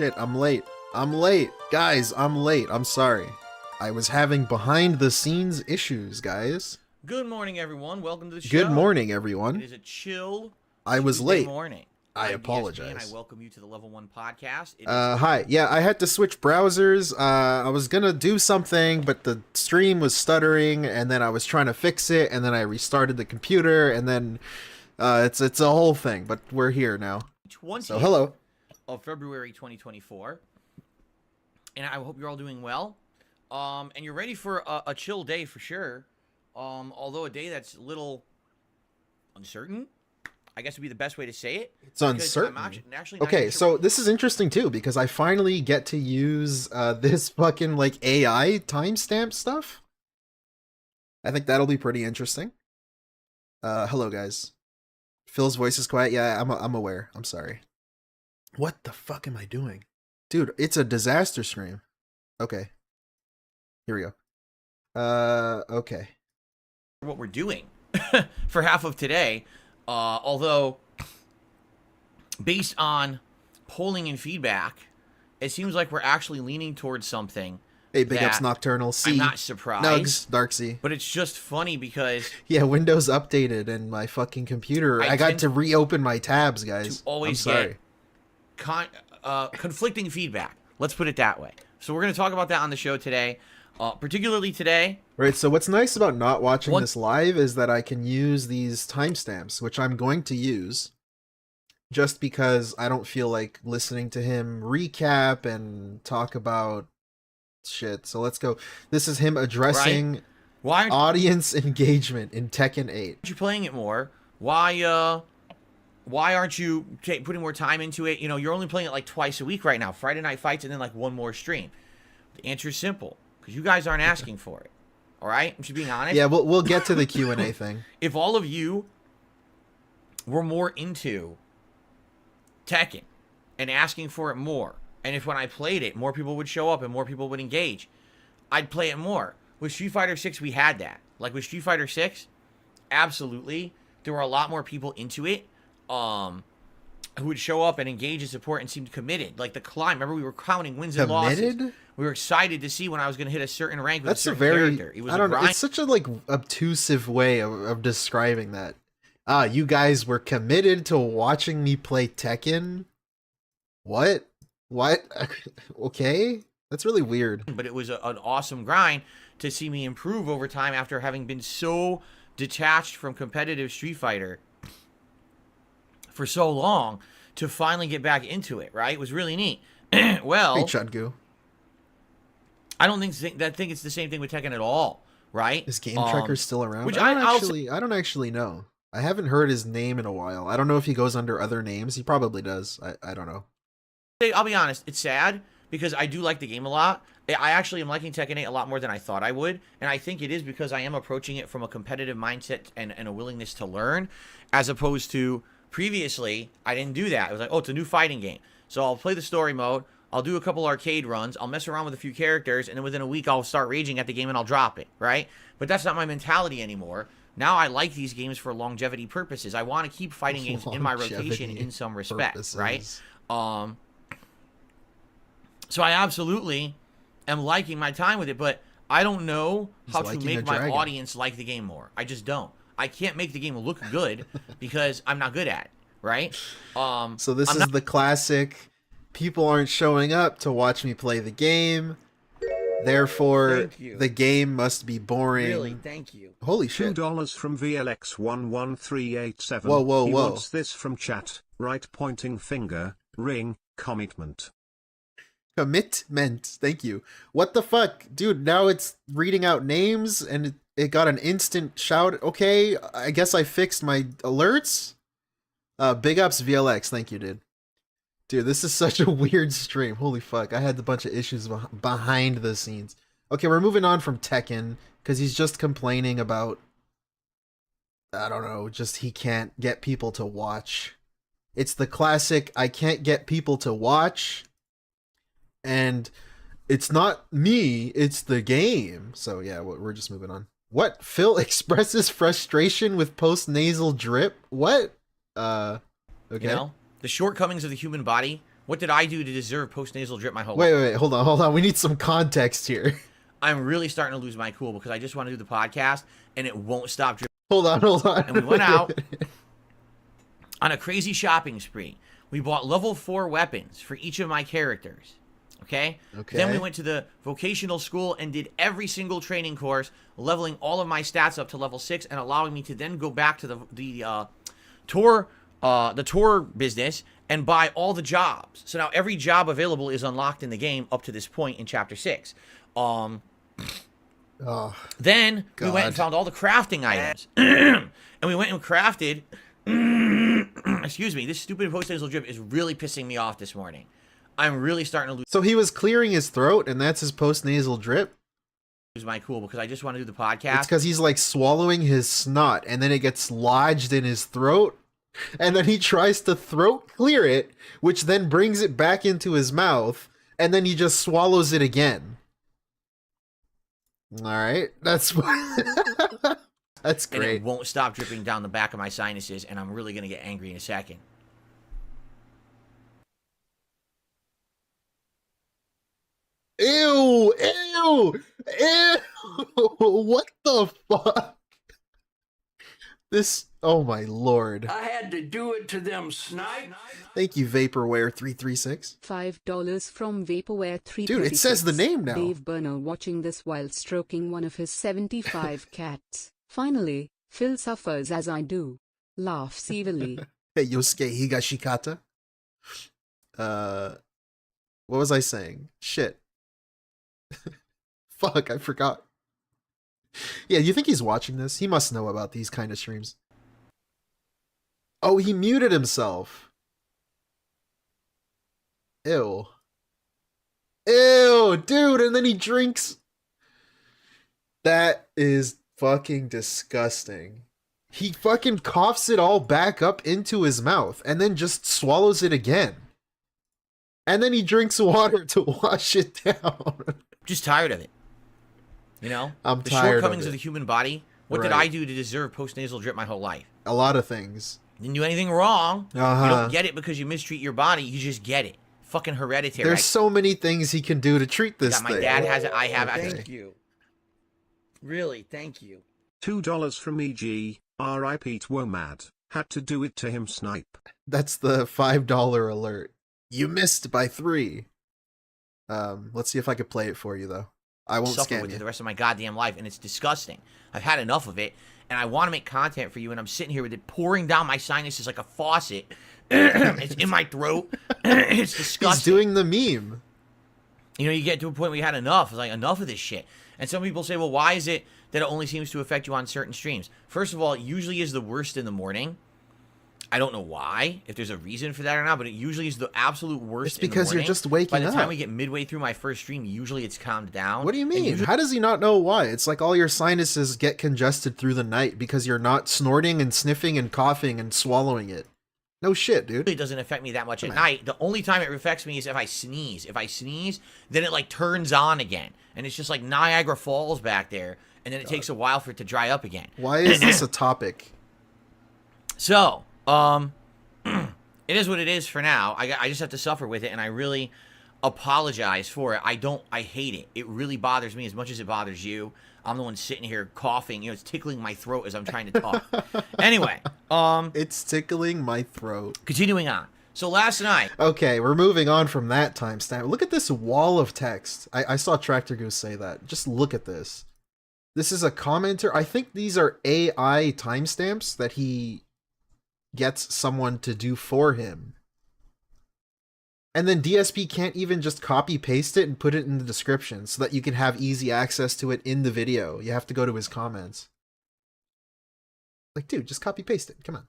Shit, I'm late. I'm late. Guys, I'm late. I'm sorry. I was having behind the scenes issues, guys. Good morning, everyone. Welcome to the show. Good morning, everyone. It is a chill I was Tuesday late. morning. I I'm apologize. DSP, and I welcome you to the Level 1 podcast. Hi. Yeah, I had to switch browsers. I was gonna do something, but the stream was stuttering, and then I was trying to fix it, and then I restarted the computer, and then it's a whole thing. But we're here now. So hello. Of February 2024, and I hope you're all doing well. And you're ready for a chill day for sure. Although a day that's a little uncertain, I guess would be the best way to say it. It's uncertain. Okay, so this is interesting too, because I finally get to use this fucking like AI timestamp stuff. I think that'll be pretty interesting. Hello guys. Phil's voice is quiet. Yeah, I'm aware. I'm sorry. What the fuck am I doing? Dude, it's a disaster stream. Okay. Here we go. Okay. What we're doing for half of today, although based on polling and feedback, it seems like we're actually leaning towards something. Hey, big ups Nocturnal. C. I'm not surprised. Nugs, Darksea. But it's just funny because yeah, Windows updated and my fucking computer. I got to reopen my tabs, guys. To always I'm sorry. Get conflicting feedback. Let's put it that way. So we're going to talk about that on the show today. Particularly today. Right, so what's nice about not watching this live is that I can use these timestamps, which I'm going to use just because I don't feel like listening to him recap and talk about shit. So let's go. This is him addressing audience engagement in Tekken 8. Aren't you playing it more? Why aren't you putting more time into it? You know, you're only playing it like twice a week right now. Friday night fights and then like one more stream. The answer is simple. Because you guys aren't asking for it. All right? I'm just being honest. Yeah, we'll get to the Q&A thing. If all of you were more into Tekken and asking for it more, and if when I played it, more people would show up and more people would engage, I'd play it more. With Street Fighter 6, we had that. Like with Street Fighter 6, absolutely, there were a lot more people into it who would show up and engage and support and seemed committed. Like the climb. Remember, we were counting wins and losses. We were excited to see when I was going to hit a certain rank with a certain character. It was it's such a like obtrusive way of describing that. You guys were committed to watching me play Tekken? What? Okay. That's really weird. But it was an awesome grind to see me improve over time after having been so detached from competitive Street Fighter for so long to finally get back into it, right? It was really neat. Well, hey, Chudgu. I don't think it's the same thing with Tekken at all, right? Is Game Tracker still around? Which I don't actually know. I haven't heard his name in a while. I don't know if he goes under other names. He probably does. I don't know. I'll be honest, it's sad because I do like the game a lot. I actually am liking Tekken 8 a lot more than I thought I would, and I think it is because I am approaching it from a competitive mindset and a willingness to learn, as opposed to previously, I didn't do that. It was like, oh, it's a new fighting game. So I'll play the story mode, I'll do a couple arcade runs, I'll mess around with a few characters, and then within a week I'll start raging at the game and I'll drop it, right? But that's not my mentality anymore. Now I like these games for longevity purposes. I want to keep fighting games in my rotation in some respect, right? So I absolutely am liking my time with it, but I don't know how to make my audience like the game more. I just don't. I can't make the game look good because I'm not good at it, right? So this is the classic, people aren't showing up to watch me play the game, therefore the game must be boring. Really, thank you. Holy shit. $2 from VLX11387. Whoa. He wants this from chat, right pointing finger, ring, commitment. Commitment. Thank you. What the fuck? Dude, now it's reading out names and it got an instant shout. Okay, I guess I fixed my alerts. Big ups VLX. Thank you, dude. Dude, this is such a weird stream. Holy fuck. I had a bunch of issues behind the scenes. Okay, we're moving on from Tekken because he's just complaining about, I don't know, just he can't get people to watch. It's the classic, I can't get people to watch. And it's not me, it's the game. So yeah, we're just moving on. What? Phil expresses frustration with post-nasal drip? What? Okay. You know, the shortcomings of the human body What did I do to deserve post-nasal drip my whole Wait, life? wait, hold on. We need some context here. I'm really starting to lose my cool because I just want to do the podcast and it won't stop dripping. Hold on. And we went out on a crazy shopping spree. We bought level 4 weapons for each of my characters. Okay? Then we went to the vocational school and did every single training course, leveling all of my stats up to level 6 and allowing me to then go back to the tour business and buy all the jobs. So now every job available is unlocked in the game up to this point in chapter 6. Then we went and found all the crafting items. And we went and crafted excuse me, this stupid post-nasal drip is really pissing me off this morning. I'm really starting to lose. So he was clearing his throat, and that's his post-nasal drip? My cool because I just want to do the podcast. It's because he's like swallowing his snot, and then it gets lodged in his throat, and then he tries to throat clear it, which then brings it back into his mouth, and then he just swallows it again. All right, that's that's great. And it won't stop dripping down the back of my sinuses, and I'm really gonna get angry in a second. Ew! What the fuck? This, oh my lord. I had to do it to them, snipe. Thank you, Vaporware336. $5 from Vaporware336. Dude, it says the name now. Dave Burner watching this while stroking one of his 75 cats. Finally, Phil suffers as I do. Laughs evilly. Hey, Yosuke Higashikata. What was I saying? Shit. Fuck, I forgot. Yeah, you think he's watching this? He must know about these kind of streams. Oh, he muted himself. Ew. Ew, dude, and then he drinks. That is fucking disgusting. He fucking coughs it all back up into his mouth and then just swallows it again. And then he drinks water to wash it down. Just tired of it. You know? I'm the tired shortcomings of of the human body. What did Right. I do to deserve post-nasal drip my whole life? A lot of things. Didn't do anything wrong. Uh-huh. You don't get it because you mistreat your body. You just get it. Fucking hereditary. There's so many things he can do to treat this Yeah, my thing. dad has it. I have it. Thank you. Really, thank you. $2 from EG, RIP Twomad, had to do it to him snipe. That's the $5 alert. You missed by 3. Let's see if I could play it for you, though. I won't Suffer scam with you. it the rest of my goddamn life, and it's disgusting. I've had enough of it, and I want to make content for you, and I'm sitting here with it pouring down my sinuses like a faucet. It's in my throat. It's disgusting. He's doing the meme. You know, you get to a point where you had enough. It's like, enough of this shit. And some people say, well, why is it that it only seems to affect you on certain streams? First of all, it usually is the worst in the morning. I don't know why, if there's a reason for that or not, but it usually is the absolute worst. It's because in the you're morning. just waking By the time up. we get midway through my first stream, usually it's calmed down. What do you And mean? usually- How does he not know why? It's like all your sinuses get congested through the night because you're not snorting and sniffing and coughing and swallowing it. No shit, dude. It doesn't affect me that much Come at on. night. The only time it affects me is if I sneeze. If I sneeze, then it like turns on again. And it's just like Niagara Falls back there. And then it takes a while for it to dry up again. Why is this a topic? So, it is what it is for now. I just have to suffer with it, and I really apologize for it. I hate it. It really bothers me as much as it bothers you. I'm the one sitting here coughing. You know, it's tickling my throat as I'm trying to talk. Anyway, It's tickling my throat. continuing on. So last night, Okay, we're moving on from that timestamp. Look at this wall of text. I saw Tractor Goose say that. Just look at this. This is a commenter. I think these are AI timestamps that he gets someone to do for him. And then DSP can't even just copy paste it and put it in the description so that you can have easy access to it in the video. You have to go to his comments. Like, dude, just copy paste it. Come on.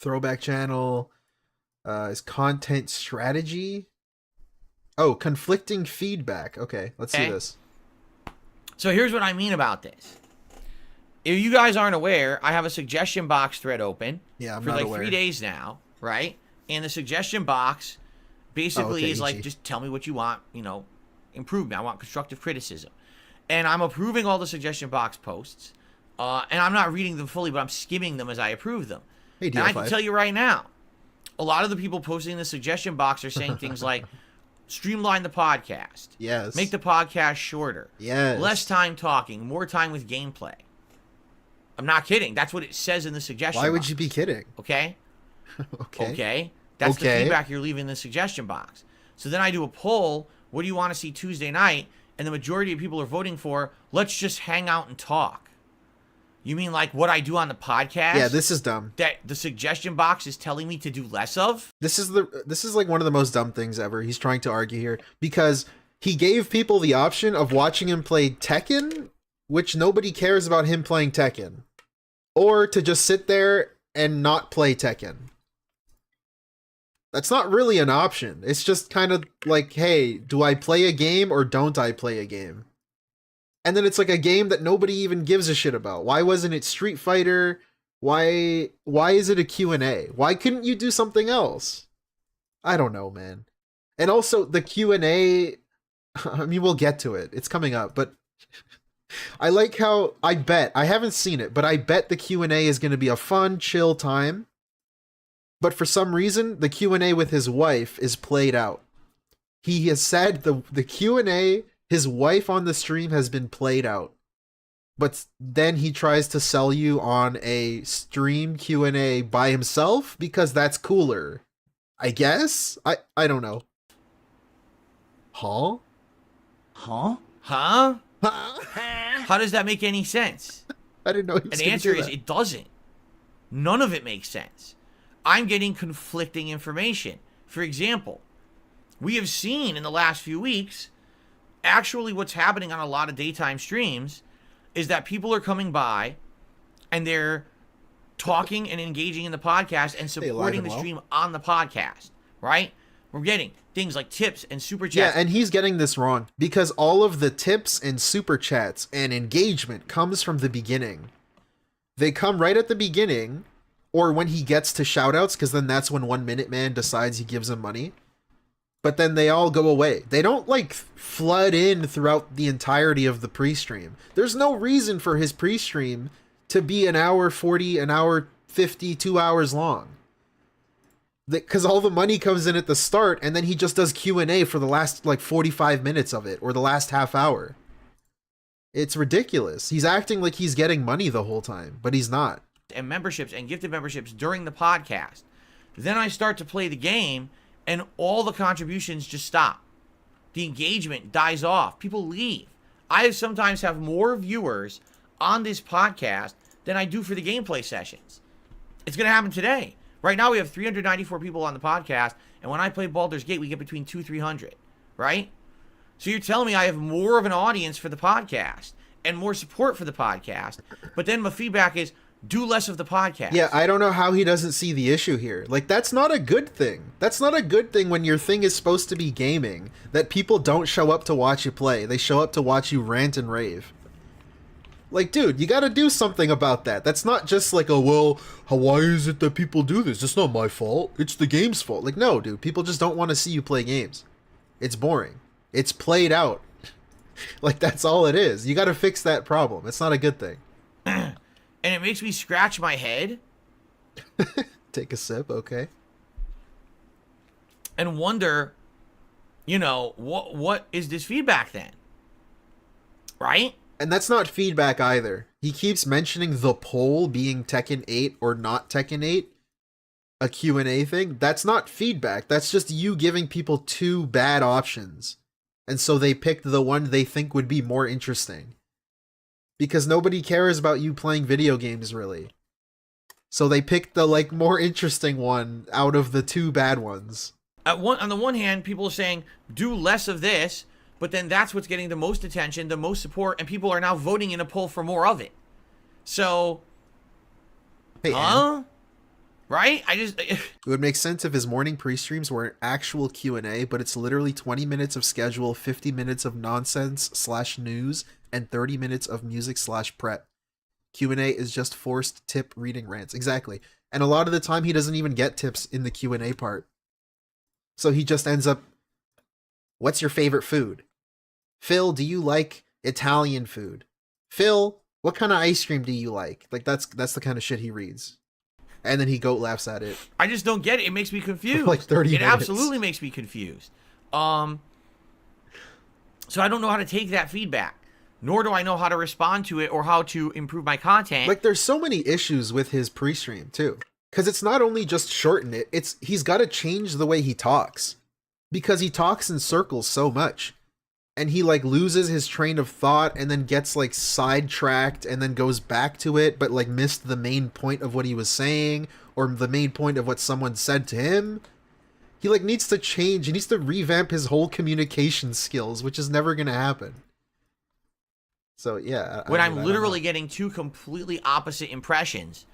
Throwback channel. Is content strategy? Oh, conflicting feedback. Okay, let's see Okay. this. so here's what I mean about this. If you guys aren't aware, I have a suggestion box thread open Yeah, I'm for not like aware. 3 days now, right? And the suggestion box basically okay, is like, EG. just tell me what you want, you know, improve me. I want constructive criticism. And I'm approving all the suggestion box posts. And I'm not reading them fully, but I'm skimming them as I approve them. Hey, And I can DL5. tell you right now, a lot of the people posting in the suggestion box are saying things like, streamline the podcast. Yes. Make the podcast shorter. Yes. Less time talking, more time with gameplay. I'm not kidding. That's what it says in the suggestion Why box. would you be kidding? Okay? Okay. Okay? That's the Okay. feedback you're leaving in the suggestion box. So then I do a poll. What do you want to see Tuesday night? And the majority of people are voting for, let's just hang out and talk. You mean like what I do on the podcast? Yeah, this is dumb. That the suggestion box is telling me to do less of? This is like one of the most dumb things ever. He's trying to argue here because he gave people the option of watching him play Tekken, which nobody cares about him playing Tekken, or to just sit there and not play Tekken. That's not really an option. It's just kind of like, hey, do I play a game or don't I play a game? And then it's like a game that nobody even gives a shit about. Why wasn't it Street Fighter? Why is it a Q&A? Why couldn't you do something else? I don't know, man. And also the Q&A, I mean, we'll get to it. It's coming up, but I like how I haven't seen it, but I bet the Q&A is going to be a fun, chill time. But for some reason, the Q&A with his wife is played out. He has said the Q&A, his wife on the stream has been played out. But then he tries to sell you on a stream Q&A by himself because that's cooler. I guess? I don't know. Huh? Huh? Huh? How does that make any sense? I didn't know he was And the gonna answer do is that. it doesn't. None of it makes sense. I'm getting conflicting information. For example, we have seen in the last few weeks, actually what's happening on a lot of daytime streams is that people are coming by and they're talking and engaging in the podcast and supporting the stream on the podcast, right? We're getting things like tips and super chats. Yeah, and he's getting this wrong because all of the tips and super chats and engagement comes from the beginning. They come right at the beginning or when he gets to shoutouts, because then that's when 1 Minute Man decides he gives him money. But then they all go away. They don't like flood in throughout the entirety of the pre-stream. There's no reason for his pre-stream to be an hour 40, an hour 50, 2 hours long. Because all the money comes in at the start and then he just does Q&A for the last like 45 minutes of it or the last half hour. It's ridiculous. He's acting like he's getting money the whole time, but he's not. And memberships and gifted memberships during the podcast. Then I start to play the game and all the contributions just stop. The engagement dies off. People leave. I sometimes have more viewers on this podcast than I do for the gameplay sessions. It's going to happen today. Right now we have 394 people on the podcast, and when I play Baldur's Gate, we get between 200-300, right? So you're telling me I have more of an audience for the podcast and more support for the podcast, but then my feedback is, do less of the podcast. Yeah, I don't know how he doesn't see the issue here. Like, that's not a good thing. That's not a good thing when your thing is supposed to be gaming, that people don't show up to watch you play. They show up to watch you rant and rave. Like, dude, you gotta do something about that. That's not just like, oh, well, why is it that people do this? It's not my fault. It's the game's fault. Like, no, dude, people just don't want to see you play games. It's boring. It's played out. Like, that's all it is. You gotta fix that problem. It's not a good thing. And it makes me scratch my head. Take a sip, okay. And wonder, you know, what is this feedback then? Right? And that's not feedback either. He keeps mentioning the poll being Tekken 8 or not Tekken 8. A Q&A thing. That's not feedback. That's just you giving people two bad options. And so they picked the one they think would be more interesting. Because nobody cares about you playing video games, really. So they picked the, like, more interesting one out of the two bad ones. On the one hand, people are saying, do less of this, but then that's what's getting the most attention, the most support, and people are now voting in a poll for more of it. So, Hey, huh? Right? It would make sense if his morning pre-streams were an actual Q&A, but it's literally 20 minutes of schedule, 50 minutes of nonsense/news, and 30 minutes of music/prep. Q&A is just forced tip reading rants. Exactly. And a lot of the time he doesn't even get tips in the Q&A part. So he just ends up, what's your favorite food? Phil, do you like Italian food? Phil, what kind of ice cream do you like? Like, that's the kind of shit he reads. and then he goat laughs at it. I just don't get it. It makes me confused. Like 30 It minutes. absolutely makes me confused. So I don't know how to take that feedback, nor do I know how to respond to it or how to improve my content. Like, there's so many issues with his pre-stream too, because it's not only just shorten it, it's he's got to change the way he talks, because he talks in circles so much, and he like loses his train of thought and then gets like sidetracked and then goes back to it, but like missed the main point of what he was saying or the main point of what someone said to him. He like needs to change. He needs to revamp his whole communication skills, which is never gonna happen. So yeah, when I I'm literally getting two completely opposite impressions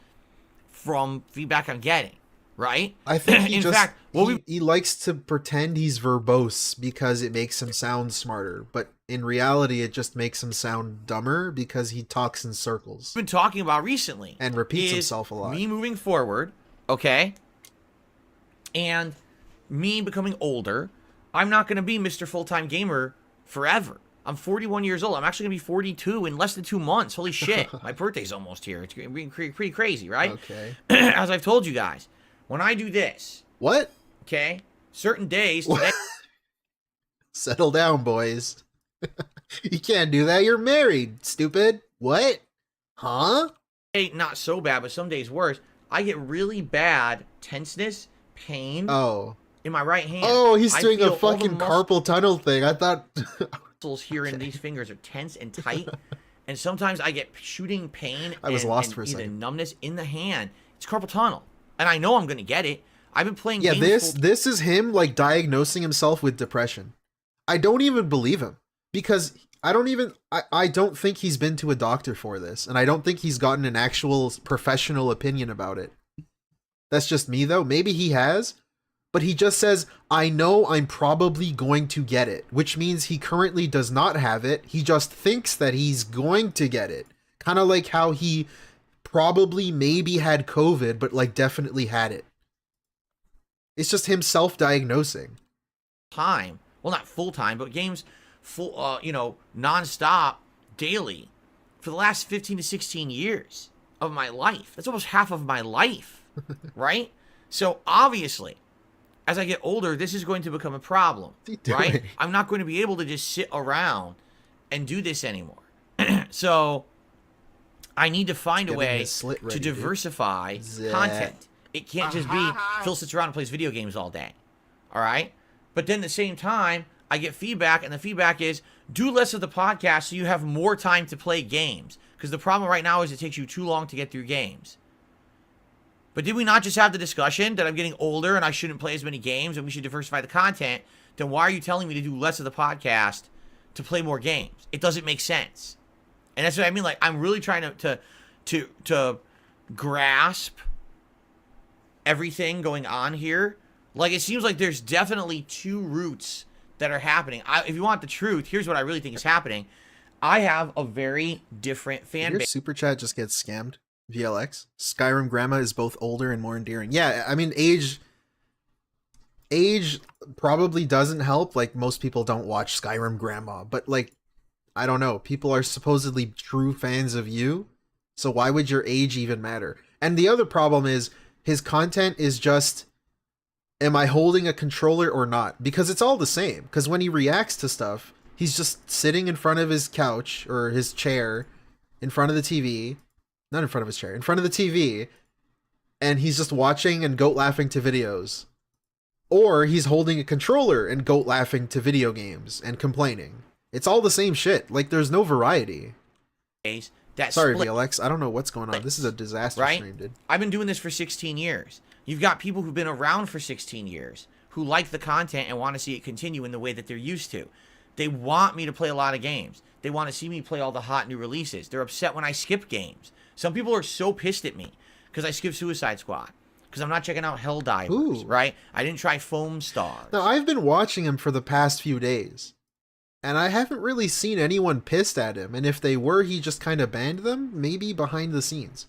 from feedback I'm getting, right? I think he in just, fact, he likes to pretend he's verbose because it makes him sound smarter, but in reality, it just makes him sound dumber because he talks in circles. been talking about recently And repeats is himself a lot. Me moving forward, okay, and me becoming older. I'm not going to be Mr. Full-Time Gamer forever. I'm 41 years old. I'm actually going to be 42 in less than 2 months. Holy shit. My birthday's almost here. It's being pretty crazy, right? Okay. As I've told you guys, when I do this, What? okay, certain days, What? today, Settle down, boys. You can't do that. You're married, stupid. What? Huh? not so bad, but some days worse, I get really bad tenseness, pain Oh. in my right hand. Oh, he's I doing feel a all the fucking carpal tunnel thing. I thought... muscles here in these fingers are tense and tight, and sometimes I get shooting pain. I was and, lost and for a either second. numbness in the hand. It's carpal tunnel, and I know I'm gonna get it. I've been playing. Yeah, games this is him like diagnosing himself with depression. I don't even believe him, because I don't think he's been to a doctor for this, and I don't think he's gotten an actual professional opinion about it. That's just me though. Maybe he has, but he just says, I know I'm probably going to get it, which means he currently does not have it. He just thinks that he's going to get it. Kind of like how he probably maybe had COVID, but like definitely had it. It's just him self-diagnosing. time. Well, not full time, but games full, non-stop, daily, for the last 15 to 16 years of my life. That's almost half of my life, right? So obviously, as I get older, this is going to become a problem, right? doing? I'm not going to be able to just sit around and do this anymore. So I need to find a Getting way his slit ready, to dude. diversify Zap. content. It can't just be Phil sits around and plays video games all day. All right? But then at the same time, I get feedback, and the feedback is do less of the podcast so you have more time to play games. Because the problem right now is it takes you too long to get through games. But did we not just have the discussion that I'm getting older and I shouldn't play as many games and we should diversify the content? Then why are you telling me to do less of the podcast to play more games? It doesn't make sense. And that's what I mean. Like, I'm really trying to grasp everything going on here. Like, it seems like there's definitely two routes that are happening. If you want the truth, here's what I really think is happening. I have a very different fan Your base. super chat just gets scammed. VLX. Skyrim grandma is both older and more endearing. Yeah, I mean, age probably doesn't help. Like, most people don't watch Skyrim grandma, but like, I don't know. People are supposedly true fans of you, so why would your age even matter? And the other problem is his content is just, am I holding a controller or not? Because it's all the same. Because when he reacts to stuff, he's just sitting in front of his couch or his chair in front of the TV. Not in front of his chair, in front of the TV, and he's just watching and goat laughing to videos. Or he's holding a controller and goat laughing to video games and complaining. It's all the same shit. Like, there's no variety. That Sorry, split, VLX. I don't know what's going on. This is a disaster right? stream, dude. I've been doing this for 16 years. You've got people who've been around for 16 years who like the content and want to see it continue in the way that they're used to. They want me to play a lot of games. They want to see me play all the hot new releases. They're upset when I skip games. Some people are so pissed at me because I skipped Suicide Squad, because I'm not checking out Helldivers, Ooh. right? I didn't try Foam Stars. Now, I've been watching him for the past few days, and I haven't really seen anyone pissed at him. And if they were, he just kind of banned them, maybe behind the scenes.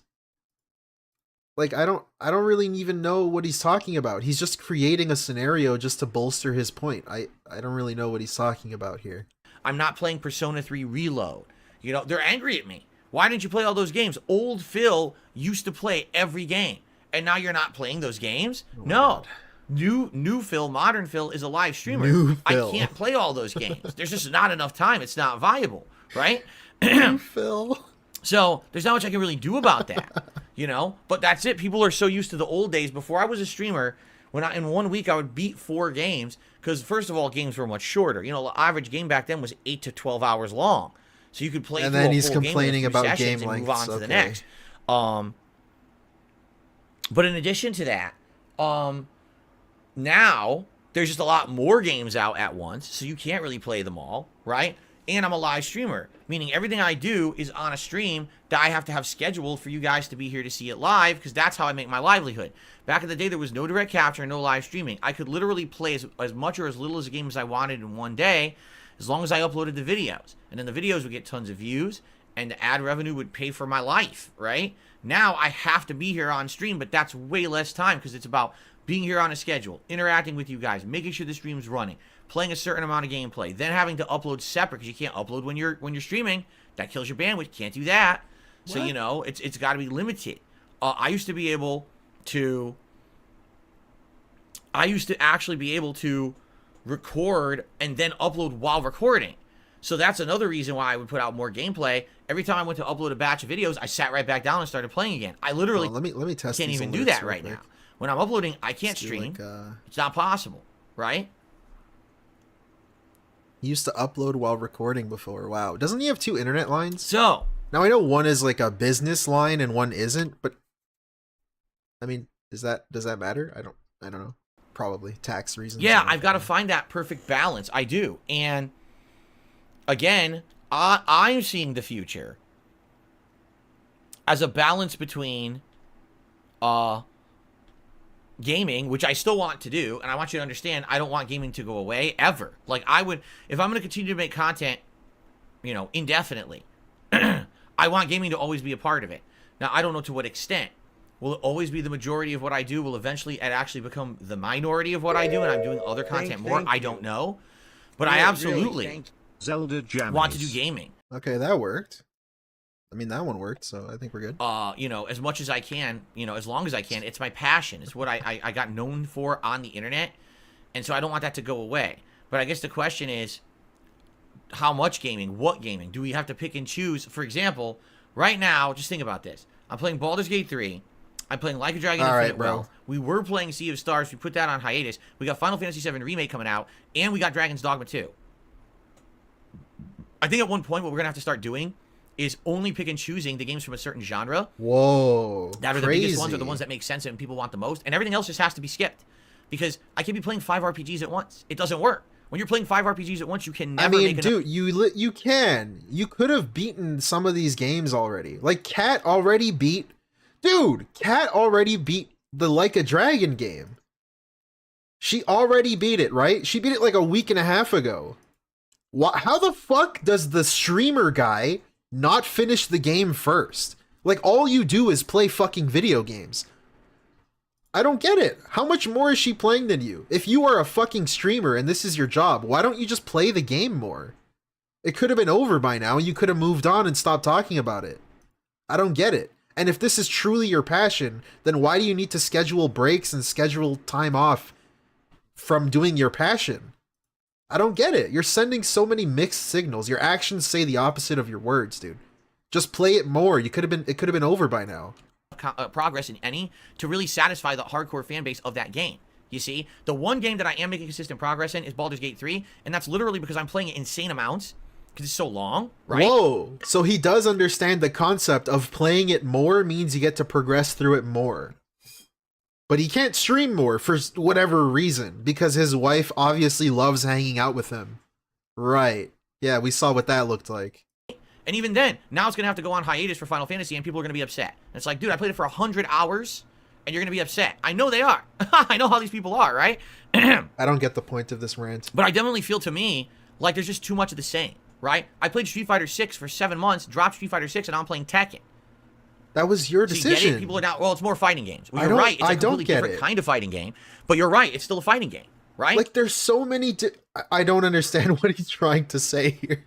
Like, I don't really even know what he's talking about. He's just creating a scenario just to bolster his point. I don't really know what he's talking about here. I'm not playing Persona 3 Reload. You know, they're angry at me. Why didn't you play all those games? Old Phil used to play every game. and now you're not playing those games. Oh No. New Phil, modern Phil is a live streamer. New I Phil. can't play all those games. There's just not enough time. It's not viable, right? Phil. So there's not much I can really do about that, you know? But that's it. People are so used to the old days. Before I was a streamer, in 1 week I would beat 4 games, because first of all, games were much shorter. You know, the average game back then was 8 to 12 hours long. So you could play And through then a he's whole game in complaining a few about sessions game and move lengths. on to the Okay. next. But in addition to that, now there's just a lot more games out at once, so you can't really play them all, right? And I'm a live streamer, meaning everything I do is on a stream that I have to have scheduled for you guys to be here to see it live, because that's how I make my livelihood. Back in the day, there was no direct capture and no live streaming. I could literally play as much or as little as a game as I wanted in one day, as long as I uploaded the videos. And then the videos would get tons of views, and the ad revenue would pay for my life, right? Now I have to be here on stream, but that's way less time, because it's about being here on a schedule, interacting with you guys, making sure the stream's running, playing a certain amount of gameplay, then having to upload separate, because you can't upload when you're streaming. That kills your bandwidth. Can't do that. So, you know, it's got to be limited. I used to actually be able to record and then upload while recording. So that's another reason why I would put out more gameplay. Every time I went to upload a batch of videos, I sat right back down and started playing again. I literally let me test. can't these even do alerts that real right quick. now. When I'm uploading, I can't Let's do, stream. like, It's not possible, right? He used to upload while recording before. Wow. Doesn't he have 2 internet lines? So, Now I know one is like a business line and one isn't, but I mean, does that matter? I don't know. Probably tax reasons. yeah, or- I've got to find that perfect balance. I do. And again, I'm seeing the future as a balance between gaming, which I still want to do, and I want you to understand, I don't want gaming to go away ever. Like, I would, if I'm going to continue to make content, you know, indefinitely, I want gaming to always be a part of it. Now, I don't know to what extent. Will it always be the majority of what I do? Will eventually it actually become the minority of what I do, and I'm doing other content more? I don't know. But I absolutely Zelda Jammies. want to do gaming. Okay, that worked. I mean, that one worked, so I think we're good. You know, as much as I can, you know, as long as I can. It's my passion. It's what I got known for on the internet. And so I don't want that to go away. But I guess the question is, how much gaming? What gaming? Do we have to pick and choose? For example, right now, just think about this. I'm playing Baldur's Gate 3. I'm playing Like a Dragon All right, Infinite bro. Wealth. We were playing Sea of Stars. We put that on hiatus. We got Final Fantasy VII Remake coming out. And we got Dragon's Dogma 2. I think at one point what we're going to have to start doing is only pick and choosing the games from a certain genre. Whoa. That are the crazy. biggest ones, or the ones that make sense and people want the most. And everything else just has to be skipped. Because I can't be playing 5 RPGs at once. It doesn't work. When you're playing 5 RPGs at once, you can never I mean, make dude, you can. You could have beaten some of these games already. Like, Kat already beat... Dude, Kat already beat the Like a Dragon game. She already beat it, right? She beat it like a week and a half ago. How the fuck does the streamer guy not finish the game first? Like, all you do is play fucking video games. I don't get it. How much more is she playing than you? If you are a fucking streamer and this is your job, why don't you just play the game more? It could have been over by now and you could have moved on and stopped talking about it. I don't get it. And if this is truly your passion, then why do you need to schedule breaks and schedule time off from doing your passion? I don't get it. You're sending so many mixed signals. Your actions say the opposite of your words, dude. Just play it more. It could have been over by now. progress in any to really satisfy the hardcore fan base of that game. You see, the one game that I am making consistent progress in is Baldur's Gate 3, and that's literally because I'm playing it insane amounts because it's so long, right? Whoa. So he does understand the concept of playing it more means you get to progress through it more. But he can't stream more for whatever reason, because his wife obviously loves hanging out with him. Right. Yeah, we saw what that looked like. And even then, now it's going to have to go on hiatus for Final Fantasy, and people are going to be upset. And it's like, dude, I played it for 100 hours, and you're going to be upset. I know they are. I know how these people are, right? I don't get the point of this rant. But I definitely feel, to me, like there's just too much of the same, right? I played Street Fighter 6 for 7 months, dropped Street Fighter 6, and now I'm playing Tekken. That was your So you decision. get it? People are now, well, it's more fighting games. Well, I you're don't- right. It's I a don't completely get different it. kind of fighting game. But you're right. It's still a fighting game, right? Like, there's so many... I don't understand what he's trying to say here.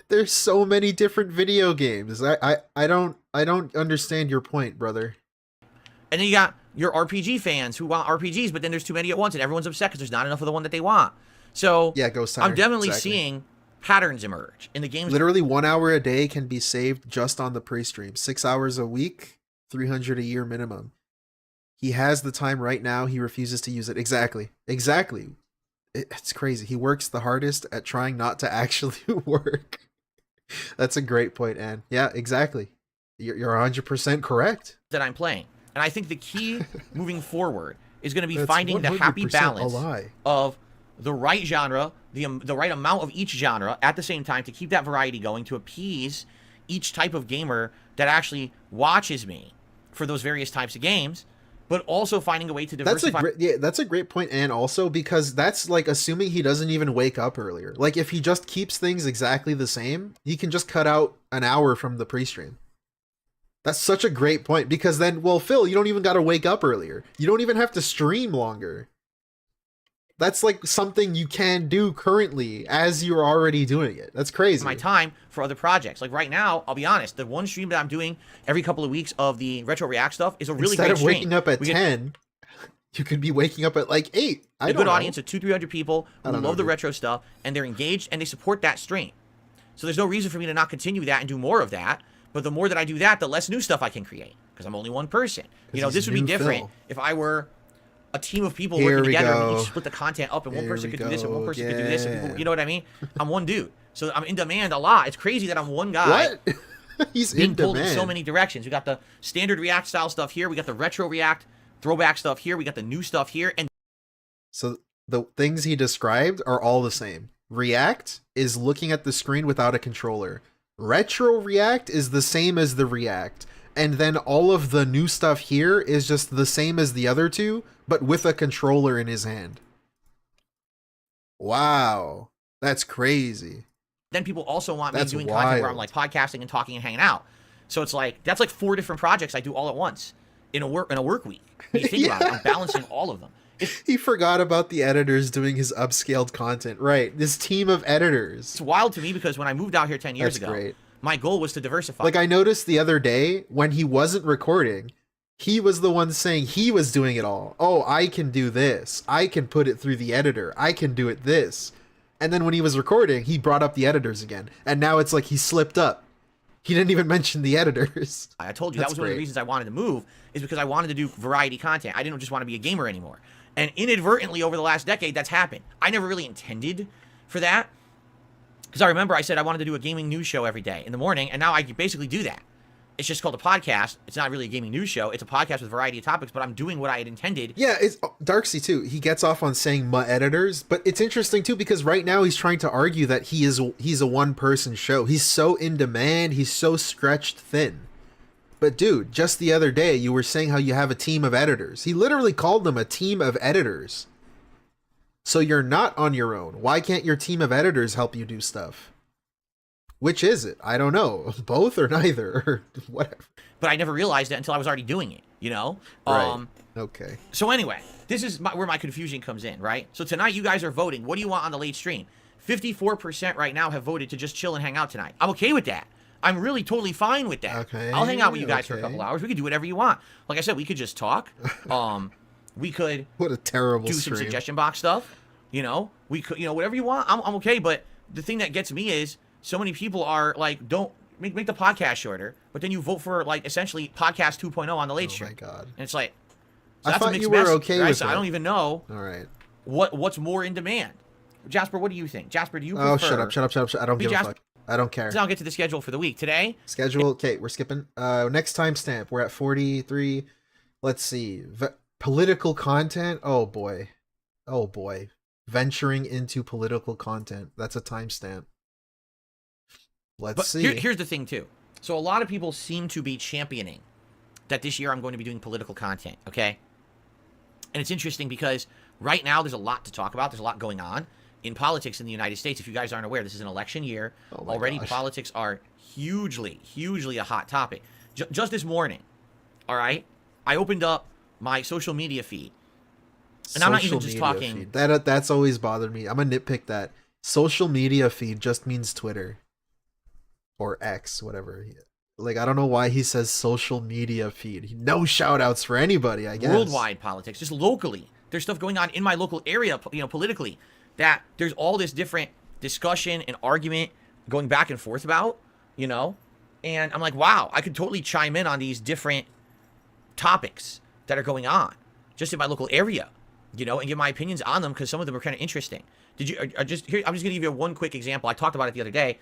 There's so many different video games. I don't understand your point, brother. And then you got your RPG fans who want RPGs, but then there's too many at once, and everyone's upset because there's not enough of the one that they want. So Yeah, Ghost Hunter. I'm definitely exactly. seeing patterns emerge in the games. Literally 1 hour a day can be saved just on the pre-stream. 6 hours a week, 300 a year minimum. He has the time right now. He refuses to use it. Exactly. It's crazy. He works the hardest at trying not to actually work. That's a great point, Ann. Yeah, exactly. You're 100% correct. that I'm playing. And I think the key moving forward is going to be That's finding the happy 100% balance a lie. of the right genre, the right amount of each genre at the same time to keep that variety going, to appease each type of gamer that actually watches me for those various types of games, but also finding a way to diversify. That's a great point, and also because that's like assuming he doesn't even wake up earlier. Like if he just keeps things exactly the same, he can just cut out an hour from the pre-stream. That's such a great point, because then, well, Phil, you don't even got to wake up earlier. You don't even have to stream longer. That's like something you can do currently as you're already doing it. That's crazy. My time for other projects. Like right now, I'll be honest, the one stream that I'm doing every couple of weeks of the Retro React stuff is a really Instead great of stream. waking up at 10, you could be waking up at like 8. I A don't good know. audience of 200-300 people who I don't know, love the dude. retro stuff, and they're engaged and they support that stream. So there's no reason for me to not continue that and do more of that. But the more that I do that, the less new stuff I can create, because I'm only one person. You know, he's this would be new different Phil. if I were a team of people Here working we together and we go. each split the content up, and one Here person we could do this and one go. person could do this. And Yeah. people, you know what I mean? I'm one dude, so I'm in demand a lot. It's crazy that I'm one guy What? He's being in pulled in demand. so many directions. We got the standard React style stuff here. We got the retro React throwback stuff here. We got the new stuff here, and So the things he described are all the same. React is looking at the screen without a controller. Retro React is the same as the React. And then all of the new stuff here is just the same as the other two, but with a controller in his hand. Wow. That's crazy. then people also want me That's doing content where I'm wild. like podcasting and talking and hanging out. So it's like that's like 4 different projects I do all at once in a work week. When you think about it, I'm balancing all of them. He forgot about the editors doing his upscaled content. Right. This team of editors. It's wild to me because when I moved out here 10 years That's ago, great. my goal was to diversify. Like I noticed the other day when he wasn't recording, he was the one saying he was doing it all. Oh, I can do this. I can put it through the editor. I can do it this. And then when he was recording, he brought up the editors again. And now it's like he slipped up. He didn't even mention the editors. I told you That's that was one of the great. reasons I wanted to move, is because I wanted to do variety content. I didn't just want to be a gamer anymore. And inadvertently over the last decade, that's happened. I never really intended for that. Because I remember I said I wanted to do a gaming news show every day in the morning, and now I basically do that. It's just called a podcast. It's not really a gaming news show. It's a podcast with a variety of topics, but I'm doing what I had intended. Yeah, it's Darksea too. He gets off on saying "my editors," but it's interesting too because right now he's trying to argue that he's a one-person show. He's so in demand. He's so stretched thin. But dude, just the other day you were saying how you have a team of editors. He literally called them a team of editors. So you're not on your own. Why can't your team of editors help you do stuff? Which is it? I don't know. Both or neither or whatever. But I never realized it until I was already doing it, you know? Right. Okay. So anyway, this is where my confusion comes in, right? So tonight you guys are voting. What do you want on the late stream? 54% right now have voted to just chill and hang out tonight. I'm okay with that. I'm really totally fine with that. Okay, I'll hang out with you guys for a okay. couple hours. We could do whatever you want. Like I said, we could just talk. We could What a terrible do some stream. suggestion box stuff. You know, we could, whatever you want. I'm okay. But the thing that gets me is so many people are like, don't make the podcast shorter, but then you vote for like essentially podcast 2.0 on the late Oh stream. my god. And it's like, I that's a thought mixed you were message, okay right? with So it. I don't even know All right. what's more in demand. Jasper, what do you think? Jasper, do you prefer? Oh, shut up. I don't give a Jasper- fuck. I don't care. Let's now get to the schedule for the week. Today, Schedule. Okay, we're skipping. Next timestamp. We're at 43. Let's see. Political content. Oh boy. Venturing into political content. That's a timestamp. Let's but see. here's the thing too. So a lot of people seem to be championing that this year I'm going to be doing political content, okay? And it's interesting because right now there's a lot to talk about. There's a lot going on in politics in the United States. If you guys aren't aware, this is an election year. Oh my Already gosh. politics are hugely a hot topic. Just this morning, all right? I opened up my social media feed. And I'm not even Social just media talking... feed. That's always bothered me. I'm gonna nitpick that. Social media feed just means Twitter. Or X, whatever. Like, I don't know why he says social media feed. No shout outs for anybody, I guess. Worldwide politics, just locally. There's stuff going on in my local area, you know, politically, that there's all this different discussion and argument going back and forth about, you know? And I'm like, wow, I could totally chime in on these different topics that are going on just in my local area, you know, and give my opinions on them because some of them are kind of interesting. Did you, I'm just going to give you one quick example. I talked about it the other day.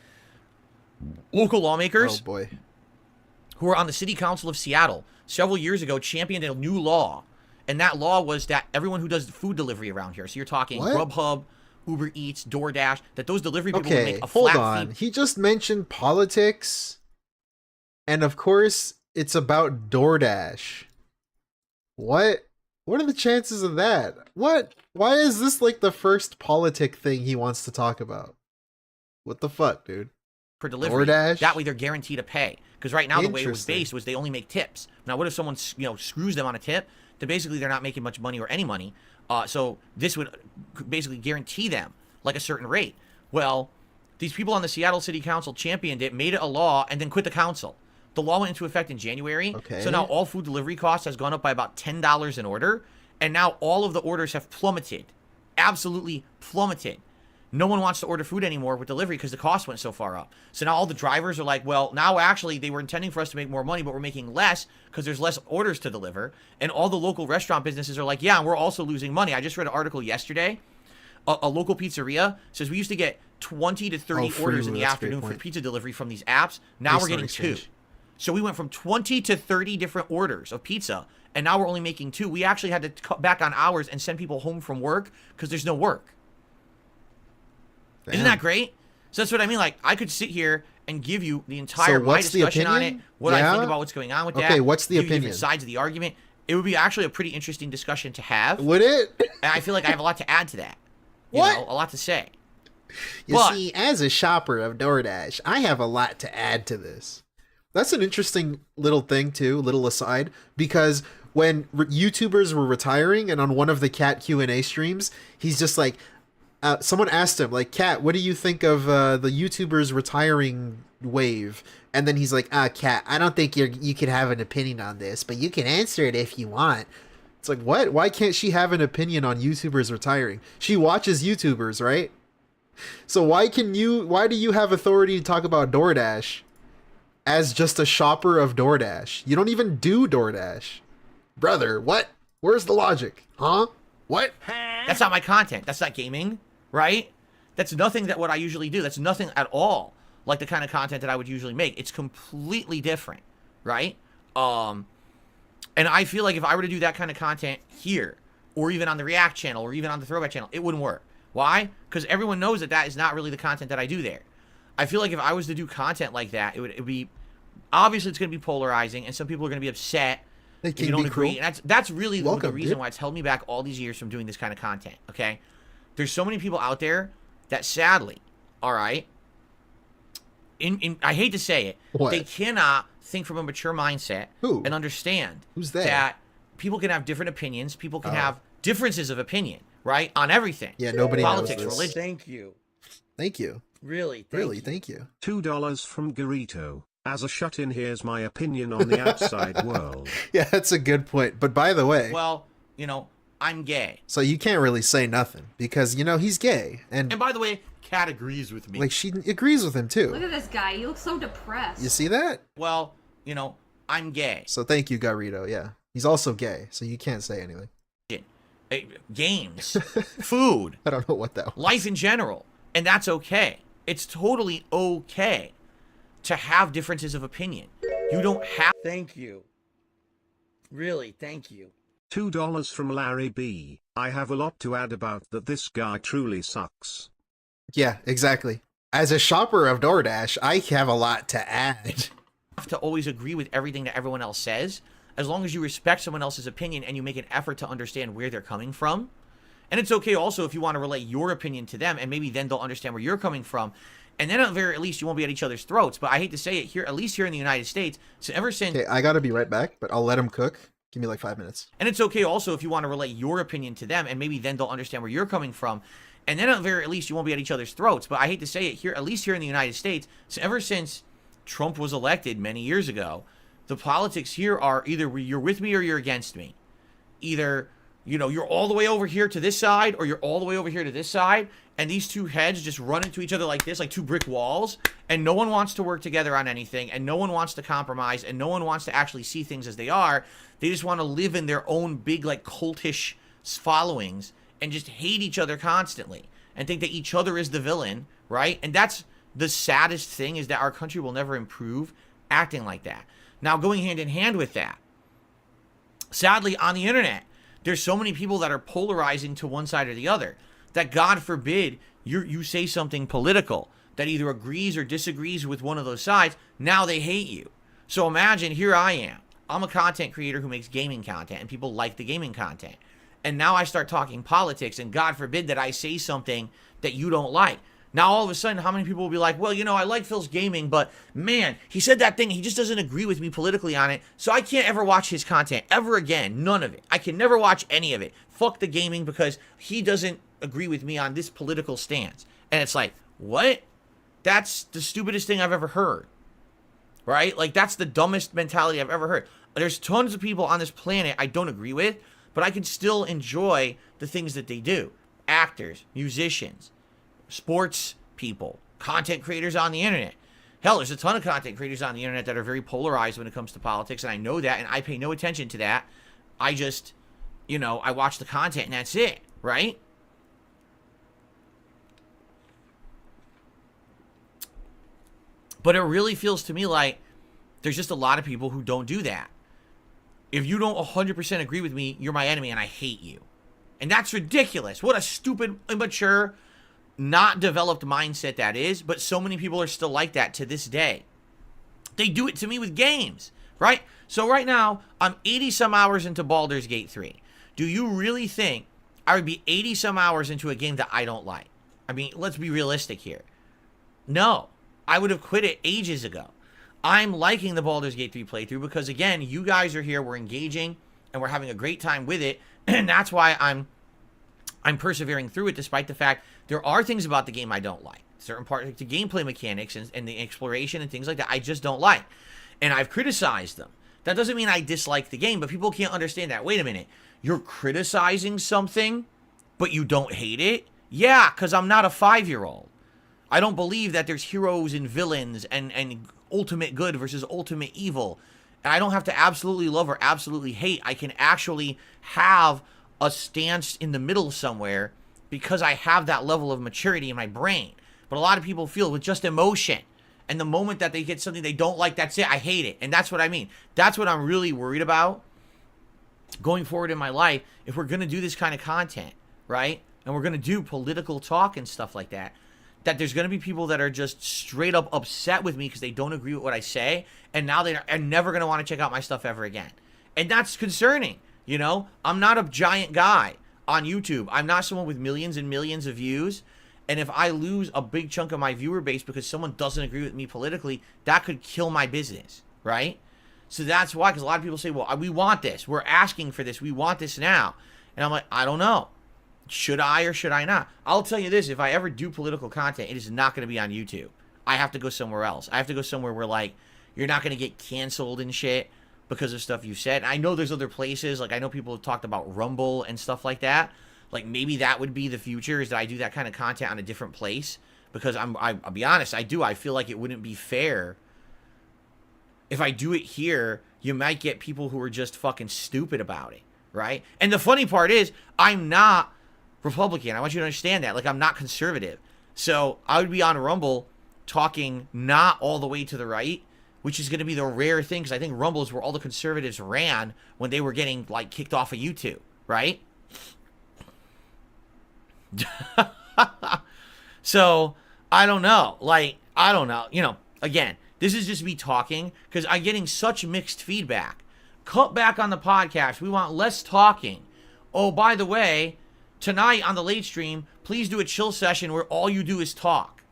Local lawmakers. Oh, boy. Who were on the city council of Seattle several years ago championed a new law. And that law was that everyone who does food delivery around here, so you're talking What? Grubhub, Uber Eats, DoorDash, that those delivery people would Okay, make a hold flat on. fee. He just mentioned politics. And of course, it's about DoorDash. What? What are the chances of that? What? Why is this like the first politic thing he wants to talk about? What the fuck, dude? For delivery. DoorDash? That way they're guaranteed to pay. Because right now the way it was Interesting. based was they only make tips. Now what if someone, you know, screws them on a tip? Then basically they're not making much money or any money. So this would basically guarantee them like a certain rate. Well, these people on the Seattle City Council championed it, made it a law, and then quit the council. The law went into effect in January. Okay. So now all food delivery costs has gone up by about $10 an order. And now all of the orders have plummeted. Absolutely plummeted. No one wants to order food anymore with delivery because the cost went so far up. So now all the drivers are like, well, now actually they were intending for us to make more money, but we're making less because there's less orders to deliver. And all the local restaurant businesses are like, yeah, we're also losing money. I just read an article yesterday. A local pizzeria says we used to get 20 to 30 free orders in Uber, the that's a great afternoon for point. pizza delivery from these apps. Now Based we're on getting exchange. 2. So we went from 20 to 30 different orders of pizza, and now we're only making 2. We actually had to cut back on hours and send people home from work because there's no work. Isn't Damn. that great? So that's what I mean. Like, I could sit here and give you the entire my what's the discussion on it, opinion? what I think Yeah? about what's going on with that. Okay, what's the give you opinion? different sides of the argument. It would be actually a pretty interesting discussion to have. Would it? And I feel like I have a lot to add to that. You What? know, a lot to say. You But- see, as a shopper of DoorDash, I have a lot to add to this. That's an interesting little thing too, little aside, because when YouTubers were retiring, and on one of the Cat Q&A streams, he's just like, someone asked him, like, Cat, what do you think of the YouTubers retiring wave? And then he's like, Cat, I don't think you could have an opinion on this, but you can answer it if you want. It's like, what? Why can't she have an opinion on YouTubers retiring? She watches YouTubers, right? So why do you have authority to talk about DoorDash as just a shopper of DoorDash? You don't even do DoorDash. Brother, what? Where's the logic? Huh? What? That's not my content. That's not gaming, right? That's nothing that what I usually do. That's nothing at all like the kind of content that I would usually make. It's completely different, right? And I feel like if I were to do that kind of content here, or even on the React channel, or even on the Throwback channel, it wouldn't work. Why? Because everyone knows that that is not really the content that I do there. I feel like if I was to do content like that, it would be, obviously it's going to be polarizing, and some people are going to be upset They if you can don't be agree. cruel. And that's really the Welcome, reason dude. why it's held me back all these years from doing this kind of content, okay? There's so many people out there that sadly, all right, I hate to say it, What? they cannot think from a mature mindset Who? and understand Who's they? that people can have different opinions, people can have differences of opinion, right, on everything. Yeah, nobody Politics, knows this. religion. Thank you. Thank you. Really, Thank you. $2 from Garito. As a shut-in, here's my opinion on the outside world. Yeah, that's a good point. But by the way, Well, you know, I'm gay. so you can't really say nothing because, you know, he's gay. And by the way, Kat agrees with me. Like, she agrees with him Look too. at this guy. He looks so depressed. You see that? Well, you know, I'm gay. So thank you, Garrido. Yeah. He's also gay, so you can't say anything. Games, food, I don't know what that was. life in general. And that's okay. It's totally okay to have differences of opinion. You don't have Thank you. Really, thank you. $2 from Larry B. I have a lot to add about that. This guy truly sucks. Yeah, exactly. As a shopper of DoorDash, I have a lot to add. to always agree with everything that everyone else says, as long as you respect someone else's opinion and you make an effort to understand where they're coming from. And it's okay also if you want to relate your opinion to them, and maybe then they'll understand where you're coming from. And then at the very least, you won't be at each other's throats. But I hate to say it here, at least here in the United States, so ever since, Okay, I gotta be right back, but I'll let him cook. Give me like 5 minutes. and it's okay also if you want to relate your opinion to them, and maybe then they'll understand where you're coming from. And then at the very least, you won't be at each other's throats. But I hate to say it here, at least here in the United States, so ever since Trump was elected many years ago. The politics here are either you're with me or you're against me. Either, you know, you're all the way over here to this side or you're all the way over here to this side. And these two heads just run into each other like this, like two brick walls. And no one wants to work together on anything. And no one wants to compromise. And no one wants to actually see things as they are. They just want to live in their own big, like, cultish followings and just hate each other constantly and think that each other is the villain, right? And that's the saddest thing, is that our country will never improve acting like that. Now, going hand in hand with that, sadly, on the internet, there's so many people that are polarizing to one side or the other that, God forbid, you say something political that either agrees or disagrees with one of those sides. Now they hate you. So imagine, here I am. I'm a content creator who makes gaming content, and people like the gaming content. And now I start talking politics, and God forbid that I say something that you don't like. Now, all of a sudden, how many people will be like, well, you know, I like Phil's gaming, but man, he said that thing. He just doesn't agree with me politically on it. So I can't ever watch his content ever again. None of it. I can never watch any of it. Fuck the gaming because he doesn't agree with me on this political stance. And it's like, what? That's the stupidest thing I've ever heard. Right? Like, that's the dumbest mentality I've ever heard. There's tons of people on this planet I don't agree with, but I can still enjoy the things that they do. Actors, musicians, sports people, content creators on the internet. Hell, there's a ton of content creators on the internet that are very polarized when it comes to politics, and I know that, and I pay no attention to that. I just, you know, I watch the content, and that's it, right? But it really feels to me like there's just a lot of people who don't do that. If you don't 100% agree with me, you're my enemy, and I hate you. And that's ridiculous. What a stupid, immature, not developed mindset that is, but so many people are still like that to this day. They do it to me with games, right? So right now, I'm 80 some hours into Baldur's Gate 3. Do you really think I would be 80 some hours into a game that I don't like? I mean, let's be realistic here. No, I would have quit it ages ago. I'm liking the Baldur's Gate 3 playthrough because, again, you guys are here, we're engaging, and we're having a great time with it, and that's why I'm persevering through it, despite the fact there are things about the game I don't like. Certain parts, like the gameplay mechanics and the exploration and things like that, I just don't like. And I've criticized them. That doesn't mean I dislike the game, but people can't understand that. Wait a minute. You're criticizing something, but you don't hate it? Yeah, because I'm not a 5-year-old. I don't believe that there's heroes and villains and ultimate good versus ultimate evil. And I don't have to absolutely love or absolutely hate. I can actually have a stance in the middle somewhere because I have that level of maturity in my brain. But a lot of people feel with just emotion. And the moment that they get something they don't like, that's it. I hate it. And that's what I mean. That's what I'm really worried about going forward in my life. If we're going to do this kind of content, right? And we're going to do political talk and stuff like that, that there's going to be people that are just straight up upset with me because they don't agree with what I say. And now they are never going to want to check out my stuff ever again. And that's concerning. You know, I'm not a giant guy on YouTube. I'm not someone with millions and millions of views. And if I lose a big chunk of my viewer base because someone doesn't agree with me politically, that could kill my business, right? So that's why, because a lot of people say, well, we want this. We're asking for this. We want this now. And I'm like, I don't know. Should I or should I not? I'll tell you this. If I ever do political content, it is not going to be on YouTube. I have to go somewhere else. I have to go somewhere where, like, you're not going to get canceled and shit because of stuff you said. And I know there's other places. Like, I know people have talked about Rumble and stuff like that. Like, maybe that would be the future, is that I do that kind of content on a different place. Because I'll be honest, I feel like it wouldn't be fair. If I do it here, you might get people who are just fucking stupid about it, right? And the funny part is, I'm not Republican. I want you to understand that. Like, I'm not conservative. So I would be on Rumble talking not all the way to the right, which is going to be the rare thing, because I think Rumble is where all the conservatives ran when they were getting, like, kicked off of YouTube, right? So, I don't know. Like, I don't know. You know, again, this is just me talking, because I'm getting such mixed feedback. Cut back on the podcast. We want less talking. Oh, by the way, tonight on the late stream, please do a chill session where all you do is talk.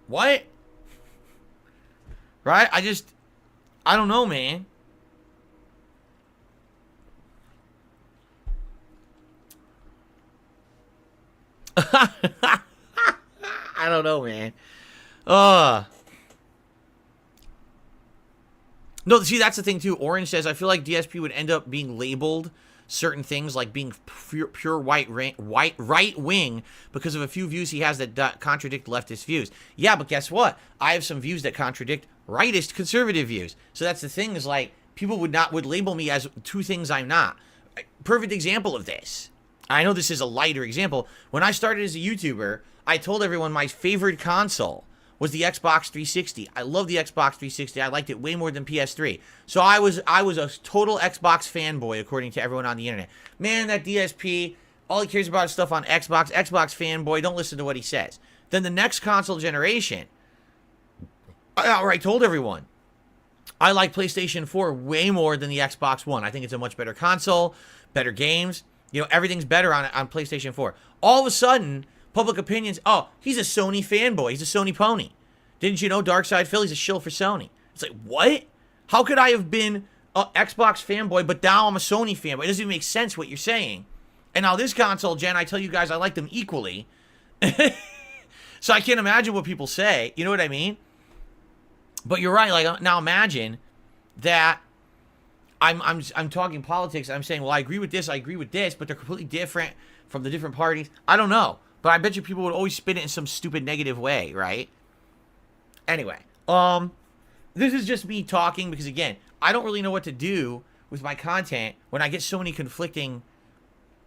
What? Right? I don't know, man. I don't know, man. No, see, that's the thing too. Orange says, I feel like DSP would end up being labeled certain things like being pure right wing because of a few views he has that contradict leftist views. Yeah, but guess what? I have some views that contradict rightist conservative views. So that's the thing, is like people would label me as two things I'm not. Perfect example of this. I know this is a lighter example. When I started as a YouTuber, I told everyone my favorite console was the Xbox 360. I love the Xbox 360. I liked it way more than PS3. So I was a total Xbox fanboy, according to everyone on the internet. Man, that DSP, all he cares about is stuff on Xbox. Xbox fanboy, don't listen to what he says. Then the next console generation, I outright told everyone, I like PlayStation 4 way more than the Xbox One. I think it's a much better console, better games. You know, everything's better on PlayStation 4. All of a sudden, public opinions, oh, he's a Sony fanboy. He's a Sony pony. Didn't you know Darkside Philly's a shill for Sony? It's like, what? How could I have been an Xbox fanboy, but now I'm a Sony fanboy? It doesn't even make sense what you're saying. And now this console gen, I tell you guys I like them equally. So I can't imagine what people say. You know what I mean? But you're right. Like, now imagine that I'm talking politics. I'm saying, well, I agree with this, but they're completely different from the different parties. I don't know. But I bet you people would always spin it in some stupid negative way, right? Anyway, this is just me talking because, again, I don't really know what to do with my content when I get so many conflicting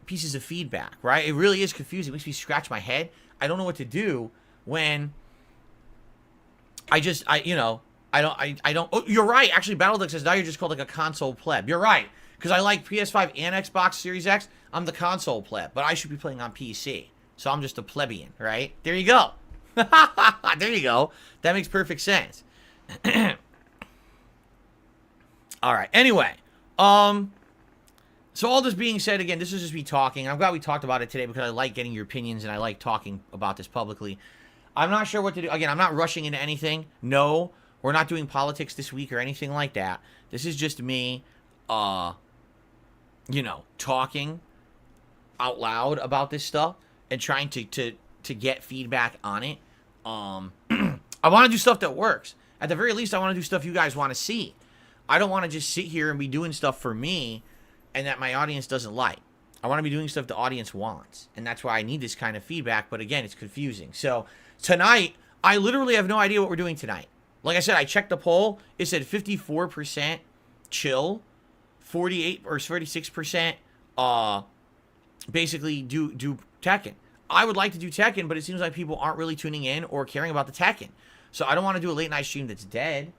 pieces of feedback, right? It really is confusing. It makes me scratch my head. I don't know what to do when I don't. Oh, you're right. Actually, Battlefront says now you're just called like a console pleb. You're right. Because I like PS5 and Xbox Series X. I'm the console pleb, but I should be playing on PC. So I'm just a plebeian, right? There you go. There you go. That makes perfect sense. All right. Anyway, so all this being said, again, this is just me talking. I'm glad we talked about it today because I like getting your opinions and I like talking about this publicly. I'm not sure what to do. Again, I'm not rushing into anything. No, we're not doing politics this week or anything like that. This is just me, talking out loud about this stuff and trying to get feedback on it. I want to do stuff that works. At the very least, I want to do stuff you guys want to see. I don't want to just sit here and be doing stuff for me and that my audience doesn't like. I want to be doing stuff the audience wants. And that's why I need this kind of feedback. But again, it's confusing. So tonight, I literally have no idea what we're doing tonight. Like I said, I checked the poll. It said 54% chill, 48 or 36% basically do Tekken. I would like to do Tekken, but it seems like people aren't really tuning in or caring about the Tekken. So I don't want to do a late night stream that's dead.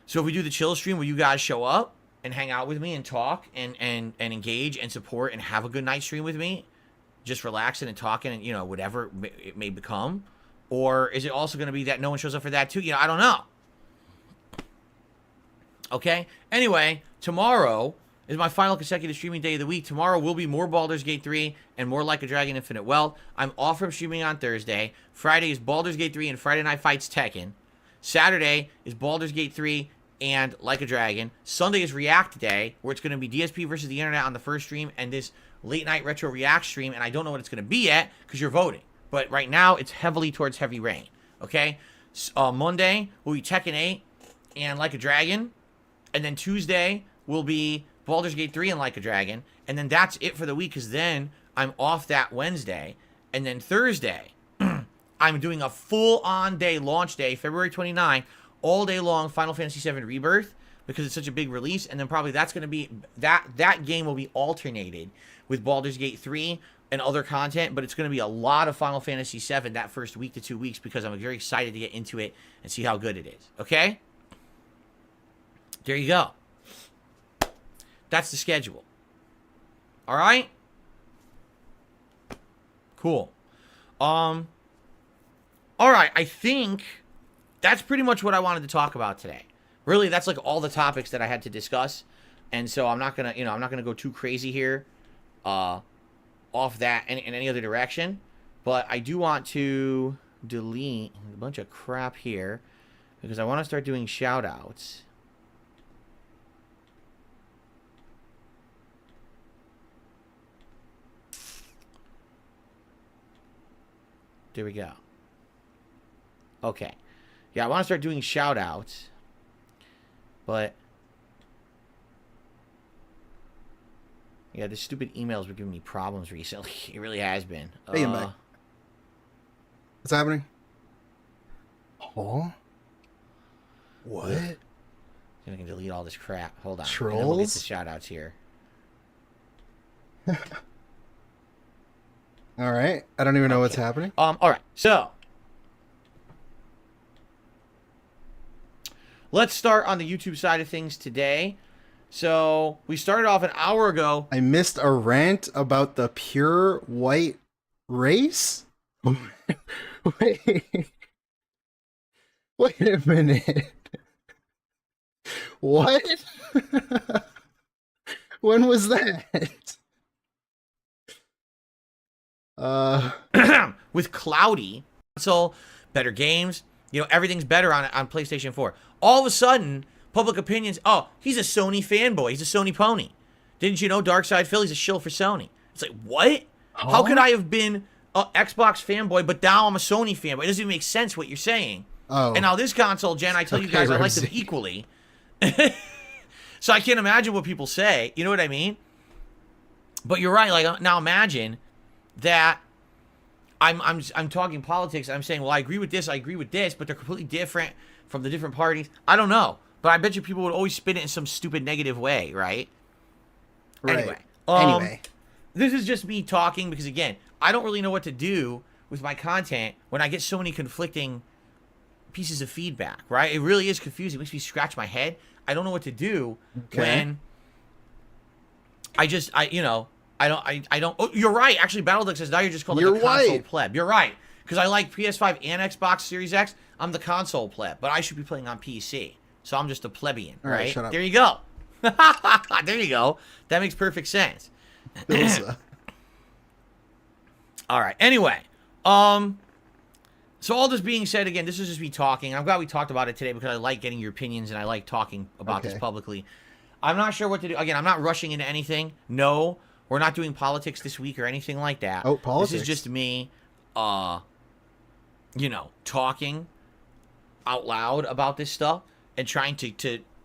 So if we do the chill stream where you guys show up and hang out with me and talk and engage and support and have a good night stream with me, just relaxing and talking and, whatever it may become. Or is it also going to be that no one shows up for that too? I don't know. Okay? Anyway, tomorrow is my final consecutive streaming day of the week. Tomorrow will be more Baldur's Gate 3 and more Like a Dragon Infinite Wealth. I'm off from streaming on Thursday. Friday is Baldur's Gate 3 and Friday Night Fights Tekken. Saturday is Baldur's Gate 3 and Like a Dragon. Sunday is React Day, where it's going to be DSP versus the Internet on the first stream and this late night retro React stream, and I don't know what it's going to be yet because you're voting. But right now, it's heavily towards Heavy Rain. Okay? Monday will be Tekken 8 and Like a Dragon. And then Tuesday will be Baldur's Gate 3 and Like a Dragon. And then that's it for the week because then I'm off that Wednesday. And then Thursday, I'm doing a full-on day, launch day, February 29th, all day long, Final Fantasy VII Rebirth, because it's such a big release. And then probably that's going to be, that game will be alternated with Baldur's Gate 3 and other content, but it's going to be a lot of Final Fantasy VII that first week to 2 weeks because I'm very excited to get into it and see how good it is. Okay? There you go. That's the schedule. All right? Cool. All right, I think that's pretty much what I wanted to talk about today. Really, that's like all the topics that I had to discuss. And so I'm not going to, I'm not going to go too crazy here off that in any other direction. But I do want to delete a bunch of crap here because I want to start doing shout outs. There we go. Okay. Yeah, I want to start doing shout outs. But yeah, the stupid emails were giving me problems recently. It really has been. Hey, Mike. What's happening? Oh. What? I'm gonna delete all this crap. Hold on. Trolls? And then we'll get the shout outs here. All right. I don't even know what's happening. All right. So let's start on the YouTube side of things today. So we started off an hour ago. I missed a rant about the pure white race. Wait. Wait a minute. What? When was that? With Cloudy, so better games, everything's better on PlayStation 4. All of a sudden, public opinions, oh, he's a Sony fanboy, he's a Sony pony. Didn't you know Darkside Philly's a shill for Sony? It's like, what? Huh? How could I have been an Xbox fanboy, but now I'm a Sony fanboy? It doesn't even make sense what you're saying. Oh. And now this console gen, I tell you guys, I like them equally. So I can't imagine what people say. You know what I mean? But you're right. Like, now imagine that I'm talking politics. I'm saying, well, I agree with this, but they're completely different from the different parties. I don't know, but I bet you people would always spin it in some stupid negative way, right? Right. Anyway, this is just me talking because, again, I don't really know what to do with my content when I get so many conflicting pieces of feedback, right? It really is confusing. It makes me scratch my head. I don't know what to do when I don't. Oh, you're right. Actually, Battlefront says now you're just called like a console pleb. You're right, because I like PS5 and Xbox Series X. I'm the console pleb, but I should be playing on PC, so I'm just a plebeian, All right? Shut up. There you go. There you go. That makes perfect sense. All right. Anyway, so all this being said, again, this is just me talking. I'm glad we talked about it today because I like getting your opinions and I like talking about this publicly. I'm not sure what to do. Again, I'm not rushing into anything. No, we're not doing politics this week or anything like that. Oh, politics. This is just me, talking out loud about this stuff and trying to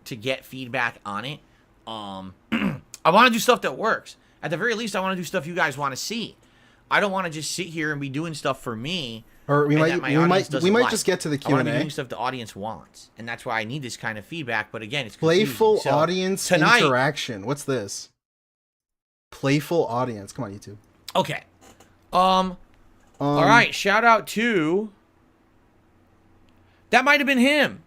get feedback on it. I want to do stuff that works. At the very least, I want to do stuff you guys want to see. I don't want to just sit here and be doing stuff for me. Or we might just get to the Q&A. I want to be doing stuff the audience wants, and that's why I need this kind of feedback. But again, it's playful so, audience interaction. What's this? Playful audience. Come on, YouTube. Okay. All right. Shout out to. That might have been him.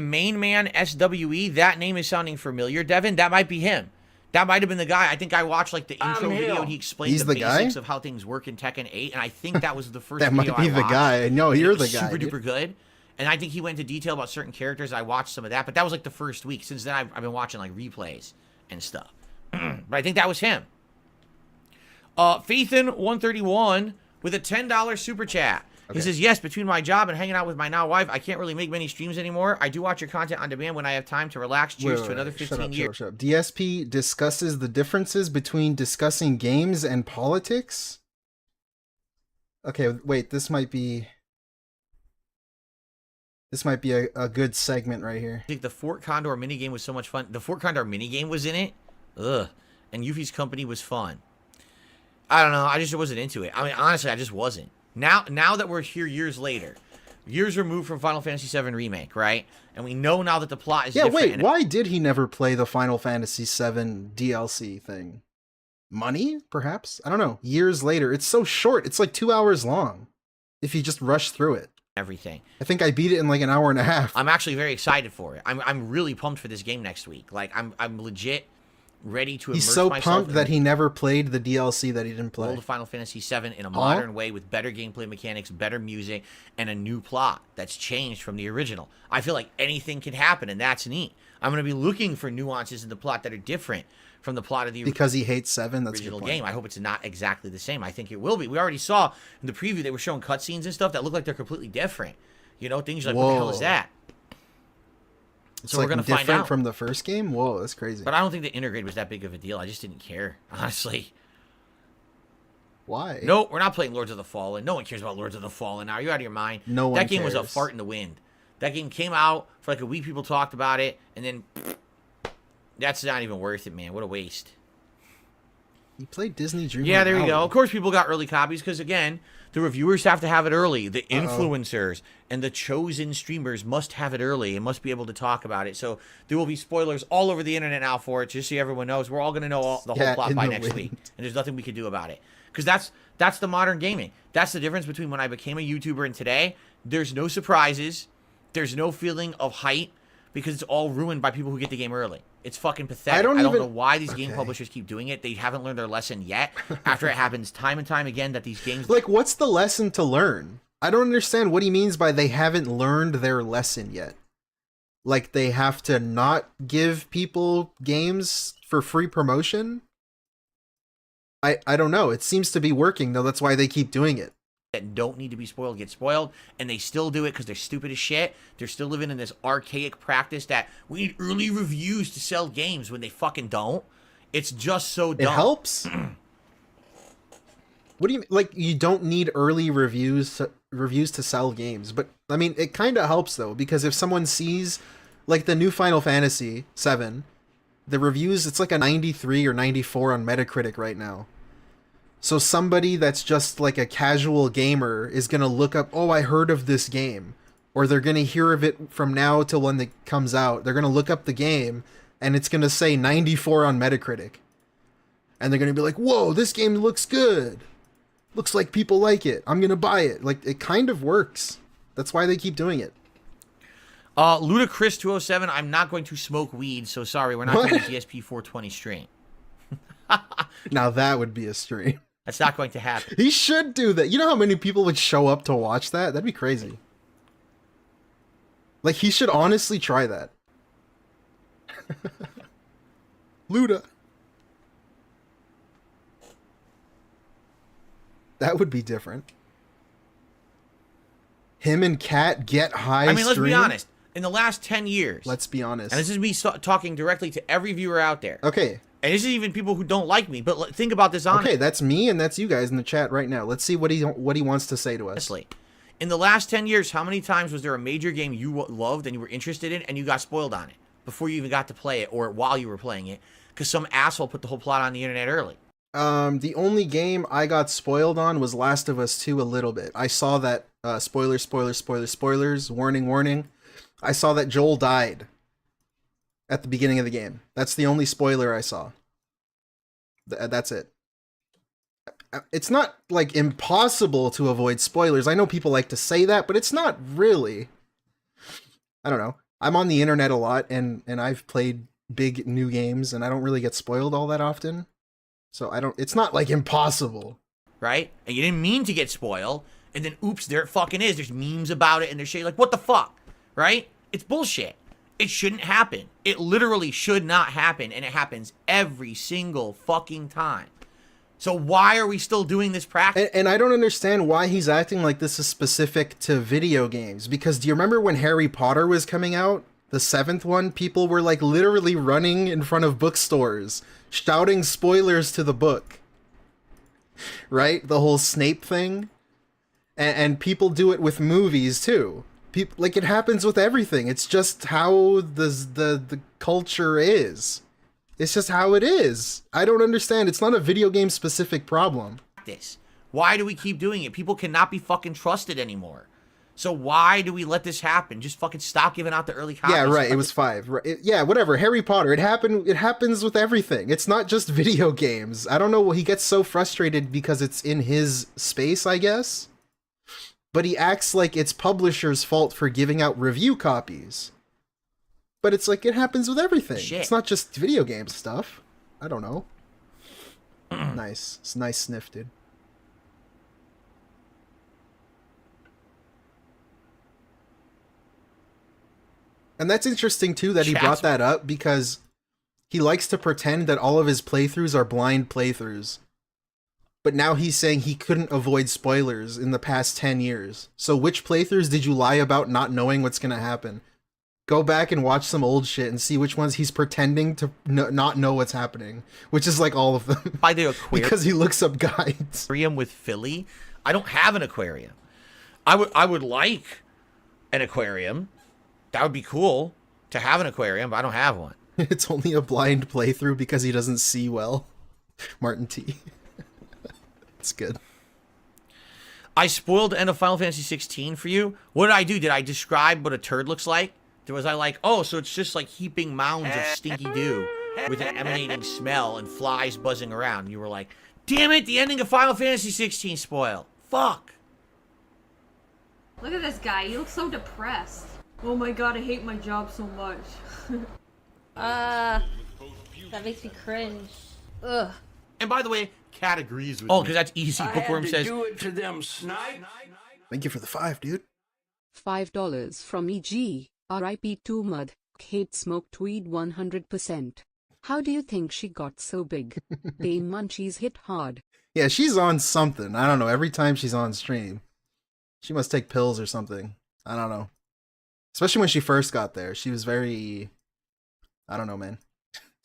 Main Man SWE. That name is sounding familiar. Devin, that might be him. That might have been the guy. I think I watched like the intro video and he explained the basics of how things work in Tekken 8, and I think that was the first that video might be I watched. the guy. No, you're the guy. Super duper good. And I think he went into detail about certain characters. I watched some of that, but that was like the first week. Since then, I've been watching like replays and stuff. But I think that was him. Faithin131 with a $10 super chat. Okay. He says, yes, between my job and hanging out with my now wife, I can't really make many streams anymore. I do watch your content on demand when I have time to relax. Cheers to another 15 years. Shut up. DSP discusses the differences between discussing games and politics? Okay, wait, this might be a good segment right here. I think the Fort Condor minigame was so much fun. The Fort Condor minigame was in it. Ugh. And Yuffie's company was fun. I don't know. I just wasn't into it. I mean, honestly, I just wasn't. Now that we're here years later, years removed from Final Fantasy VII Remake, right? And we know now that the plot is different. Wait, why did he never play the Final Fantasy VII DLC thing? Money, perhaps? I don't know. Years later. It's so short. It's like 2 hours long if you just rush through it. Everything. I think I beat it in like an hour and a half. I'm actually very excited for it. I'm really pumped for this game next week. Like, I'm legit ready to immerse He's so myself pumped that he never played the DLC that he didn't play. World of Final Fantasy VII in a modern way with better gameplay mechanics, better music, and a new plot that's changed from the original. I feel like anything can happen, and that's neat. I'm going to be looking for nuances in the plot that are different from the plot of the because he hates 7. That's original game. I hope it's not exactly the same. I think it will be. We already saw in the preview they were showing cutscenes and stuff that look like they're completely different. Things like, what the hell is that? It's so like we're going to find out. from the first game? Whoa, that's crazy. But I don't think the integrate was that big of a deal. I just didn't care, honestly. Why? Nope, we're not playing Lords of the Fallen. No one cares about Lords of the Fallen now. You're out of your mind. No one That game was a cares. fart in the wind. That game came out for like a week. People talked about it, and then that's not even worth it, man. What a waste. You played Disney Dreamlight Yeah, there you Valley. go. Of course, people got early copies because, again, the reviewers have to have it early. The influencers and the chosen streamers must have it early and must be able to talk about it. So there will be spoilers all over the internet now for it, just so everyone knows. We're all going to know the whole Cat plot in by the next wind. week, and there's nothing we can do about it. Because that's the modern gaming. That's the difference between when I became a YouTuber and today. There's no surprises. There's no feeling of hype because it's all ruined by people who get the game early. It's fucking pathetic. I don't know why these game publishers keep doing it. They haven't learned their lesson yet. After it happens time and time again that these games... Like, what's the lesson to learn? I don't understand what he means by they haven't learned their lesson yet. Like, they have to not give people games for free promotion? I don't know. It seems to be working, though. That's why they keep doing it. That don't need to be spoiled get spoiled, and they still do it because they're stupid as shit. They're still living in this archaic practice that we need early reviews to sell games when they fucking don't. It's just so dumb. It helps. What do you like? You don't need early reviews to sell games, but I mean, it kind of helps though, because if someone sees like the new Final Fantasy VII, the reviews, it's like a 93 or 94 on Metacritic right now. So somebody that's just like a casual gamer is going to look up, oh, I heard of this game. Or they're going to hear of it from now till when it comes out. They're going to look up the game, and it's going to say 94 on Metacritic. And they're going to be like, whoa, this game looks good. Looks like people like it. I'm going to buy it. Like, it kind of works. That's why they keep doing it. Ludacris207, I'm not going to smoke weed, so sorry, we're not doing a DSP 420 stream. Now that would be a stream. That's not going to happen. He should do that. You know how many people would show up to watch that? That'd be crazy. Like, he should honestly try that. Luda. That would be different. Him and Kat get high. I mean, let's be stream? honest. In the last 10 years, Let's be honest. and this is me talking directly to every viewer out there, Okay. and this is even people who don't like me, but think about this honestly. Okay, that's me and that's you guys in the chat right now. Let's see what he wants to say to us. Honestly, in the last 10 years, how many times was there a major game you loved and you were interested in and you got spoiled on it before you even got to play it or while you were playing it because some asshole put the whole plot on the internet early? The only game I got spoiled on was Last of Us 2 a little bit. I saw that, spoilers, warning. I saw that Joel died at the beginning of the game. That's the only spoiler I saw. That's it. It's not, like, impossible to avoid spoilers. I know people like to say that, but it's not really. I don't know. I'm on the internet a lot, and I've played big new games, and I don't really get spoiled all that often. So it's not, like, impossible. Right? And you didn't mean to get spoiled, and then oops, there it fucking is. There's memes about it, and there's shit like, what the fuck? Right? It's bullshit. It shouldn't happen. It literally should not happen, and it happens every single fucking time. So why are we still doing this practice? And I don't understand why he's acting like this is specific to video games. Because do you remember when Harry Potter was coming out? The 7th one? People were, like, literally running in front of bookstores, shouting spoilers to the book. Right? The whole Snape thing. And people do it with movies, too. Like, it happens with everything. It's just how the culture is. It's just how it is. I don't understand. It's not a video game specific problem. Why do we keep doing it? People cannot be fucking trusted anymore. So why do we let this happen? Just fucking stop giving out the early copies. Yeah, right. It was 5. Right. Yeah, whatever. Harry Potter. It happens with everything. It's not just video games. I don't know. He gets so frustrated because it's in his space, I guess. But he acts like it's publisher's fault for giving out review copies. But it's like, it happens with everything. Shit. It's not just video game stuff. I don't know. Nice. It's nice sniff, dude. And that's interesting, too, that he brought that up, because he likes to pretend that all of his playthroughs are blind playthroughs. But now he's saying he couldn't avoid spoilers in the past 10 years. So which playthroughs did you lie about not knowing what's going to happen? Go back and watch some old shit and see which ones he's pretending to not know what's happening, which is like all of them. By the aquarium. Because he looks up guides. Aquarium with Philly. I don't have an aquarium. I would like an aquarium. That would be cool to have an aquarium, but I don't have one. It's only a blind playthrough because he doesn't see well. Martin T. It's good. I spoiled the end of Final Fantasy 16 for you. What did I do? Did I describe what a turd looks like? Was I like, oh, so it's just like heaping mounds of stinky dew with an emanating smell and flies buzzing around. And you were like, damn it, the ending of Final Fantasy 16 spoiled. Fuck. Look at this guy. He looks so depressed. Oh my god, I hate my job so much. That makes me cringe. Ugh. And by the way, Cat agrees with me. Oh, because that's easy. Bookworm says, do it to them, snipe. Thank you for the 5, dude. $5 from EG. RIP to Mud. Hate smoked weed 100%. How do you think she got so big? Dame Munchies hit hard. Yeah, she's on something. I don't know. Every time she's on stream, she must take pills or something. I don't know. Especially when she first got there. She was very, I don't know, man.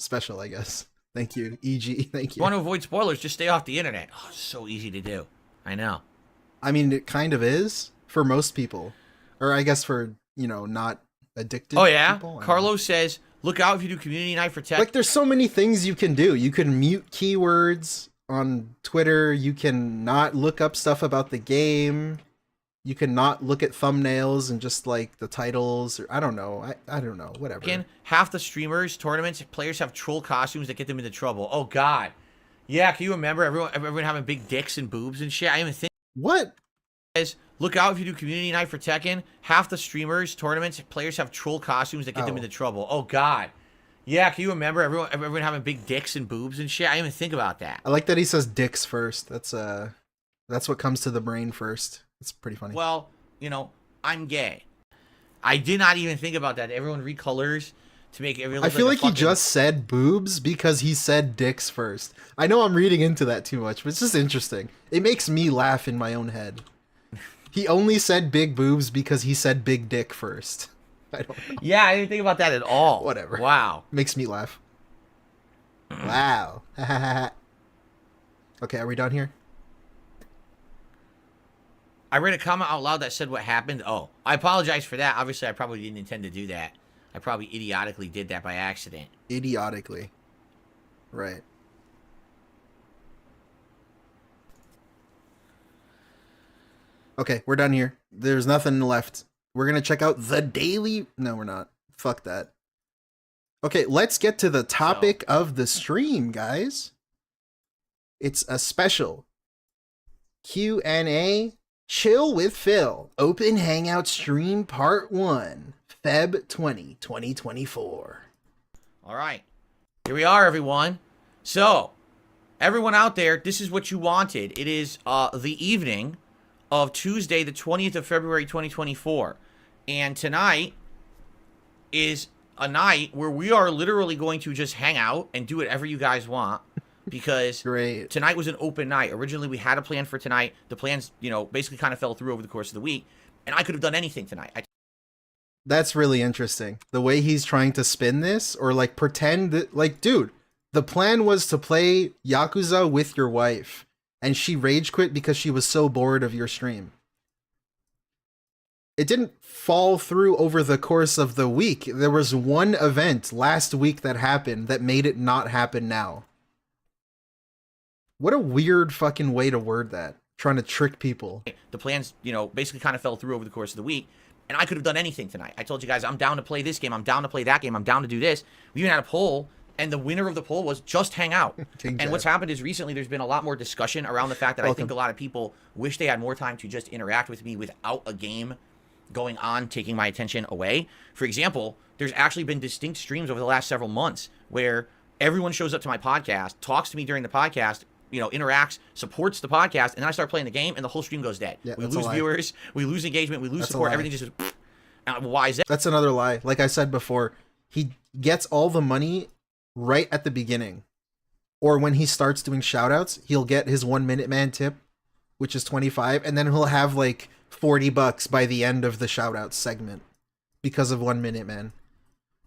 Special, I guess. Thank you, EG. Thank you. want to avoid spoilers, just stay off the internet. Oh, it's so easy to do. I know. I mean, it kind of is for most people. Or I guess for, not addicted Oh, yeah? people. Carlos says, look out if you do community night for tech. Like, there's so many things you can do. You can mute keywords on Twitter. You can not look up stuff about the game. You can not look at thumbnails and just, like, the titles. Or I don't know. I don't know. Whatever. Again, half the streamers, tournaments, players have troll costumes that get them into trouble. Oh, God. Yeah, can you remember everyone having big dicks and boobs and shit? I even think... What? Guys, look out if you do community night for Tekken. Half the streamers, tournaments, players have troll costumes that get them into trouble. Oh, God. Yeah, can you remember everyone having big dicks and boobs and shit? I didn't even think about that. I like that he says dicks first. That's what comes to the brain first. It's pretty funny. Well, I'm gay. I did not even think about that. Everyone recolors to make everyone look I feel like, a fucking... he just said boobs because he said dicks first. I know I'm reading into that too much, but it's just interesting. It makes me laugh in my own head. He only said big boobs because he said big dick first. I don't know. Yeah, I didn't think about that at all. Whatever. Wow. Makes me laugh. Wow. Okay, are we done here? I read a comment out loud that said what happened. Oh, I apologize for that. Obviously, I probably didn't intend to do that. I probably idiotically did that by accident. Idiotically. Right. Okay, we're done here. There's nothing left. We're going to check out the daily... No, we're not. Fuck that. Okay, let's get to the topic of the stream, guys. It's a special Q&A Chill with Phil Open Hangout Stream Part 1, Feb 20, 2024. All right. Here we are, everyone. So, everyone out there, this is what you wanted. It is the evening of Tuesday, the 20th of February, 2024. And tonight is a night where we are literally going to just hang out and do whatever you guys want. Because Great. Tonight was an open night. Originally, we had a plan for tonight. The plans, basically kind of fell through over the course of the week. And I could have done anything tonight. That's really interesting. The way he's trying to spin this, or like pretend that, like, dude, the plan was to play Yakuza with your wife, and she rage quit because she was so bored of your stream. It didn't fall through over the course of the week. There was one event last week that happened that made it not happen now. What a weird fucking way to word that. Trying to trick people. The plans, basically kind of fell through over the course of the week. And I could have done anything tonight. I told you guys, I'm down to play this game. I'm down to play that game. I'm down to do this. We even had a poll, and the winner of the poll was just hang out. And what's happened is recently there's been a lot more discussion around the fact that I think a lot of people wish they had more time to just interact with me without a game going on, taking my attention away. For example, there's actually been distinct streams over the last several months where everyone shows up to my podcast, talks to me during the podcast, interacts, supports the podcast, and then I start playing the game, and the whole stream goes dead. Yeah, we lose viewers, we lose engagement, we lose support, everything just... Why is that? That's another lie. Like I said before, he gets all the money right at the beginning. Or when he starts doing shoutouts, he'll get his 1 minute man tip, which is 25, and then he'll have like $40 by the end of the shoutouts segment. because of 1 minute, man.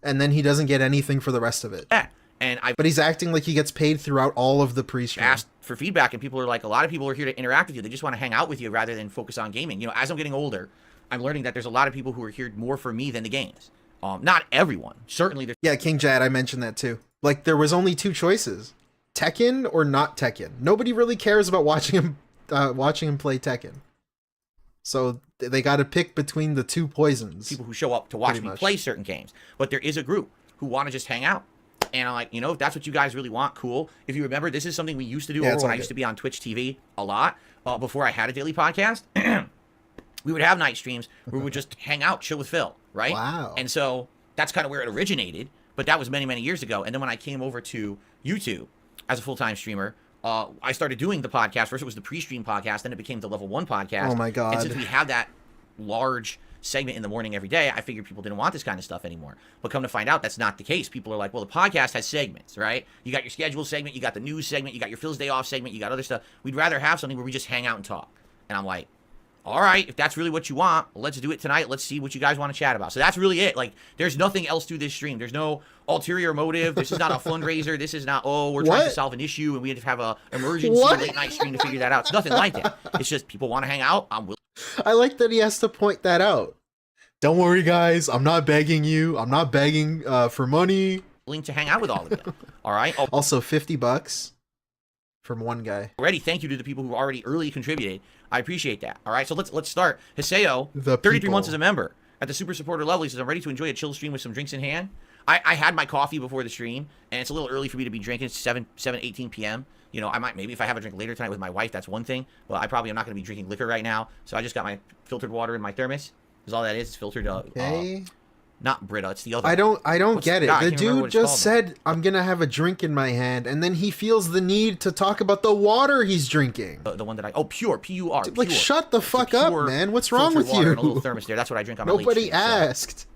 And then he doesn't get anything for the rest of it. Yeah. And I But he's acting like he gets paid throughout all of the pre-stream. asked for feedback, and people are like, a lot of people are here to interact with you. They just want to hang out with you rather than focus on gaming. You know, as I'm getting older, I'm learning that there's a lot of people who are here more for me than the games. Not everyone. Certainly there's Yeah, King Jad, I mentioned that too. Like, there was only 2 choices. Tekken or not Tekken. Nobody really cares about watching him play Tekken. So they got to pick between the 2 poisons. people who show up to watch Pretty me much. play certain games. But there is a group who want to just hang out. And I'm like, you know, if that's what you guys really want, cool. If you remember, this is something we used to do Yeah, over it's when all I used good. to be on Twitch TV a lot before I had a daily podcast. We would have night streams where we would just hang out, chill with Phil, right? Wow. And so that's kind of where it originated. But that was many, many years ago. And then when I came over to YouTube as a full-time streamer, I started doing the podcast. First it was the pre-stream podcast, then it became the Level 1 podcast. Oh my God. And since we have that large segment in the morning every day, I figured people didn't want this kind of stuff anymore. But come to find out, that's not the case. People are like, well, the podcast has segments, right? You got your schedule segment, you got the news segment, you got your Phil's Day Off segment, you got other stuff. We'd rather have something where we just hang out and talk. And I'm like, all right, if that's really what you want, let's do it tonight. Let's see what you guys want to chat about. So that's really it. Like, there's nothing else to this stream. There's no ulterior motive. This is not a fundraiser. This is not, oh, we're trying to What? solve an issue and we have to have a emergency What? late night stream to figure that out. It's nothing like that. It's just people want to hang out. I'm I like that he has to point that out. Don't worry, guys. I'm not begging you. I'm not begging for money. willing to hang out with all of you. All right. Also, $50 from one guy. Already, thank you to the people who already early contributed. I appreciate that. All right, so let's start. Hiseo, The 33 people. months as a member at the super supporter level. He says, I'm ready to enjoy a chill stream with some drinks in hand. I had my coffee before the stream, and it's a little early for me to be drinking. It's 18 p.m. You know, I might, maybe if I have a drink later tonight with my wife, that's one thing. Well, I probably am not going to be drinking liquor right now. So I just got my filtered water in my thermos. Because all that is filtered, Okay. not Brita, it's the other I don't What's- get it. God, I The can't remember what dude it's just called now. said, I'm gonna have a drink in my hand, and then he feels the need to talk about the water he's drinking. The one that Pure, P-U-R. Like, Pure. shut the It's a fuck up, pure man. What's wrong filtered with water you? in a little thermos there. That's what I drink on my late Nobody stream, so. asked.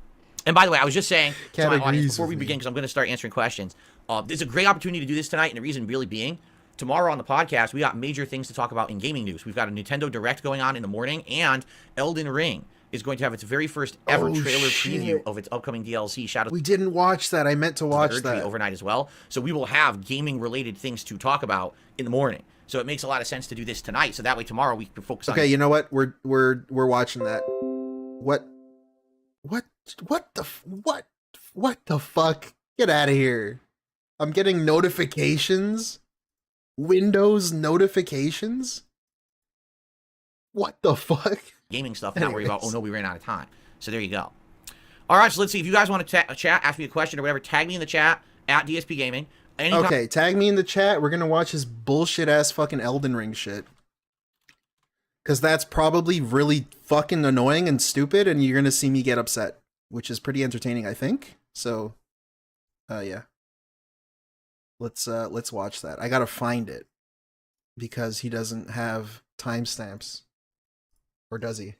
And by the way, I was just saying to my Cat audience agrees before we with me. begin, because I'm going to start answering questions. There's a great opportunity to do this tonight, and the reason really being, tomorrow on the podcast, we got major things to talk about in gaming news. We've got a Nintendo Direct going on in the morning, and Elden Ring is going to have its very first ever Oh, trailer shit. preview of its upcoming DLC, Shadow We didn't watch that. I meant to watch of the Erdtree that. overnight as well. So we will have gaming-related things to talk about in the morning. So it makes a lot of sense to do this tonight, so that way tomorrow we can focus on. Okay, you know what? We're watching that. What the fuck? Get out of here. I'm getting notifications. Windows notifications? What the fuck? gaming stuff and not worry about, oh Anyways. no, we ran out of time. So there you go. All right, so let's see. If you guys want to chat, ask me a question or whatever, tag me in the chat at DSP Gaming. Anytime Okay, tag me in the chat. We're gonna watch his bullshit ass fucking Elden Ring shit. Cause that's probably really fucking annoying and stupid, and you're gonna see me get upset. Which is pretty entertaining, I think. So yeah. Let's watch that. I gotta find it. Because he doesn't have timestamps. Or does he?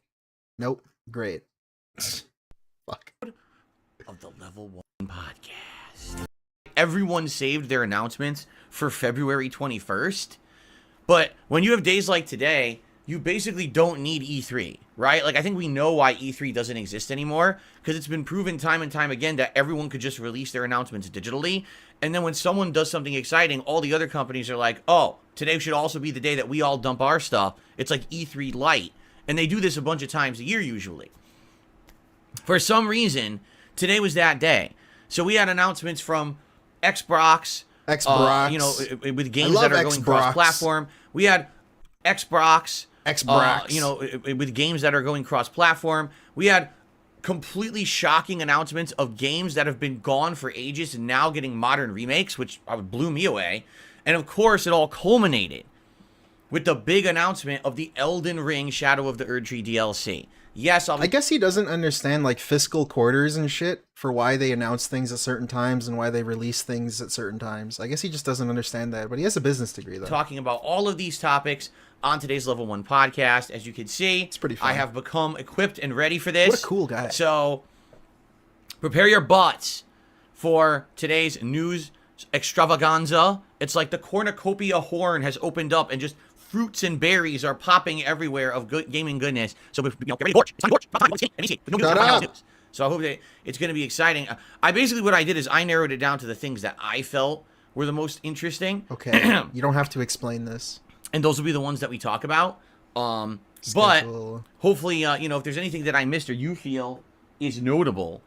Nope. Great. Fuck. of the Level 1 podcast. Everyone saved their announcements for February 21st. But when you have days like today, you basically don't need E3, right? Like, I think we know why E3 doesn't exist anymore, because it's been proven time and time again that everyone could just release their announcements digitally. And then when someone does something exciting, all the other companies are like, oh, today should also be the day that we all dump our stuff. It's like E3 Lite. And they do this a bunch of times a year usually. For some reason, today was that day. So we had announcements from Xbox, Xbox. you know, with games love that are going Xbox. cross-platform. We had Xbox, Xbox. you know, with games that are going cross-platform. We had completely shocking announcements of games that have been gone for ages and now getting modern remakes, which blew me away. And of course, it all culminated with the big announcement of the Elden Ring Shadow of the Erdtree DLC. Yes, I guess he doesn't understand like fiscal quarters and shit for why they announce things at certain times and why they release things at certain times. I guess he just doesn't understand that, but he has a business degree though. talking about all of these topics on today's Level 1 podcast. As you can see, It's pretty fun. I have become equipped and ready for this. What a cool guy. So, prepare your butts for today's news extravaganza. It's like the cornucopia horn has opened up and just fruits and berries are popping everywhere of good gaming goodness. So, get ready to torch. It's time to torch. It's time to game. NBC. With no news, Shut find out up. news. So I hope that it's going to be exciting. What I did is I narrowed it down to the things that I felt were the most interesting. Okay, you don't have to explain this. And those will be the ones that we talk about. But hopefully, if there's anything that I missed or you feel is notable,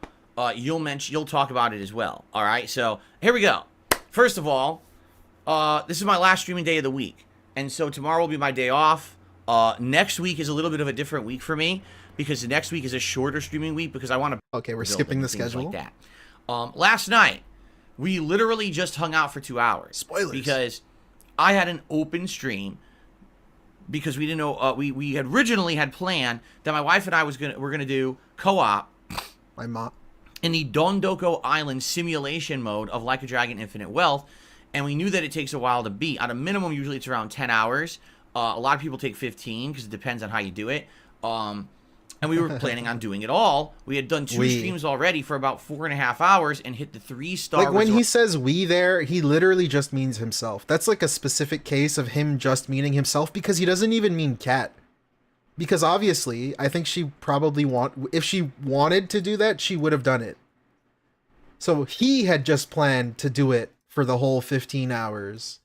you'll talk about it as well. All right, so here we go. First of all, this is my last streaming day of the week, and so tomorrow will be my day off. Next week is a little bit of a different week for me because the next week is a shorter streaming week because I want to. Okay, we're skipping the schedule. Like that. Last night, we literally just hung out for 2 hours. Spoilers. Because I had an open stream. Because we didn't know, we had originally had planned that my wife and I were gonna do co-op. My mom. In the Dondoko Island simulation mode of Like a Dragon Infinite Wealth, and we knew that it takes a while to beat. At a minimum, usually it's around 10 hours. A lot of people take 15 because it depends on how you do it. And we were planning on doing it all. We had done 2 streams already for about 4.5 hours and hit the 3-star. Like when he says "we" there, he literally just means himself. That's like a specific case of him just meaning himself because he doesn't even mean Cat. Because obviously, I think she probably if she wanted to do that, she would have done it. So he had just planned to do it for the whole 15 hours.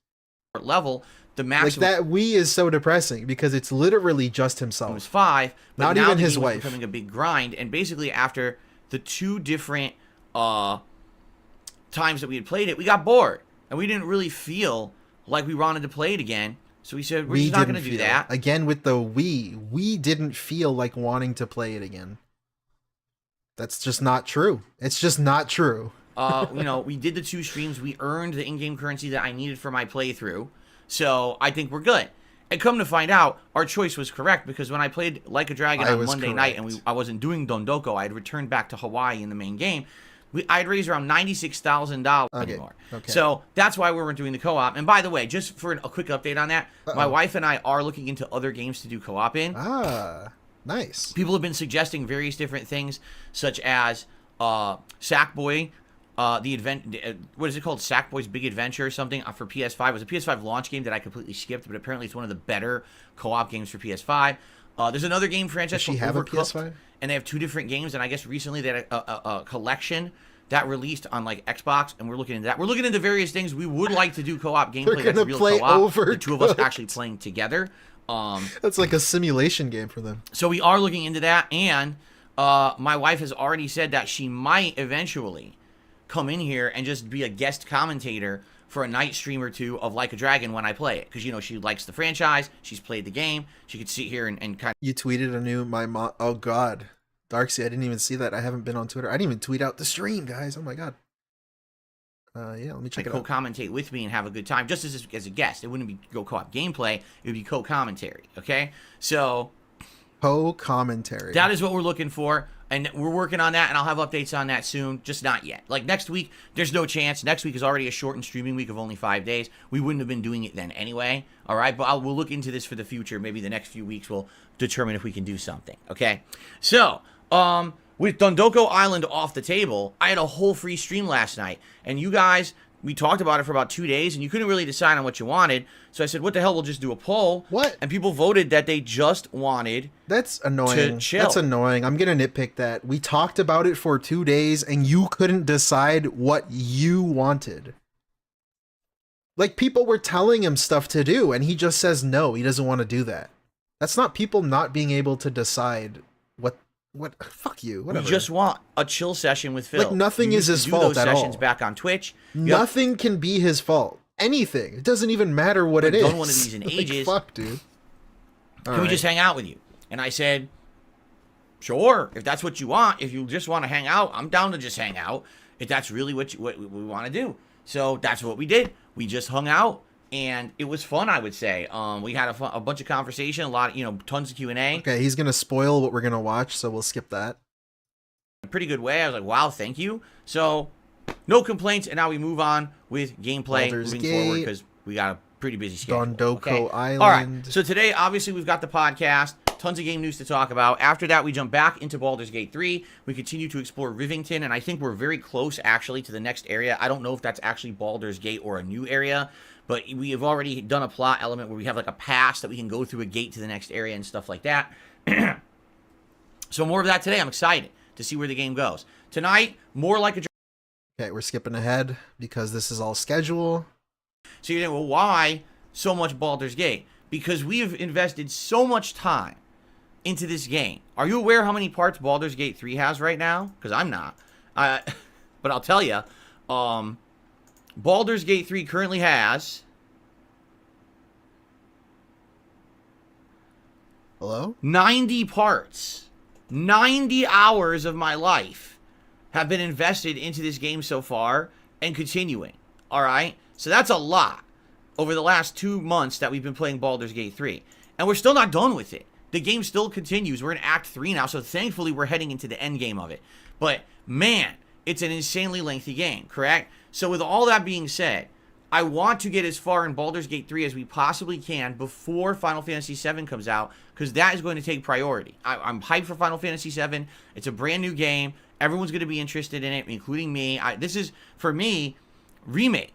Level. The max like that "we" is so depressing because it's literally just himself. It was 5, but not now even the his game was wife. becoming a big grind. And basically, after the 2 different times that we had played it, we got bored, and we didn't really feel like we wanted to play it again. So we said we're just not going to do that again. With the we didn't feel like wanting to play it again. That's just not true. It's just not true. We did the 2 streams. We earned the in-game currency that I needed for my playthrough. So I think we're good. And come to find out, our choice was correct because when I played Like a Dragon on Monday night and I wasn't doing Dondoko, I had returned back to Hawaii in the main game. I'd raised around $96,000 anymore. Okay. So that's why we weren't doing the co-op. And by the way, just for a quick update on that, my wife and I are looking into other games to do co-op in. Ah, nice. People have been suggesting various different things, such as Sackboy. What is it called? Sackboy's Big Adventure or something for PS5. It was a PS5 launch game that I completely skipped, but apparently it's one of the better co-op games for PS5. There's another game franchise called have Overcooked, a PS5? And they have 2 different games, and I guess recently they had a collection that released on like Xbox, and we're looking into that. We're looking into various things. We would like to do co-op gameplay. They're gonna real play co-op. Overcooked. The 2 of us actually playing together. That's like a simulation game for them. So we are looking into that, and my wife has already said that she might eventually come in here and just be a guest commentator for a night stream or 2 of Like a Dragon when I play it. Because, she likes the franchise. She's played the game. She could sit here and kind of... You tweeted a new... Oh, God. Darksea, I didn't even see that. I haven't been on Twitter. I didn't even tweet out the stream, guys. Oh, my God. Yeah, let me check it out. Co-commentate with me and have a good time. Just as a guest. It wouldn't be co-op gameplay. It would be co-commentary. Okay? So... Co-commentary. That is what we're looking for. And we're working on that, and I'll have updates on that soon. Just not yet. Like next week, there's no chance. Next week is already a shortened streaming week of only 5 days. We wouldn't have been doing it then anyway. All right, but we'll look into this for the future. Maybe the next few weeks we'll determine if we can do something. Okay. So, with Dondoko Island off the table, I had a whole free stream last night, and you guys. We talked about it for about 2 days, and you couldn't really decide on what you wanted. So I said, what the hell, we'll just do a poll. What? And people voted that they just wanted That's annoying. to chill. That's annoying. I'm going to nitpick that. We talked about it for 2 days, and you couldn't decide what you wanted. Like, people were telling him stuff to do, and he just says no, he doesn't want to do that. That's not people not being able to decide what fuck you, whatever. We just want a chill session with Phil. Like, nothing is his fault at all. Those sessions back on Twitch. Nothing can be his fault. Anything. It doesn't even matter what it is. We've done one of these in ages. Fuck, dude. Can we just hang out with you? And I said, sure. If that's what you want, if you just want to hang out, I'm down to just hang out. If that's really what we want to do. So that's what we did. We just hung out. And it was fun, I would say. We had a bunch of conversation, a lot, tons of Q&A. Okay, he's gonna spoil what we're gonna watch, so we'll skip that. A pretty good way. I was like, wow, thank you. So, no complaints. And now we move on with gameplay moving forward because we got a pretty busy schedule. Dondoko Island. All right. So today, obviously, we've got the podcast. Tons of game news to talk about. After that, we jump back into Baldur's Gate 3. We continue to explore Rivington, and I think we're very close, actually, to the next area. I don't know if that's actually Baldur's Gate or a new area, but we have already done a plot element where we have like a pass that we can go through a gate to the next area and stuff like that. So more of that today. I'm excited to see where the game goes. Tonight, more like a... Okay, we're skipping ahead because this is all schedule. So you're saying, well, why so much Baldur's Gate? Because we have invested so much time into this game. Are you aware how many parts Baldur's Gate 3 has right now? Because I'm not. But I'll tell you, Baldur's Gate 3 currently has... Hello? 90 parts. 90 hours of my life have been invested into this game so far and continuing. All right? So that's a lot over the last 2 months that we've been playing Baldur's Gate 3. And we're still not done with it. The game still continues. We're in Act 3 now, so thankfully we're heading into the end game of it. But, man, it's an insanely lengthy game, correct? So with all that being said, I want to get as far in Baldur's Gate 3 as we possibly can before Final Fantasy VII comes out, because that is going to take priority. I'm hyped for Final Fantasy VII. It's a brand new game. Everyone's going to be interested in it, including me. This is, for me, Remake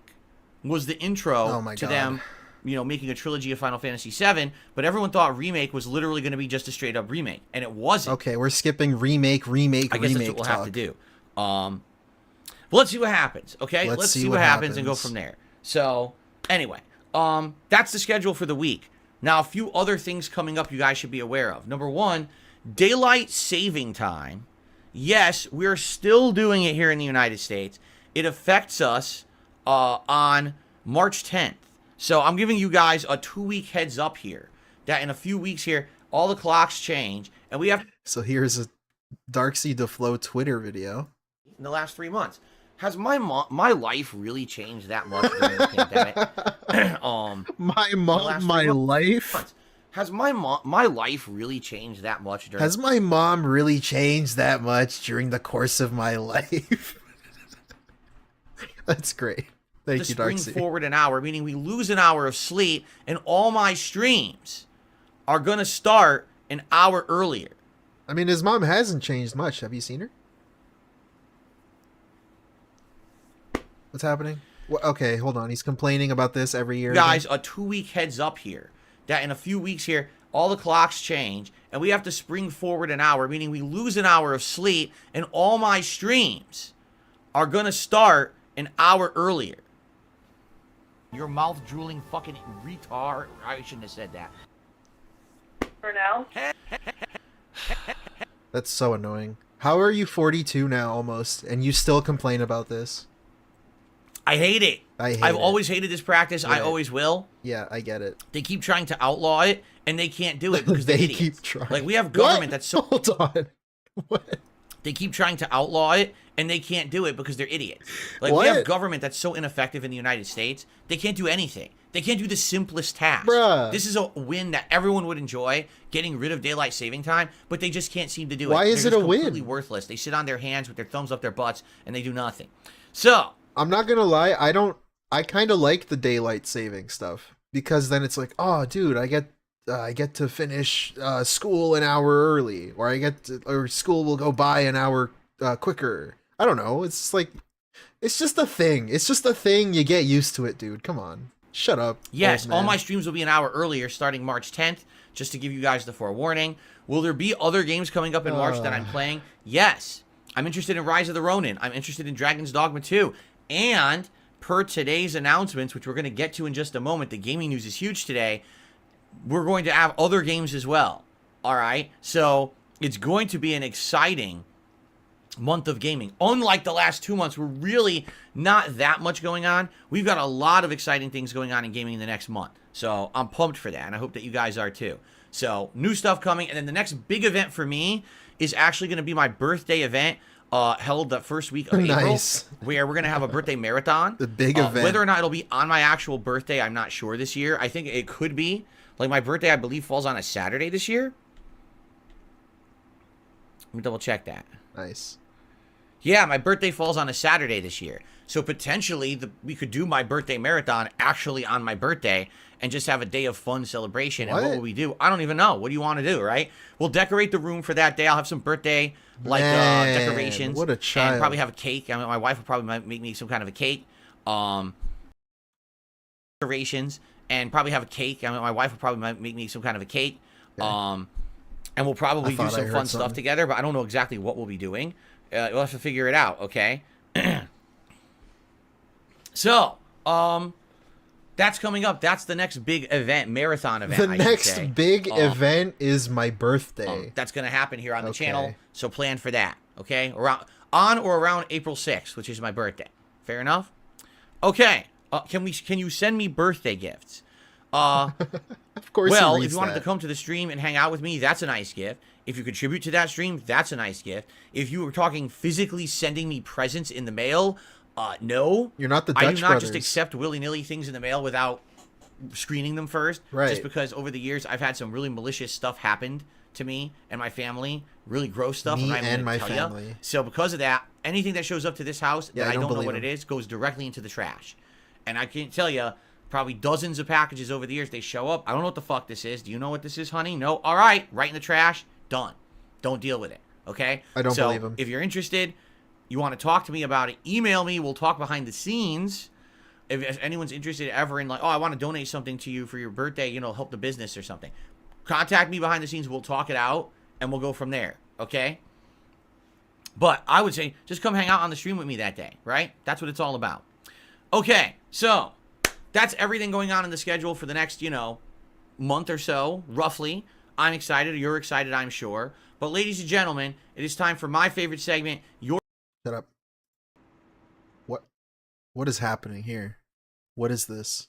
was the intro to them, you know, making a trilogy of Final Fantasy VII, but everyone thought Remake was literally going to be just a straight-up remake, and it wasn't. Okay, we're skipping remake I guess that's what we'll have to do. Well, let's see what happens, okay? Let's see what happens and go from there. So, anyway, that's the schedule for the week. Now, a few other things coming up you guys should be aware of. Number one, daylight saving time. Yes, we're still doing it here in the United States. It affects us on March 10th. So I'm giving you guys a 2-week heads up here that in a few weeks here, all the clocks change, and we have... So here's a Darksea DeFlo Twitter video. In the last 3 months. Has my life really changed that much during the pandemic? My life? Has my life really changed that much during... Has my mom really changed that much during the course of my life? That's great. Thank you, Darksea. Spring forward an hour, meaning we lose an hour of sleep, and all my streams are going to start an hour earlier. I mean, his mom hasn't changed much. Have you seen her? What's happening? Okay, hold on. He's complaining about this every year. Guys, a 2-week heads up here. That in a few weeks here, all the clocks change, and we have to spring forward an hour, meaning we lose an hour of sleep, and all my streams are going to start an hour earlier. Your mouth drooling fucking retard. I shouldn't have said that. For now. That's so annoying. How are you 42 now almost, and you still complain about this? I hate it. I've always hated this practice. Right. I always will. Yeah, I get it. They keep trying to outlaw it, and they can't do it because they they're idiots. keep trying. Like, we have government that's so... Hold on. What? They keep trying to outlaw it, and they can't do it because they're idiots. Like, What? we have government that's so ineffective in the United States, they can't do anything. They can't do the simplest task. Bruh. This is a win that everyone would enjoy, getting rid of daylight saving time, but they just can't seem to do it. Why is They're it just a win? completely worthless. They sit on their hands with their thumbs up their butts, and they do nothing. So... I'm not gonna lie, I kind of like the daylight saving stuff, because then it's like, oh, dude, I get to finish school an hour early, or school will go by an hour quicker. I don't know. It's like, it's just a thing. It's just a thing. You get used to it, dude. Come on, shut up. Yes, old all man. my streams will be an hour earlier, starting March 10th, just to give you guys the forewarning. Will there be other games coming up in March that I'm playing? Yes. I'm interested in Rise of the Ronin. I'm interested in Dragon's Dogma 2. And per today's announcements, which we're going to get to in just a moment, the gaming news is huge today, we're going to have other games as well. All right? So it's going to be an exciting month of gaming. Unlike the last 2 months, we're really not that much going on. We've got a lot of exciting things going on in gaming in the next month. So I'm pumped for that, and I hope that you guys are too. So new stuff coming, and then the next big event for me is actually going to be my birthday event. Held the first week of April, where we're going to have a birthday marathon. The big event. Whether or not it'll be on my actual birthday, I'm not sure this year. I think it could be. Like, my birthday, I believe, falls on a Saturday this year. Let me double check that. Nice. Yeah, my birthday falls on a Saturday this year. So potentially, we could do my birthday marathon actually on my birthday and just have a day of fun celebration. What? And what will we do? I don't even know. What do you want to do, right? We'll decorate the room for that day. I'll have some birthday decorations. What a child. And probably have a cake. I mean, my wife will probably make me some kind of a cake. Decorations. And probably have a cake. I mean, my wife will probably make me some kind of a cake. Okay. and we'll probably do thought I some heard fun stuff something. together, but I don't know exactly what we'll be doing. We'll have to figure it out, okay? So, that's coming up. That's the next big event, marathon event, The I should next say. big event is my birthday. That's going to happen here on the Okay. channel, so plan for that, okay? On or around April 6th, which is my birthday. Fair enough? Okay. Can you send me birthday gifts? Of course. Well, he if reads you wanted that. to come to the stream and hang out with me, that's a nice gift. If you contribute to that stream, that's a nice gift. If you were talking physically sending me presents in the mail, no. You're not the Dutch I do not brothers. just accept willy-nilly things in the mail without screening them first. Right. Just because over the years, I've had some really malicious stuff happen to me and my family. Really gross stuff. Me I'm not even and gonna my tell ya. family. So because of that, anything that shows up to this house Yeah, that I I don't don't know believe what him. it is goes directly into the trash. And I can't tell you, probably dozens of packages over the years, they show up. I don't know what the fuck this is. Do you know what this is, honey? No? All right. Right in the trash. Done. Don't deal with it. Okay? I don't so, believe him. If you're interested, you want to talk to me about it, email me. We'll talk behind the scenes. If anyone's interested ever in like, oh, I want to donate something to you for your birthday, you know, help the business or something, contact me behind the scenes. We'll talk it out and we'll go from there. Okay? But I would say just come hang out on the stream with me that day, right? That's what it's all about. Okay, so that's everything going on in the schedule for the next, you know, month or so, roughly. I'm excited. You're excited, I'm sure. But ladies and gentlemen, it is time for my favorite segment, your... Shut up. What is happening here? What is this?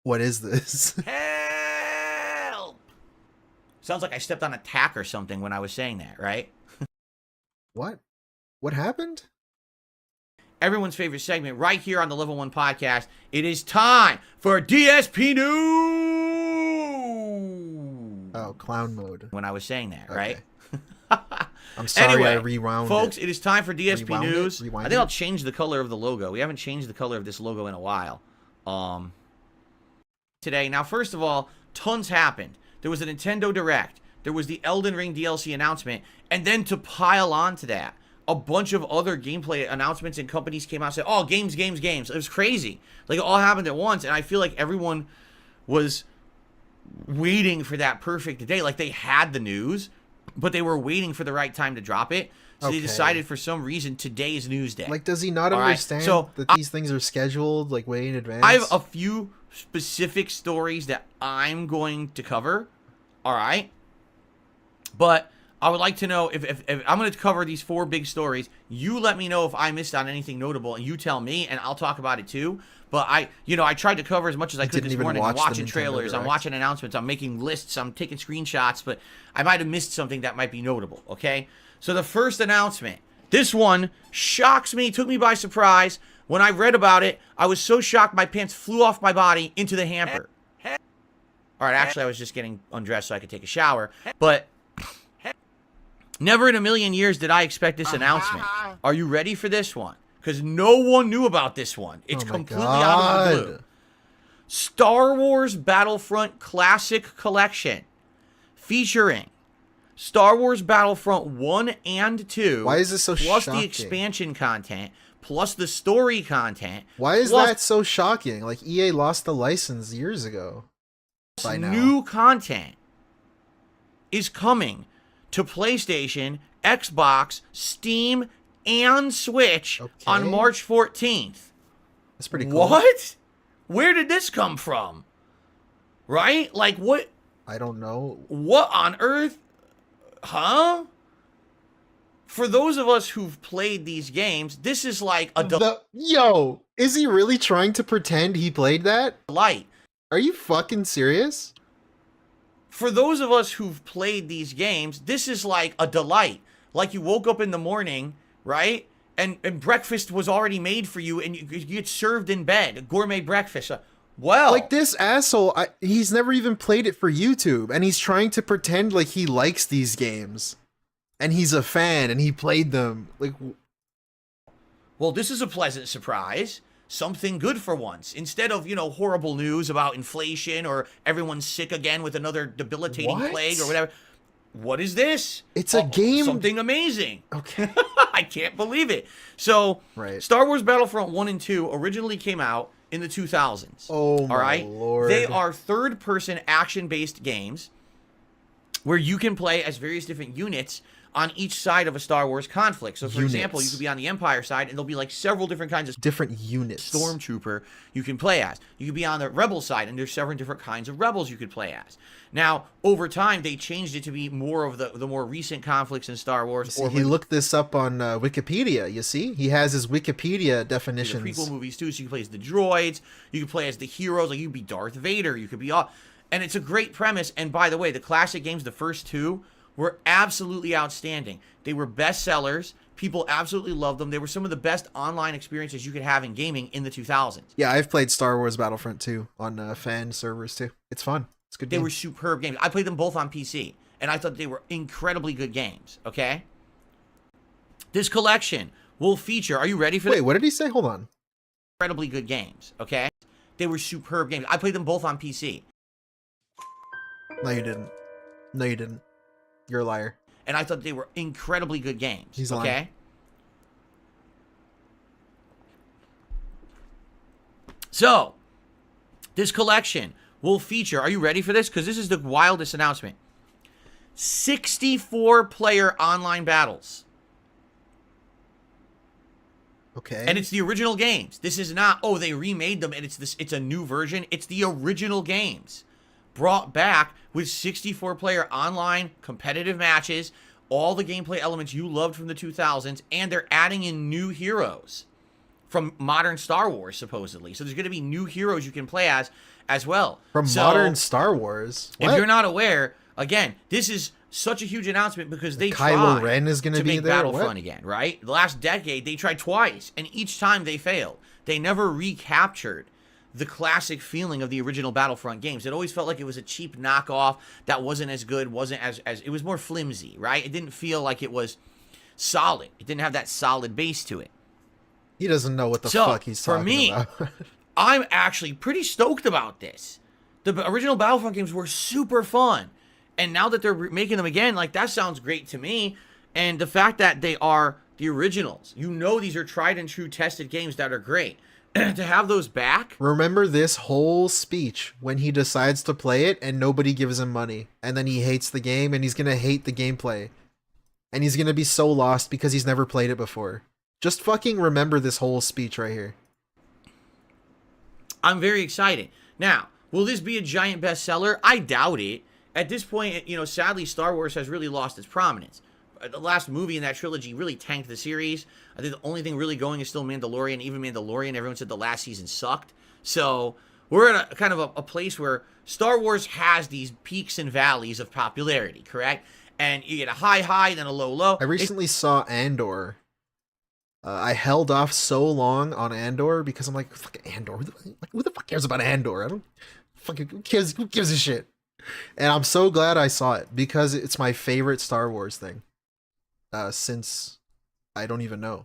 What is this? Help! Sounds like I stepped on a tack or something when I was saying that, right? What? What happened? Everyone's favorite segment right here on the Level 1 podcast. It is time for DSP News! Oh, clown mode. When I was saying that, Okay. right? I'm sorry Anyway, I rewound folks, it. it is time for DSP Rewound it? News. Rewind I think it? I'll change the color of the logo. We haven't changed the color of this logo in a while. Today. Now, first of all, tons happened. There was a Nintendo Direct. There was the Elden Ring DLC announcement. And then to pile on to that, a bunch of other gameplay announcements and companies came out and said, oh, games. It was crazy. Like, it all happened at once. And I feel like everyone was waiting for that perfect day. Like, they had the news, but they were waiting for the right time to drop it. So Okay. they decided for some reason today's news day. Like, does he not All right, understand so that these things are scheduled, like, way in advance? I have a few specific stories that I'm going to cover. All right. But I would like to know if I'm going to cover these 4 big stories, you let me know if I missed on anything notable and you tell me and I'll talk about it too. But I tried to cover as much as I could didn't this even morning. I'm watch the watching Nintendo trailers, I'm Direct. watching announcements, I'm making lists, I'm taking screenshots, but I might have missed something that might be notable, okay? So the first announcement, this one shocks me, took me by surprise. When I read about it, I was so shocked my pants flew off my body into the hamper. All right, actually, I was just getting undressed so I could take a shower. But never in a million years did I expect this announcement. Are you ready for this one? Because no one knew about this one. It's Oh my completely out of the blue. God. Star Wars Battlefront Classic Collection featuring Star Wars Battlefront 1 and 2. Why is this so plus shocking? the expansion content, plus the story content. Why is plus that so shocking? Like, EA lost the license years ago. By now. new content is coming to PlayStation, Xbox, Steam, and Switch on Okay. March 14th. That's pretty cool. What? Where did this come from? Right? Like, what I don't know. on earth? Huh? For those of us who've played these games, this is like a Yo, is he really trying to pretend he played that? delight. Are you fucking serious? For those of us who've played these games, this is like a delight. Like you woke up in the morning, right? And breakfast was already made for you and you get served in bed. A gourmet breakfast. Well, Like, this asshole, he's never even played it for YouTube, and he's trying to pretend like he likes these games. And he's a fan, and he played them. Like, well, this is a pleasant surprise. Something good for once. Instead of, horrible news about inflation or everyone's sick again with another debilitating What? plague or whatever. What is this? It's a game- Something amazing. okay. I can't believe it. So, Right. Star Wars Battlefront 1 and 2 originally came out in the 2000s. Oh, my all right? Lord. They are third-person action-based games where you can play as various different units on each side of a Star Wars conflict. So, for example, you could be on the Empire side, and there'll be like several different kinds of different units. Stormtrooper you can play as. You could be on the Rebel side, and there's several different kinds of Rebels you could play as. Now, over time, they changed it to be more of the more recent conflicts in Star Wars. See, he looked this up on Wikipedia, you see? He has his Wikipedia definitions. The prequel movies, too, so you can play as the droids, you can play as the heroes, like you could be Darth Vader, you could be all... And it's a great premise, and by the way, the classic games, the first two, were absolutely outstanding. They were bestsellers. People absolutely loved them. They were some of the best online experiences you could have in gaming in the 2000s. Yeah, I've played Star Wars Battlefront 2 on fan servers too. It's fun. It's good. They were superb games. I played them both on PC, and I thought they were incredibly good games, okay? This collection will feature... Are you ready for this? Wait, what did he say? Hold on. Incredibly good games, okay? They were superb games. I played them both on PC. No, you didn't. No, you didn't. You're a liar. And I thought they were incredibly good games. He's okay? lying. So, this collection will feature... Are you ready for this? Because this is the wildest announcement. 64-player online battles. Okay. And it's the original games. This is not, oh, they remade them and it's a new version. It's the original games brought back with 64-player online competitive matches, all the gameplay elements you loved from the 2000s, and they're adding in new heroes from modern Star Wars, supposedly. So there's going to be new heroes you can play as well. From modern Star Wars? What? If you're not aware, again, this is such a huge announcement because they Kylo Ren is going to be make there? Battlefront again, right? The last decade, they tried twice, and each time they failed. They never recaptured the classic feeling of the original Battlefront games. It always felt like it was a cheap knockoff that wasn't as good, wasn't as it was more flimsy, right? It didn't feel like it was solid. It didn't have that solid base to it. He doesn't know what the fuck he's talking about. For me, I'm actually pretty stoked about this. The original Battlefront games were super fun. And now that they're making them again, like, that sounds great to me. And the fact that they are the originals, you know, these are tried and true tested games that are great. To have those back. Remember this whole speech when he decides to play it and nobody gives him money. And then he hates the game and he's going to hate the gameplay. And he's going to be so lost because he's never played it before. Just fucking remember this whole speech right here. I'm very excited. Now, will this be a giant bestseller? I doubt it. At this point, you know, sadly, Star Wars has really lost its prominence. The last movie in that trilogy really tanked the series. I think the only thing really going is still Mandalorian. Even Mandalorian, everyone said the last season sucked. So we're in a kind of a place where Star Wars has these peaks and valleys of popularity, correct? And you get a high, then a low. I recently saw Andor. I held off so long on Andor because I'm like, fuck Andor. Who the fuck cares about Andor? I don't fucking who gives a shit? And I'm so glad I saw it because it's my favorite Star Wars thing. Since I don't even know.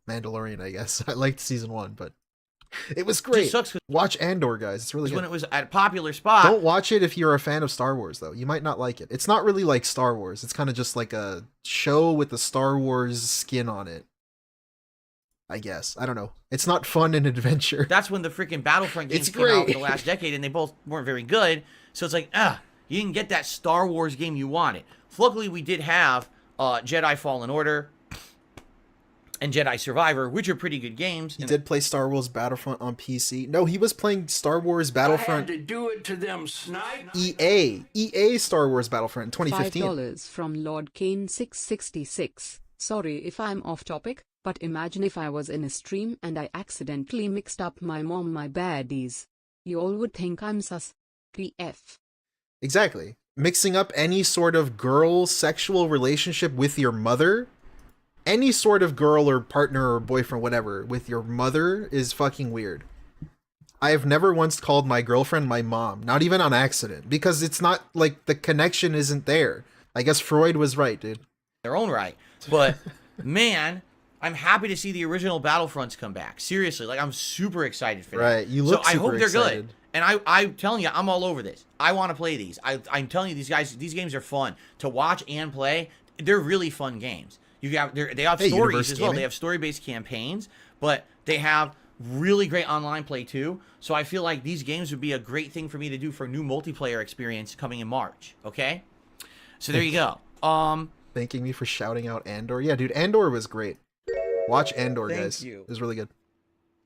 Mandalorian, I guess. I liked season 1, but it was great. It sucks watch Andor, guys. It's really good. When it was at a popular spot. Don't watch it if you're a fan of Star Wars, though. You might not like it. It's not really like Star Wars. It's kind of just like a show with a Star Wars skin on it. I guess. I don't know. It's not fun and adventure. That's when the freaking Battlefront games It's came out in great. the last decade, and they both weren't very good. So it's like, you didn't get that Star Wars game you wanted. Luckily, we did have Jedi Fallen Order and Jedi Survivor, which are pretty good games. He did play Star Wars Battlefront on PC. No, he was playing Star Wars Battlefront. I had to do it to them, snipe. EA Star Wars Battlefront in 2015. $5 from Lord Kane 666. Sorry if I'm off topic, but imagine if I was in a stream and I accidentally mixed up my mom my baddies. You all would think I'm sus. PF. Exactly. Mixing up any sort of girl sexual relationship with your mother, any sort of girl or partner or boyfriend, whatever, with your mother is fucking weird. I have never once called my girlfriend my mom, not even on accident, because it's not like the connection isn't there. I guess Freud was right, dude. Their own right. But, man, I'm happy to see the original Battlefronts come back. Seriously, like, I'm super excited for that. Right, you look so I super hope they're excited. good. And I'm telling you, I'm all over this. I want to play these. I'm telling you, these games are fun to watch and play. They're really fun games. They have stories Universe as well. Gaming. They have story-based campaigns, but they have really great online play too. So I feel like these games would be a great thing for me to do for a new multiplayer experience coming in March. Okay. So there you go. Thanking me for shouting out Andor. Yeah, dude, Andor was great. Watch Andor, Thank guys. you. It was really good.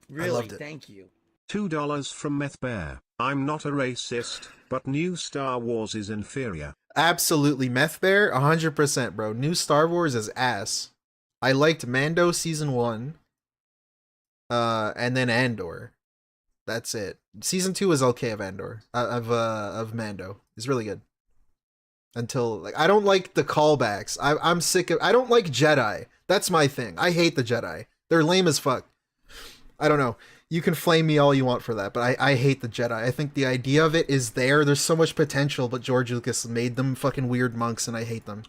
Really, loved it. thank you. $2 from Meth Bear. I'm not a racist, but new Star Wars is inferior. Absolutely, Meth Bear, 100%, bro. New Star Wars is ass. I liked Mando season 1, and then Andor. That's it. Season 2 is okay of Andor, of Mando. It's really good. Until like I don't like the callbacks. I'm sick of. I don't like Jedi. That's my thing. I hate the Jedi. They're lame as fuck. I don't know. You can flame me all you want for that, but I hate the Jedi. I think the idea of it is there. There's so much potential, but George Lucas made them fucking weird monks, and I hate them.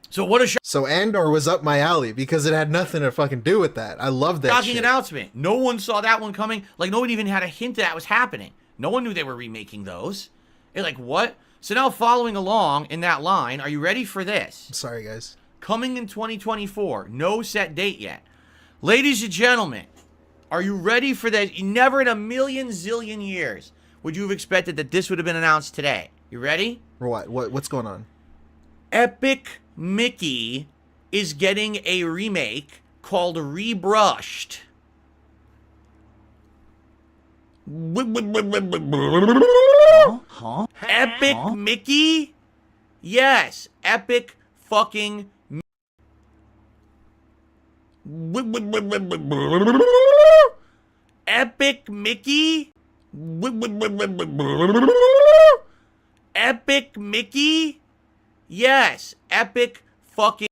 So what a So Andor was up my alley because it had nothing to fucking do with that. I love that shocking shit. announcement. No one saw that one coming. Like, no one even had a hint that was happening. No one knew they were remaking those. They're like, what? So now following along in that line, are you ready for this? I'm sorry, guys. Coming in 2024. No set date yet. Ladies and gentlemen, are you ready for that? Never in a million zillion years would you have expected that this would have been announced today. You ready? What's going on? Epic Mickey is getting a remake called Rebrushed. Huh? Epic Mickey? Yes, Epic fucking Epic Mickey? Epic Mickey? Yes, Epic fucking.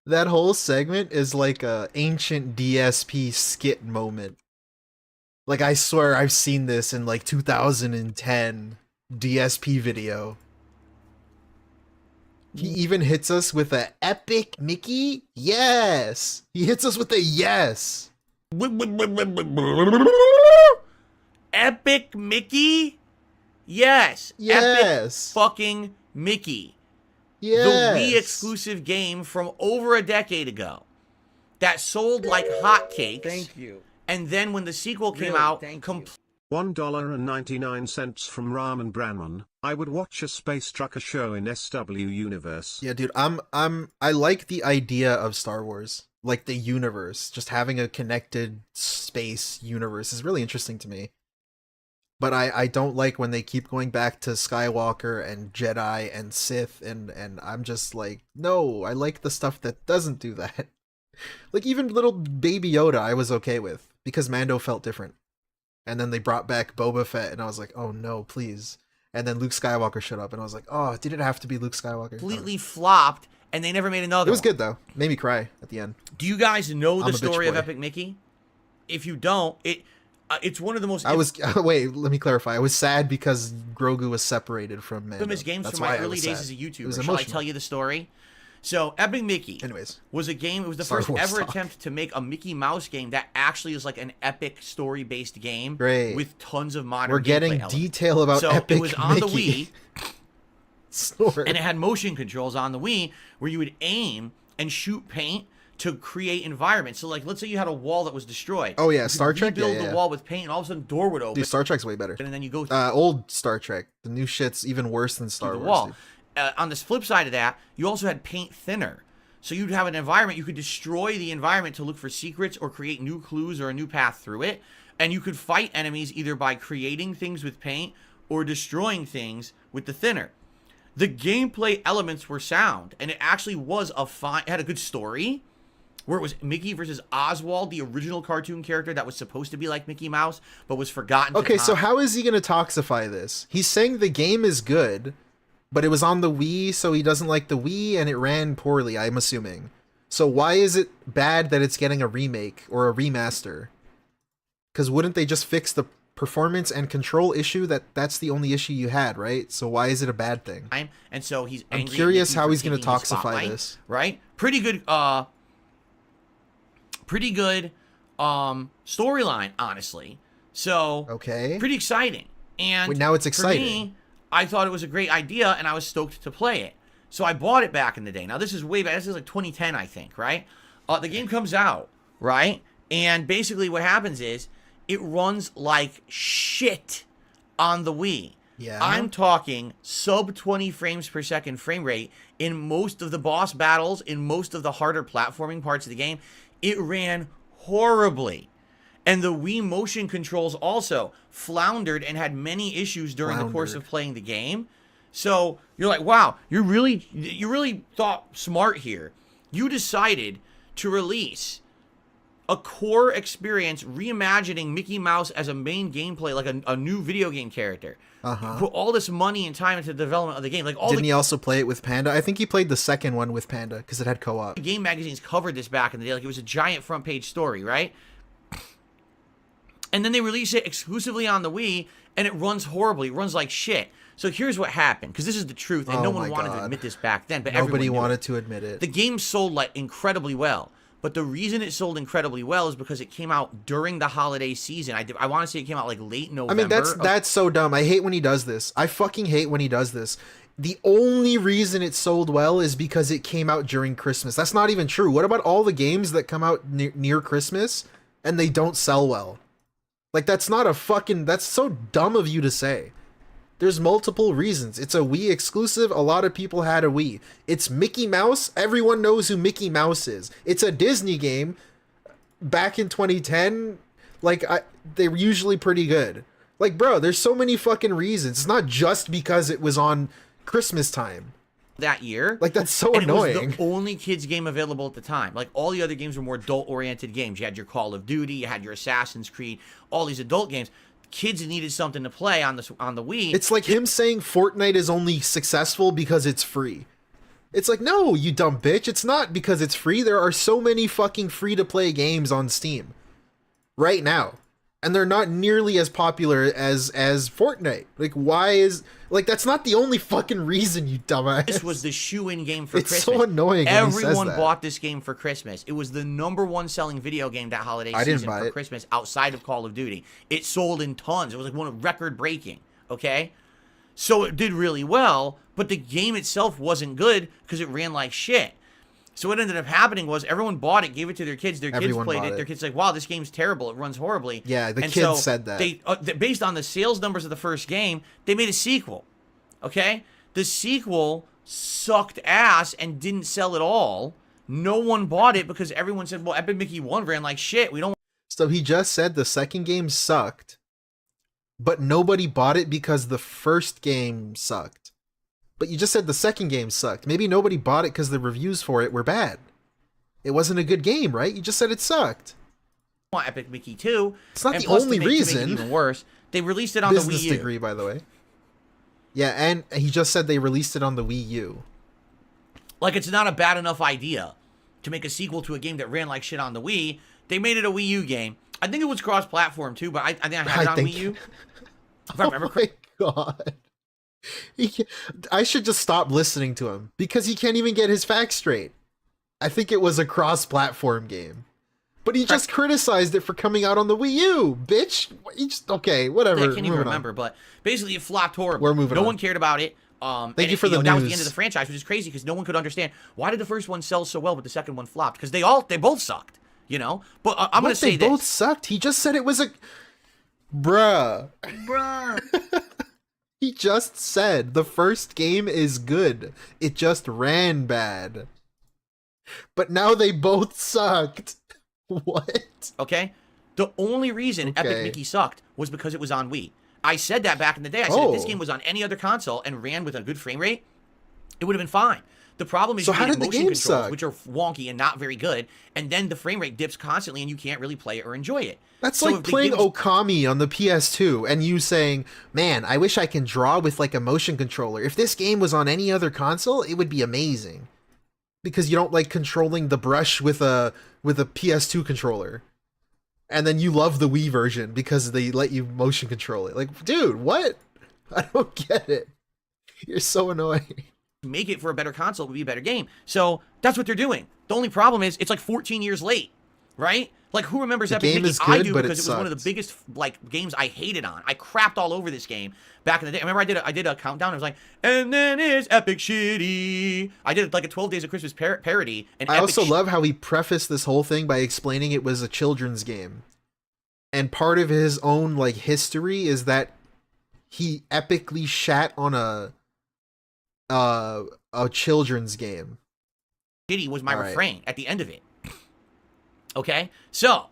That whole segment is like a ancient DSP skit moment. Like, I swear I've seen this in like 2010 DSP video. He even hits us with a epic Mickey? Yes! He hits us with a yes! Epic Mickey? Yes. Yes! Epic fucking Mickey. Yes! The Wii exclusive game from over a decade ago that sold like hotcakes. Thank you. And then when the sequel came Really, out, thank you. $1.99 from Ramen Branman. I would watch a space trucker show in SW Universe. Yeah, dude, I like the idea of Star Wars. Like the universe. Just having a connected space universe is really interesting to me. But I don't like when they keep going back to Skywalker and Jedi and Sith, and I'm just like, no, I like the stuff that doesn't do that. Like, even little baby Yoda I was okay with, because Mando felt different. And then they brought back Boba Fett, and I was like, oh no, please. And then Luke Skywalker showed up, and I was like, oh, did it have to be Luke Skywalker? completely flopped, and they never made another It was one. good, though. Made me cry at the end. Do you guys know I'm the a bitch story of boy. Epic Mickey? If you don't, it's one of the most Wait, let me clarify. I was sad because Grogu was separated from Mando. infamous games That's from why my I early was days sad. as a It YouTuber. was Shall I emotional. tell you the story? So, Epic Mickey Anyways. was a game. It was the Star first Wars ever talk. attempt to make a Mickey Mouse game that actually is like an epic story-based game Great. with tons of modern. We're getting gameplay elements. detail about So Epic it was on the Mickey. Wii, Snort. and it had motion controls on the Wii where you would aim and shoot paint to create environments. So, like, let's say you had a wall that was destroyed. Oh, yeah, You could Star Trek? Yeah, rebuild yeah, the yeah. wall with paint, and all of a sudden, a door would open, Dude, Star Trek's way better. and then you go Old Star Trek. The new shit's even worse than Star the Wars. wall. dude. On the flip side of that, you also had paint thinner. So you'd have an environment, you could destroy the environment to look for secrets or create new clues or a new path through it. And you could fight enemies either by creating things with paint or destroying things with the thinner. The gameplay elements were sound, and it actually was it had a good story, where it was Mickey versus Oswald, the original cartoon character that was supposed to be like Mickey Mouse, but was forgotten to Okay, so time. how is he going to toxify this? He's saying the game is good, but it was on the Wii, so he doesn't like the Wii, and it ran poorly, I'm assuming. So why is it bad that it's getting a remake or a remaster? Because wouldn't they just fix the performance and control issue? That's the only issue you had, right? So why is it a bad thing? And so he's I'm angry at curious Mickey how for he's gonna taking the toxify spotlight, this. Right? Pretty good storyline, honestly. So Okay. pretty exciting. And Wait, now it's For exciting. me, I thought it was a great idea, and I was stoked to play it. So I bought it back in the day. Now this is way back. This is like 2010, I think, right? The game comes out, right? And basically what happens is it runs like shit on the Wii. Yeah. I'm talking sub 20 frames per second frame rate in most of the boss battles, in most of the harder platforming parts of the game. It ran horribly. And the Wii motion controls also floundered and had many issues during the course of playing the game. So you're like, wow, you really thought smart here. You decided to release a core experience reimagining Mickey Mouse as a main gameplay, like a new video game character. Put all this money and time into the development of the game. Like Didn't he also play it with Panda? I think he played the second one with Panda because it had co-op. Game magazines covered this back in the day. Like it was a giant front page story, right? And then they release it exclusively on the Wii, and it runs horribly. It runs like shit. So here's what happened, because this is the truth, and no one wanted to admit this back then, but nobody wanted to admit it. The game sold like incredibly well, but the reason it sold incredibly well is because it came out during the holiday season. I want to say it came out like late November. I mean, that's so dumb. I hate when he does this. I fucking hate when he does this. The only reason it sold well is because it came out during Christmas. That's not even true. What about all the games that come out near Christmas and they don't sell well? Like, that's so dumb of you to say. There's multiple reasons. It's a Wii exclusive. A lot of people had a Wii. It's Mickey Mouse. Everyone knows who Mickey Mouse is. It's a Disney game. Back in 2010, they were usually pretty good. Like, bro, there's so many fucking reasons. It's not just because it was on Christmas time. That year. Like, that's so annoying. It was the only kids game available at the time. Like, all the other games were more adult-oriented games. You had your Call of Duty, you had your Assassin's Creed, all these adult games. Kids needed something to play on the Wii. It's like him saying Fortnite is only successful because it's free. It's like, no, you dumb bitch. It's not because it's free. There are so many fucking free-to-play games on Steam right now. And they're not nearly as popular as Fortnite. Like, that's not the only fucking reason, you dumbass. This was the shoe-in game for Christmas. It's so annoying when he says Everyone that. bought this game for Christmas. It was the #1 selling video game that holiday season for Christmas outside of Call of Duty. It sold in tons. It was like one of record-breaking, okay? So it did really well, but the game itself wasn't good because it ran like shit. So what ended up happening was everyone bought it, gave it to their kids. Their kids played it. Their kids like, wow, this game's terrible. It runs horribly. Yeah, the kids said that. They, based on the sales numbers of the first game, they made a sequel. Okay? The sequel sucked ass and didn't sell at all. No one bought it because everyone said, well, Epic Mickey 1 ran like shit. We don't. So he just said the second game sucked, but nobody bought it because the first game sucked. But you just said the second game sucked. Maybe nobody bought it because the reviews for it were bad. It wasn't a good game, right? You just said it sucked. Epic Mickey 2. It's not the only reason. To make it even worse, they released it on the Wii U. Business degree, by the way. Yeah, and he just said they released it on the Wii U. Like, it's not a bad enough idea to make a sequel to a game that ran like shit on the Wii. They made it a Wii U game. I think it was cross-platform, too, but I think I had it on Wii U. If I remember correctly. Oh, my God. I should just stop listening to him because he can't even get his facts straight. I think it was a cross-platform game, but he just criticized it for coming out on the Wii U, bitch. Okay, whatever. I can't even remember, but basically it flopped horribly. We're moving on. No one cared about it. Thank you for the news. That was the end of the franchise, which is crazy because no one could understand why did the first one sell so well, but the second one flopped because they both sucked, you know. But I'm gonna say they both sucked. He just said it was a bruh. He just said the first game is good. It just ran bad. But now they both sucked. What? Okay? The only reason Epic Mickey sucked was because it was on Wii. I said that back in the day. I said if this game was on any other console and ran with a good frame rate, it would have been fine. The problem is you get motion controls, which are wonky and not very good, and then the frame rate dips constantly and you can't really play it or enjoy it. That's like playing Okami on the PS2 and you saying, man, I wish I can draw with like a motion controller. If this game was on any other console, it would be amazing. Because you don't like controlling the brush with a PS2 controller. And then you love the Wii version because they let you motion control it. Like, dude, what? I don't get it. You're so annoying. Make it for a better console would be a better game. So that's what they're doing. The only problem is it's like 14 years late, right? Like, who remembers Epic Mickey? I do, because it was one of the biggest games I hated on. I crapped all over this game back in the day. I remember I did a countdown. It was like, and then it's Epic Shitty. I did like a 12 Days of Christmas parody. And I also love how he prefaced this whole thing by explaining it was a children's game. And part of his own history is that he epically shat on a children's game. Shitty was my All right. refrain at the end of it. Okay? So,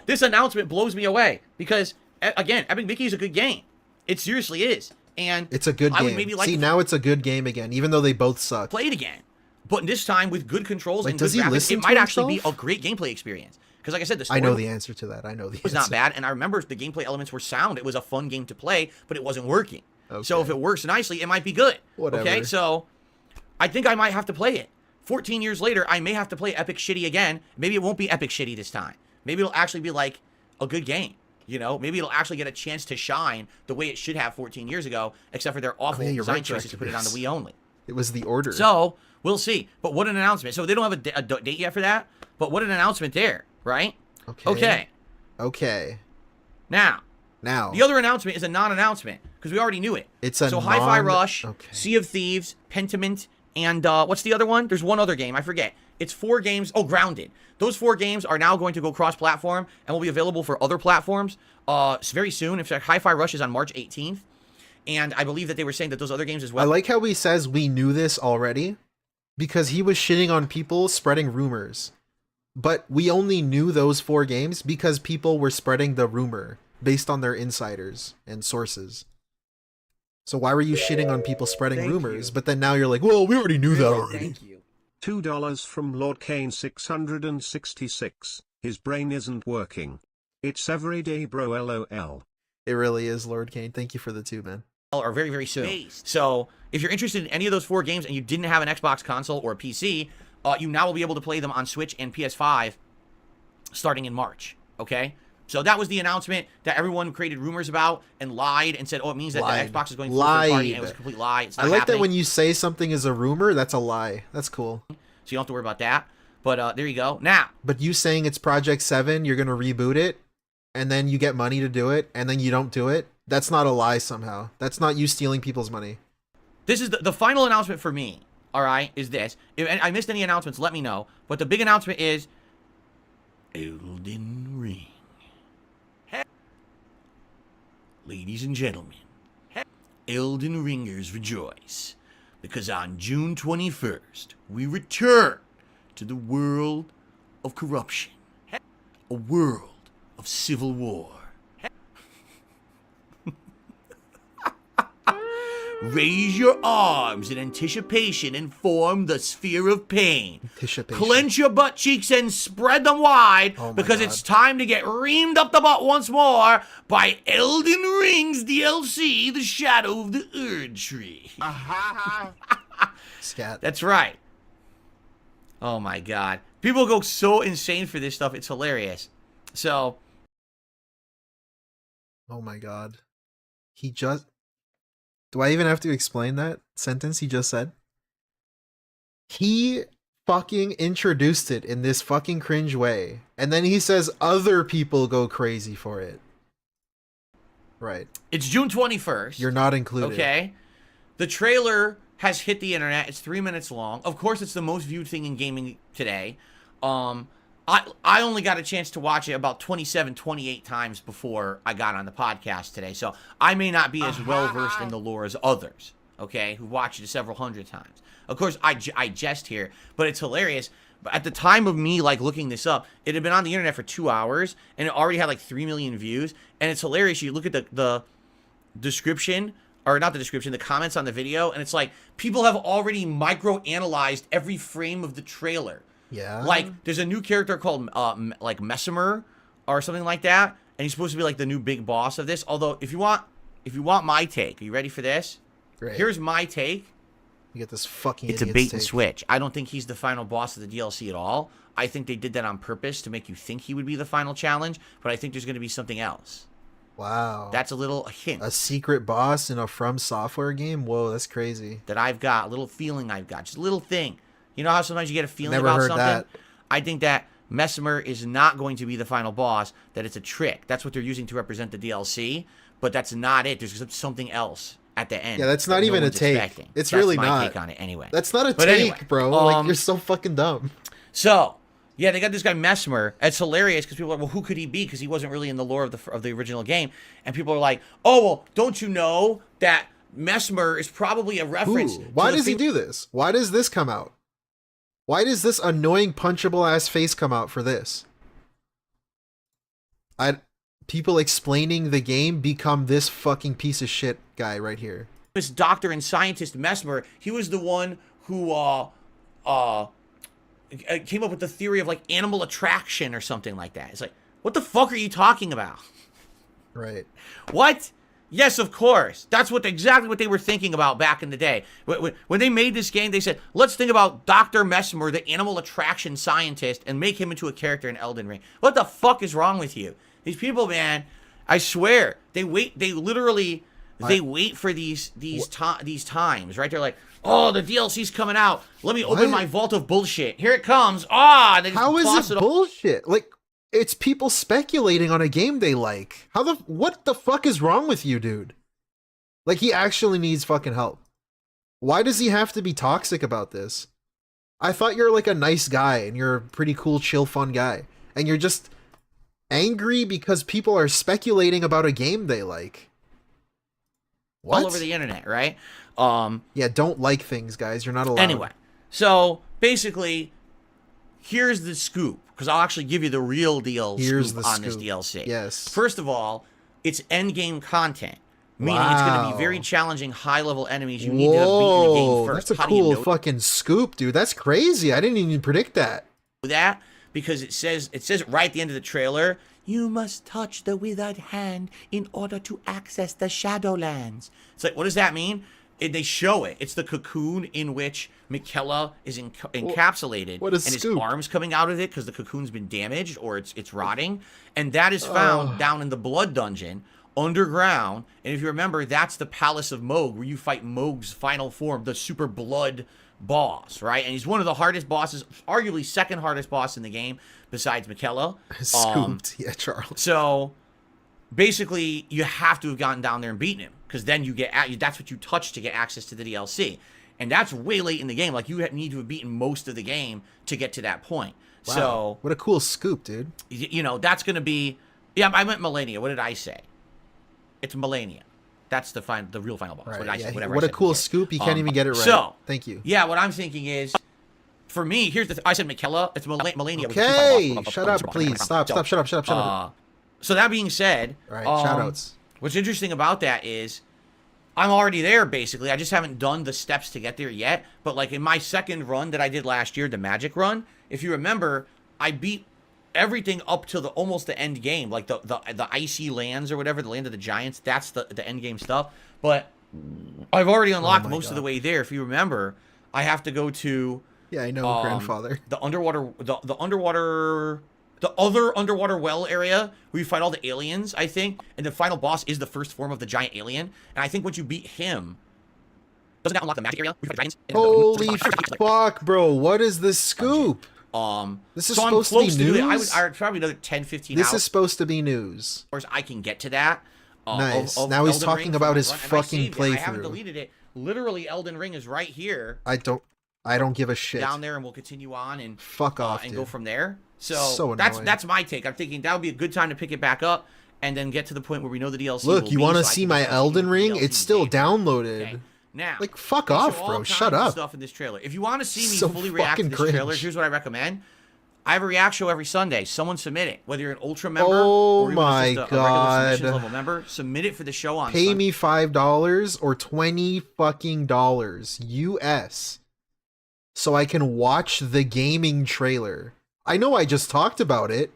this announcement blows me away because, again, Epic Mickey is a good game. It seriously is. And It's a good I would game. maybe like See, to now it's a good game again, even though they both suck. play it again. But this time with good controls Like, and does good he graphics, listen it to might actually be himself? a great gameplay experience. Because like I said, the I story know the answer to that. was not bad, and I remember the gameplay elements were sound. It was a fun game to play, but it wasn't working. So if it works nicely, it might be good. Whatever. Okay, so I think I might have to play it. 14 years later, I may have to play Epic Shitty again. Maybe it won't be Epic Shitty this time. Maybe it'll actually be like a good game. You know, maybe it'll actually get a chance to shine the way it should have 14 years ago, except for their awful you're design right, choices to put it on the Wii only. It was the order. So we'll see. But what an announcement! So they don't have a date yet for that. But what an announcement there, right? Okay. Okay. Now, the other announcement is a non-announcement because we already knew it. It's a Hi-Fi Rush, Okay. Sea of Thieves, Pentiment, and what's the other one? There's one other game. I forget. It's 4 games. Oh, Grounded. Those 4 games are now going to go cross-platform and will be available for other platforms very soon. In fact, Hi-Fi Rush is on March 18th. And I believe that they were saying that those other games as well. I like how he says we knew this already because he was shitting on people spreading rumors. But we only knew those 4 games because people were spreading the rumor based on their insiders and sources. So why were you shitting on people spreading Thank rumors? you. But then now you're like, well, we already knew that already. Thank you. $2 from Lord Kane 666. His brain isn't working. It's everyday bro LOL. It really is, Lord Kane. Thank you for the 2, man. Are very, very soon. So if you're interested in any of those 4 games and you didn't have an Xbox console or a PC, you now will be able to play them on Switch and PS5 starting in March. Okay? So that was the announcement that everyone created rumors about and lied and said, oh, it means that the Xbox is going full third party, and it was a complete lie. It's not I like happening. that when you say something is a rumor, that's a lie. That's cool. So you don't have to worry about that. But there you go. Now, But you saying it's Project 7, you're going to reboot it, and then you get money to do it, and then you don't do it, that's not a lie somehow. That's not you stealing people's money. this is the final announcement for me, all right, is this. If I missed any announcements, let me know. But the big announcement is Elden Ring. Ladies and gentlemen, Elden Ringers rejoice, because on June 21st, we return to the world of corruption, a world of civil war. Raise your arms in anticipation and form the sphere of pain. Anticipation. Clench your butt cheeks and spread them wide, Oh my because God. it's time to get reamed up the butt once more by Elden Ring's DLC, The Shadow of the Erd Tree. Scat. That's right. Oh my God. People go so insane for this stuff. It's hilarious. So, Oh my god. He just... Do I even have to explain that sentence he just said? He fucking introduced it in this fucking cringe way. And then he says other people go crazy for it. Right. it's June 21st. You're not included. Okay. The trailer has hit the internet. It's 3 minutes long. Of course, it's the most viewed thing in gaming today. I only got a chance to watch it about 27, 28 times before I got on the podcast today. So I may not be as well versed in the lore as others, okay, who watched it several hundred times. Of course, I jest here, but it's hilarious. But at the time of me looking this up, it had been on the internet for 2 hours, and it already had 3 million views. And it's hilarious. You look at the description, or not the description, the comments on the video, and it's like people have already micro-analyzed every frame of the trailer. Yeah. There's a new character called Messimer or something like that, and he's supposed to be the new big boss of this. Although, if you want my take, are you ready for this? Great. Here's my take. You get this fucking It's a idiot's bait and take. switch. I don't think he's the final boss of the DLC at all. I think they did that on purpose to make you think he would be the final challenge, but I think there's going to be something else. Wow. That's a little hint a secret boss in a From Software game? Whoa, that's crazy. that I've got, a little feeling I've got, just a little thing. You know how sometimes you get a feeling Never about heard something? that. I think that Messimer is not going to be the final boss, that it's a trick. That's what they're using to represent the DLC, but that's not it. There's something else at the end. Yeah, that's not that no even a one's take. expecting. It's That's really my not. take on it anyway. That's not a But take, anyway, bro. You're so fucking dumb. So, Yeah, they got this guy Mesmer. It's hilarious because people are like, well, who could he be? Because he wasn't really in the lore of the original game. And people are like, oh, well, don't you know that Mesmer is probably a reference? Why does he do this? Why does this come out? Why does this annoying punchable ass face come out for this? People explaining the game become this fucking piece of shit guy right here. This doctor and scientist Mesmer, he was the one who came up with the theory of like animal attraction or something like that. It's like, what the fuck are you talking about? Right. What? Yes, of course. That's exactly what they were thinking about back in the day. When they made this game, they said, let's think about Dr. Mesmer, the animal attraction scientist, and make him into a character in Elden Ring. What the fuck is wrong with you? These people, man, I swear, they wait for these times, right? They're like, oh, the DLC's coming out. Let me open my vault of bullshit. Here it comes. How is it bullshit? Like, it's people speculating on a game they like. What the fuck is wrong with you, dude? Like, he actually needs fucking help. Why does he have to be toxic about this? I thought you're like a nice guy and you're a pretty cool, chill, fun guy. And you're just angry because people are speculating about a game they like. What? All over the internet, right? Yeah, don't like things, guys. You're not allowed. Anyway, so basically, here's the scoop. Because I'll actually give you the real deal scoop on this DLC. Yes. First of all, it's endgame content. Meaning it's going to be very challenging, high-level enemies you need to beat in the game first. That's a cool fucking scoop, dude. That's crazy. I didn't even predict that. That because it says it right at the end of the trailer. You must touch the withered hand in order to access the Shadowlands. It's like, what does that mean? They show it. It's the cocoon in which Miquella is encapsulated. What a and scoop. his arm's coming out of it because the cocoon's been damaged or it's rotting. And that is found down in the Blood Dungeon, underground. And if you remember, that's the Palace of Moog, where you fight Moog's final form, the Super Blood boss, right? And he's one of the hardest bosses, arguably second hardest boss in the game, besides Miquella. Scooped. Yeah, Charles. So basically, you have to have gotten down there and beaten him, because then you get that's what you touch to get access to the DLC, and that's way late in the game. Like, you need to have beaten most of the game to get to that point. Wow. So what a cool scoop, dude. You know, that's going to be, yeah, I meant Melania. What did I say? It's Melania. That's the real final boss. Right, what did I say? Whatever. What I a said cool before. scoop. You can't even get it right. So thank you. Yeah, what I'm thinking is, for me, here's I said Miquella. It's Melania. Okay, shut up, please. Stop. Shut up. So that being said, all right, shoutouts. What's interesting about that is, I'm already there, basically. I just haven't done the steps to get there yet. But, like, in my second run that I did last year, the Magic run, if you remember, I beat everything up to almost the end game. Like, the icy lands or whatever, the land of the giants, that's the end game stuff. But I've already unlocked most of the way there. If you remember, I have to go to... Yeah, I know, grandfather. The other underwater well area where you fight all the aliens, I think, and the final boss is the first form of the giant alien. And I think once you beat him, doesn't that unlock the magic area? Holy fuck, bro! What is this scoop? This is supposed to be news. I would probably another 10, 15 This hours. is supposed to be news. I can get to that. Nice. Now he's talking about his fucking playthrough. I haven't deleted it. Literally, Elden Ring is right here. I don't give a shit. Down there, and we'll continue on and fuck off, and dude. go from there. So that's my take. I'm thinking that would be a good time to pick it back up and then get to the point where we know the DLC. Look, you want to see my Elden Ring? It's still downloaded. Okay. Now, like, fuck off, bro. Shut up. Stuff in this trailer. If you want to see me So fully react to this fucking trailer, cringe. here's what I recommend. I have a react show every Sunday. Someone submit it, whether you're an Ultra member Oh or my even just a regular God. submissions level member. Submit it for the show on Pay Sunday. me $5 or $20 fucking US, so I can watch the gaming trailer. I know I just talked about it,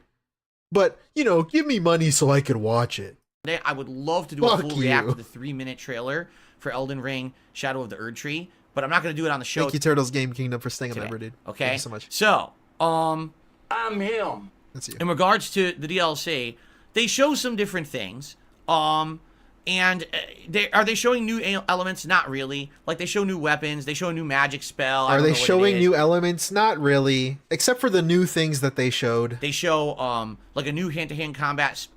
but, you know, give me money so I can watch it. I would love to do a Fuck full react you. to the 3-minute trailer for Elden Ring Shadow of the Erd Tree, but I'm not going to do it on the show. Thank you, Turtles Game Kingdom, for staying a today. member, dude. Okay? Thank you so much. So, I'm him. That's you. in regards to the DLC, they show some different things. And are they showing new elements? Not really. Like, they show new weapons. They show a new magic spell. Are they showing new elements? Not really. Except for the new things that they showed. They show like a new hand-to-hand combat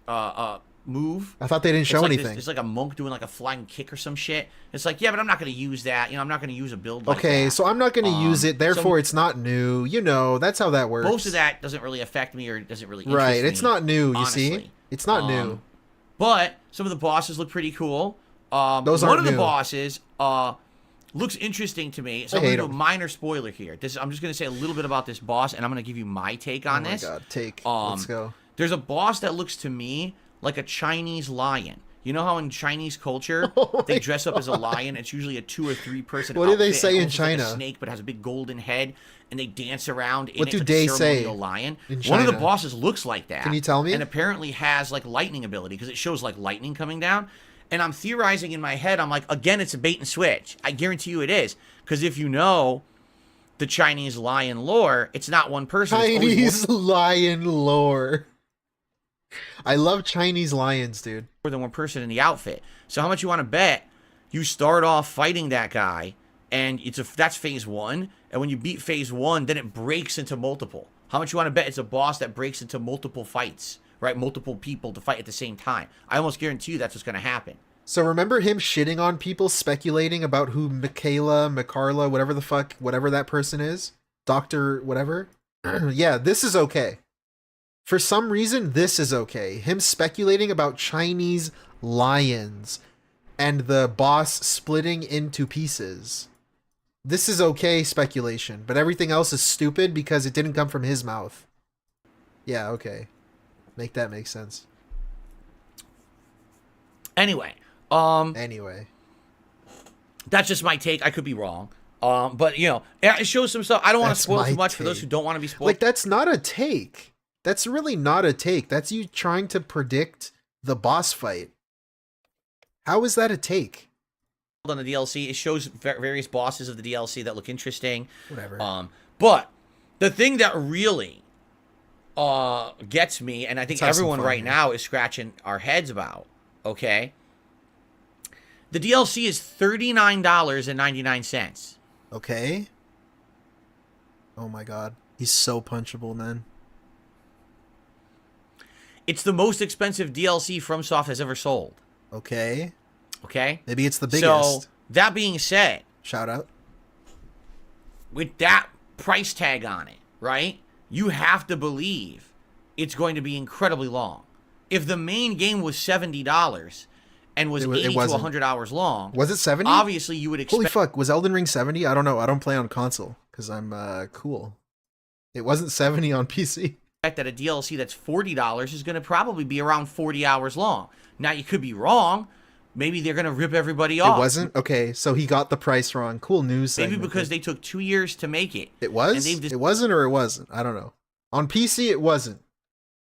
move. I thought they didn't show like anything. It's like a monk doing like a flying kick or some shit. It's like, yeah, but I'm not going to use that. You know, I'm not going to use a build like that. Okay, so I'm not going to use it, therefore so it's not new. You know, that's how that works. most of that doesn't really affect me or doesn't really interest Right, me, it's not new, you see? honestly. It's not new. But some of the bosses look pretty cool. Those one aren't of the new. bosses looks interesting to me. So I'm I going hate to do a him. minor spoiler here. I'm just going to say a little bit about this boss, and I'm going to give you my take on this. Oh my god, let's go. There's a boss that looks to me like a Chinese lion. You know how in Chinese culture they dress up as a lion? It's usually a 2 or 3 person What do they outfit. say It in almost looks like China? a snake, but has a big golden head, and they dance around in What it do like they a say ceremonial lion. in One of the China? bosses looks like that. Can you tell me? And apparently has like lightning ability because it shows like lightning coming down. And I'm theorizing in my head. I'm like, again, it's a bait and switch. I guarantee you it is. Because if you know the Chinese lion lore, it's not one person. It's always Chinese lion lore. I love Chinese lions, dude. more than one person in the outfit. So how much you want to bet you start off fighting that guy, and that's phase 1, and when you beat phase 1, then it breaks into multiple. How much you want to bet it's a boss that breaks into multiple fights, right? Multiple people to fight at the same time. I almost guarantee you that's what's going to happen. So remember him shitting on people, speculating about who Micarla, whatever the fuck, whatever that person is? Dr. whatever? Yeah, this is okay. For some reason, this is okay. Him speculating about Chinese lions and the boss splitting into pieces. This is okay speculation, but everything else is stupid because it didn't come from his mouth. Yeah, okay. Make that make sense. Anyway, Anyway. that's just my take. I could be wrong. But, you know, it shows some stuff. I don't want to That's spoil my too much for those take. who don't want to be spoiled. Like, that's not a take. That's really not a take. That's you trying to predict the boss fight. How is that a take? On the DLC, it shows various bosses of the DLC that look interesting. Whatever. But the thing that really gets me, and I think Let's have some everyone fun right here. now is scratching our heads about, okay? The DLC is $39.99. Okay. Oh my god. He's so punchable, man. It's the most expensive DLC FromSoft has ever sold. Okay. Okay? Maybe it's the So, biggest. that being said, Shout out. with that price tag on it, right? You have to believe it's going to be incredibly long. If the main game was $70 and was It 80 to wasn't. 100 hours long, Was it 70? obviously you would Holy expect fuck, was Elden Ring 70? I don't know. I don't play on console because I'm cool. It wasn't 70 on PC. that a DLC that's $40 is going to probably be around 40 hours long. Now, you could be wrong. Maybe they're going to rip everybody off. It wasn't? Okay, so he got the price wrong. Cool news Maybe segment. because they took 2 years to make it. It was? and they've It wasn't or it wasn't? I don't know. On PC, it wasn't.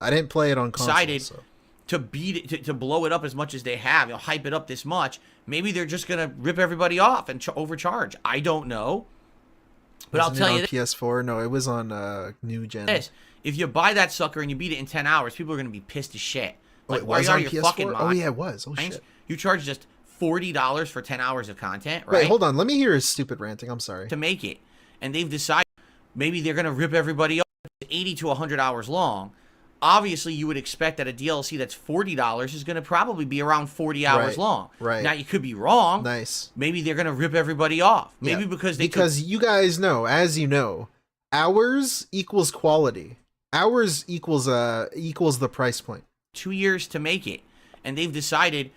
I didn't play it on console. decided So. to beat it, to blow it up as much as they have, hype it up this much. Maybe they're just going to rip everybody off and overcharge. I don't know. But I'll Wasn't tell it you on this. PS4? No, it was on new gen. If you buy that sucker and you beat it in 10 hours, people are going to be pissed as shit. Oh, Like, it why are was you out on of your PS4? fucking mind? Oh, yeah, it was. Oh, shit. You charge just $40 for 10 hours of content, right? Wait, hold on. Let me hear his stupid ranting. I'm sorry. To make it. And they've decided maybe they're going to rip everybody off. 80 to 100 hours long. Obviously, you would expect that a DLC that's $40 is going to probably be around 40 hours Right, long. right. Now, you could be wrong. Nice. Maybe they're going to rip everybody off. Maybe Yeah, because they because you guys know, as you know, hours equals quality. Hours equals the price point. took 2 years to make it. And they've decided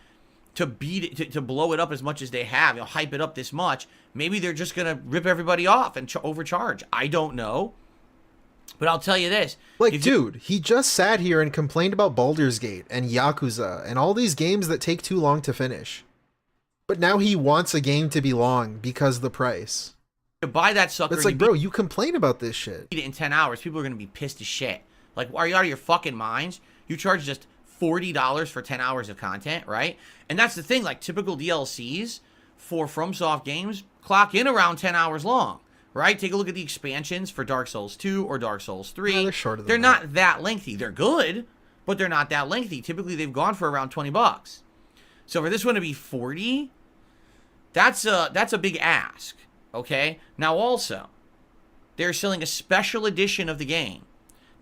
to beat it, to blow it up as much as they have, hype it up this much. Maybe they're just going to rip everybody off and overcharge. I don't know. But I'll tell you this. Like, if you- dude, he just sat here and complained about Baldur's Gate and Yakuza and all these games that take too long to finish. But now he wants a game to be long because of the price. to buy that sucker, It's and like, you bro, you complain about this shit. beat it in 10 hours, people are going to be pissed as shit. Like, are you out of your fucking minds? You charge just $40 for 10 hours of content, right? And that's the thing, like, typical DLCs for FromSoft games clock in around 10 hours long, right? Take a look at the expansions for Dark Souls 2 or Dark Souls 3. Yeah, they're shorter than They're that. not that lengthy. They're good, but they're not that lengthy. Typically, they've gone for around $20. So for this one to be 40, that's a big ask, okay? Now also, they're selling a special edition of the game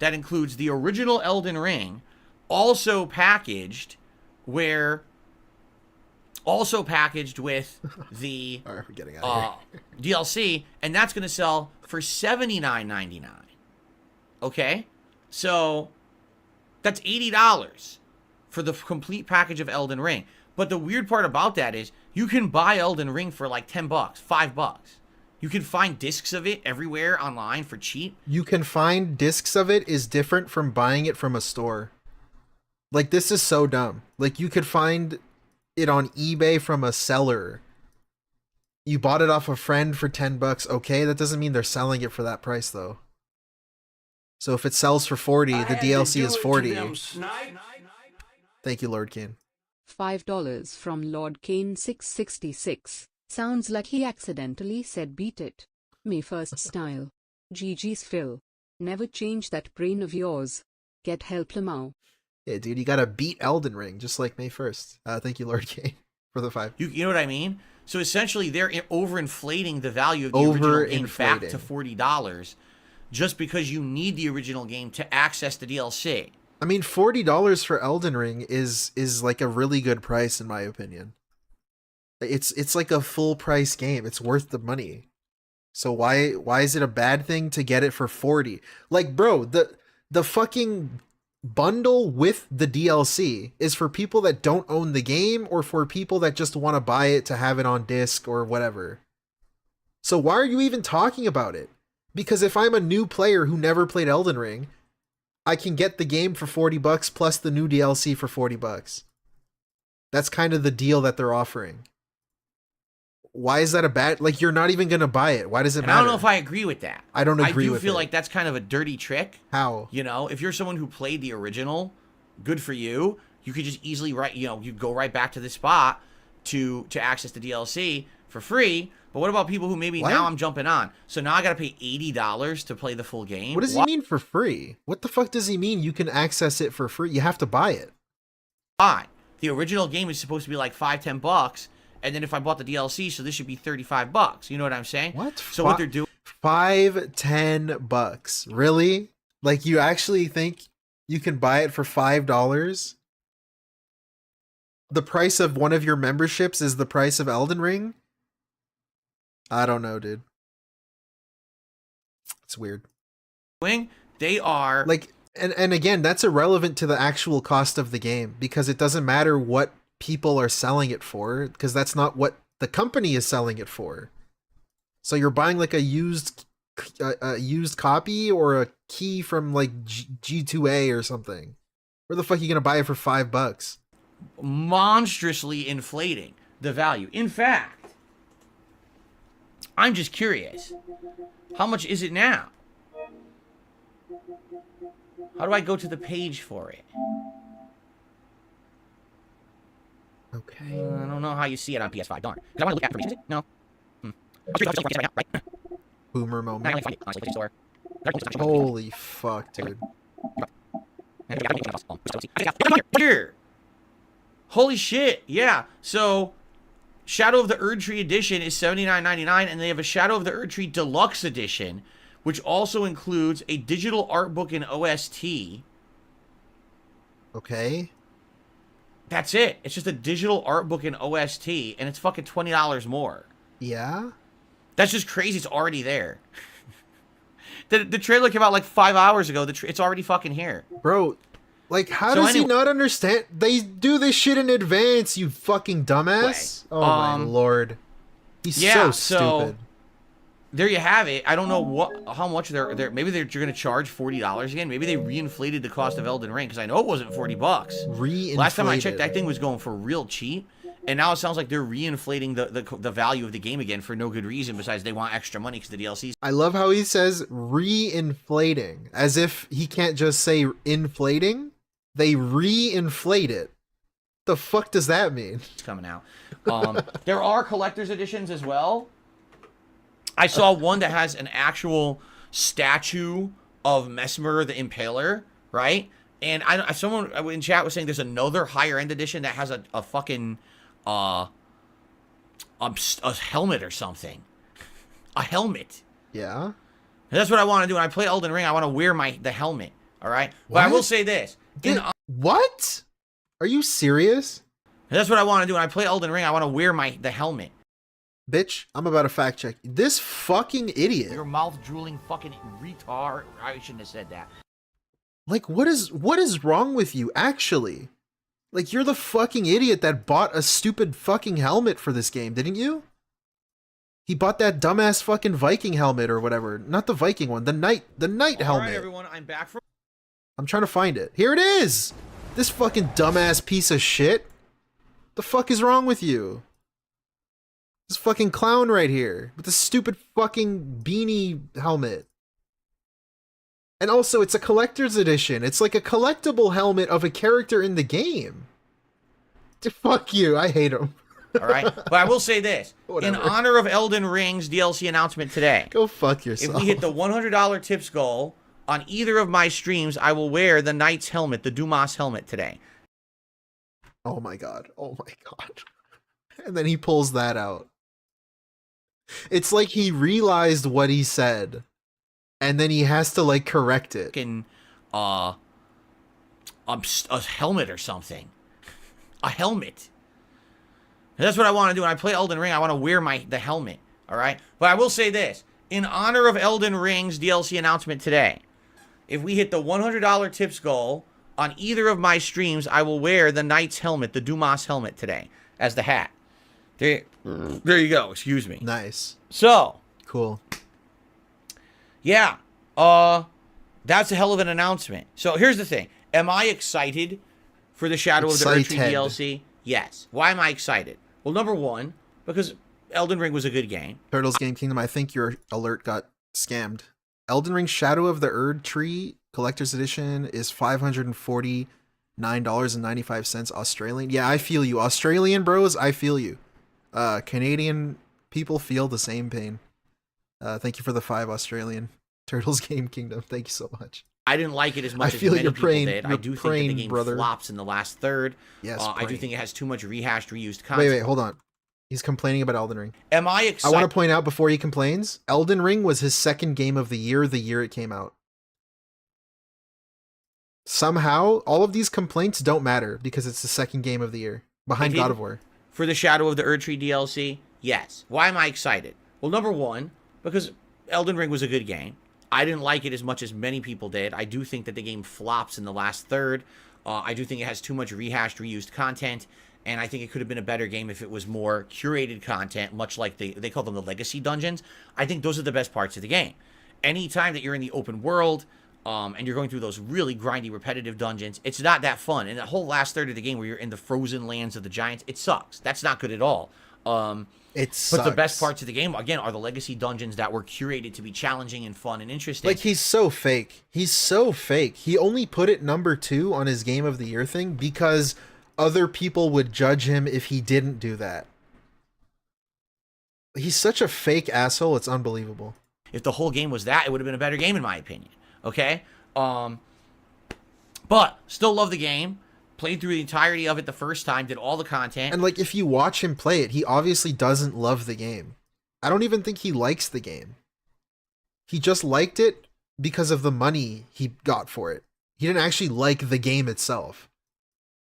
that includes the original Elden Ring, also packaged where also packaged with the All right, we're getting out of here. DLC, and that's going to sell for $79.99. Okay? So that's $80 for the complete package of Elden Ring. But the weird part about that is you can buy Elden Ring for like $10, $5. You can find discs of it everywhere online for cheap. You can find discs of it is different from buying it from a store. Like, this is so dumb. Like, you could find it on eBay from a seller. You bought it off a friend for $10. Okay, that doesn't mean they're selling it for that price though. So if it sells for 40, the DLC is 40. Thank you, Lord Kane. $5 from Lord Kane 666. Sounds like he accidentally said beat it. May 1st style. GG's Phil. Never change that brain of yours. Get help Lamau. Yeah, dude, you gotta beat Elden Ring just like May 1st. Thank you, Lord Kane, for the 5. You know what I mean? So essentially, they're overinflating the value of the original game back to $40 just because you need the original game to access the DLC. I mean, $40 for Elden Ring is like a really good price in my opinion. It's like a full price game. It's worth the money. So why is it a bad thing to get it for 40? Like, bro, the fucking bundle with the DLC is for people that don't own the game or for people that just want to buy it to have it on disc or whatever. So why are you even talking about it? Because if I'm a new player who never played Elden Ring, I can get the game for $40 plus the new DLC for $40. That's kind of the deal that they're offering. Why is that a bad, like, you're not even going to buy it. Why does it matter? I don't know if I agree with that. I don't agree with it. I do feel like that's kind of a dirty trick. How? You know, if you're someone who played the original, good for you. You could just easily you go right back to the spot to access the DLC for free. But what about people who maybe now I'm jumping on? So now I got to pay $80 to play the full game. What does he mean for free? What the fuck does he mean you can access it for free? You have to buy it. Fine. The original game is supposed to be like $5-10. And then if I bought the DLC, so this should be $35. You know what I'm saying? What? So what they're doing? $5-10. Really? Like, you actually think you can buy it for $5? The price of one of your memberships is the price of Elden Ring? I don't know, dude. It's weird. They are like, and again, that's irrelevant to the actual cost of the game because it doesn't matter what people are selling it for because that's not what the company is selling it for. So you're buying like a used copy or a key from like G2A or something. Where the fuck are you gonna buy it for $5? Monstrously inflating the value. In fact, I'm just curious. How much is it now? How do I go to the page for it? Okay. I don't know how you see it on PS5. Darn. Because I want to look at information. Is it? No. Right now, right? Boomer moment. I find it, honestly, store. Holy fuck, dude. Here. Holy shit. Yeah. So, Shadow of the Erdtree Edition is $79.99, and they have a Shadow of the Erdtree Deluxe Edition, which also includes a digital art book and OST. Okay. That's it. It's just a digital art book and OST, and it's fucking $20 more. Yeah? That's just crazy. It's already there. The trailer came out like 5 hours ago. It's already fucking here. Bro, like, how does he not understand? They do this shit in advance, you fucking dumbass. Oh my lord. He's so stupid. There you have it. I don't know how much they're maybe they're going to charge $40 again. Maybe they reinflated the cost of Elden Ring because I know it wasn't $40. Last time I checked, that thing was going for real cheap. And now it sounds like they're reinflating the value of the game again for no good reason besides they want extra money because the DLCs. I love how he says reinflating, as if he can't just say inflating. They reinflate it. The fuck does that mean? It's coming out. There are collector's editions as well. I saw one that has an actual statue of Mesmer the Impaler, right? And someone in chat was saying there's another higher end edition that has a fucking a helmet or something. A helmet. Yeah. And that's what I want to do. When I play Elden Ring, I want to wear the helmet. All right. But I will say this. What? Are you serious? And that's what I want to do. When I play Elden Ring, I want to wear the helmet. Bitch, I'm about to fact check. This fucking idiot. Your mouth drooling fucking retard. I shouldn't have said that. Like, what is wrong with you, actually? Like, you're the fucking idiot that bought a stupid fucking helmet for this game, didn't you? He bought that dumbass fucking Viking helmet or whatever. Not the Viking one, the knight helmet. All right, everyone, I'm back from... I'm trying to find it. Here it is! This fucking dumbass piece of shit. The fuck is wrong with you? This fucking clown right here with the stupid fucking beanie helmet. And also, it's a collector's edition. It's like a collectible helmet of a character in the game. Fuck you. I hate him. All right? But I will say this. Whatever. In honor of Elden Ring's DLC announcement today, Go fuck yourself. if we hit the $100 tips goal on either of my streams, I will wear the Knight's helmet, the Dumas helmet today. Oh my god. Oh my god. And then he pulls that out. It's like he realized what he said. And then he has to, like, correct it. Fucking, a helmet or something. A helmet. And that's what I want to do. When I play Elden Ring, I want to wear the helmet. All right? But I will say this. In honor of Elden Ring's DLC announcement today, if we hit the $100 tips goal on either of my streams, I will wear the Knight's helmet, the Dumas helmet today, as the hat. There you go. Excuse me. Nice. So, Cool. yeah, that's a hell of an announcement. So here's the thing. Am I excited for the Shadow of the Erdtree Excited. DLC? Yes. Why am I excited? Well, number one, because Elden Ring was a good game. Turtles Game Kingdom, I think your alert got scammed. Elden Ring Shadow of the Erdtree Collector's Edition is $549.95 Australian. Yeah, I feel you. Australian bros, I feel you. Canadian people feel the same pain. Thank you for the 5 Australian. Turtles Game Kingdom, thank you so much. I didn't like it as much I as feel many your people pain. did. I Your do think that the pain, game brother. flops in the last third. Yes, I do brain. think it has too much rehashed, reused content. Wait, hold on. He's complaining about Elden Ring. Am I I excited? want to point out before he complains, Elden Ring was his second game of the year it came out. Somehow, all of these complaints don't matter because it's the second game of the year, behind Indeed. God of War. For the Shadow of the Erdtree DLC? Yes. Why am I excited? Well, number one, because Elden Ring was a good game. I didn't like it as much as many people did. I do think that the game flops in the last third. I do think it has too much rehashed, reused content. And I think it could have been a better game if it was more curated content, much like they call them the legacy dungeons. I think those are the best parts of the game. Anytime that you're in the open world, and you're going through those really grindy, repetitive dungeons, it's not that fun. And the whole last third of the game where you're in the frozen lands of the giants, it sucks. That's not good at all. It sucks. But the best parts of the game, again, are the legacy dungeons that were curated to be challenging and fun and interesting. Like, he's so fake. He's so fake. He only put it number 2 on his Game of the Year thing because other people would judge him if he didn't do that. He's such a fake asshole, it's unbelievable. If the whole game was that, it would have been a better game in my opinion. Okay? But still love the game. Played through the entirety of it the first time, did all the content. And, like, if you watch him play it, he obviously doesn't love the game. I don't even think he likes the game. He just liked it because of the money he got for it. He didn't actually like the game itself.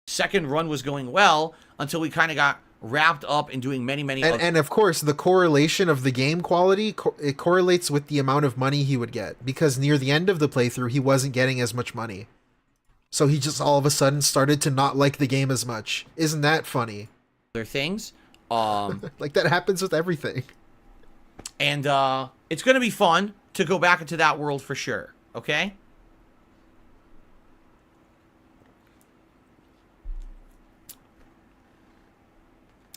Second run was going well until we kind of got wrapped up in doing many And of course, the correlation of the game quality, it correlates with the amount of money he would get. Because near the end of the playthrough, he wasn't getting as much money. So he just all of a sudden started to not like the game as much. Isn't that funny? other things. Like, that happens with everything. And it's going to be fun to go back into that world for sure. Okay?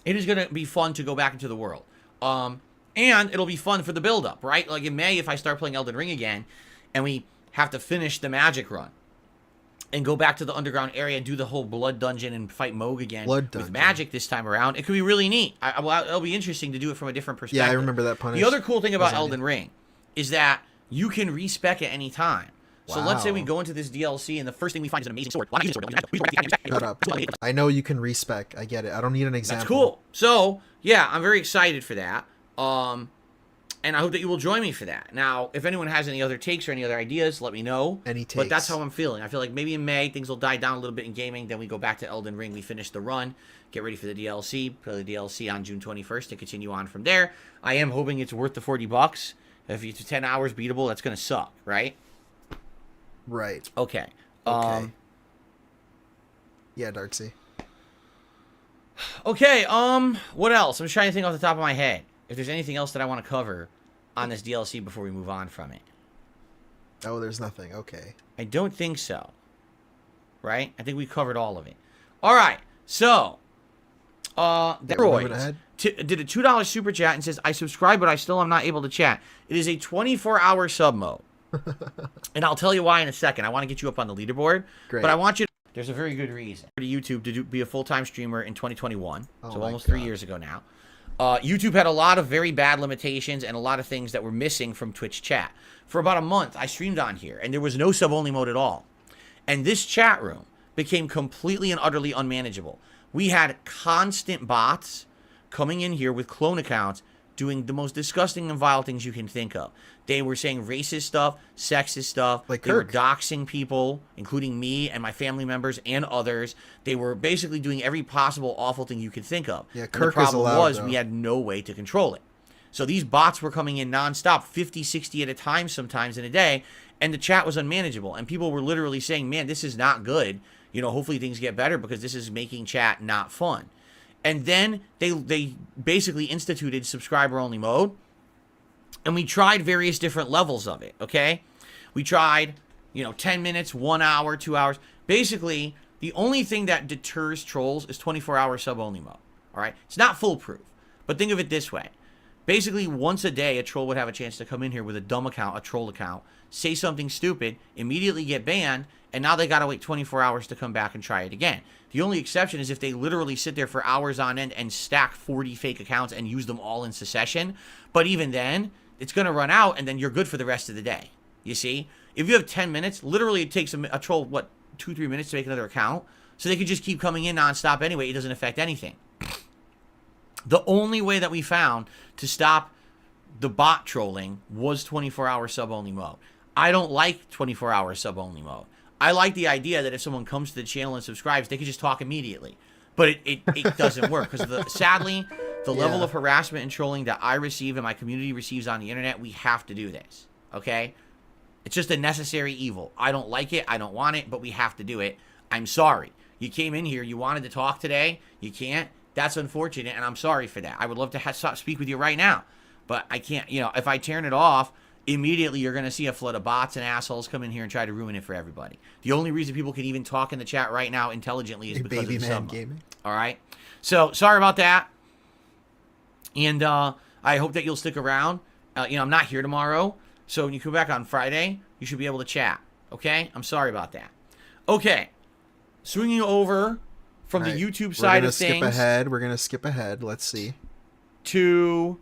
It is going to be fun to go back into the world. And it'll be fun for the build-up, right? Like in May, if I start playing Elden Ring again, and we have to finish the magic run, and go back to the underground area and do the whole blood dungeon and fight Moog again with magic this time around, it could be really neat. It'll be interesting to do it from a different perspective. Yeah, I remember that punish. The other cool thing about Elden Ring is that you can respec at any time. So let's say we go into this DLC and the first thing we find is an amazing sword. Shut up. I know you can respec. I get it. I don't need an example. That's cool. So, yeah, I'm very excited for that. And And I hope that you will join me for that. Now, if anyone has any other takes or any other ideas, let me know. Any takes. But that's how I'm feeling. I feel like maybe in May, things will die down a little bit in gaming. Then we go back to Elden Ring. We finish the run. Get ready for the DLC. Play the DLC on June 21st and continue on from there. I am hoping it's worth the $40. If it's 10 hours beatable, that's going to suck, right? Right. Okay. Okay. Yeah, Darksy. Okay, what else? I'm just trying to think off the top of my head. If there's anything else that I want to cover on this DLC before we move on from it. Oh, there's nothing. Okay. I don't think so. Right? I think we covered all of it. All right. So, Droids did a $2 super chat and says, I subscribe, but I still am not able to chat. It is a 24-hour sub mode. And I'll tell you why in a second. I want to get you up on the leaderboard. Great. But I want you to... There's a very good reason for YouTube to be a full-time streamer in 2021. Oh so almost 3 years ago now. YouTube had a lot of very bad limitations and a lot of things that were missing from Twitch chat. For about a month, I streamed on here, and there was no sub-only mode at all. And this chat room became completely and utterly unmanageable. We had constant bots coming in here with clone accounts doing the most disgusting and vile things you can think of. They were saying racist stuff, sexist stuff. Like they were Kirk. doxing people, including me and my family members and others. They were basically doing every possible awful thing you could think of. Yeah, And Kirk the is problem allowed, was though. we had no way to control it. So these bots were coming in nonstop, 50, 60 at a time sometimes in a day, and the chat was unmanageable. And people were literally saying, man, this is not good. You know, hopefully things get better because this is making chat not fun. And then they basically instituted subscriber-only mode, and we tried various different levels of it, okay? We tried, 10 minutes, 1 hour, 2 hours. Basically, the only thing that deters trolls is 24-hour sub-only mode, all right? It's not foolproof, but think of it this way. Basically, once a day, a troll would have a chance to come in here with a dumb account, a troll account, say something stupid, immediately get banned, and now they got to wait 24 hours to come back and try it again. The only exception is if they literally sit there for hours on end and stack 40 fake accounts and use them all in succession. But even then, it's going to run out, and then you're good for the rest of the day. You see? If you have 10 minutes, literally it takes a troll, 2-3 minutes to make another account? So they could just keep coming in nonstop anyway. It doesn't affect anything. The only way that we found to stop the bot trolling was 24-hour sub-only mode. I don't like 24-hour sub-only mode. I like the idea that if someone comes to the channel and subscribes, they can just talk immediately. But it doesn't work because sadly, the level of harassment and trolling that I receive and my community receives on the internet, we have to do this, okay? It's just a necessary evil. I don't like it. I don't want it, but we have to do it. I'm sorry. You came in here. You wanted to talk today. You can't. That's unfortunate, and I'm sorry for that. I would love to speak with you right now, but I can't. If I turn it off, immediately you're going to see a flood of bots and assholes come in here and try to ruin it for everybody. The only reason people can even talk in the chat right now intelligently is because of the sub. Gaming. All right? So, sorry about that. And I hope that you'll stick around. I'm not here tomorrow, so when you come back on Friday, you should be able to chat. Okay? I'm sorry about that. Okay. Swinging over from the YouTube side of things. We're going to skip ahead. Let's see. To...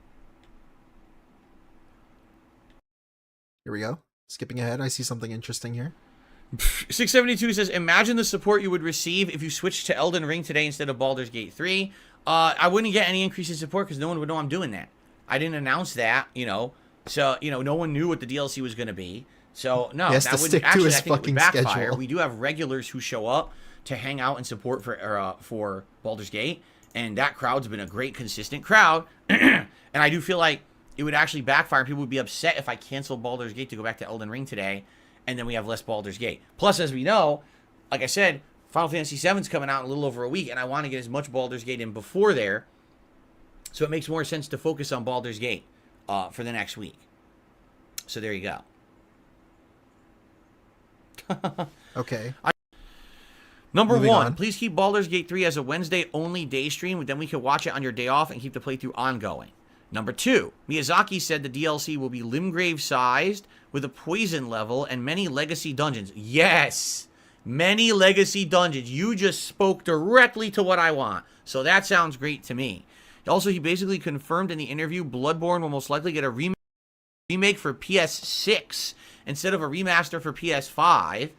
Here we go. Skipping ahead. I see something interesting here. 672 says, imagine the support you would receive if you switched to Elden Ring today instead of Baldur's Gate 3. I wouldn't get any increase in support because no one would know I'm doing that. I didn't announce that, So, no one knew what the DLC was going to be. So, no, that wouldn't actually, I think it would backfire. Schedule. We do have regulars who show up to hang out and support for Baldur's Gate. And that crowd's been a great, consistent crowd. And I do feel like it would actually backfire. People would be upset if I canceled Baldur's Gate to go back to Elden Ring today, and then we have less Baldur's Gate. Plus, as we know, like I said, Final Fantasy VII's coming out in a little over a week, and I want to get as much Baldur's Gate in before there, so it makes more sense to focus on Baldur's Gate for the next week. So there you go. Okay. Number Moving one, on. please keep Baldur's Gate 3 as a Wednesday-only day stream, then we can watch it on your day off and keep the playthrough ongoing. Number two, Miyazaki said the DLC will be Limgrave-sized with a poison level and many legacy dungeons. Yes! Many legacy dungeons. You just spoke directly to what I want. So that sounds great to me. Also, he basically confirmed in the interview Bloodborne will most likely get a remake for PS6 instead of a remaster for PS5.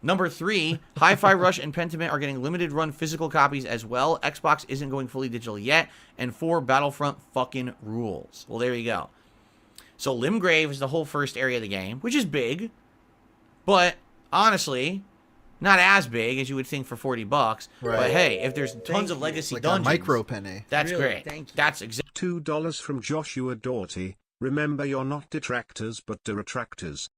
Number three, Hi-Fi Rush and Pentiment are getting limited run physical copies as well. Xbox isn't going fully digital yet. And four, Battlefront fucking rules. Well, there you go. So Limgrave is the whole first area of the game, which is big, but honestly, not as big as you would think for $40. Right. But hey, if there's tons of legacy Like dungeons, a micro penny. that's Really, great. thank you. That's exactly. $2 from Joshua Doughty. Remember, you're not detractors but detractors.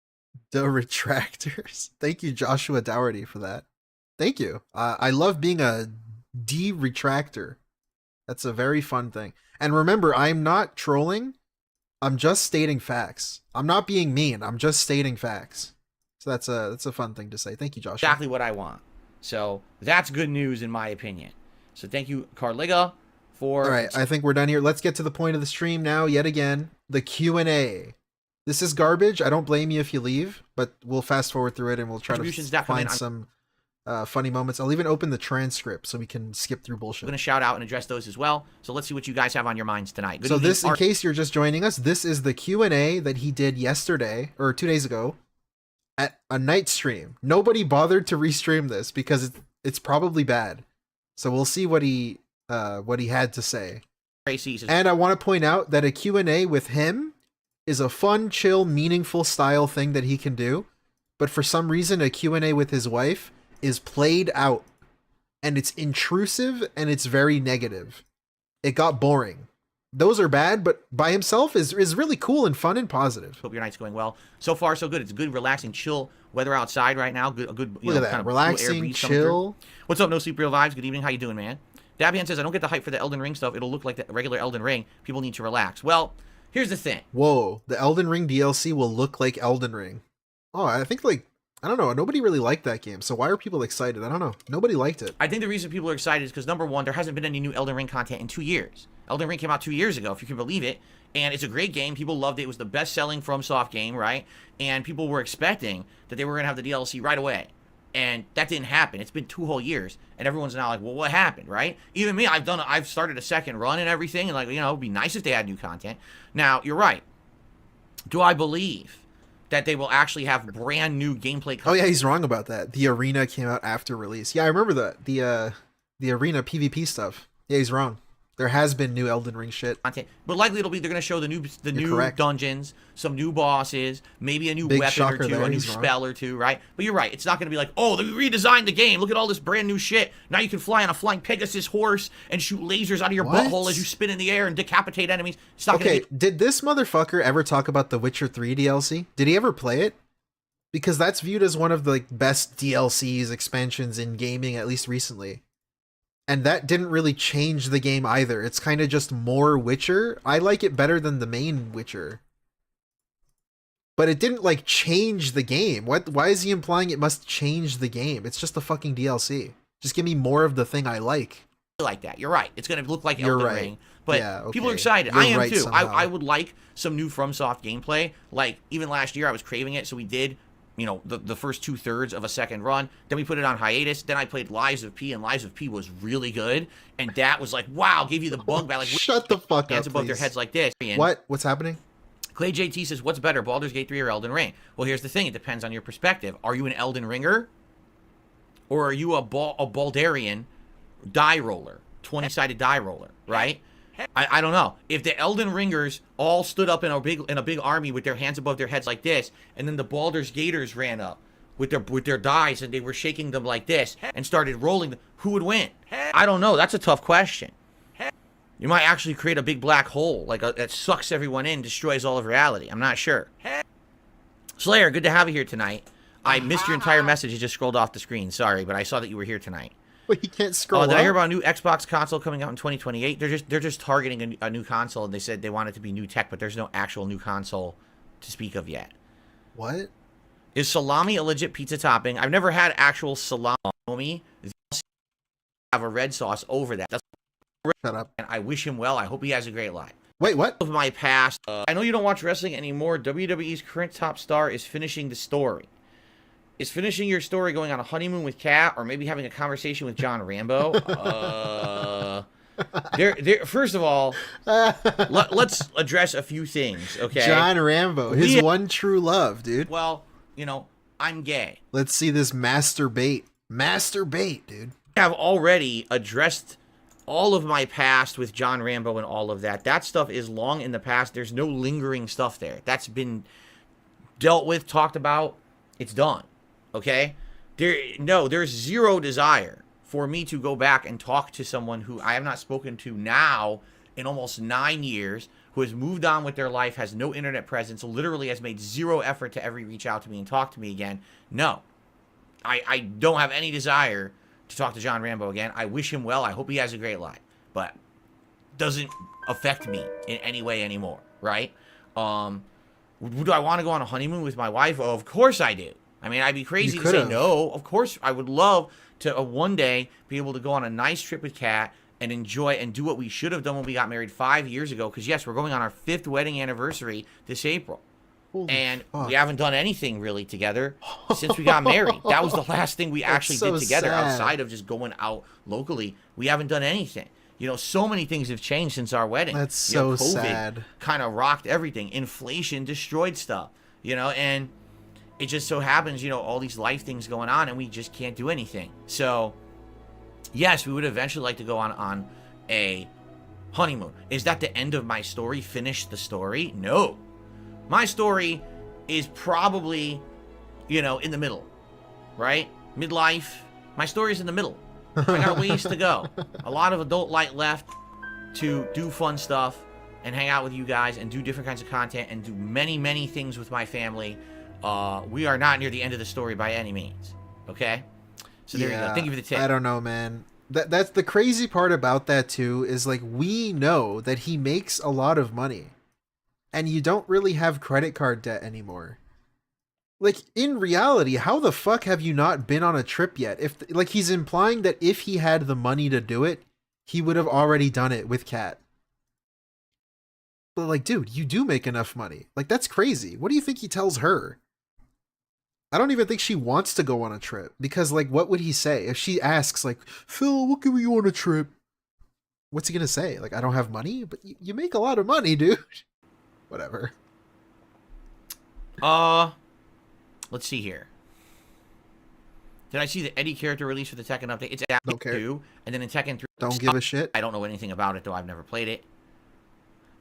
The retractors. Thank you, Joshua Dougherty, for that. Thank you. I love being a de-retractor. That's a very fun thing. And remember, I'm not trolling. I'm just stating facts. I'm not being mean. I'm just stating facts. So that's a fun thing to say. Thank you, Joshua. Exactly what I want. So that's good news in my opinion. So thank you, Carliga, for. All right, I think we're done here. Let's get to the point of the stream now. Yet again, the Q&A. This is garbage. I don't blame you if you leave, but we'll fast forward through it and we'll try to Contributions that come find in on- some funny moments. I'll even open the transcript so we can skip through I'm bullshit. going to shout out and address those as well. So let's see what you guys have on your minds tonight. Good So evening, this, in case you're just joining us, this is the Q&A that he did yesterday or 2 days ago at a night stream. Nobody bothered to restream this because it's probably bad. So we'll see what he had to say. Tracy says, And I want to point out that a Q&A with him is a fun, chill, meaningful style thing that he can do. But for some reason, a Q&A with his wife is played out. And it's intrusive and it's very negative. It got boring. Those are bad, but by himself is really cool and fun and positive. hope your night's going well. So far, so good. It's good, relaxing, chill weather outside right now. Good, a good, Look at that. kind of cool air Relaxing, breeze coming through. chill. What's up, No Sleep Real Vibes? Good evening. How you doing, man? Dabian says, I don't get the hype for the Elden Ring stuff. It'll look like the regular Elden Ring. People need to relax. Well, here's the thing. Whoa, the Elden Ring DLC will look like Elden Ring. Oh, I think I don't know. Nobody really liked that game. So why are people excited? I don't know. Nobody liked it. I think the reason people are excited is because, number one, there hasn't been any new Elden Ring content in 2 years. Elden Ring came out 2 years ago, if you can believe it. And it's a great game. People loved it. It was the best-selling FromSoft game, right? And people were expecting that they were going to have the DLC right away. And that didn't happen. It's been 2 whole years. And everyone's now like, well, what happened, right? Even me, I've started a second run and everything. And like, it'd be nice if they had new content. Now, you're right. Do I believe that they will actually have brand new gameplay content? Oh yeah, he's wrong about that. The arena came out after release. Yeah, I remember that. The arena PvP stuff. Yeah, he's wrong. There has been new Elden Ring shit. Content, but likely they're going to show the new correct. dungeons, some new bosses, maybe a new Big weapon or shocker two, there, a new he's wrong. spell or two, right? But you're right. It's not going to be like, oh, they redesigned the game. Look at all this brand new shit. Now you can fly on a flying Pegasus horse and shoot lasers out of your What? butthole as you spin in the air and decapitate enemies. It's not Okay, going to be. did this motherfucker ever talk about the Witcher 3 DLC? Did he ever play it? Because that's viewed as one of the best DLCs, expansions in gaming, at least recently. And that didn't really change the game either. It's kind of just more Witcher. I like it better than the main Witcher. But it didn't, like, change the game. Why is he implying it must change the game? It's just a fucking DLC. Just give me more of the thing I like. Like that. You're right. It's going to look like You're Elden right. Ring. But Yeah, people are okay. excited. You're I am right too. somehow. I would like some new FromSoft gameplay. Like, even last year I was craving it, so we did, the first 2/3 of a second run. Then we put it on hiatus. Then I played Lies of P, and Lies of P was really good. And that was like, wow, gave you the bug back. Like, Shut the fuck hands up, above their please. heads like this. And What? What's happening? Clay JT says, what's better, Baldur's Gate 3 or Elden Ring? Well, here's the thing. It depends on your perspective. Are you an Elden Ringer? Or are you a Baldarian die roller? 20-sided die roller, right? I don't know. If the Elden Ringers all stood up in a big army with their hands above their heads like this, and then the Baldur's Gators ran up with their dice and they were shaking them like this and started rolling them, who would win? I don't know. That's a tough question. You might actually create a big black hole, that sucks everyone in, destroys all of reality. I'm not sure. Slayer, good to have you here tonight. I missed your entire message. It just scrolled off the screen. Sorry, but I saw that you were here tonight. Wait, you can't scroll Did I hear up? about a new Xbox console coming out in 2028? They're just targeting a new console, and they said they want it to be new tech, but there's no actual new console to speak of yet. What? Is salami a legit pizza topping? I've never had actual salami. Have a red sauce over that. That's Shut up. and I wish him well. I hope he has a great life. Wait, what? Of my past, I know you don't watch wrestling anymore. WWE's current top star is finishing the story. Is finishing your story going on a honeymoon with Kat, or maybe having a conversation with John Rambo? First of all, let's address a few things, okay? John Rambo, his one true love, dude. Well, I'm gay. Let's see this masturbate. Masturbate, dude. I have already addressed all of my past with John Rambo and all of that stuff is long in the past. There's no lingering stuff there. That's been dealt with, talked about. It's done. Okay? There's zero desire for me to go back and talk to someone who I have not spoken to now in almost 9 years, who has moved on with their life, has no internet presence, literally has made zero effort to ever reach out to me and talk to me again. No. I don't have any desire to talk to John Rambo again. I wish him well. I hope he has a great life. But doesn't affect me in any way anymore, right? Do I want to go on a honeymoon with my wife? Oh, of course I do. I mean, I'd be crazy to say no. Of course, I would love to one day be able to go on a nice trip with Kat and enjoy and do what we should have done when we got married 5 years ago. Because, yes, we're going on our 5th wedding anniversary this April. Holy fuck. We haven't done anything really together since we got married. That was the last thing we actually did together outside of just going out locally. We haven't done anything. You know, so many things have changed since our wedding. That's so COVID sad. Kind of rocked everything. Inflation destroyed stuff, you know, and it just so happens, you know, all these life things going on and we just can't do anything. So, yes, we would eventually like to go on a honeymoon. Is that the end of my story? Finish the story? No. My story is probably, you know, in the middle, right? Midlife. My story's in the middle. I got a ways to go. A lot of adult light left to do fun stuff and hang out with you guys and do different kinds of content and do many, many things with my family. We are not near the end of the story by any means. Okay? So there you go. Thank you for the tip. I don't know, man. That's the crazy part about that too, is like we know that he makes a lot of money. And you don't really have credit card debt anymore. Like, in reality, how the fuck have you not been on a trip yet? If, like, he's implying that if he had the money to do it, he would have already done it with Kat. But, like, dude, you do make enough money. Like, that's crazy. What do you think he tells her? I don't even think she wants to go on a trip. Because, like, what would he say? If she asks, like, Phil, what can we go on a trip? What's he gonna say? Like, I don't have money? But you make a lot of money, dude. Whatever. Let's see here. Did I see the Eddie character release for the Tekken update? It's at 2, and then in Tekken 3. Don't give a shit. I don't know anything about it, though. I've never played it.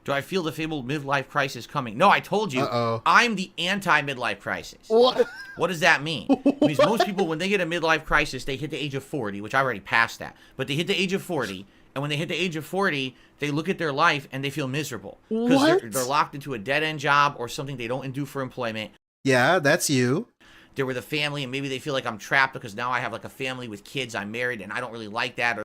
Do I feel the fabled midlife crisis coming? No, I told you. I'm the anti-midlife crisis. What? What does that mean? Because most people, when they get a midlife crisis, they hit the age of 40, which I already passed that. But they hit the age of 40, and when they hit the age of 40, they look at their life and they feel miserable. Because they're locked into a dead-end job or something they don't do for employment. Yeah, that's you. They're with a family, and maybe they feel like I'm trapped because now I have like a family with kids, I'm married, and I don't really like that. Or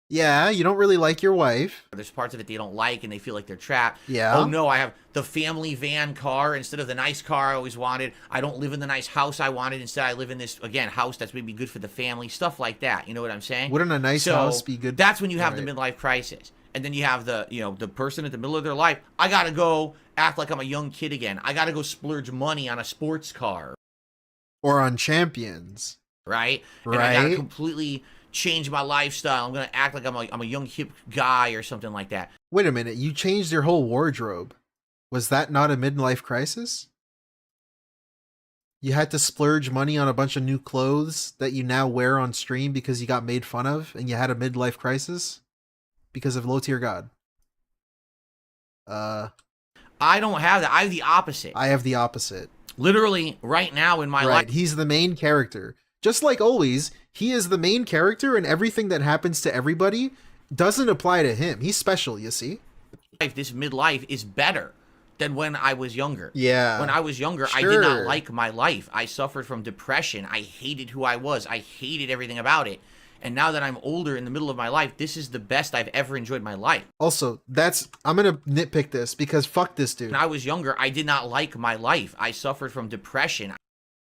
yeah, you don't really like your wife. there's parts of it they don't like, and they feel like they're trapped. Yeah. Oh no, I have the family van car instead of the nice car I always wanted. I don't live in the nice house I wanted. Instead, I live in this, again, house that's maybe good for the family. Stuff like that. You know what I'm saying? Wouldn't a nice house be good? That's when you have the midlife crisis. And then you have the, you know, the person at the middle of their life. I got to go act like I'm a young kid again. I got to go splurge money on a sports car. Or on champions. Right? And I got to completely change my lifestyle. I'm going to act like I'm a young hip guy or something like that. Wait a minute. You changed your whole wardrobe. Was that not a midlife crisis? You had to splurge money on a bunch of new clothes that you now wear on stream because you got made fun of and you had a midlife crisis? Because of low tier god. I don't have that. I have the opposite. I have the opposite. Literally, right now in my life. He's the main character. Just like always, he is the main character, and everything that happens to everybody doesn't apply to him. He's special, you see? This midlife is better than when I was younger. Yeah. When I was younger, I did not like my life. I suffered from depression. I hated who I was. I hated everything about it. And now that I'm older in the middle of my life, this is the best I've ever enjoyed my life. Also, I'm going to nitpick this because fuck this dude. When I was younger, I did not like my life. I suffered from depression.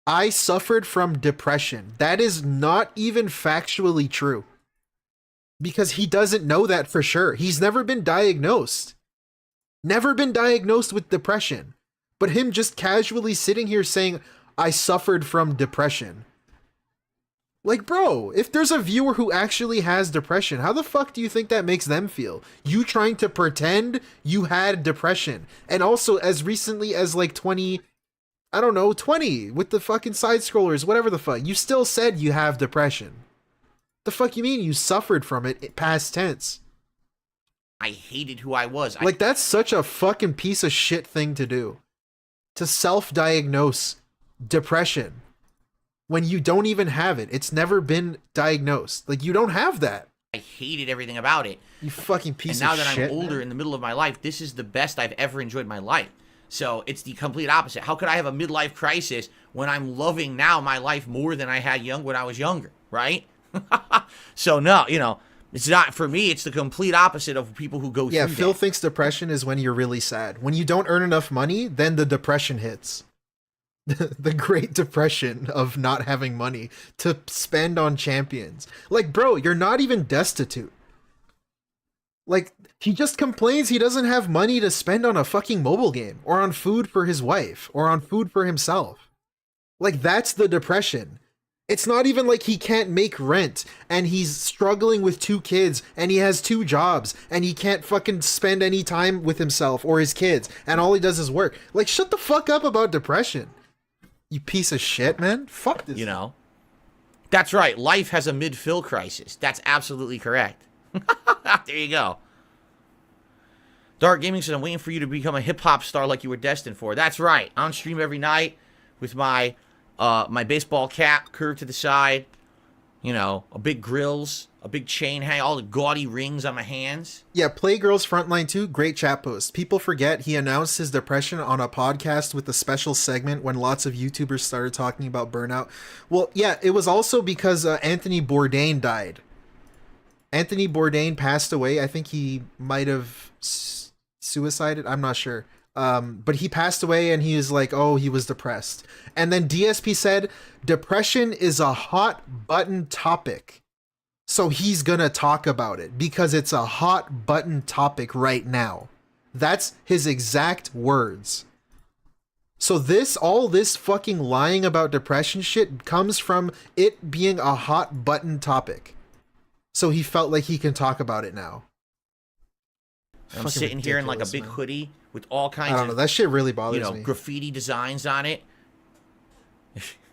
I suffered from depression. That is not even factually true. Because he doesn't know that for sure. He's never been diagnosed. Never been diagnosed with depression. But him just casually sitting here saying, I suffered from depression. Like, bro, if there's a viewer who actually has depression, how the fuck do you think that makes them feel? You trying to pretend you had depression. And also, as recently as like 20 with the fucking side scrollers, whatever the fuck, you still said you have depression. The fuck you mean you suffered from it past tense? I hated who I was. Like, that's such a fucking piece of shit thing to do. To self-diagnose depression when you don't even have it. It's never been diagnosed. Like, you don't have that. I hated everything about it. You fucking piece and now of that shit. I'm older, in the middle of my life, this is the best I've ever enjoyed my life. So it's the complete opposite. How could I have a midlife crisis when I'm loving now my life more than I had when I was younger, right? So no, you know, it's not, for me, it's the complete opposite of people who go through that. Phil thinks depression is when you're really sad. When you don't earn enough money, then the depression hits. The Great Depression of not having money to spend on champions. Like, bro, you're not even destitute. Like, he just complains he doesn't have money to spend on a fucking mobile game, or on food for his wife, or on food for himself. Like, that's the depression. It's not even like he can't make rent, and he's struggling with 2 kids, and he has 2 jobs, and he can't fucking spend any time with himself or his kids, and all he does is work. Like, shut the fuck up about depression. You piece of shit, man. Fuck this. You know? That's right. Life has a mid-fill crisis. That's absolutely correct. There you go. Dark Gaming says, I'm waiting for you to become a hip-hop star like you were destined for. That's right. On stream every night with my my baseball cap curved to the side. You know, a big grills, a big chain hang, all the gaudy rings on my hands. Yeah, Playgirls Frontline 2, great chat post. People forget he announced his depression on a podcast with a special segment when lots of YouTubers started talking about burnout. Well, yeah, it was also because Anthony Bourdain died. Anthony Bourdain passed away. I think he might have suicided. I'm not sure. But he passed away and he was like, oh, he was depressed. And then DSP said, depression is a hot button topic. So he's gonna talk about it because it's a hot button topic right now. That's his exact words. So all this fucking lying about depression shit comes from it being a hot button topic. So he felt like he can talk about it now. I'm Fucking sitting here in like a ridiculous, big man. hoodie with all kinds I don't know. of, That shit really bothers me. graffiti designs on it.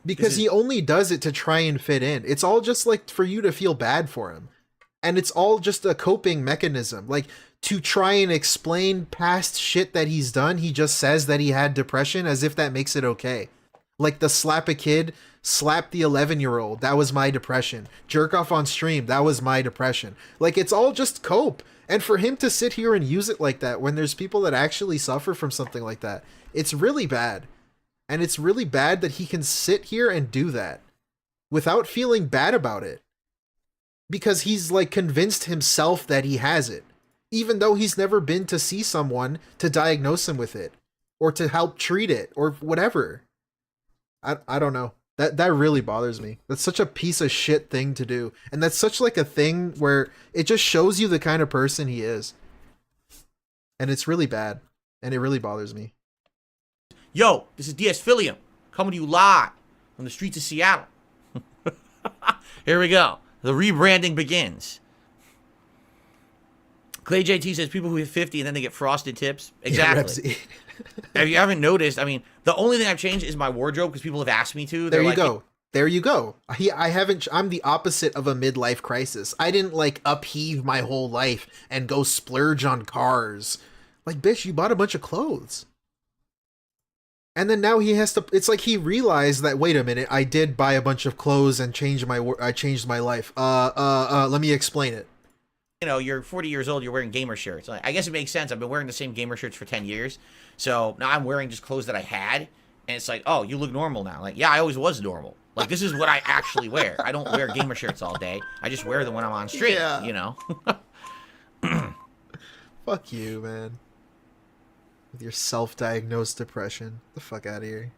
Because he only does it to try and fit in. It's all just like for you to feel bad for him. And it's all just a coping mechanism. Like to try and explain past shit that he's done, he just says that he had depression as if that makes it okay. Like the slap a kid, slap the 11-year-old, that was my depression. Jerk off on stream, that was my depression. Like it's all just cope. And for him to sit here and use it like that when there's people that actually suffer from something like that, it's really bad. And it's really bad that he can sit here and do that without feeling bad about it. Because he's like convinced himself that he has it, even though he's never been to see someone to diagnose him with it or to help treat it or whatever. I don't know. That really bothers me. That's such a piece of shit thing to do. And that's such like a thing where it just shows you the kind of person he is. And it's really bad. And it really bothers me. Yo, this is DSPhilium coming to you live from the streets of Seattle. Here we go. The rebranding begins. Clay JT says people who hit 50 and then they get frosted tips. Exactly. Yeah, if you haven't noticed, I mean, the only thing I've changed is my wardrobe because people have asked me to. There you go. There you go. I'm the opposite of a midlife crisis. I didn't like upheave my whole life and go splurge on cars. Like, bitch, you bought a bunch of clothes. And then now he has to, it's like he realized that, wait a minute, I did buy a bunch of clothes and I changed my life. Let me explain it. You know, you're 40 years old, you're wearing gamer shirts. Like, I guess it makes sense. I've been wearing the same gamer shirts for 10 years. So now I'm wearing just clothes that I had. And it's like, oh, you look normal now. Like, yeah, I always was normal. Like, this is what I actually wear. I don't wear gamer shirts all day. I just wear them when I'm on stream, you know? Fuck you, man. With your self-diagnosed depression. Get the fuck out of here.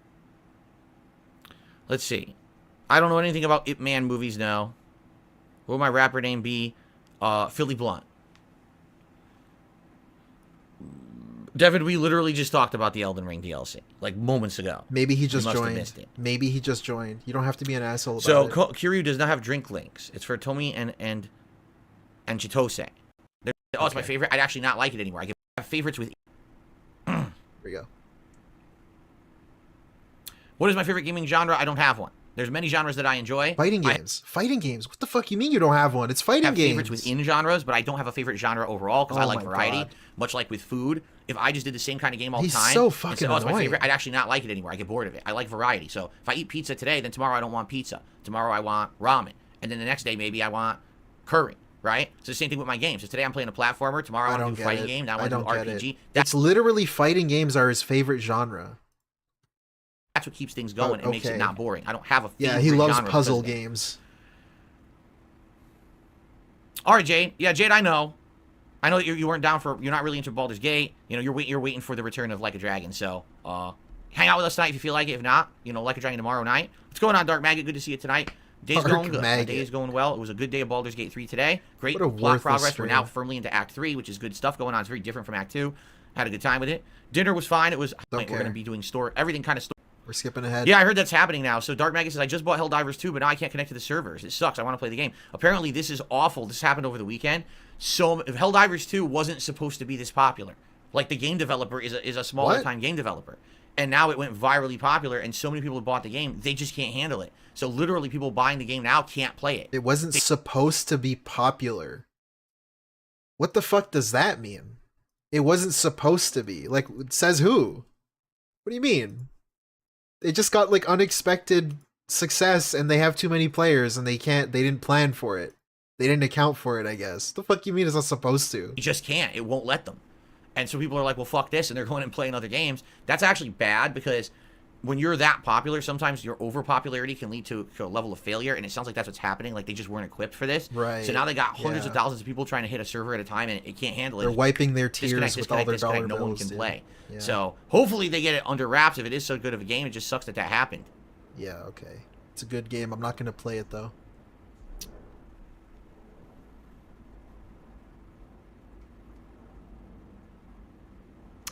Let's see. I don't know anything about Ip Man movies now. What would my rapper name be? Philly Blunt. Devin, we literally just talked about the Elden Ring DLC, like moments ago. Maybe he just must have joined. missed it. Maybe he just joined. You don't have to be an asshole about So it. Kiryu does not have drink links. It's for Tomi and Chitose. It's my favorite. I'd actually not like it anymore. I have favorites with. There we go. What is my favorite gaming genre? I don't have one. There's many genres that I enjoy. Fighting I games. Fighting games. What the fuck you mean you don't have one? It's fighting have games. favorites within genres, but I don't have a favorite genre overall because I Oh like my variety. God. Much like with food, if I just did the same kind of game all the He's time, so and fucking said, oh, it's my annoying. favorite, I'd actually not like it anymore. I get bored of it. I like variety. So if I eat pizza today, then tomorrow I don't want pizza. Tomorrow I want ramen, and then the next day maybe I want curry. Right? So the same thing with my games. So today I'm playing a platformer. Tomorrow I want to do a fighting game. Now I want to do RPG. It's literally fighting games are his favorite genre. That's what keeps things going and makes it okay. not boring. I don't have a favorite Yeah, he loves genre puzzle because of it. games. All right, Jade. Yeah, Jade, I know that you weren't down for. You're not really into Baldur's Gate. You know, you're waiting for the return of Like a Dragon. So, hang out with us tonight if you feel like it. If not, you know, Like a Dragon tomorrow night. What's going on, Dark Maggot? Good to see you tonight. Day's Dark going good. My Maggot. day is going well. It was a good day of Baldur's Gate 3 today. Great What a plot worthless progress. stream. We're now firmly into Act 3, which is good stuff going on. It's very different from Act 2. Had a good time with it. Dinner was fine. It was. Don't We're care. going to be doing everything kind of store. We're skipping ahead. Yeah, I heard that's happening now. So Dark Maggot says, I just bought Helldivers 2, but now I can't connect to the servers. It sucks. I want to play the game. Apparently, this is awful. This happened over the weekend. So Helldivers 2 wasn't supposed to be this popular. Like, the game developer is a smaller-time game developer. And now it went virally popular, and so many people have bought the game, they just can't handle it. So literally, people buying the game now can't play it. It wasn't supposed to be popular. What the fuck does that mean? It wasn't supposed to be. Like, says who? What do you mean? They just got, like, unexpected success, and they have too many players, and they didn't plan for it. They didn't account for it, I guess. The fuck you mean it's not supposed to? You just can't. It won't let them. And so people are like, well, fuck this, and they're going and playing other games. That's actually bad, because when you're that popular, sometimes your over-popularity can lead to a level of failure, and it sounds like that's what's happening. Like, they just weren't equipped for this. Right. So now they got hundreds Yeah. of thousands of people trying to hit a server at a time, and it can't handle it. They're wiping their tears Disconnect, with all their dollar disconnect. No one bills, can dude. play. Yeah. So hopefully they get it under wraps. If it is so good of a game, it just sucks that happened. Yeah, okay. It's a good game. I'm not going to play it, though.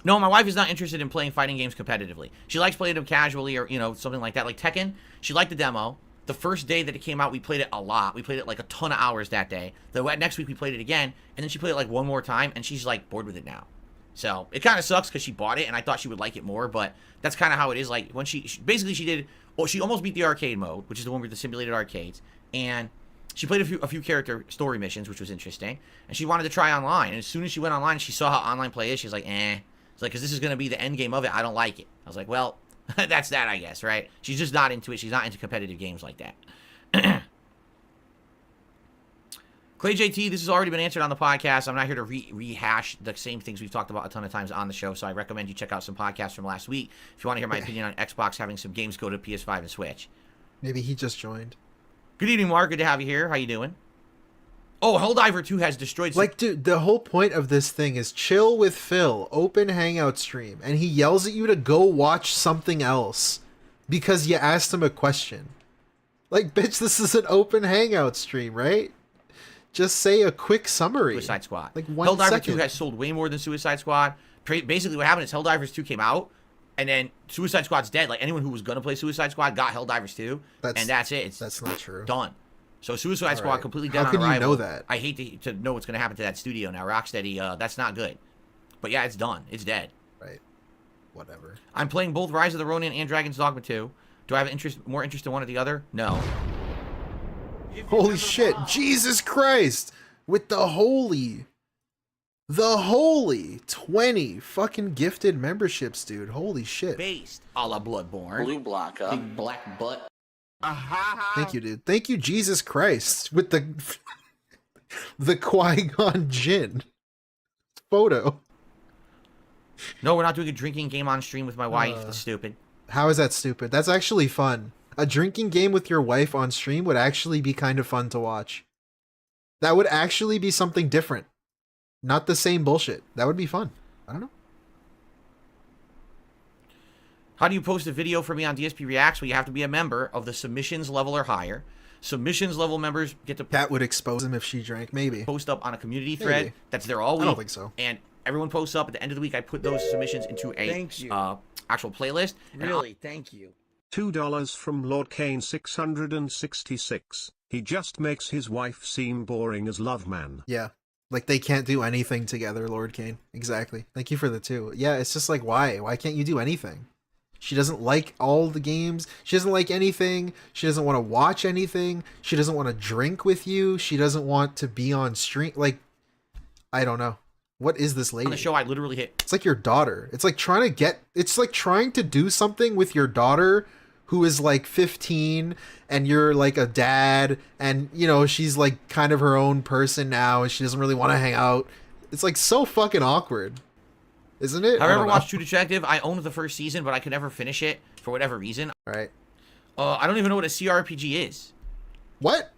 No, my wife is not interested in playing fighting games competitively. She likes playing them casually or, you know, something like that. Like Tekken, she liked the demo. The first day that it came out, we played it a lot. We played it like a ton of hours that day. The next week we played it again, and then she played it like one more time, and she's like bored with it now. So it kind of sucks because she bought it, and I thought she would like it more, but that's kind of how it is. Like when she basically she did, well, she almost beat the arcade mode, which is the one with the simulated arcades, and she played a few character story missions, which was interesting, and she wanted to try online. And as soon as she went online, she saw how online play is. She's like, eh. It's like, because this is going to be the end game of it. I don't like it. I was like, well, that's that, I guess, right? She's just not into it. She's not into competitive games like that. Clay JT, this has already been answered on the podcast. I'm not here to rehash the same things we've talked about a ton of times on the show, so I recommend you check out some podcasts from last week. If you want to hear my opinion on Xbox having some games go to PS5 and Switch. Maybe he just joined. Good evening, Mark. Good to have you here. How you doing? Oh, Helldiver 2 has destroyed some... Like, dude, the whole point of this thing is chill with Phil, open hangout stream, and he yells at you to go watch something else because you asked him a question. Like, bitch, this is an open hangout stream, right? Just say a quick summary. Suicide Squad. Like 1 Helldiver second. 2 has sold way more than Suicide Squad. Basically, what happened is Helldivers 2 came out, and then Suicide Squad's dead. Like, anyone who was going to play Suicide Squad got Helldivers 2, and that's it. That's not true. Done. So Suicide All Squad right. completely dead How on can you arrival. know that? I hate to know what's going to happen to that studio now. Rocksteady, that's not good. But yeah, it's done. It's dead. Right. Whatever. I'm playing both Rise of the Ronin and Dragon's Dogma 2. Do I have more interest in one or the other? No. Holy shit. Jesus Christ. With the holy 20 fucking gifted memberships, dude. Holy shit. Based a la Bloodborne. Blue block up. Big black butt. Thank you, dude. Thank you, Jesus Christ, with the Qui-Gon Jinn photo. No, we're not doing a drinking game on stream with my wife. That's stupid. How is that stupid? That's actually fun. A drinking game with your wife on stream would actually be kind of fun to watch. That would actually be something different. Not the same bullshit. That would be fun. I don't know. How do you post a video for me on DSP Reacts? Well, you have to be a member of the submissions level or higher. Submissions level members get to... That would expose him if she drank, maybe. Post up on a community thread that's there all week. I don't think so. And everyone posts up. At the end of the week, I put those submissions into a actual playlist. Really, thank you. $2 from Lord Kane 666. He just makes his wife seem boring as Love Man. Yeah. Like, they can't do anything together, Lord Kane. Exactly. Thank you for the 2. Yeah, it's just like, why? Why can't you do anything? She doesn't like all the games. She doesn't like anything. She doesn't want to watch anything. She doesn't want to drink with you. She doesn't want to be on stream. Like, I don't know. What is this lady? On the show, I literally hit. It's like your daughter. It's like trying to do something with your daughter who is like 15 and you're like a dad and, you know, she's like kind of her own person now and she doesn't really want to hang out. It's like so fucking awkward. Isn't it? Have I ever watched True Detective? I owned the first season, but I could never finish it for whatever reason. Right. I don't even know what a CRPG is. What?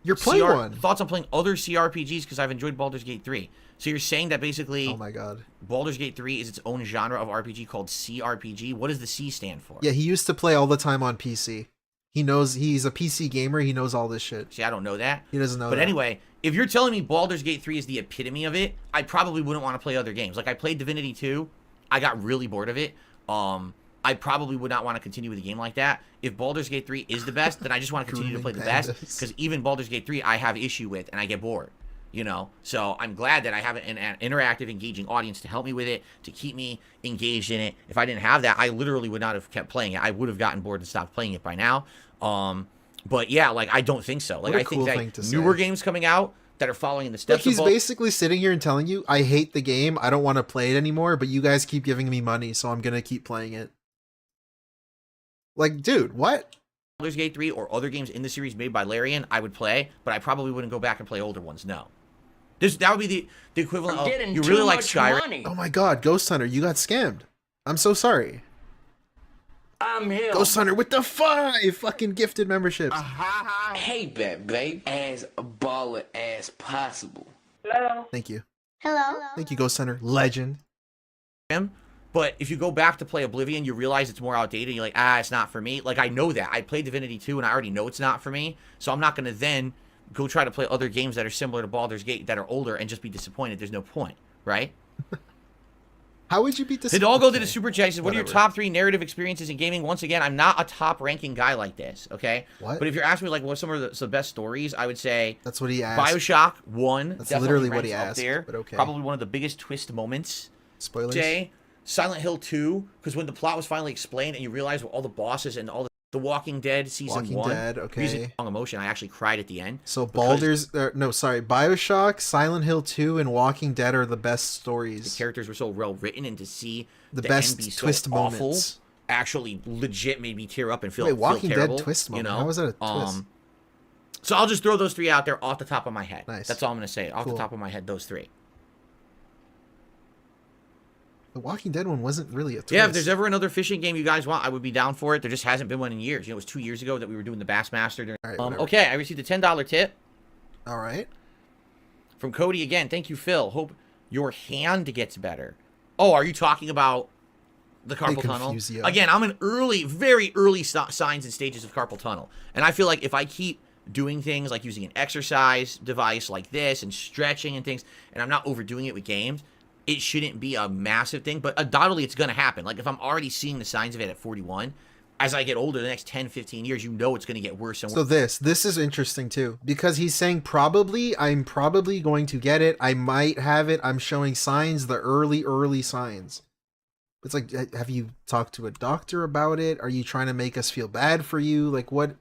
You're playing one. Thoughts on playing other CRPGs because I've enjoyed Baldur's Gate 3. So you're saying that basically oh my god, Baldur's Gate 3 is its own genre of RPG called CRPG? What does the C stand for? Yeah, he used to play all the time on PC. He knows, he's a PC gamer. He knows all this shit. See, I don't know that. He doesn't know But that. anyway, if you're telling me Baldur's Gate 3 is the epitome of it, I probably wouldn't want to play other games. Like, I played Divinity 2. I got really bored of it. I probably would not want to continue with a game like that. If Baldur's Gate 3 is the best, then I just want to continue to play the best. Because even Baldur's Gate 3, I have issue with, and I get bored. You know, so I'm glad that I have an interactive, engaging audience to help me with it, to keep me engaged in it. If I didn't have that, I literally would not have kept playing it. I would have gotten bored and stopped playing it by now. But yeah, like, I don't think so. Like, I think that newer games coming out that are following in the steps like, he's basically sitting here and telling you, I hate the game, I don't want to play it anymore, but you guys keep giving me money, so I'm gonna keep playing it. Like, dude, what? Baldur's Gate 3 or other games in the series made by Larian, I would play, but I probably wouldn't go back and play older ones, no. That would be the equivalent of, you really like Skyrim. Oh my god, Ghost Hunter, you got scammed. I'm so sorry. I'm him. Ghost Hunter with the 5 fucking gifted memberships. Hey, babe. As baller as possible. Hello. Thank you. Hello. Thank you, Ghost Hunter. Legend. But if you go back to play Oblivion, you realize it's more outdated. You're like, it's not for me. Like, I know that. I played Divinity 2, and I already know it's not for me. So I'm not going to then go try to play other games that are similar to Baldur's Gate that are older and just be disappointed. There's no point, right? How would you be disappointed? Did all go to the super chat? He says, what are your top 3 narrative experiences in gaming? Once again, I'm not a top-ranking guy like this, okay? What? But if you're asking me, like, what's some of the best stories, I would say... That's what he asked. Bioshock 1. That's literally what he asked, there. but okay. Probably one of the biggest twist moments. Spoilers? Jay. Silent Hill 2, because when the plot was finally explained and you realize what all the bosses and all the Walking Dead season 1. Walking Dead, okay. Using strong emotion, I actually cried at the end. So Bioshock, Silent Hill 2, and Walking Dead are the best stories. The characters were so well written, and to see the best end be twist so moments awful, actually legit made me tear up and feel Walking terrible, Dead twist moment. You know? How was that a twist? So I'll just throw those 3 out there off the top of my head. Nice. That's all I'm going to say. Off the top of my head, those 3. The Walking Dead one wasn't really a twist. Yeah, if there's ever another fishing game you guys want, I would be down for it. There just hasn't been one in years. You know, it was 2 years ago that we were doing the Bassmaster. Okay, I received a $10 tip. All right. From Cody again. Thank you, Phil. Hope your hand gets better. Oh, are you talking about the carpal tunnel? You. Again, I'm in very early signs and stages of carpal tunnel. And I feel like if I keep doing things like using an exercise device like this and stretching and things, and I'm not overdoing it with games, it shouldn't be a massive thing, but undoubtedly it's going to happen. Like, if I'm already seeing the signs of it at 41, as I get older, the next 10, 15 years, you know it's going to get worse and worse. So this is interesting, too, because he's saying I'm probably going to get it. I might have it. I'm showing signs, the early signs. It's like, have you talked to a doctor about it? Are you trying to make us feel bad for you? Like, what?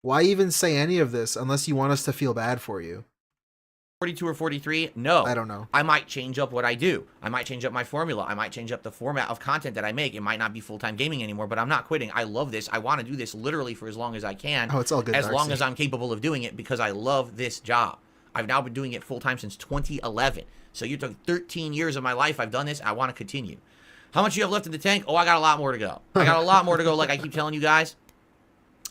Why even say any of this unless you want us to feel bad for you? 42 or 43? No. I don't know. I might change up what I do. I might change up my formula. I might change up the format of content that I make. It might not be full-time gaming anymore, but I'm not quitting. I love this. I want to do this literally for as long as I can. Oh, it's all good, as Darcy. long as I'm capable of doing it, because I love this job. I've now been doing it full-time since 2011. So you took 13 years of my life. I've done this. I want to continue. How much you have left in the tank? Oh, I got a lot more to go. I got a lot more to go, like I keep telling you guys.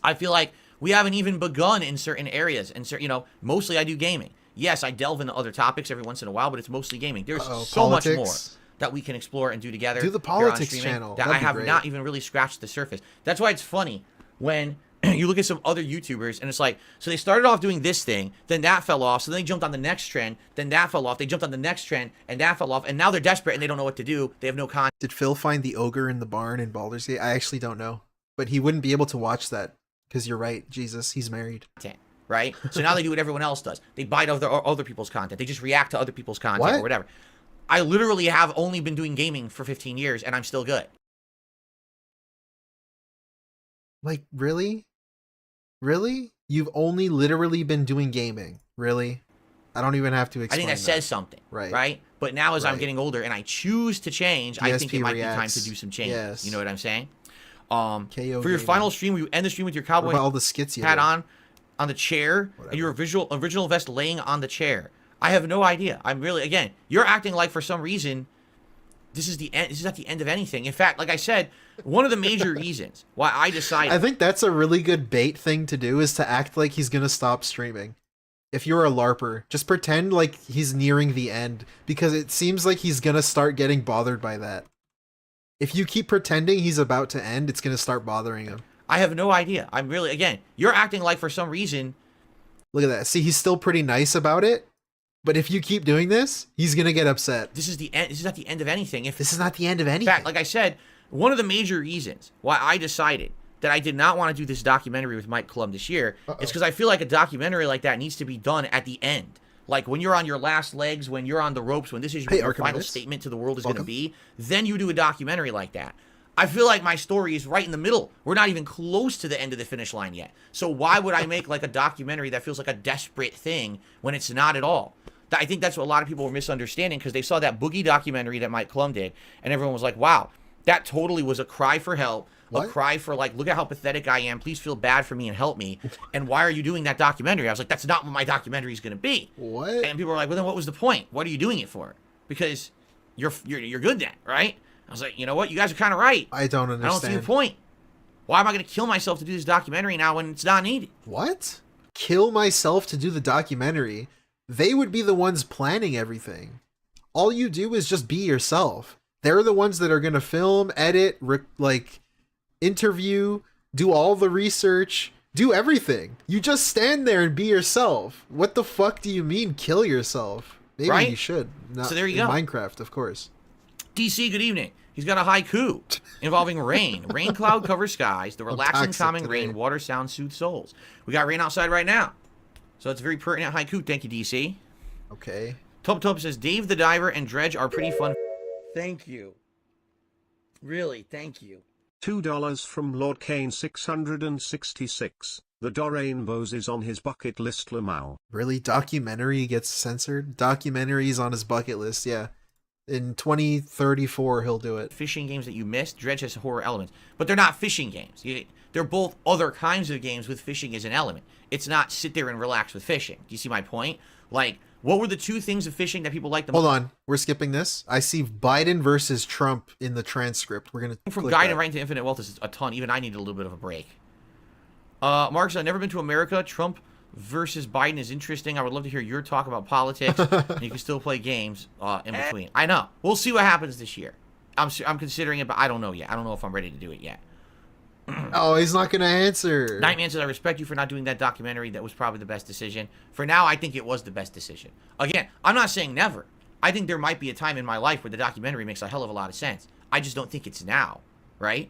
I feel like we haven't even begun in certain areas. And, you know, mostly I do gaming. Yes, I delve into other topics every once in a while, but it's mostly gaming. There's so much more that we can explore and do together. Do the politics channel. That I have not even really scratched the surface. That's why it's funny when you look at some other YouTubers and it's like, so they started off doing this thing, then that fell off, so then they jumped on the next trend, then that fell off, they jumped on the next trend, and that fell off, and now they're desperate and they don't know what to do. They have no content. Did Phil find the ogre in the barn in Baldur's Gate? I actually don't know. But he wouldn't be able to watch that, because you're right, Jesus, he's married. Right? So now they do what everyone else does. They bite other people's content. They just react to other people's content or whatever. I literally have only been doing gaming for 15 years, and I'm still good. Like, really? Really? You've only literally been doing gaming. Really? I don't even have to I explain think that says something, Right. right? But now as I'm Right. getting older and I choose to change, I think it DSP might be time reacts. to do some changes. Yes. You know what I'm saying? KO For your gaming. final stream, will you end the stream with your What cowboy about all the skits you hat did? on the chair Whatever. and your original vest laying on the chair? I have no idea. I'm really, again, you're acting like for some reason this is the end. This is not the end of anything. In fact, like I said, one of the major reasons why I decided I think that's a really good bait thing to do, is to act like he's gonna stop streaming. If you're a LARPer, just pretend like he's nearing the end, because it seems like he's gonna start getting bothered by that. If you keep pretending he's about to end, it's gonna start bothering him. I have no idea. I'm really, again, you're acting like for some reason Look at that. See, he's still pretty nice about it, but if you keep doing this, he's gonna get upset. this is the end. This is not the end of anything. If This is not the end of in anything. fact, like I said, one of the major reasons why I decided that I did not want to do this documentary with Mike Klum this year is because I feel like a documentary like that needs to be done at the end. Like when you're on your last legs, when you're on the ropes, when this is Hey, your final Archimedes. statement to the world is going to Welcome. be, then you do a documentary like that. I feel like my story is right in the middle. We're not even close to the end of the finish line yet. So why would I make like a documentary that feels like a desperate thing when it's not at all? I think that's what a lot of people were misunderstanding, because they saw that Boogie documentary that Mike Klum did, and everyone was like, wow, that totally was a cry for help, a What? cry for like, look at how pathetic I am, please feel bad for me and help me, and why are you doing that documentary? I was like, that's not what my documentary is going to be. What? And people were like, well, then what was the point? What are you doing it for? Because you're good then, right? I was like, you know what? You guys are kind of right. I don't I don't understand. see the point. Why am I going to kill myself to do this documentary now when it's not needed? What? Kill myself to do the documentary? They would be the ones planning everything. All you do is just be yourself. They're the ones that are going to film, edit, interview, do all the research, do everything. You just stand there and be yourself. What the fuck do you mean kill yourself? Maybe Right? you should. Not So there you in go. Minecraft, of course. DC, good evening. He's got a haiku involving rain. Rain cloud covers skies. The relaxing, toxic calming today. rain. Water sound soothes souls. We got rain outside right now. So it's a very pertinent haiku. Thank you, DC. Okay. Tub says, Dave the Diver and Dredge are pretty fun. Thank you. Really, thank you. $2 from Lord Kane 666. The Dorainbows is on his bucket list, Lamau. Really? Documentary gets censored? Documentaries on his bucket list, yeah. In 2034, he'll do it. Fishing games that you missed. Dredge has horror elements. But they're not fishing games. They're both other kinds of games with fishing as an element. It's not sit there and relax with fishing. Do you see my point? Like, what were the two things of fishing that people liked the most? Hold on, we're skipping this. I see Biden versus Trump in the transcript. We're gonna From click Guide that. and Right into Infinite Wealth is a ton. Even I needed a little bit of a break. Mark's never been to America. Trump versus Biden is interesting. I would love to hear your talk about politics. And you can still play games in between. I know. We'll see what happens this year. I'm considering it, but I don't know yet. I don't know if I'm ready to do it yet. Oh, he's not gonna answer. Nightman says, I respect you for not doing that documentary. That was probably the best decision. For now, I think it was the best decision. Again, I'm not saying never. I think there might be a time in my life where the documentary makes a hell of a lot of sense. I just don't think it's now, right?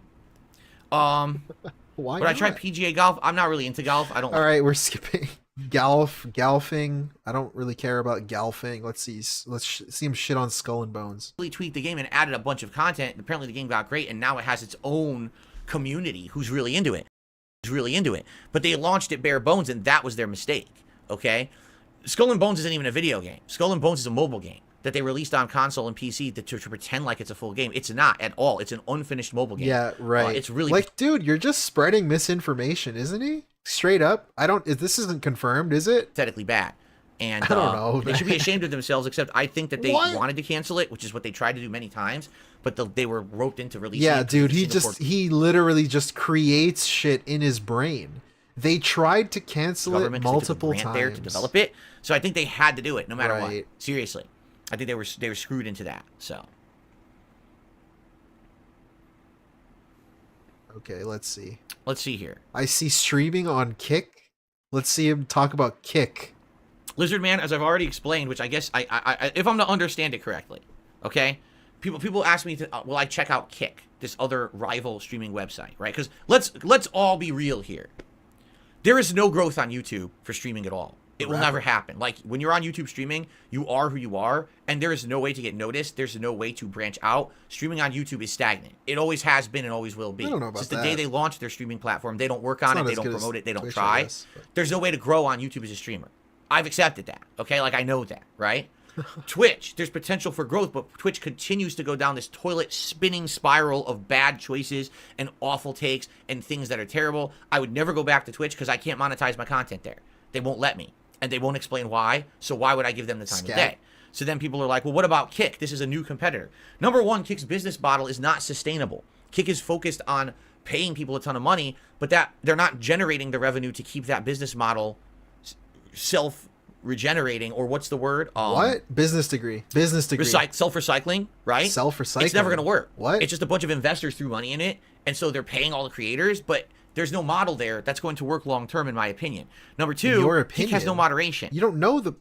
Why? Would I try not? PGA golf? I'm not really into golf. I don't. All right, we're skipping golfing. I don't really care about golfing. Let's see. See him shit on Skull and Bones. Really tweaked the game and added a bunch of content. Apparently, the game got great, and now it has its own community who's really into it. But they launched it bare bones, and that was their mistake. Okay, Skull and Bones isn't even a video game. Skull and Bones is a mobile game that they released on console and PC to pretend like it's a full game. It's not at all. It's an unfinished mobile game. Yeah, right. It's really like, dude, you're just spreading misinformation, isn't he? Straight up. This isn't confirmed, is it? pathetically bad. And I don't know, they should be ashamed of themselves, except I think that they What? wanted to cancel it, which is what they tried to do many times, but they were roped into releasing Yeah, it. dude, Singapore- he literally just creates shit in his brain. They tried to cancel it government 'cause they took a multiple grant times. there to develop it. So I think they had to do it no matter what. Right. Seriously. I think they were screwed into that. So Okay, let's see. let's see here. I see streaming on Kick. Let's see him talk about Kick. Lizard Man, as I've already explained, which I guess I if I'm to understand it correctly, okay? People ask me to will I check out Kick, this other rival streaming website, right? Because let's all be real here. There is no growth on YouTube for streaming at all. It will never happen. Like, when you're on YouTube streaming, you are who you are, and there is no way to get noticed. There's no way to branch out. Streaming on YouTube is stagnant. It always has been and always will be. I don't know about Since that. the day they launched their streaming platform, they don't work on it, they don't promote it, they don't try. Guess, There's no way to grow on YouTube as a streamer. I've accepted that, okay? Like, I know that, right? Twitch, there's potential for growth, but Twitch continues to go down this toilet spinning spiral of bad choices and awful takes and things that are terrible. I would never go back to Twitch because I can't monetize my content there. They won't let me. And they won't explain why, so why would I give them the time of day? So then people are like, well, what about Kick? This is a new competitor. Number one, Kick's business model is not sustainable. Kick is focused on paying people a ton of money, but that they're not generating the revenue to keep that business model self-regenerating, or what's the word? What? Business degree. Self-recycling, right? Self-recycling. It's never going to work. What? It's just a bunch of investors threw money in it, and so they're paying all the creators, but there's no model there that's going to work long-term, in my opinion. Number two, your Kick has no moderation. You don't know the...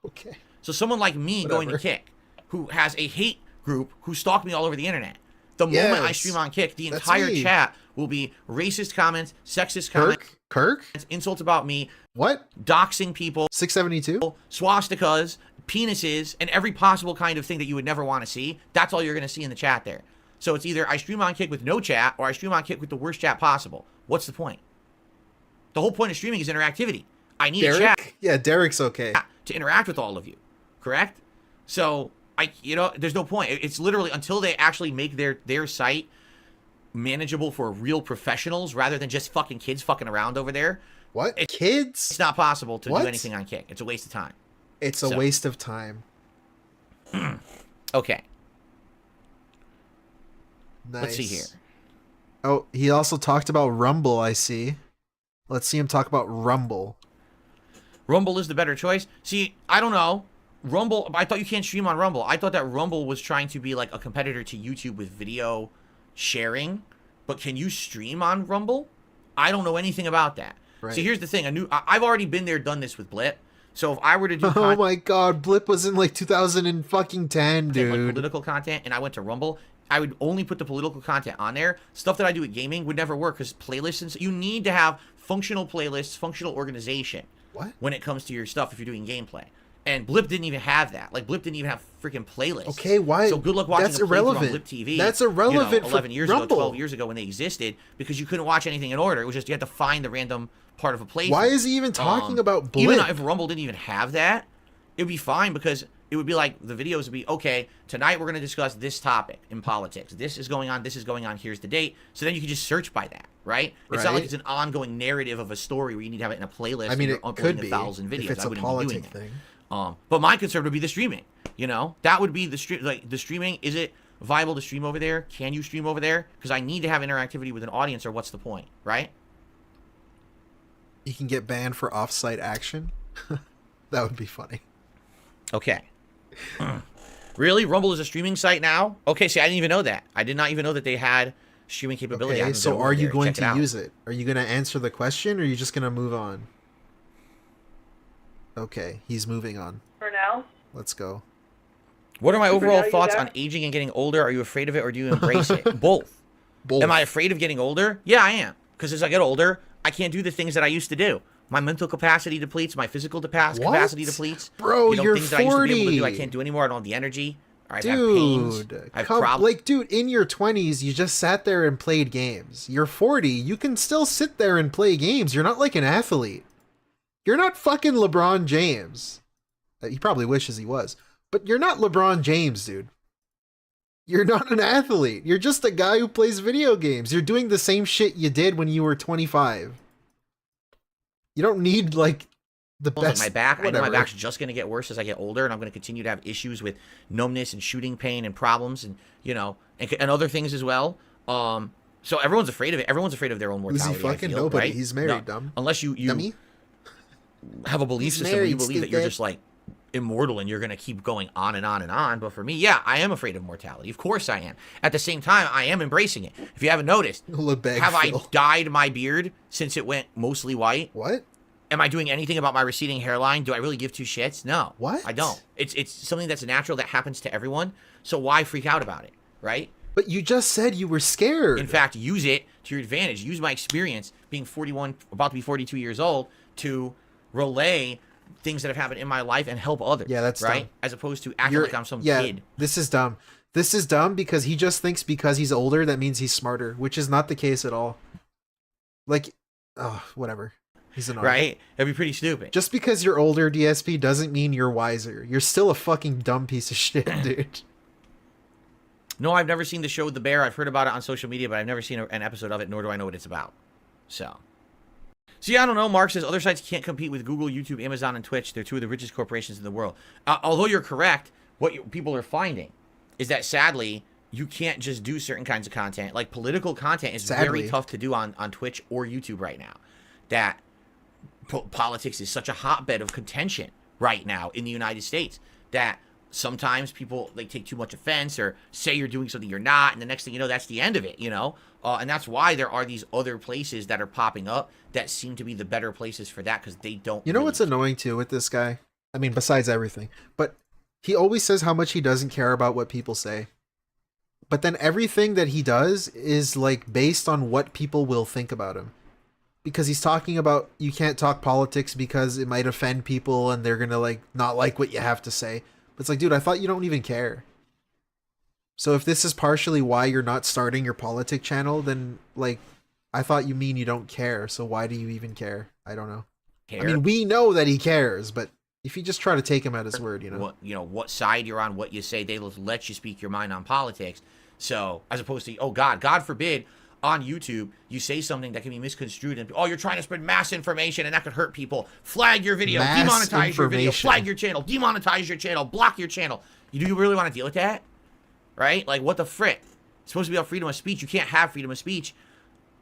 Okay. So someone like me going to Kick, who has a hate group who stalk me all over the internet, the moment I stream on Kick, the entire chat will be racist comments, sexist comments, insults about me, doxing people, 672, swastikas, penises, and every possible kind of thing that you would never want to see. That's all you're going to see in the chat there. So it's either I stream on Kick with no chat, or I stream on Kick with the worst chat possible. What's the point? The whole point of streaming is interactivity. I need a chat. Yeah, Derek's okay. To interact with all of you, correct? So there's no point. It's literally until they actually make their site manageable for real professionals rather than just fucking kids fucking around over there. What? Kids? It's not possible to do anything on Kick. It's a waste of time. It's a waste of time. Okay. Nice. Let's see here. Oh, he also talked about Rumble, I see. Let's see him talk about Rumble. Rumble is the better choice. See, I don't know. Rumble, I thought you can't stream on Rumble. I thought that Rumble was trying to be like a competitor to YouTube with video sharing. But can you stream on Rumble? I don't know anything about that. Right. See, here's the thing. I've already been there, done this with Blip. So if I were to do oh my god, Blip was in like 2010, dude. Like political content, and I went to Rumble, I would only put the political content on there. Stuff that I do with gaming would never work because playlists, and you need to have functional playlists, functional organization. What? When it comes to your stuff if you're doing gameplay. And Blip didn't even have that. Like, Blip didn't even have freaking playlists. Okay, why? So good luck watching That's a playthrough irrelevant. on Blip TV. That's irrelevant 11 years Rumble. ago, 12 years ago when they existed, because you couldn't watch anything in order. It was just you had to find the random part of a playthrough. Why is he even talking about Blip? Even if Rumble didn't even have that, it would be fine because it would be like the videos would be, okay, tonight we're going to discuss this topic in politics. This is going on, here's the date. So then you can just search by that, right? It's not like it's an ongoing narrative of a story where you need to have it in a playlist. I mean, and it you're could uploading be 1,000 videos. if it's I a wouldn't be doing politic that. thing. But my concern would be the streaming. That would be the stream. Like the streaming, is it viable to stream over there? Can you stream over there? Because I need to have interactivity with an audience, or what's the point, right? You can get banned for off-site action. That would be funny. Okay. Really? Rumble is a streaming site now? Okay, see, I didn't even know that. I did not even know that they had streaming capability. Okay, so are you going to use it? Are you going to answer the question, or are you just going to move on? Okay, he's moving on. For now. Let's go. What are my overall thoughts on aging and getting older? Are you afraid of it, or do you embrace it? Both. Am I afraid of getting older? Yeah, I am. Because as I get older, I can't do the things that I used to do. My mental capacity depletes. My physical capacity depletes. Bro, you're things 40. that I used to be able to do, I can't do anymore. I don't have the energy. I have pains. I have problems. Like, dude, in your 20s, you just sat there and played games. You're 40. You can still sit there and play games. You're not like an athlete. You're not fucking LeBron James. He probably wishes he was. But you're not LeBron James, dude. You're not an athlete. You're just a guy who plays video games. You're doing the same shit you did when you were 25. You don't need, like, the best. My back, I know my back's just going to get worse as I get older, and I'm going to continue to have issues with numbness and shooting pain and problems and, and other things as well. So everyone's afraid of it. Everyone's afraid of their own mortality. Who's he fucking? I feel, Nobody. Right? He's married, dumb. Unless you Dummy? have a belief system where you believe that you're just, like, immortal and you're going to keep going on and on and on. But for me, yeah, I am afraid of mortality. Of course I am. At the same time, I am embracing it. If you haven't noticed, have I dyed my beard since it went mostly white? What? Am I doing anything about my receding hairline? Do I really give two shits? No. What? I don't. It's something that's natural that happens to everyone. So why freak out about it, right? But you just said you were scared. In fact, use it to your advantage. Use my experience being 41, about to be 42 years old, to relay things that have happened in my life and help others. Yeah, that's right. dumb. As opposed to acting like I'm some kid. This is dumb. This is dumb because he just thinks because he's older that means he's smarter, which is not the case at all. Like, oh, whatever. He's annoying. Right? That'd be pretty stupid. Just because you're older, DSP, doesn't mean you're wiser. You're still a fucking dumb piece of shit, dude. No, I've never seen the show with the bear. I've heard about it on social media, but I've never seen an episode of it, nor do I know what it's about. So yeah, I don't know. Mark says other sites can't compete with Google, YouTube, Amazon, and Twitch. They're two of the richest corporations in the world. Although you're correct, what people are finding is that sadly, you can't just do certain kinds of content. Like political content is very tough to do on Twitch or YouTube right now. That politics is such a hotbed of contention right now in the United States that sometimes people take too much offense or say you're doing something you're not, and the next thing you know, that's the end of it, you know? And that's why there are these other places that are popping up that seem to be the better places for that, because they don't... You know what's annoying, too, with this guy? I mean, besides everything. But he always says how much he doesn't care about what people say. But then everything that he does is, based on what people will think about him. Because he's talking about you can't talk politics because it might offend people and they're gonna, not like what you have to say. But it's like, dude, I thought you don't even care. So if this is partially why you're not starting your politic channel, then, I thought you mean you don't care. So why do you even care? I don't know. I mean, we know that he cares, but if you just try to take him at his word, you know. What side you're on, what you say, they will let you speak your mind on politics. So, as opposed to, oh, God forbid, on YouTube, you say something that can be misconstrued and, oh, you're trying to spread mass information and that could hurt people. Flag your video, demonetize your video, flag your channel, demonetize your channel, block your channel. Do you really want to deal with that? Right? What the frick? It's supposed to be about freedom of speech. You can't have freedom of speech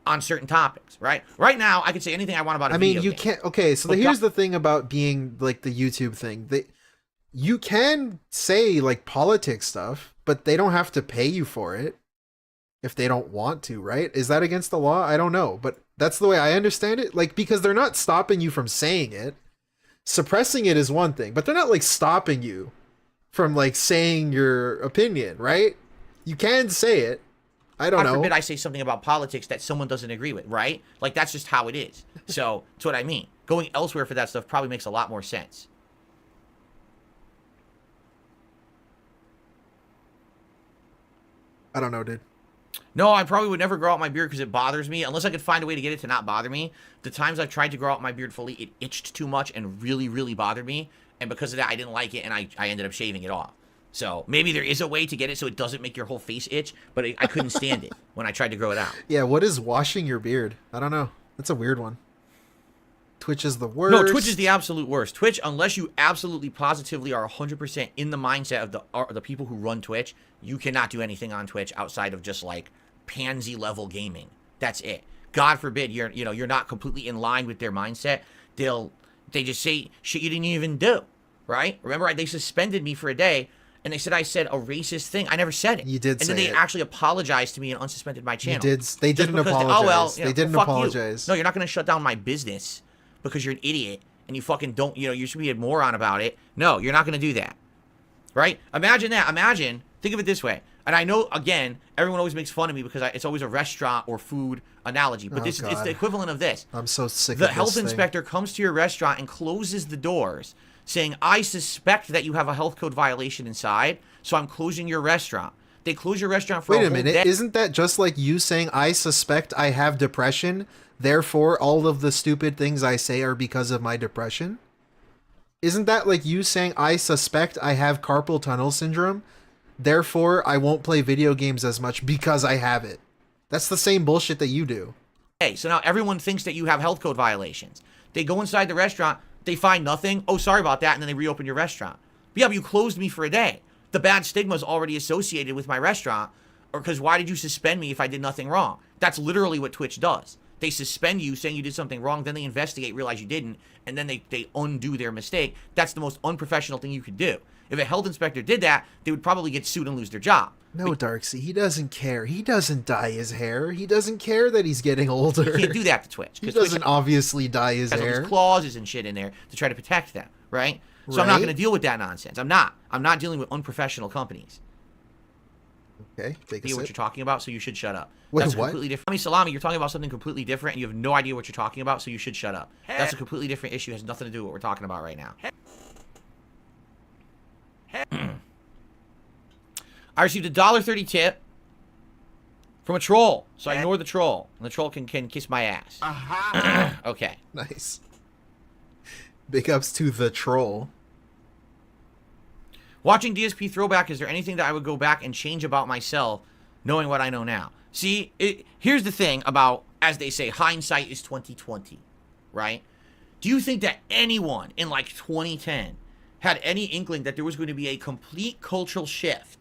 on certain topics, right? Right now, I can say anything I want about a video game. Can't... Okay, so here's the thing about being, the YouTube thing. You can say, politics stuff, but they don't have to pay you for it. If they don't want to, right? Is that against the law? I don't know, but that's the way I understand it. Because they're not stopping you from saying it. Suppressing it is one thing, but they're not stopping you from saying your opinion, right? You can say it. I don't know. God forbid I say something about politics that someone doesn't agree with, right? That's just how it is. So that's what I mean. Going elsewhere for that stuff probably makes a lot more sense. I don't know, dude. No, I probably would never grow out my beard because it bothers me. Unless I could find a way to get it to not bother me. The times I've tried to grow out my beard fully, it itched too much and really, really bothered me. And because of that, I didn't like it, and I ended up shaving it off. So maybe there is a way to get it so it doesn't make your whole face itch, but I couldn't stand it when I tried to grow it out. Yeah, what is washing your beard? I don't know. That's a weird one. Twitch is the worst. No, Twitch is the absolute worst. Twitch, unless you absolutely positively are 100% in the mindset of the people who run Twitch, you cannot do anything on Twitch outside of just pansy level gaming. That's it. God forbid you're not completely in line with their mindset. They just say shit you didn't even do, right? Remember, they suspended me for a day, and they said I said a racist thing. I never said it. You did say it. And then they actually apologized to me and unsuspended my channel. You did. They didn't apologize. They didn't apologize. No, you're not going to shut down my business because you're an idiot and you fucking don't, you should be a moron about it. No, you're not going to do that. Right? Imagine that. Think of it this way. And I know, again, everyone always makes fun of me because it's always a restaurant or food analogy. But it's the equivalent of this. I'm so sick of this. The health inspector comes to your restaurant and closes the doors saying, I suspect that you have a health code violation inside, so I'm closing your restaurant. They close your restaurant for a whole day. Wait a minute. Isn't that just like you saying, I suspect I have depression, therefore all of the stupid things I say are because of my depression? Isn't that like you saying, I suspect I have carpal tunnel syndrome, therefore I won't play video games as much because I have it? That's the same bullshit that you do. Hey, so now everyone thinks that you have health code violations. They go inside the restaurant, they find nothing. Oh, sorry about that. And then they reopen your restaurant. But yeah, but you closed me for a day. The bad stigma is already associated with my restaurant. Or because why did you suspend me if I did nothing wrong? That's literally what Twitch does. They suspend you saying you did something wrong. Then they investigate, realize you didn't. And then they undo their mistake. That's the most unprofessional thing you could do. If a health inspector did that, they would probably get sued and lose their job. No, Darksea, he doesn't care. He doesn't dye his hair. He doesn't care that he's getting older. You can't do that to Twitch. He doesn't obviously dye his hair. There's clauses and shit in there to try to protect them, right? So I'm not going to deal with that nonsense. I'm not dealing with unprofessional companies. Okay, take a idea what sip. you're talking about, so you should shut up. Wait, That's what? completely different. Salami, you're talking about something completely different, and you have no idea what you're talking about, so you should shut up. That's a completely different issue. It has nothing to do with what we're talking about right now. I received a $1.30 tip from a troll, so I ignore the troll, and the troll can kiss my ass. Okay. Nice. Big ups to the troll. Watching DSP Throwback, is there anything that I would go back and change about myself, knowing what I know now? See, here's the thing about, as they say, hindsight is 20/20, right? Do you think that anyone in like 2010 had any inkling that there was going to be a complete cultural shift,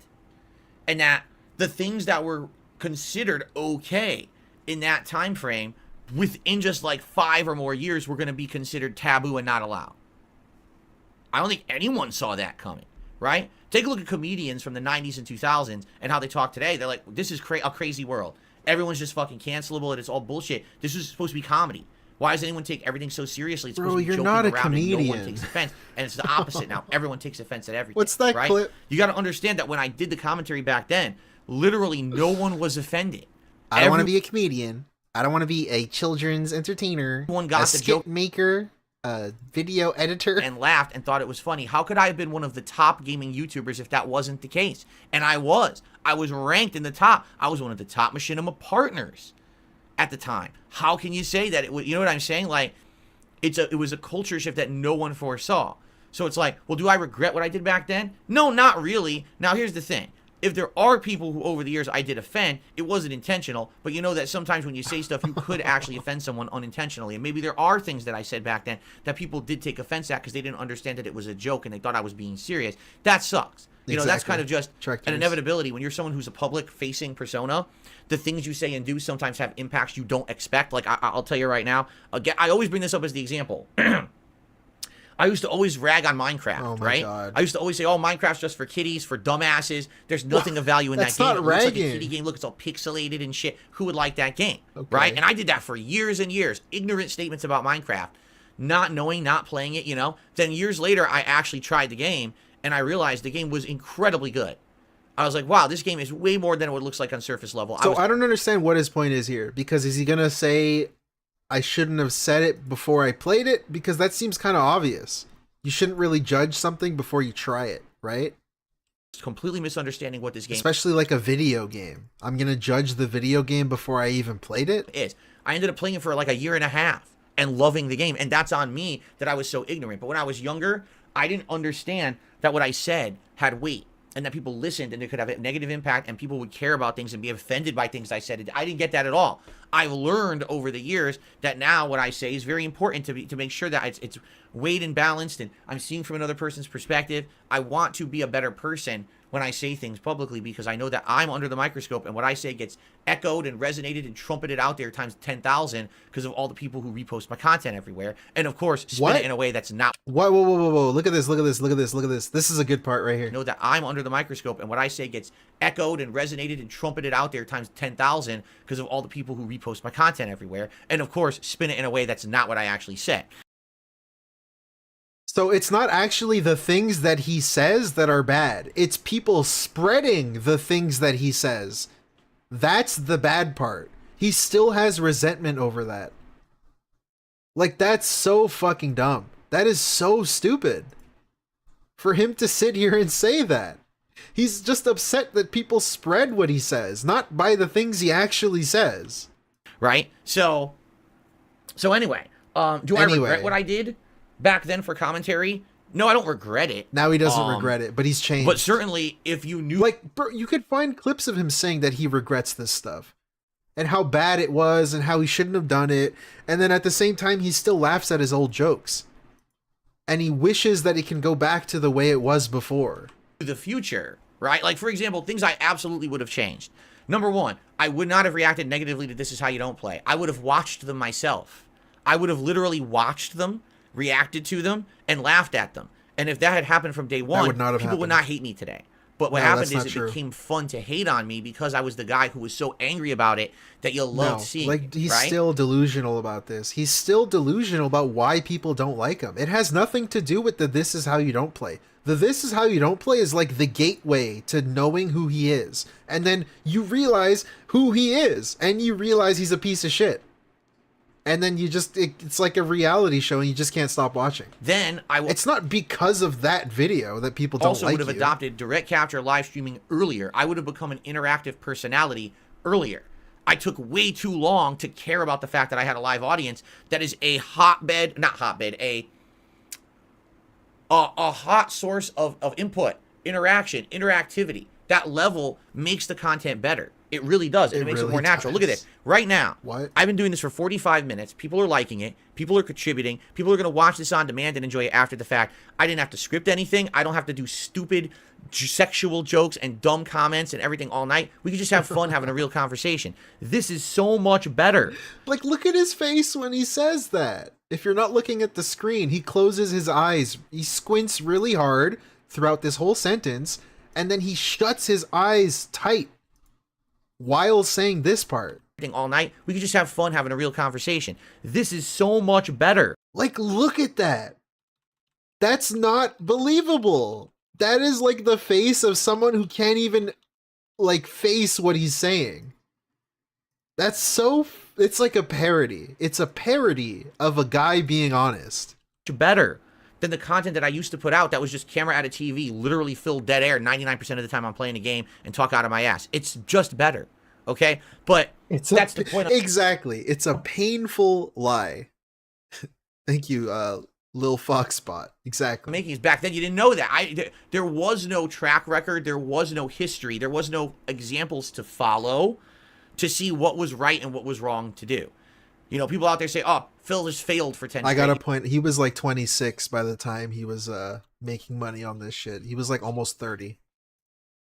and that the things that were considered okay in that time frame within just like 5 or more years were going to be considered taboo and not allowed? I don't think anyone saw that coming. Right? Take a look at comedians from the 90s and 2000s and how they talk today. They're like, this is a crazy world. Everyone's just fucking cancelable and it's all bullshit. This is supposed to be comedy. Why does anyone take everything so seriously? It's Bro, supposed to be you're joking not a around and no one comedian. takes offense. And it's the opposite now. Everyone takes offense at everything. What's that right? clip? You got to understand that when I did the commentary back then, literally no one was offended. I don't want to be a comedian. I don't want to be a children's entertainer. Everyone got a the skit joke maker, a video editor. and laughed and thought it was funny. How could I have been one of the top gaming YouTubers if that wasn't the case? And I was. I was ranked in the top. I was one of the top Machinima partners at the time. How can you say that? You know what I'm saying? Like, it was a culture shift that no one foresaw. So it's like, well, do I regret what I did back then? No, not really. Now, here's the thing. If there are people who over the years I did offend, it wasn't intentional, but you know that sometimes when you say stuff, you could actually offend someone unintentionally. And maybe there are things that I said back then that people did take offense at because they didn't understand that it was a joke and they thought I was being serious. That sucks. You know, that's kind of just an inevitability. When you're someone who's a public-facing persona, the things you say and do sometimes have impacts you don't expect. Like, I'll tell you right now, again, I always bring this up as the example. I used to always rag on Minecraft, right? God. I used to always say, oh, Minecraft's just for kiddies, for dumbasses. There's nothing of value in that game. Not It looks like a ragging. kiddie game. Look, it's all pixelated and shit. Who would like that game, Okay. right? And I did that for years and years. Ignorant statements about Minecraft. Not knowing, not playing it, you know? Then years later, I actually tried the game, and I realized the game was incredibly good. I was like, wow, this game is way more than what it looks like on surface level. So I don't understand what his point is here. Because is he going to say, I shouldn't have said it before I played it? Because that seems kind of obvious. You shouldn't really judge something before you try it, right? Completely misunderstanding what this game Especially like a video game. I'm going to judge the video game before I even played it? is. I ended up playing it for like a year and a half and loving the game. And that's on me that I was so ignorant. But when I was younger, I didn't understand that what I said had weight and that people listened and it could have a negative impact and people would care about things and be offended by things I said. I didn't get that at all. I've learned over the years that now what I say is very important to make sure that it's weighed and balanced and I'm seeing from another person's perspective. I want to be a better person when I say things publicly because I know that I'm under the microscope and what I say gets echoed and resonated and trumpeted out there times 10,000 because of all the people who repost my content everywhere. And of course, spin it in a way that's not. Whoa. Look at this. This is a good part right here. Know that I'm under the microscope and what I say gets echoed and resonated and trumpeted out there times 10,000 because of all the people who repost my content everywhere. And of course, spin it in a way that's not what I actually said. So it's not actually the things that he says that are bad. It's people spreading the things that he says. That's the bad part. He still has resentment over that. Like, that's so fucking dumb. That is so stupid. For him to sit here and say that. He's just upset that people spread what he says, not by the things he actually says. Right? So anyway, do I regret what I did back then for commentary? No, I don't regret it. Now he doesn't regret it, but he's changed. But certainly, if you knew... Like, bro, you could find clips of him saying that he regrets this stuff. And how bad it was, and how he shouldn't have done it. And then at the same time, he still laughs at his old jokes. And he wishes that it can go back to the way it was before. The future, right? Like, for example, things I absolutely would have changed. Number one, I would not have reacted negatively to This Is How You Don't Play. I would have watched them myself. I would have literally watched them, reacted to them, and laughed at them. And if that had happened from day one, people would not hate me today. But what happened is it became fun to hate on me because I was the guy who was so angry about it that you loved seeing it, he's still delusional about this. He's still delusional about why people don't like him. It has nothing to do with the This Is How You Don't Play. The "this is how you don't play" is like the gateway to knowing who he is. And then you realize who he is, and you realize he's a piece of shit. And then you just, it's like a reality show and you just can't stop watching. Then it's not because of that video that people don't also like would have adopted direct capture live streaming earlier. I would have become an interactive personality earlier. I took way too long to care about the fact that I had a live audience that is a hotbed, not hotbed, a hot source of input, interaction, interactivity. That level makes the content better. It really does. And it makes it more natural. Look at this. Right now, I've been doing this for 45 minutes. People are liking it. People are contributing. People are going to watch this on demand and enjoy it after the fact. I didn't have to script anything. I don't have to do stupid sexual jokes and dumb comments and everything all night. We can just have fun having a real conversation. This is so much better. Like, look at his face when he says that. If you're not looking at the screen, he closes his eyes. He squints really hard throughout this whole sentence, and then he shuts his eyes tight while saying this part. All night, we could just have fun having a real conversation. This is so much better. Like, look at that. That's not believable. That is like the face of someone who can't even, like, face what he's saying. That's so... It's like a parody. It's a parody of a guy being honest. Better than the content that I used to put out that was just camera at a TV, literally filled dead air 99% of the time I'm playing a game and talk out of my ass. It's just better, okay? But that's the point. Exactly. It's a painful lie. Thank you, Lil Foxspot. Exactly. Making is back then. You didn't know that. There was no track record. There was no history. There was no examples to follow to see what was right and what was wrong to do. You know, people out there say, oh, Phil has failed for 10 I got a point. He was like 26 by the time he was making money on this shit. He was like almost 30.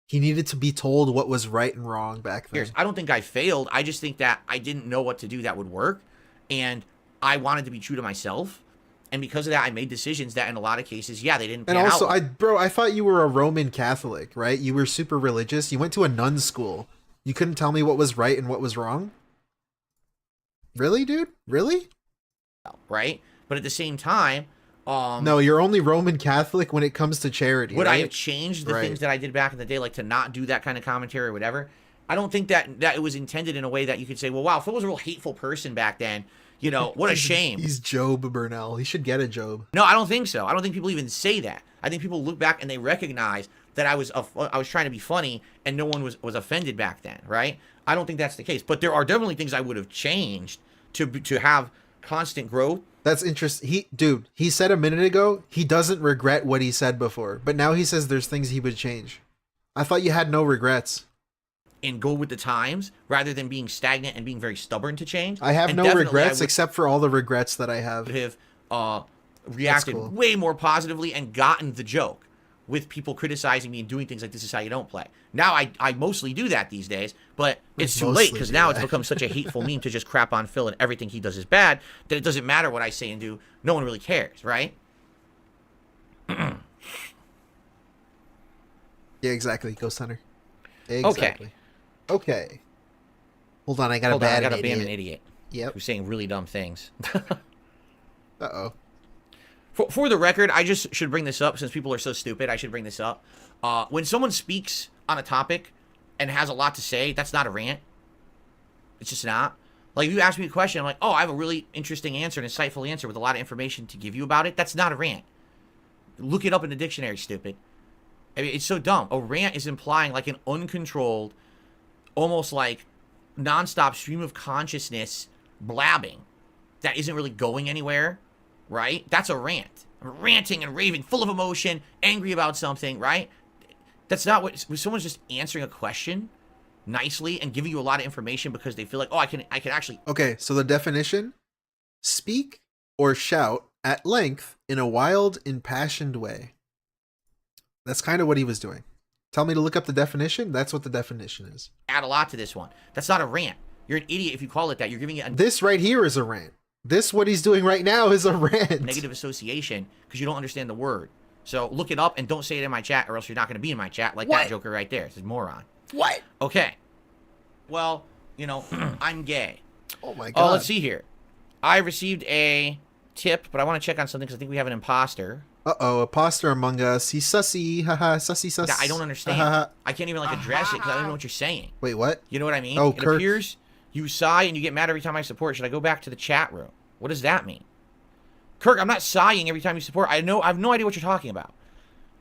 He needed to be told what was right and wrong back then. I don't think I failed. I just think that I didn't know what to do that would work. And I wanted to be true to myself. And because of that, I made decisions that in a lot of cases, yeah, they didn't pan out. And also, I thought you were a Roman Catholic, right? You were super religious. You went to a nun school. You couldn't tell me what was right and what was wrong? Really, dude? Really? Right? But at the same time... no, you're only Roman Catholic when it comes to charity. Would I have changed the things that I did back in the day, like to not do that kind of commentary or whatever? I don't think that it was intended in a way that you could say, well, wow, Phil was a real hateful person back then. You know, what a shame. He's Job Burnell. He should get a Job. No, I don't think so. I don't think people even say that. I think people look back and they recognize that I was trying to be funny and no one was offended back then, right? I don't think that's the case. But there are definitely things I would have changed to have constant growth. That's interesting. He said a minute ago he doesn't regret what he said before, but now he says there's things he would change. I thought you had no regrets. And go with the times rather than being stagnant and being very stubborn to change. I have no regrets except for all the regrets that I have. Reacted way more positively and gotten the joke with people criticizing me and doing things like this is how you don't play. Now I mostly do that these days, but it's too late because now it's become such a hateful meme to just crap on Phil and everything he does is bad that it doesn't matter what I say and do. No one really cares, right? Yeah, exactly. Ghost Hunter. Exactly. Okay. Hold on, I got to ban an idiot. Yep. Who's saying really dumb things. Uh-oh. For the record, I just should bring this up since people are so stupid. I should bring this up. When someone speaks on a topic and has a lot to say, that's not a rant. It's just not. Like, if you ask me a question, I'm like, oh, I have a really interesting answer, an insightful answer with a lot of information to give you about it. That's not a rant. Look it up in the dictionary, stupid. I mean, it's so dumb. A rant is implying like an uncontrolled, almost like nonstop stream of consciousness blabbing that isn't really going anywhere, right? That's a rant. Ranting and raving, full of emotion, angry about something, right? That's not what... When someone's just answering a question nicely and giving you a lot of information because they feel like, oh, I can actually... Okay, so the definition: speak or shout at length in a wild, impassioned way. That's kind of what he was doing. Tell me to look up the definition. That's what the definition is. Add a lot to this one. That's not a rant. You're an idiot if you call it that. You're giving it a... This right here is a rant. This, what he's doing right now, is a rant. Negative association because you don't understand the word. So look it up and don't say it in my chat or else you're not going to be in my chat like that joker right there. It's a moron. What? Okay. Well, you know, I'm gay. Oh my God. Oh, let's see here. I received a tip, but I want to check on something because I think we have an imposter. Uh-oh, imposter among us. He's sussy. Haha, sussy sus. That I don't understand. I can't even like address it because I don't even know what you're saying. Wait, what? You know what I mean? Oh, it Kirk. appears you sigh and you get mad every time I support. Should I go back to the chat room? What does that mean? Kirk, I'm not sighing every time you support. I have no idea what you're talking about.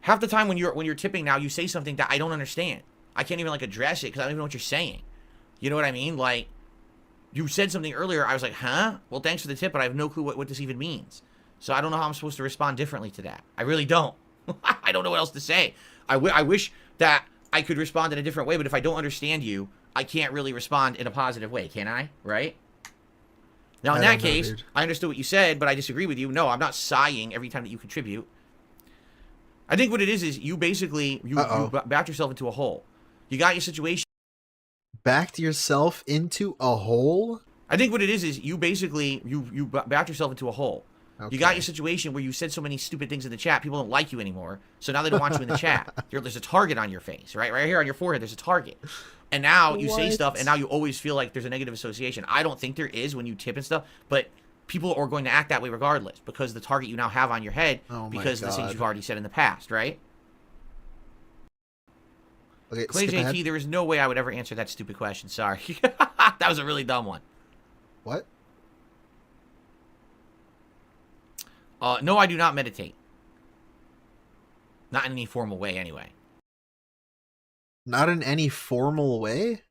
Half the time when you're tipping now, you say something that I don't understand. I can't even like address it because I don't even know what you're saying. You know what I mean? Like, you said something earlier. I was like, huh? Well, thanks for the tip, but I have no clue what this even means. So I don't know how I'm supposed to respond differently to that. I really don't. I don't know what else to say. I wish that I could respond in a different way, but if I don't understand you, I can't really respond in a positive way, can I? Right? Now, in that case, I understood what you said, but I disagree with you. No, I'm not sighing every time that you contribute. I think what it is you basically, you backed yourself into a hole. You got your situation. Backed yourself into a hole? I think what it is you basically, you backed yourself into a hole. Okay. You got your situation where you said so many stupid things in the chat, people don't like you anymore, so now they don't want you in the chat. There's a target on your face, right? Right here on your forehead, there's a target. And now you say stuff, and now you always feel like there's a negative association. I don't think there is when you tip and stuff, but people are going to act that way regardless because the target you now have on your head because of the things you've already said in the past, right? Okay, Clay JT, there is no way I would ever answer that stupid question. Sorry. That was a really dumb one. What? No, I do not meditate. Not in any formal way, anyway. Not in any formal way?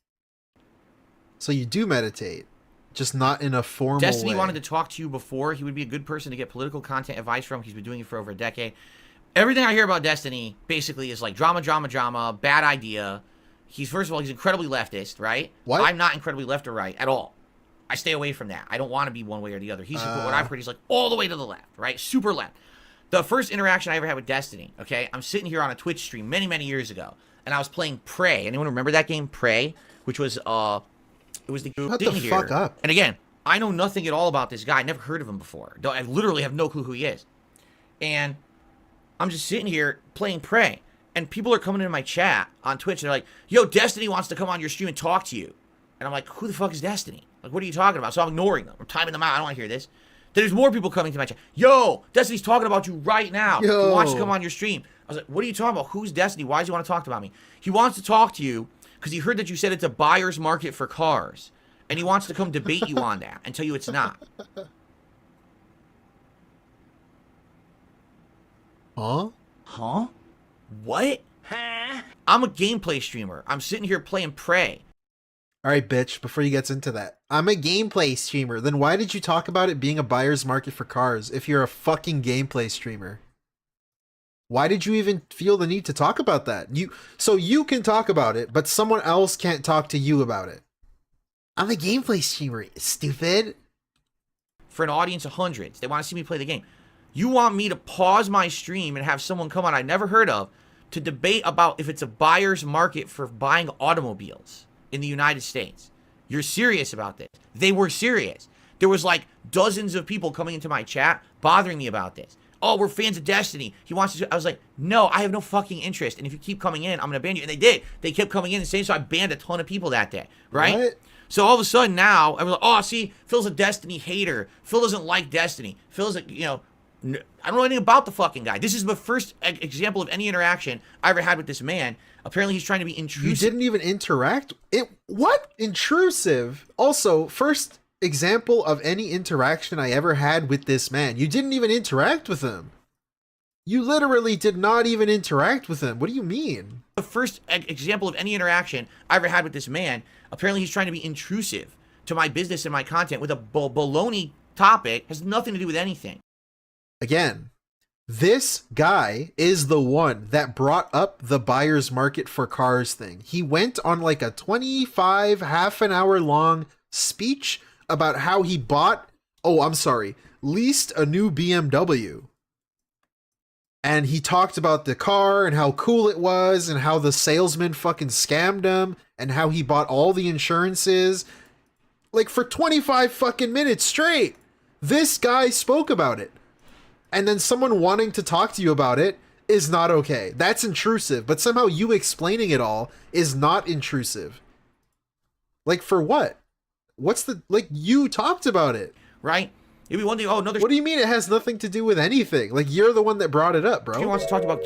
So you do meditate, just not in a formal way. Destiny wanted to talk to you before. He would be a good person to get political content advice from. He's been doing it for over a decade. Everything I hear about Destiny basically is like drama, drama, drama, bad idea. First of all, he's incredibly leftist, right? What? I'm not incredibly left or right at all. I stay away from that. I don't want to be one way or the other. What I've heard, he's like all the way to the left, right? Super left. The first interaction I ever had with Destiny, okay? I'm sitting here on a Twitch stream many, many years ago, and I was playing Prey. Anyone remember that game, Prey? Which was, it was the Shut the fuck up. And again, I know nothing at all about this guy. I never heard of him before. I literally have no clue who he is. And I'm just sitting here playing Prey, and people are coming into my chat on Twitch, and they're like, yo, Destiny wants to come on your stream and talk to you. And I'm like, who the fuck is Destiny? Like, what are you talking about? So I'm ignoring them. I'm timing them out. I don't want to hear this. Then there's more people coming to my chat. Yo, Destiny's talking about you right now. He wants to come on your stream. I was like, what are you talking about? Who's Destiny? Why does he want to talk about me? He wants to talk to you because he heard that you said it's a buyer's market for cars. And he wants to come debate you on that and tell you it's not. Huh? Huh? What? Huh? I'm a gameplay streamer. I'm sitting here playing Prey. Alright, bitch, before you get into that. I'm a gameplay streamer. Then why did you talk about it being a buyer's market for cars if you're a fucking gameplay streamer? Why did you even feel the need to talk about that? So you can talk about it, but someone else can't talk to you about it. I'm a gameplay streamer, stupid. For an audience of hundreds. They want to see me play the game. You want me to pause my stream and have someone come on I never heard of to debate about if it's a buyer's market for buying automobiles in the United States. You're serious about this. They were serious. There was like dozens of people coming into my chat bothering me about this. Oh, we're fans of Destiny. He wants to. I was like, no, I have no fucking interest. And if you keep coming in, I'm going to ban you. And they did. They kept coming in and saying so. I banned a ton of people that day. Right? What? So all of a sudden now, I was like, oh, see, Phil's a Destiny hater. Phil doesn't like Destiny. Phil's a, I don't know anything about the fucking guy. This is the first example of any interaction I ever had with this man. Apparently, he's trying to be intrusive. You didn't even interact? What? Intrusive? Also, first example of any interaction I ever had with this man. You didn't even interact with him. You literally did not even interact with him. What do you mean? The first example of any interaction I ever had with this man. Apparently, he's trying to be intrusive to my business and my content with a baloney topic. Has nothing to do with anything. Again, this guy is the one that brought up the buyer's market for cars thing. He went on like a 25 half an hour long speech about how he leased a new BMW. And he talked about the car and how cool it was and how the salesman fucking scammed him and how he bought all the insurances. Like for 25 fucking minutes straight, this guy spoke about it. And then someone wanting to talk to you about it is not okay. That's intrusive. But somehow you explaining it all is not intrusive. Like for what? What's the, like, you talked about it. Right? It'd be one thing. Oh no, there's What do you mean it has nothing to do with anything? Like, you're the one that brought it up, he bro. wants to talk about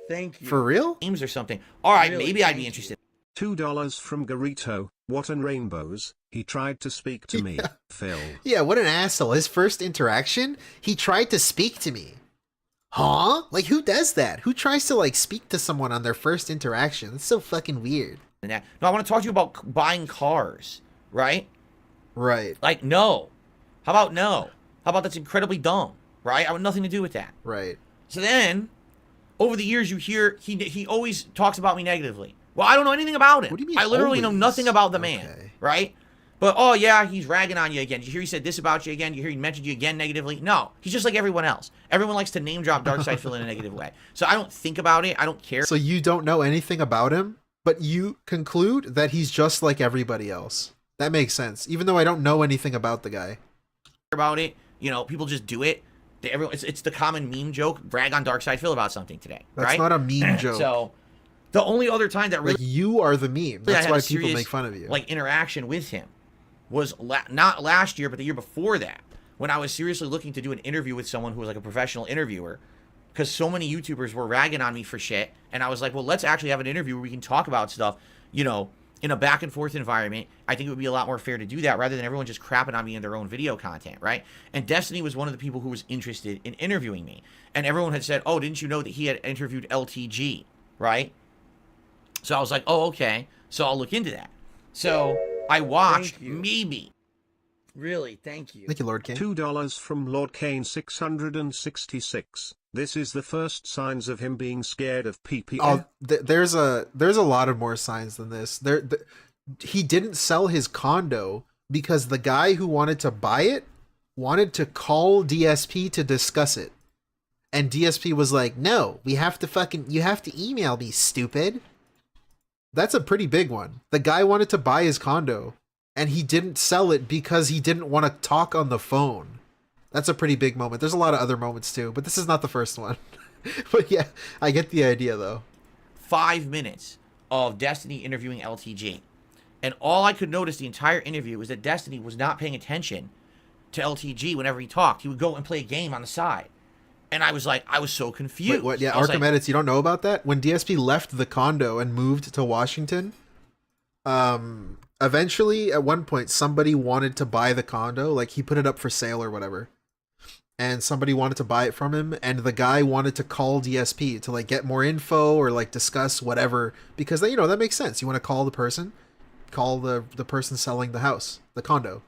Thank you. For real? games or something. All right, Really, maybe I'd be thank interested. $2 from Garito. What an rainbows. He tried to speak to me. Phil. Yeah, what an asshole. His first interaction, he tried to speak to me. Huh? Like, who does that? Who tries to, like, speak to someone on their first interaction? That's so fucking weird. No, I want to talk to you about buying cars, right? Right, Like, no. How about no? How about that's incredibly dumb, right? I want nothing to do with that. right. So then, over the years, you hear he always talks about me negatively. Well, I don't know anything about him. What do you mean I literally know always? nothing about the man, Okay. right? But, oh, yeah, he's ragging on you again. Did you hear he said this about you again? Did you hear he mentioned you again negatively? No. He's just like everyone else. Everyone likes to name drop Darkseid Phil in a negative way. So I don't think about it. I don't care So you don't know anything about him, but you conclude that he's just like everybody else. That makes sense, even though I don't know anything about the guy. about it. You know, people just do it. It's the common meme joke. Brag on Darkseid Phil about something today, That's right? not a meme joke. So the only other time that really like, you are the meme. I That's had why a people serious, make fun of you. like, interaction with him was not last year, but the year before that, when I was seriously looking to do an interview with someone who was like a professional interviewer, because so many YouTubers were ragging on me for shit, and I was like, well, let's actually have an interview where we can talk about stuff, you know, in a back and forth environment. I think it would be a lot more fair to do that rather than everyone just crapping on me in their own video content, right? And Destiny was one of the people who was interested in interviewing me, and everyone had said, oh, didn't you know that he had interviewed LTG, right? So I was like, oh, okay, so I'll look into that. So I watched Thank you. maybe. Really, thank you. Thank you, Lord King. $2 from Lord Kane 666. This is the first signs of him being scared of PP. Oh, there's a lot of more signs than this. He didn't sell his condo because the guy who wanted to buy it wanted to call DSP to discuss it. And DSP was like, no, you have to email me, stupid. That's a pretty big one. The guy wanted to buy his condo and he didn't sell it because he didn't want to talk on the phone. That's a pretty big moment. There's a lot of other moments too, but this is not the first one. But yeah, I get the idea though. 5 minutes of Destiny interviewing LTG. And all I could notice the entire interview was that Destiny was not paying attention to LTG whenever he talked. He would go and play a game on the side. And I was like, I was so confused. Wait, what? Yeah, I was Arkham Edits, you don't know about that? When DSP left the condo and moved to Washington, eventually, at one point, somebody wanted to buy the condo. Like, he put it up for sale or whatever. And somebody wanted to buy it from him, and the guy wanted to call DSP to, like, get more info or, like, discuss whatever. Because, you know, that makes sense. You want to call the person, call the person selling the house, the condo.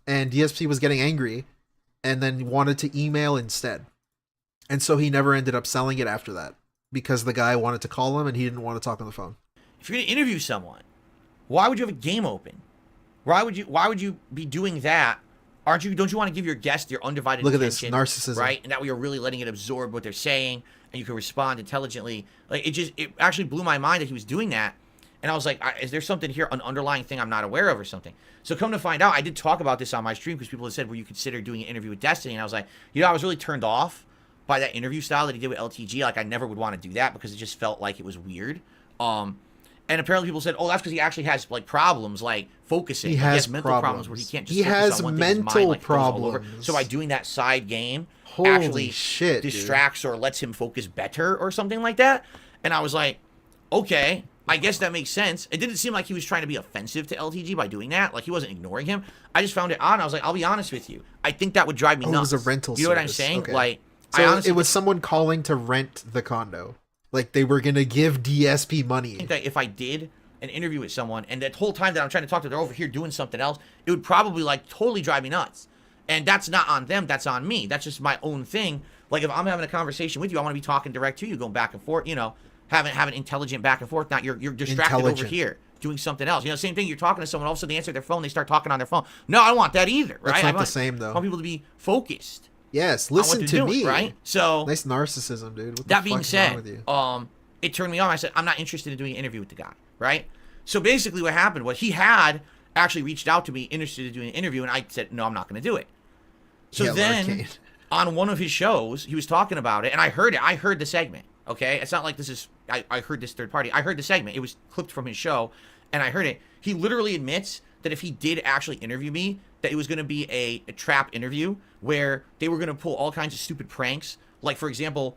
And DSP was getting angry and then wanted to email instead. And so he never ended up selling it after that because the guy wanted to call him and he didn't want to talk on the phone. if you're going to interview someone, why would you have a game open? Why would you be doing that? Don't you want to give your guest your undivided Look at this attention? narcissism, right? And that way you're really letting it absorb what they're saying, and you can respond intelligently. Like it actually blew my mind that he was doing that, and I was like, is there something here, an underlying thing I'm not aware of or something? So come to find out, I did talk about this on my stream because people had said, "Will you consider doing an interview with Destiny?" And I was like, I was really turned off by that interview style that he did with LTG. Like I never would want to do that because it just felt like it was weird. And apparently people said, oh, that's because he actually has like problems, like focusing. He Like, has mental problems where he can't just He focus has on one thing. His mental mind, like, goes all over. problems. So by doing that side game, Holy actually shit, dude. distracts or lets him focus better or something like that. And I was like, okay, I guess that makes sense. It didn't seem like he was trying to be offensive to LTG by doing that. Like he wasn't ignoring him. I just found it odd. I was like, I'll be honest with you. I think that would drive me nuts. It was a rental You know what I'm service. saying? Okay. Like, So I honestly it was someone calling to rent the condo. Like they were going to give DSP money. think that if I did an interview with someone and that whole time that I'm trying to talk to them, they're over here doing something else, it would probably like totally drive me nuts. And that's not on them, that's on me. That's just my own thing. Like if I'm having a conversation with you, I want to be talking direct to you, going back and forth, you know, having intelligent back and forth. Not you're distracted over here doing something else. You know, same thing. You're talking to someone, all of a sudden they answer their phone, they start talking on their phone. No, I don't want that either, right? That's not the same though. I want people to be focused. Yes, on what listen they're to doing, me. right? So nice narcissism, dude. What the that fuck being is wrong said, with you? it turned me on. I said, I'm not interested in doing an interview with the guy, right? So basically what happened was he had actually reached out to me, interested in doing an interview, and I said, no, I'm not going to do it. So Yeah, then on one of his shows, he was talking about it, and I heard it. I heard the segment, okay? It's not like this is, I heard this third party. I heard the segment. It was clipped from his show, and I heard it. He literally admits that if he did actually interview me, that it was going to be a trap interview where they were going to pull all kinds of stupid pranks. Like, for example,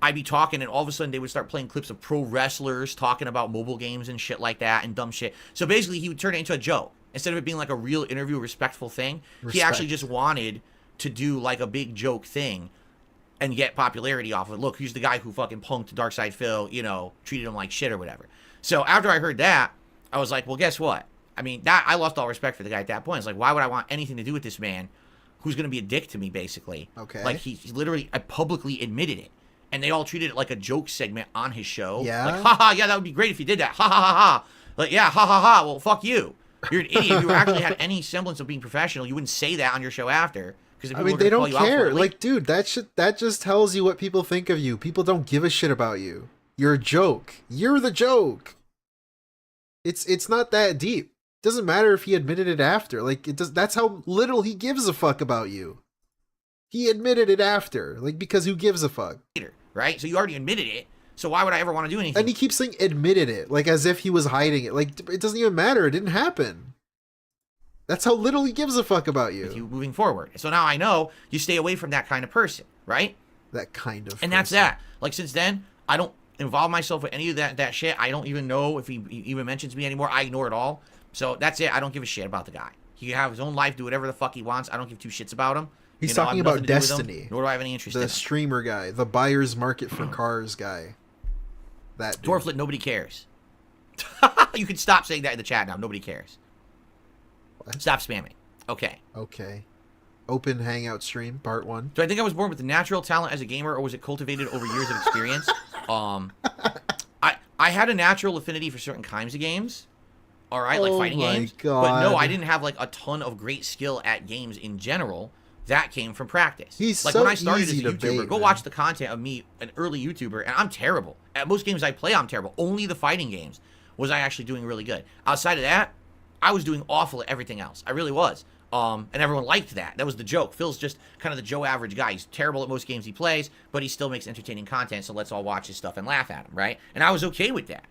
I'd be talking and all of a sudden they would start playing clips of pro wrestlers talking about mobile games and shit like that and dumb shit. So basically he would turn it into a joke. Instead of it being like a real interview, respectful thing, he actually just wanted to do like a big joke thing and get popularity off of it. Look, he's the guy who fucking punked Darkside Phil, you know, treated him like shit or whatever. So after I heard that, I was like, well, guess what? I mean, that I lost all respect for the guy at that point. It's like, why would I want anything to do with this man who's going to be a dick to me, basically? Okay. Like, he literally publicly admitted it. And they all treated it like a joke segment on his show. Yeah. Like, haha, yeah, that would be great if you did that. Ha ha ha ha. Like, yeah, ha ha ha. Well, fuck you. You're an idiot. If you actually had any semblance of being professional, you wouldn't say that on your show after. I mean, they don't care. Like, dude, that just tells you what people think of you. People don't give a shit about you. You're a joke. You're the joke. It's not that deep. Doesn't matter if he admitted it after. Like, it does. That's how little he gives a fuck about you. He admitted it after, like, because who gives a fuck? Right? So you already admitted it. So why would I ever want to do anything? And he keeps saying admitted it, like as if he was hiding it. Like, it doesn't even matter. It didn't happen. That's how little he gives a fuck about you. With you moving forward. So now I know you stay away from that kind of person, right? That kind of. And that's that. Like, since then, I don't involve myself with any of that shit. I don't even know if he even mentions me anymore. I ignore it all. So that's it. I don't give a shit about the guy. He can have his own life, do whatever the fuck he wants. I don't give two shits about him. He's talking about Destiny. Nor do I have any interest in him. The streamer guy, the buyer's market for cars guy. That dude. Dwarflet, nobody cares. You can stop saying that in the chat now. Nobody cares. What? Stop spamming. Okay. Okay. Open Hangout stream, part 1. Do I think I was born with natural talent as a gamer, or was it cultivated over years of experience? I had a natural affinity for certain kinds of games. All right, like fighting games. God. But no, I didn't have like a ton of great skill at games in general. That came from practice. He's like so when I started as a easy to YouTuber, bait, go man. watch the content of me, an early YouTuber, and I'm terrible. At most games I play, I'm terrible. Only the fighting games was I actually doing really good. Outside of that, I was doing awful at everything else. I really was. And everyone liked that. That was the joke. Phil's just kind of the Joe average guy. He's terrible at most games he plays, but he still makes entertaining content, so let's all watch his stuff and laugh at him, right? And I was okay with that.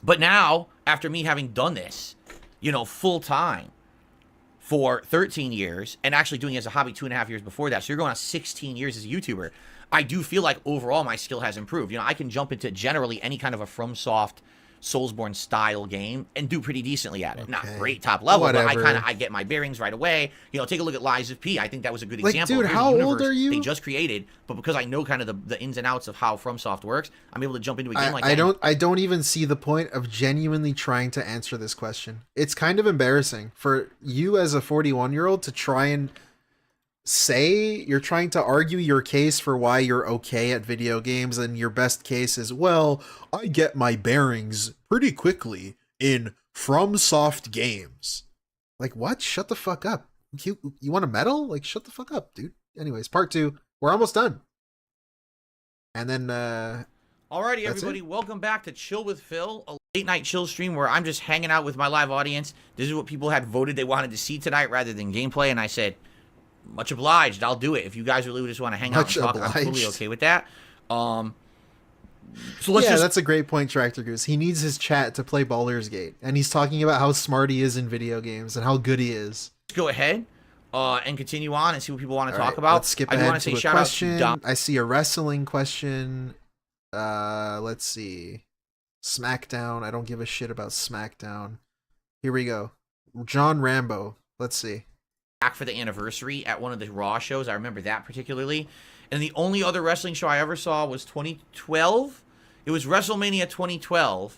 But now, after me having done this, you know, full time for 13 years, and actually doing it as a hobby 2.5 years before that, so you're going on 16 years as a YouTuber, I do feel like overall my skill has improved. You know, I can jump into generally any kind of a FromSoft Soulsborne style game and do pretty decently at it. Okay. Not great top level, Whatever. but I get my bearings right away. You know, take a look at Lies of P. I think that was a good example. Dude, Here's how a old are you? They just created, but because I know kind of the ins and outs of how FromSoft works, I'm able to jump into a game like that. I don't even see the point of genuinely trying to answer this question. It's kind of embarrassing for you as a 41-year-old to try and say you're trying to argue your case for why you're okay at video games, and your best case is, well, I get my bearings pretty quickly in FromSoft games. Like, what? Shut the fuck up. You want a medal? Like, shut the fuck up, dude. Anyways, part 2. We're almost done. And then alrighty, everybody, welcome back to Chill with Phil, a late night chill stream where I'm just hanging out with my live audience. This is what people had voted they wanted to see tonight rather than gameplay, and I said, much obliged, I'll do it. If you guys really just want to hang out and talk, I'm totally okay with that. So that's a great point, Tractor Goose. He needs his chat to play Baldur's Gate, and he's talking about how smart he is in video games and how good he is. Let's go ahead and continue on and see what people want to talk about. Let's skip ahead to a question. I see a wrestling question. Let's see. SmackDown. I don't give a shit about SmackDown. Here we go. John Rambo. Let's see. Back for the anniversary at one of the Raw shows. I remember that particularly. And the only other wrestling show I ever saw was 2012. It was WrestleMania 2012.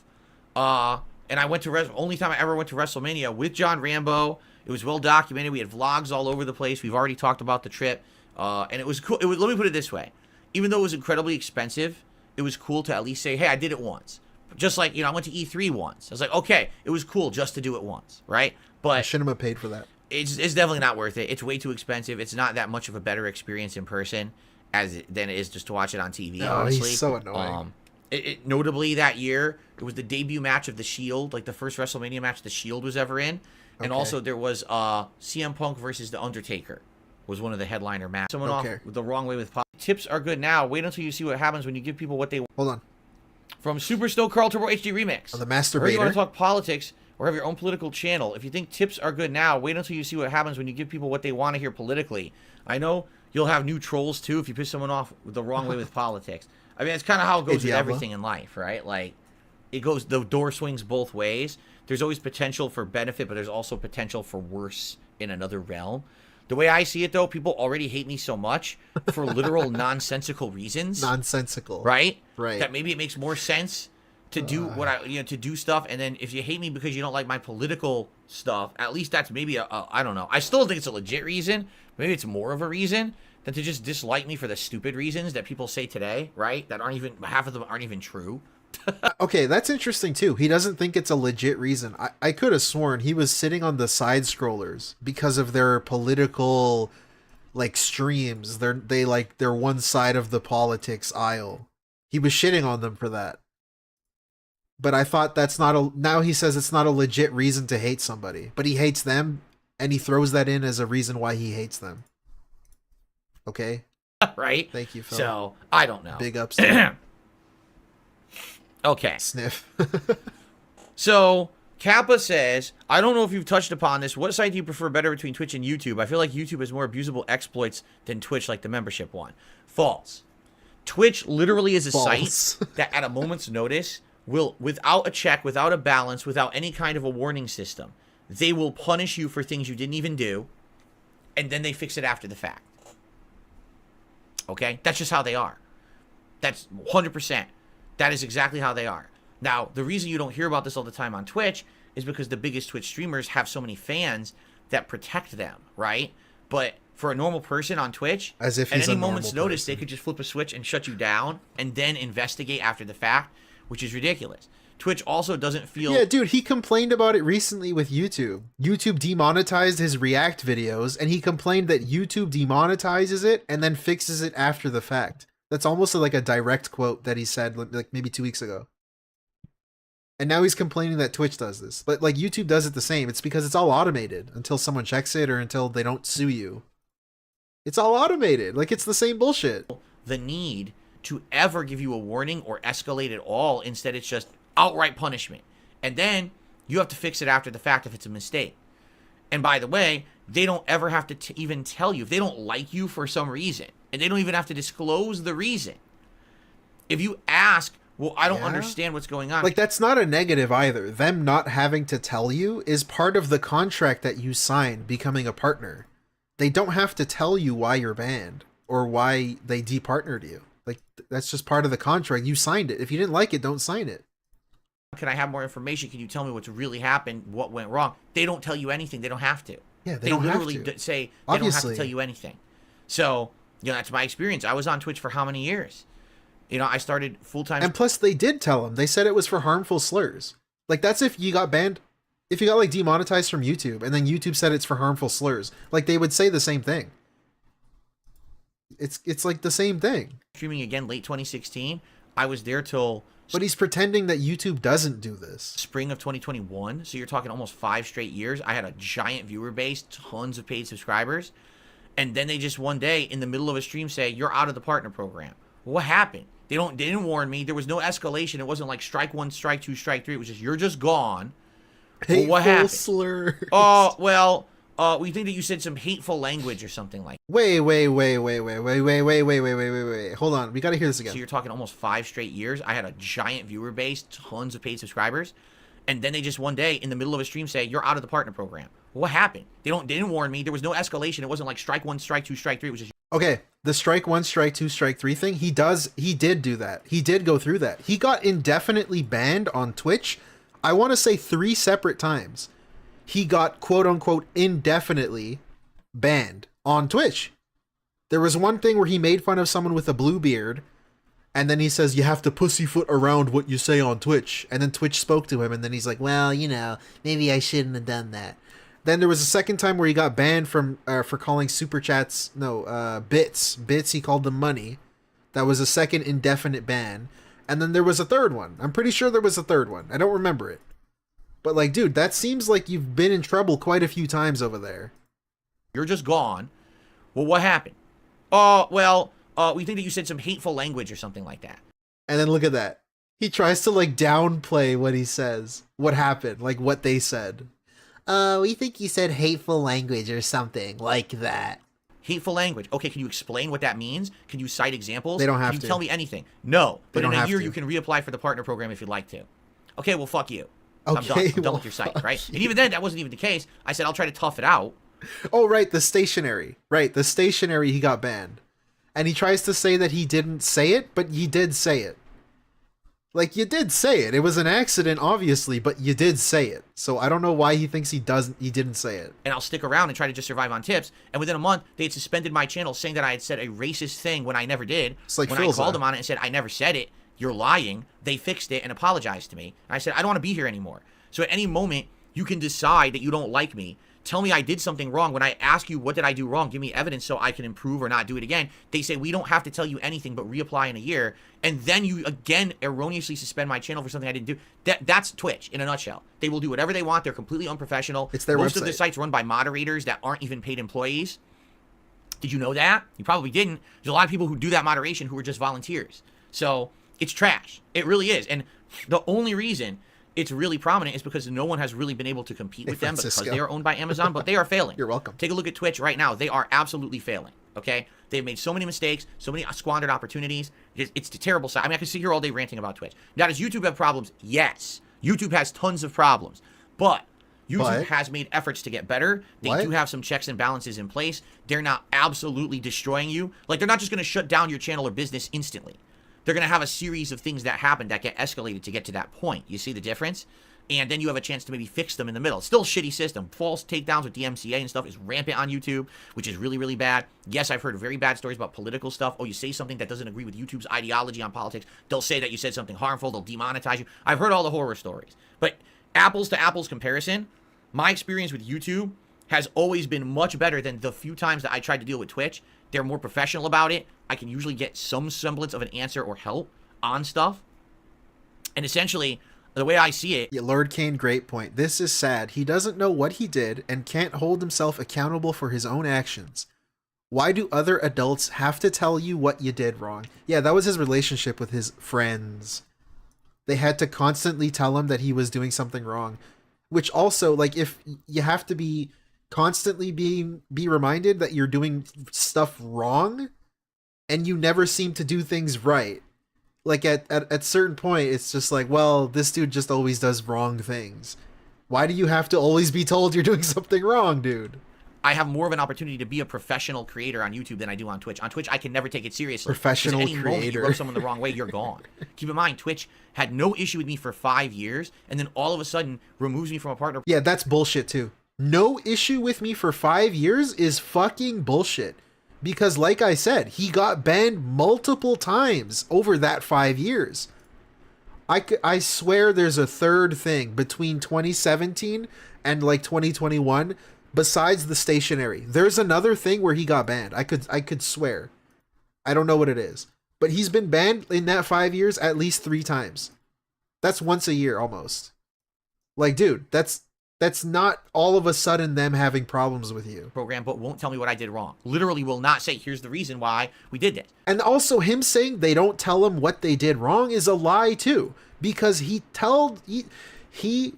And I went to only time I ever went to WrestleMania with John Rambo. It was well documented. We had vlogs all over the place. We've already talked about the trip. And it was cool. Let me put it this way. Even though it was incredibly expensive, it was cool to at least say, hey, I did it once. Just like, you know, I went to E3 once. I was like, okay, it was cool just to do it once, right? But I shouldn't have paid for that. It's definitely not worth it. It's way too expensive. It's not that much of a better experience in person than it is just to watch it on TV, honestly. He's so annoying. Notably, that year, it was the debut match of The Shield, like the first WrestleMania match The Shield was ever in. And also there was CM Punk versus The Undertaker was one of the headliner matches. Someone off the wrong way with tips are good now. Wait until you see what happens when you give people what they want. Hold on. From Super Snow Carl Turbo HD Remix. The masturbator. Or you want to talk politics, or have your own political channel. If you think tips are good now, wait until you see what happens when you give people what they want to hear politically. I know you'll have new trolls too if you piss someone off the wrong way with politics. I mean, it's kind of how it goes with everything in life, right? Like, it goes, the door swings both ways. There's always potential for benefit, but there's also potential for worse in another realm. The way I see it, though, people already hate me so much for literal nonsensical reasons. Nonsensical. Right? Right. That maybe it makes more sense to do what I, to do stuff. And then if you hate me because you don't like my political stuff, at least that's maybe I don't know. I still think it's a legit reason. Maybe it's more of a reason than to just dislike me for the stupid reasons that people say today, right? That aren't even, half of them aren't even true. Okay, that's interesting too. He doesn't think it's a legit reason. I could have sworn he was sitting on the side scrollers because of their political like streams. They're one side of the politics aisle. He was shitting on them for that. But I thought that's not a, now he says it's not a legit reason to hate somebody, but he hates them and he throws that in as a reason why he hates them. Okay? Right? Thank you, Phil. So, I don't know. Big ups. Okay. Sniff. So, Kappa says, I don't know if you've touched upon this. What site do you prefer better between Twitch and YouTube? I feel like YouTube has more abusable exploits than Twitch, like the membership one. False. Twitch literally is a site that at a moment's notice will, without a check, without a balance, without any kind of a warning system, they will punish you for things you didn't even do, and then they fix it after the fact. Okay? That's just how they are. That's 100%. That is exactly how they are. Now, the reason you don't hear about this all the time on Twitch is because the biggest Twitch streamers have so many fans that protect them, right? But for a normal person on Twitch, as if at any moment's notice, they could just flip a switch and shut you down and then investigate after the fact, which is ridiculous. Twitch also doesn't feel... Yeah, dude, he complained about it recently with YouTube. YouTube demonetized his React videos, and he complained that YouTube demonetizes it and then fixes it after the fact. That's almost like a direct quote that he said like maybe 2 weeks ago. And now he's complaining that Twitch does this. But like YouTube does it the same. It's because it's all automated until someone checks it or until they don't sue you. It's all automated. Like it's the same bullshit. The need to ever give you a warning or escalate at all. Instead, it's just outright punishment. And then you have to fix it after the fact if it's a mistake. And by the way, they don't ever have to even tell you if they don't like you for some reason. And they don't even have to disclose the reason. If you ask, well, I don't understand what's going on. Like, that's not a negative either. Them not having to tell you is part of the contract that you sign becoming a partner. They don't have to tell you why you're banned or why they departnered you. Like, that's just part of the contract. You signed it. If you didn't like it, don't sign it. Can I have more information? Can you tell me what's really happened? What went wrong? They don't tell you anything. They don't have to. Yeah, they don't literally have to. Say they Obviously. don't have to tell you anything. So, you know, that's my experience. I was on Twitch for how many years? You know, I started full-time. And plus, they did tell him. They said it was for harmful slurs. Like, that's if you got banned, if you got, like, demonetized from YouTube, and then YouTube said it's for harmful slurs. Like, they would say the same thing. It's like the same thing. Streaming again late 2016. I was there till... But he's pretending that YouTube doesn't do this. Spring of 2021. So you're talking almost 5 straight years. I had a giant viewer base, tons of paid subscribers. And then they just one day in the middle of a stream say, you're out of the partner program. What happened? They didn't warn me. There was no escalation. It wasn't like strike 1, strike 2, strike 3. It was just, you're just gone. Well, what happened? Slurs. Oh, well, we think that you said some hateful language or something like that. Wait. Hold on. We got to hear this again. So you're talking almost 5 straight years. I had a giant viewer base, tons of paid subscribers. And then they just one day in the middle of a stream say, you're out of the partner program. What happened? They didn't warn me. There was no escalation. It wasn't like strike 1, strike 2, strike 3. It was just... Okay, the strike 1, strike 2, strike 3 thing, he did do that. He did go through that. He got indefinitely banned on Twitch. I want to say 3 separate times. He got quote unquote indefinitely banned on Twitch. There was one thing where he made fun of someone with a blue beard, and then he says, you have to pussyfoot around what you say on Twitch. And then Twitch spoke to him, and then he's like, well, you know, maybe I shouldn't have done that. Then there was a second time where he got banned from for calling super chats, bits. Bits, he called them money. That was a second indefinite ban. And then there was a third one. I'm pretty sure there was a third one. I don't remember it. But like, dude, that seems like you've been in trouble quite a few times over there. You're just gone. Well, what happened? Oh, well, we think that you said some hateful language or something like that. And then look at that. He tries to like downplay what he says, what happened, like what they said. We think you said hateful language or something like that. Hateful language. Okay, can you explain what that means? Can you cite examples? They don't have Can you to. tell me anything? No. But in don't a have year, to. you can reapply for the partner program if you'd like to. Okay, well, fuck you. Okay, I'm done. I'm done well, with your site, fuck right? you. And even then, that wasn't even the case. I said, I'll try to tough it out. Oh, right, the stationery. Right, the stationery, he got banned. And he tries to say that he didn't say it, but you did say it. Like, you did say it. It was an accident, obviously, but you did say it. So I don't know why he thinks he didn't say it. And I'll stick around and try to just survive on tips. And within a month, they had suspended my channel saying that I had said a racist thing when I never did. It's like when Phil's I called them on it and said, I never said it. You're lying. They fixed it and apologized to me. And I said, I don't want to be here anymore. So at any moment, you can decide that you don't like me. Tell me I did something wrong. When I ask you, what did I do wrong? Give me evidence so I can improve or not do it again. They say, we don't have to tell you anything but reapply in a year. And then you again erroneously suspend my channel for something I didn't do. That's Twitch in a nutshell. They will do whatever they want. They're completely unprofessional. It's their Most of the website. sites run by moderators that aren't even paid employees. Did you know that? You probably didn't. There's a lot of people who do that moderation who are just volunteers. So it's trash. It really is. And the only reason it's really prominent is because no one has really been able to compete with them because they are owned by Amazon, but they are failing. You're welcome. Take a look at Twitch right now. They are absolutely failing, okay? They've made so many mistakes, so many squandered opportunities. It's a terrible site. I mean, I can sit here all day ranting about Twitch. Now, does YouTube have problems? Yes. YouTube has tons of problems, but YouTube has made efforts to get better. They do have some checks and balances in place. They're not absolutely destroying you. Like, they're not just going to shut down your channel or business instantly. They're going to have a series of things that happen that get escalated to get to that point. You see the difference? And then you have a chance to maybe fix them in the middle. It's still a shitty system. False takedowns with DMCA and stuff is rampant on YouTube, which is really, really bad. Yes, I've heard very bad stories about political stuff. Oh, you say something that doesn't agree with YouTube's ideology on politics. They'll say that you said something harmful. They'll demonetize you. I've heard all the horror stories. But apples to apples comparison, my experience with YouTube has always been much better than the few times that I tried to deal with Twitch. They're more professional about it. I can usually get some semblance of an answer or help on stuff. And essentially, the way I see it... Yeah, Lord Kane, great point. This is sad. He doesn't know what he did and can't hold himself accountable for his own actions. Why do other adults have to tell you what you did wrong? Yeah, that was his relationship with his friends. They had to constantly tell him that he was doing something wrong. Which also, like, if you have to be constantly be reminded that you're doing stuff wrong and you never seem to do things right. Like at certain point, it's just like, well, this dude just always does wrong things. Why do you have to always be told you're doing something wrong, dude? I have more of an opportunity to be a professional creator on YouTube than I do on Twitch. On Twitch, I can never take it seriously. Professional any moment you creator. rub someone the wrong way, you're gone. Keep in mind, Twitch had no issue with me for 5 years, and then all of a sudden removes me from a partner. Yeah, that's bullshit too. No issue with me for 5 years is fucking bullshit. Because like I said, he got banned multiple times over that 5 years. I swear there's a third thing between 2017 and like 2021 besides the stationery. There's another thing where he got banned. I could swear. I don't know what it is. But he's been banned in that 5 years at least 3 times. That's once a year almost. Like, dude, that's not all of a sudden them having problems with you. Program, but won't tell me what I did wrong. Literally will not say, here's the reason why we did this. And also him saying they don't tell him what they did wrong is a lie too. Because he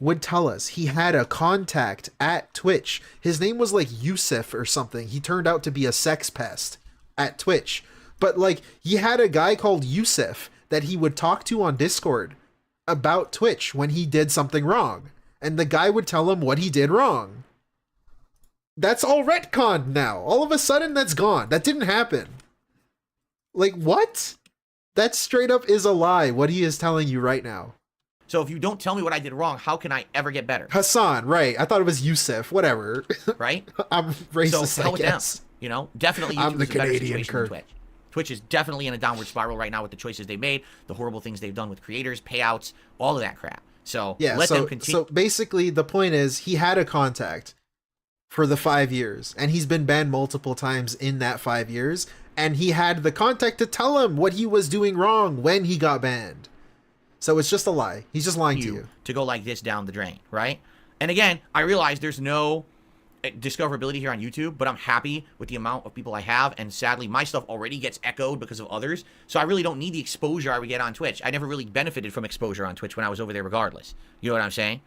would tell us he had a contact at Twitch. His name was like Yusuf or something. He turned out to be a sex pest at Twitch. But like, he had a guy called Yusuf that he would talk to on Discord about Twitch when he did something wrong. And the guy would tell him what he did wrong. That's all retconned now. All of a sudden, that's gone. That didn't happen. Like, what? That straight up is a lie, what he is telling you right now. So if you don't tell me what I did wrong, how can I ever get better? Hassan, right. I thought it was Yusuf. Whatever. Right? I'm racist, so hell I guess. Down, you know? Definitely I'm YouTube the is a better Canadian situation than Kurt. Twitch. Twitch is definitely in a downward spiral right now with the choices they made, the horrible things they've done with creators, payouts, all of that crap. So yeah, let them continue. So basically the point is he had a contact for the 5 years and he's been banned multiple times in that 5 years and he had the contact to tell him what he was doing wrong when he got banned. So it's just a lie. He's just lying to you. To go like this down the drain, right? And again, I realize there's no discoverability here on YouTube, but I'm happy with the amount of people I have, and sadly, my stuff already gets echoed because of others, so I really don't need the exposure I would get on Twitch. I never really benefited from exposure on Twitch when I was over there regardless. You know what I'm saying?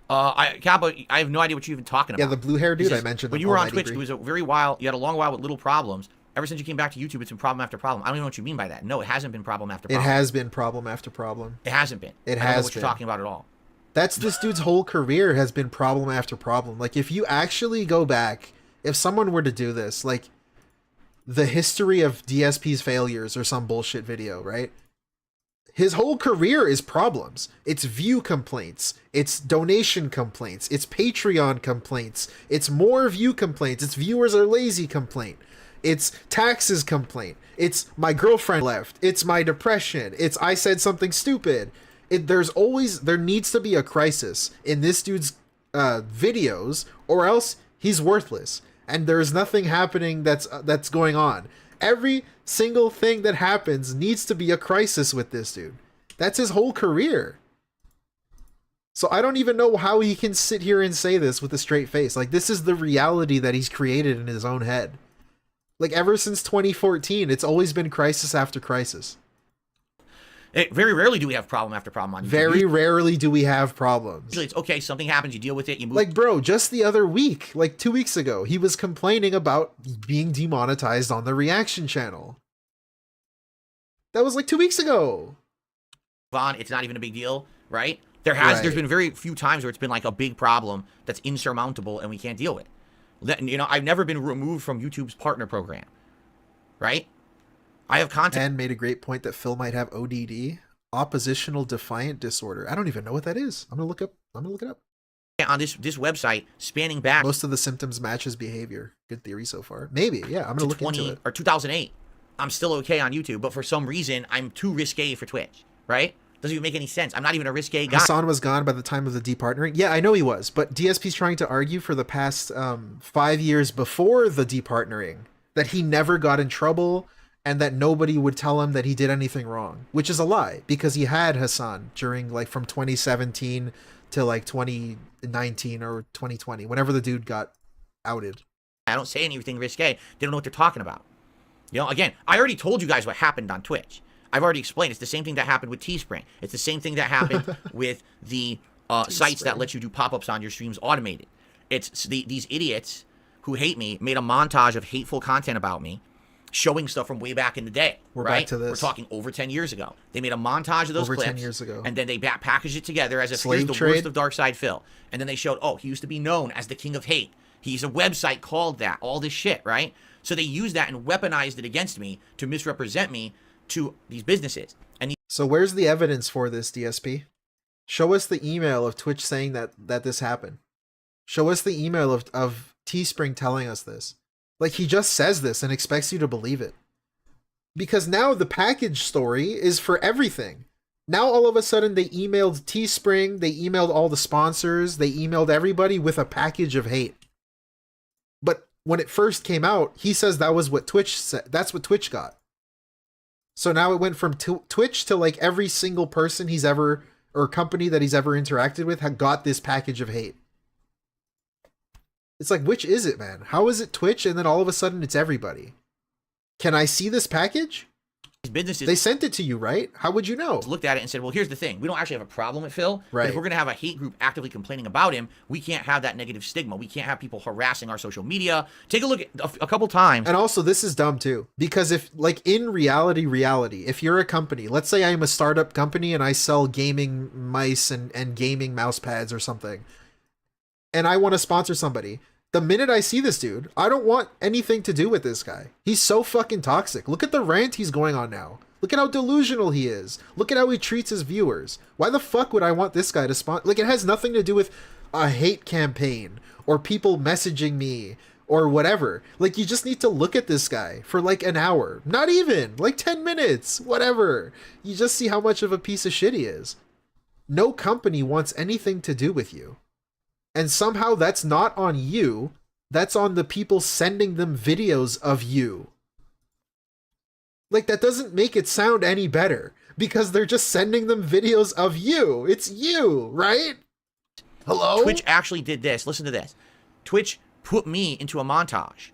Kappa, I have no idea what you're even talking about. Yeah, the blue hair dude I mentioned. When you were on Twitch, it was a very while, you had a long while with little problems. Ever since you came back to YouTube, it's been problem after problem. I don't even know what you mean by that. No, it hasn't been problem after problem. It has been problem after problem. It hasn't been. It I don't has know what been. you're talking about at all. That's this dude's whole career has been problem after problem. Like, if you actually go back, if someone were to do this, like, the history of DSP's failures or some bullshit video, right? His whole career is problems. It's view complaints. It's donation complaints. It's Patreon complaints. It's more view complaints. It's viewers are lazy complaint. It's taxes complaint. It's my girlfriend left. It's my depression. It's I said something stupid. There needs to be a crisis in this dude's videos, or else he's worthless. And there's nothing happening that's going on. Every single thing that happens needs to be a crisis with this dude. That's his whole career. So I don't even know how he can sit here and say this with a straight face. Like, this is the reality that he's created in his own head. Like, ever since 2014, it's always been crisis after crisis. Very rarely do we have problem after problem on YouTube. Very rarely do we have problems. Usually it's okay, something happens, you deal with it, you move. Like, bro, just the other week, like 2 weeks ago, he was complaining about being demonetized on the reaction channel. That was like 2 weeks ago. It's not even a big deal, right? There's been very few times where it's been like a big problem that's insurmountable and we can't deal with. You know, I've never been removed from YouTube's partner program, right? I have content. And made a great point that Phil might have ODD, oppositional defiant disorder. I don't even know what that is. I'm gonna look it up. On this website, spanning back. Most of the symptoms match his behavior. Good theory so far. Maybe, yeah. I'm gonna look into it. Or 2008. I'm still okay on YouTube, but for some reason, I'm too risque for Twitch, right? Doesn't even make any sense. I'm not even a risque guy. Hassan was gone by the time of the departnering. Yeah, I know he was, but DSP's trying to argue for the past 5 years before the departnering that he never got in trouble and that nobody would tell him that he did anything wrong, which is a lie because he had Hassan during like from 2017 to like 2019 or 2020, whenever the dude got outed. I don't say anything risque. They don't know what they're talking about. You know, again, I already told you guys what happened on Twitch. I've already explained. It's the same thing that happened with Teespring. It's the same thing that happened with the sites that let you do pop-ups on your streams automated. It's these idiots who hate me made a montage of hateful content about me, showing stuff from way back in the day. We're right? back to this. We're talking over 10 years ago. They made a montage of those clips. 10 years ago. And then they packaged it together as if Slave here's the trade? worst of Darkside Phil. And then they showed, oh, he used to be known as the King of Hate. He's a website called that. All this shit, right? So they used that and weaponized it against me to misrepresent me to these businesses. And so where's the evidence for this, DSP? Show us the email of Twitch saying that this happened. Show us the email of Teespring telling us this. Like, he just says this and expects you to believe it. Because now the package story is for everything. Now all of a sudden they emailed Teespring, they emailed all the sponsors, they emailed everybody with a package of hate. But when it first came out, he says that was what Twitch said. That's what Twitch got. So now it went from Twitch to like every single person he's ever, or company that he's ever interacted with had got this package of hate. It's like, which is it, man? How is it Twitch and then all of a sudden it's everybody? Can I see this package? businesses, they sent it to you, right? How would you know? Looked at it and said, well, here's the thing. We don't actually have a problem with Phil. Right. But if we're going to have a hate group actively complaining about him, we can't have that negative stigma. We can't have people harassing our social media. Take a look at a couple times. And also, this is dumb too. Because if, like, in reality, if you're a company, let's say I'm a startup company and I sell gaming mice and gaming mouse pads or something, and I want to sponsor somebody, the minute I see this dude, I don't want anything to do with this guy. He's so fucking toxic. Look at the rant he's going on now. Look at how delusional he is. Look at how he treats his viewers. Why the fuck would I want this guy to sponsor? Like, it has nothing to do with a hate campaign or people messaging me or whatever. Like, you just need to look at this guy for like an hour. Not even, like 10 minutes, whatever. You just see how much of a piece of shit he is. No company wants anything to do with you. And somehow that's not on you. That's on the people sending them videos of you. Like, that doesn't make it sound any better because they're just sending them videos of you. It's you, right? Hello? Twitch actually did this. Listen to this. Twitch put me into a montage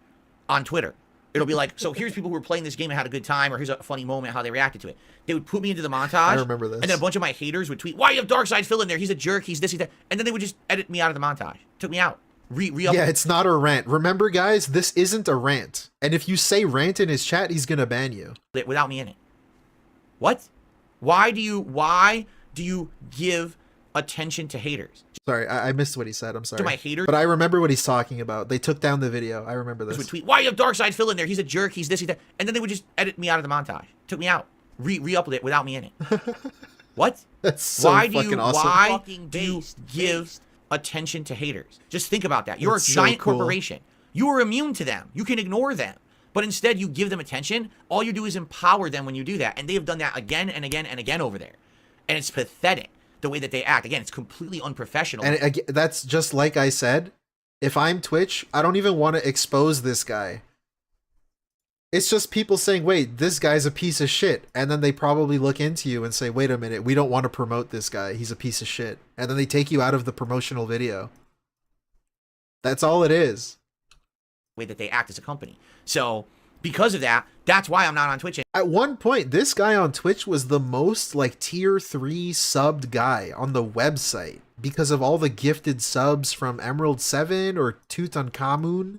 on Twitter. It'll be like, so here's people who were playing this game and had a good time, or here's a funny moment, how they reacted to it. They would put me into the montage. I remember this. And then a bunch of my haters would tweet, why you have Darkside Phil in there? He's a jerk. He's this, he's that. And then they would just edit me out of the montage. Took me out. Yeah, it's not a rant. Remember, guys, this isn't a rant. And if you say rant in his chat, he's gonna ban you. Without me in it. What? Why do you give attention to haters? Sorry, I missed what he said. I'm sorry. To my haters? But I remember what he's talking about. They took down the video. I remember this. Would tweet, why you have Darkside Phil in there? He's a jerk. He's this, he's that. And then they would just edit me out of the montage. Took me out. Re-upload it without me in it. What? That's so fucking awesome. Why do you give attention to haters? Just think about that. You're That's a so giant cool. corporation. You are immune to them. You can ignore them. But instead, you give them attention. All you do is empower them when you do that. And they have done that again and again and again over there. And it's pathetic, the way that they act. Again, it's completely unprofessional. And that's just like I said. If I'm Twitch, I don't even want to expose this guy. It's just people saying, wait, this guy's a piece of shit. And then they probably look into you and say, wait a minute, we don't want to promote this guy. He's a piece of shit. And then they take you out of the promotional video. That's all it is. Way that they act as a company. So because of that, that's why I'm not on Twitch. At one point, this guy on Twitch was the most like tier 3 subbed guy on the website because of all the gifted subs from Emerald 7 or Tutankhamun.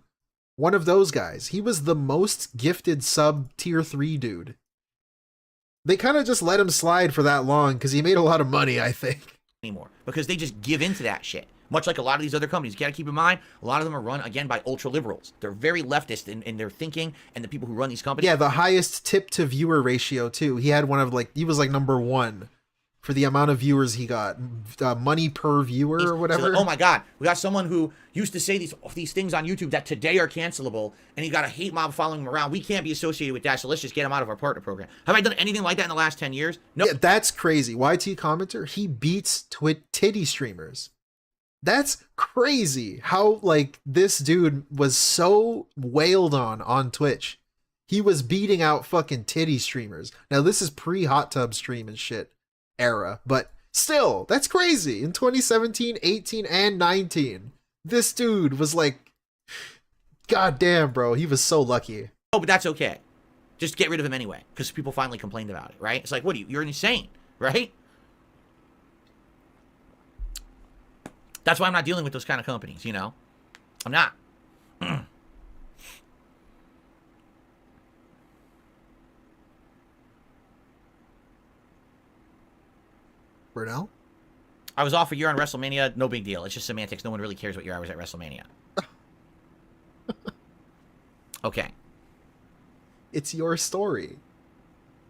One of those guys. He was the most gifted sub tier 3 dude. They kind of just let him slide for that long because he made a lot of money, I think. Anymore. Because they just give into that shit. Much like a lot of these other companies. You got to keep in mind, a lot of them are run, again, by ultra-liberals. They're very leftist in their thinking, and the people who run these companies. Yeah, the highest tip-to-viewer ratio, too. He had one of, like, he was, like, #1 for the amount of viewers he got. Money per viewer or whatever. So like, oh, my God. We got someone who used to say these things on YouTube that today are cancelable, and he got a hate mob following him around. We can't be associated with that, so let's just get him out of our partner program. Have I done anything like that in the last 10 years? No. Yeah, that's crazy. YT commenter, he beats titty streamers. That's crazy how, like, this dude was so wailed on Twitch. He was beating out fucking titty streamers. Now, this is pre-hot tub stream and shit era, but still, that's crazy. In 2017, 18, and 19, this dude was like, god damn, bro, he was so lucky. Oh, but that's okay. Just get rid of him anyway, because people finally complained about it, right? It's like, what are you? You're insane, right? That's why I'm not dealing with those kind of companies, you know? I'm not. Burnell? I was off a year on WrestleMania. No big deal. It's just semantics. No one really cares what year I was at WrestleMania. Okay. It's your story.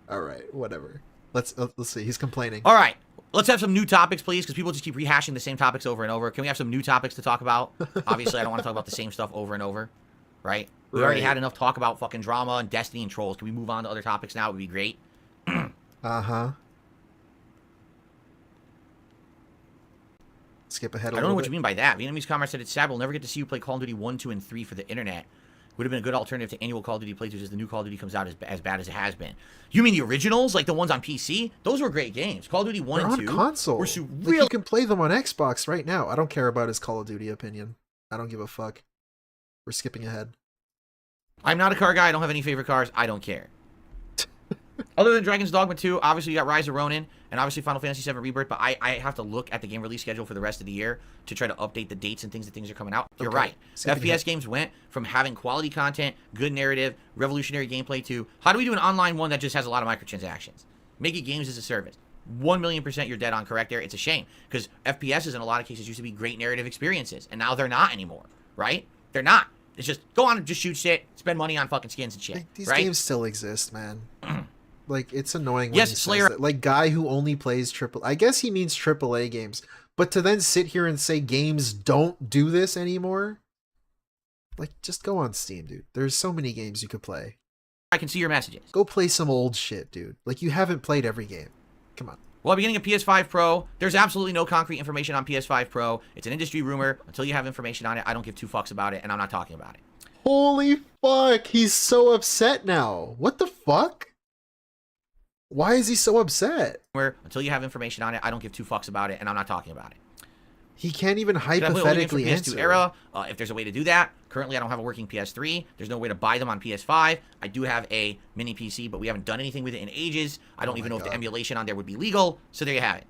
All right, whatever. Let's see. He's complaining. All right. Let's have some new topics, please, because people just keep rehashing the same topics over and over. Can we have some new topics to talk about? Obviously, I don't want to talk about the same stuff over and over, right? We already had enough talk about fucking drama and Destiny and trolls. Can we move on to other topics now? It would be great. Uh-huh. Skip ahead a little bit. I don't know what you mean by that. Vietnamese comrade said, it's sad we'll never get to see you play Call of Duty 1, 2, and 3 for the internet. Would have been a good alternative to annual Call of Duty playthroughs as the new Call of Duty comes out as bad as it has been. You mean the originals? Like the ones on PC? Those were great games. Call of Duty 1 and 2 console. were Like, you can play them on Xbox right now. I don't care about his Call of Duty opinion. I don't give a fuck. We're skipping ahead. I'm not a car guy. I don't have any favorite cars. I don't care. Other than Dragon's Dogma 2, obviously you got Rise of Ronin, and obviously Final Fantasy VII Rebirth, but I have to look at the game release schedule for the rest of the year to try to update the dates and things that things are coming out. You're right. FPS games went from having quality content, good narrative, revolutionary gameplay to, how do we do an online one that just has a lot of microtransactions? Make it games as a service. 1,000,000% you're dead on correct there. It's a shame, because FPSs in a lot of cases used to be great narrative experiences, and now they're not anymore, right? They're not. It's just, go on and just shoot shit, spend money on fucking skins and shit, These right? games still exist, man. Like, it's annoying when Yes, he Slayer. says that. Like, guy who only plays I guess he means AAA games. But to then sit here and say games don't do this anymore? Like, just go on Steam, dude. There's so many games you could play. I can see your messages. Go play some old shit, dude. Like, you haven't played every game. Come on. Well, I'll be getting a PS5 Pro. There's absolutely no concrete information on PS5 Pro. It's an industry rumor. Until you have information on it, I don't give two fucks about it, and I'm not talking about it. Holy fuck, he's so upset now. What the fuck? Why is he so upset? Until you have information on it, I don't give two fucks about it, and I'm not talking about it. He can't even Can I play older games from hypothetically PS2 answer. era? If there's a way to do that. Currently, I don't have a working PS3. There's no way to buy them on PS5. I do have a mini PC, but we haven't done anything with it in ages. I don't even know if the emulation on there would be legal. So there you have it.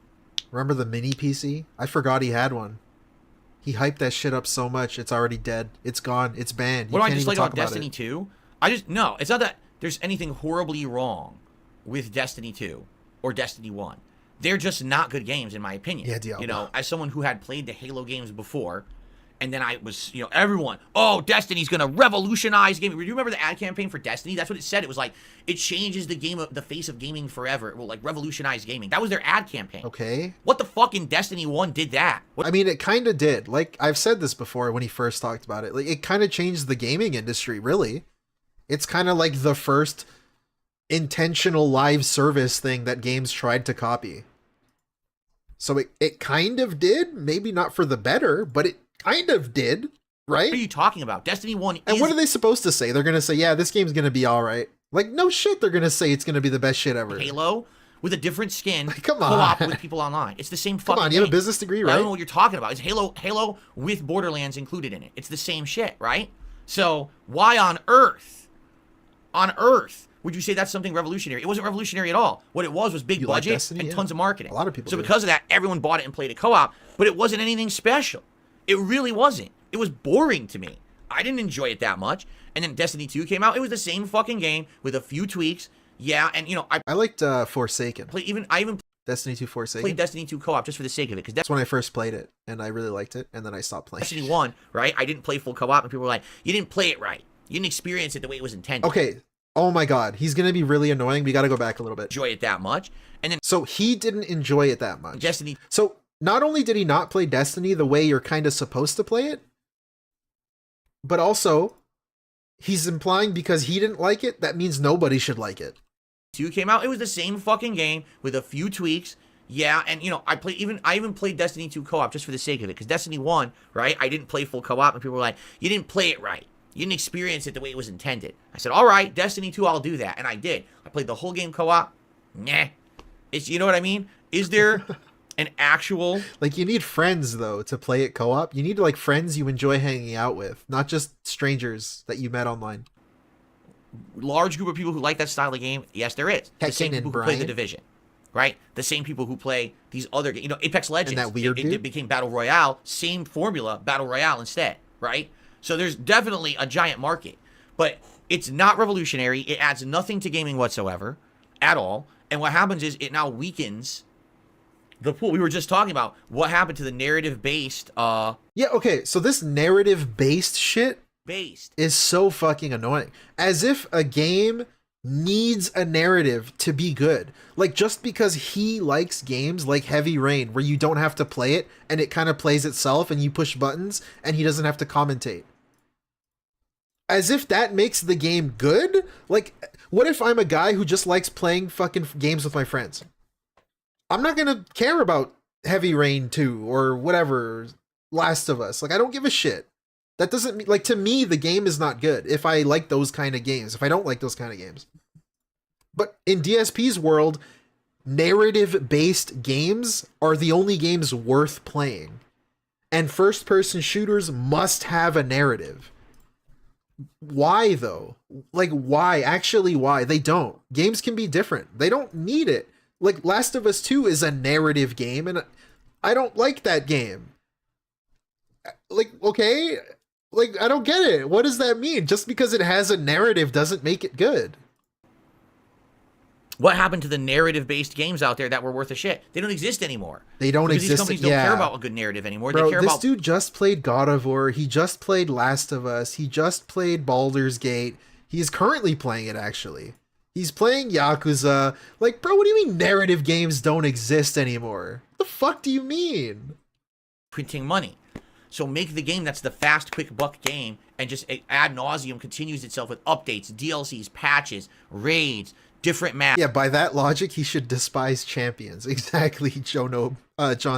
Remember the mini PC? I forgot he had one. He hyped that shit up so much, it's already dead. It's gone. It's banned. What You do I can't just even like talk about Destiny 2? No, it's not that there's anything horribly wrong with Destiny 2 or Destiny 1. They're just not good games, in my opinion. Yeah, Diablo. You know, as someone who had played the Halo games before, and then I was, you know, everyone, oh, Destiny's gonna revolutionize gaming. Do you remember the ad campaign for Destiny? That's what it said. It was like, it changes the face of gaming forever. It will, like, revolutionize gaming. That was their ad campaign. Okay. What the fuck in Destiny 1 did that? I mean, it kind of did. Like, I've said this before when he first talked about it. Like, it kind of changed the gaming industry, really. It's kind of like the first intentional live service thing that games tried to copy. So it kind of did, maybe not for the better, but it kind of did, right? What are you talking about? Destiny 1 And what are they supposed to say? They're going to say, yeah, this game's going to be all right. Like, no shit, they're going to say it's going to be the best shit ever. Halo with a different skin, Come on. co-op with people online. It's the same fucking Come on, you have a game. business degree, I right? don't know what you're talking about. It's Halo with Borderlands included in it. It's the same shit, right? So why on earth would you say that's something revolutionary? It wasn't revolutionary at all. What it was big You like budget Destiny? and Yeah. tons of marketing. A lot of people So do. because of that, everyone bought it and played it co-op, but it wasn't anything special. It really wasn't. It was boring to me. I didn't enjoy it that much. And then Destiny 2 came out. It was the same fucking game with a few tweaks. Yeah, and you know, I liked Forsaken. I even Destiny 2 Forsaken. played Destiny 2 co-op just for the sake of it, because That's when I first played it, and I really liked it, and then I stopped playing. Destiny 1, right? I didn't play full co-op, and people were like, you didn't play it right. You didn't experience it the way it was intended. Okay. Oh my god, he's gonna be really annoying. We gotta go back a little bit. Enjoy it that much. And then So he didn't enjoy it that much. Destiny. So not only did he not play Destiny the way you're kind of supposed to play it, but also he's implying because he didn't like it, that means nobody should like it. 2 came out. It was the same fucking game with a few tweaks. Yeah, and you know, I even played Destiny 2 co-op just for the sake of it, because Destiny 1, right? I didn't play full co-op, and people were like, you didn't play it right. You didn't experience it the way it was intended. I said, all right, Destiny 2, I'll do that. And I did. I played the whole game co-op. Nah. You know what I mean? Is there an actual... Like, you need friends, though, to play it co-op. You need, like, friends you enjoy hanging out with, not just strangers that you met online. large group of people who like that style of game? Yes, there is. The same people who play The Division, right? The same people who play these other games. You know, Apex Legends. And that weird it became Battle Royale. Same formula, Battle Royale instead, right? So there's definitely a giant market. But it's not revolutionary. It adds nothing to gaming whatsoever at all. And what happens is it now weakens the pool. We were just talking about what happened to the narrative-based... Yeah, okay, so this narrative-based shit based is so fucking annoying. As if a game needs a narrative to be good. Like, just because he likes games like Heavy Rain, where you don't have to play it, and it kind of plays itself, and you push buttons, and he doesn't have to commentate. As if that makes the game good? Like, what if I'm a guy who just likes playing fucking games with my friends? I'm not gonna care about Heavy Rain 2 or whatever, Last of Us. Like, I don't give a shit. That doesn't mean, like, to me, the game is not good if I like those kind of games, if I don't like those kind of games. But in DSP's world, narrative-based games are the only games worth playing. And first-person shooters must have a narrative. Why, though? Like, why? Actually, why? They don't. Games can be different. They don't need it. Like, Last of Us 2 is a narrative game, and I don't like that game. Like, okay? Like, I don't get it. What does that mean? Just because it has a narrative doesn't make it good. What happened to the narrative-based games out there that were worth a shit? They don't exist anymore. They don't because exist. These companies don't care about a good narrative anymore. Bro, they care this about... dude just played God of War. He just played Last of Us. He just played Baldur's Gate. He's currently playing it, actually. He's playing Yakuza. Like, bro, what do you mean narrative games don't exist anymore? What the fuck do you mean? Printing money. So make the game that's the fast, quick buck game, and just ad nauseum continues itself with updates, DLCs, patches, raids, different maps. Yeah, by that logic, he should despise champions. Exactly, John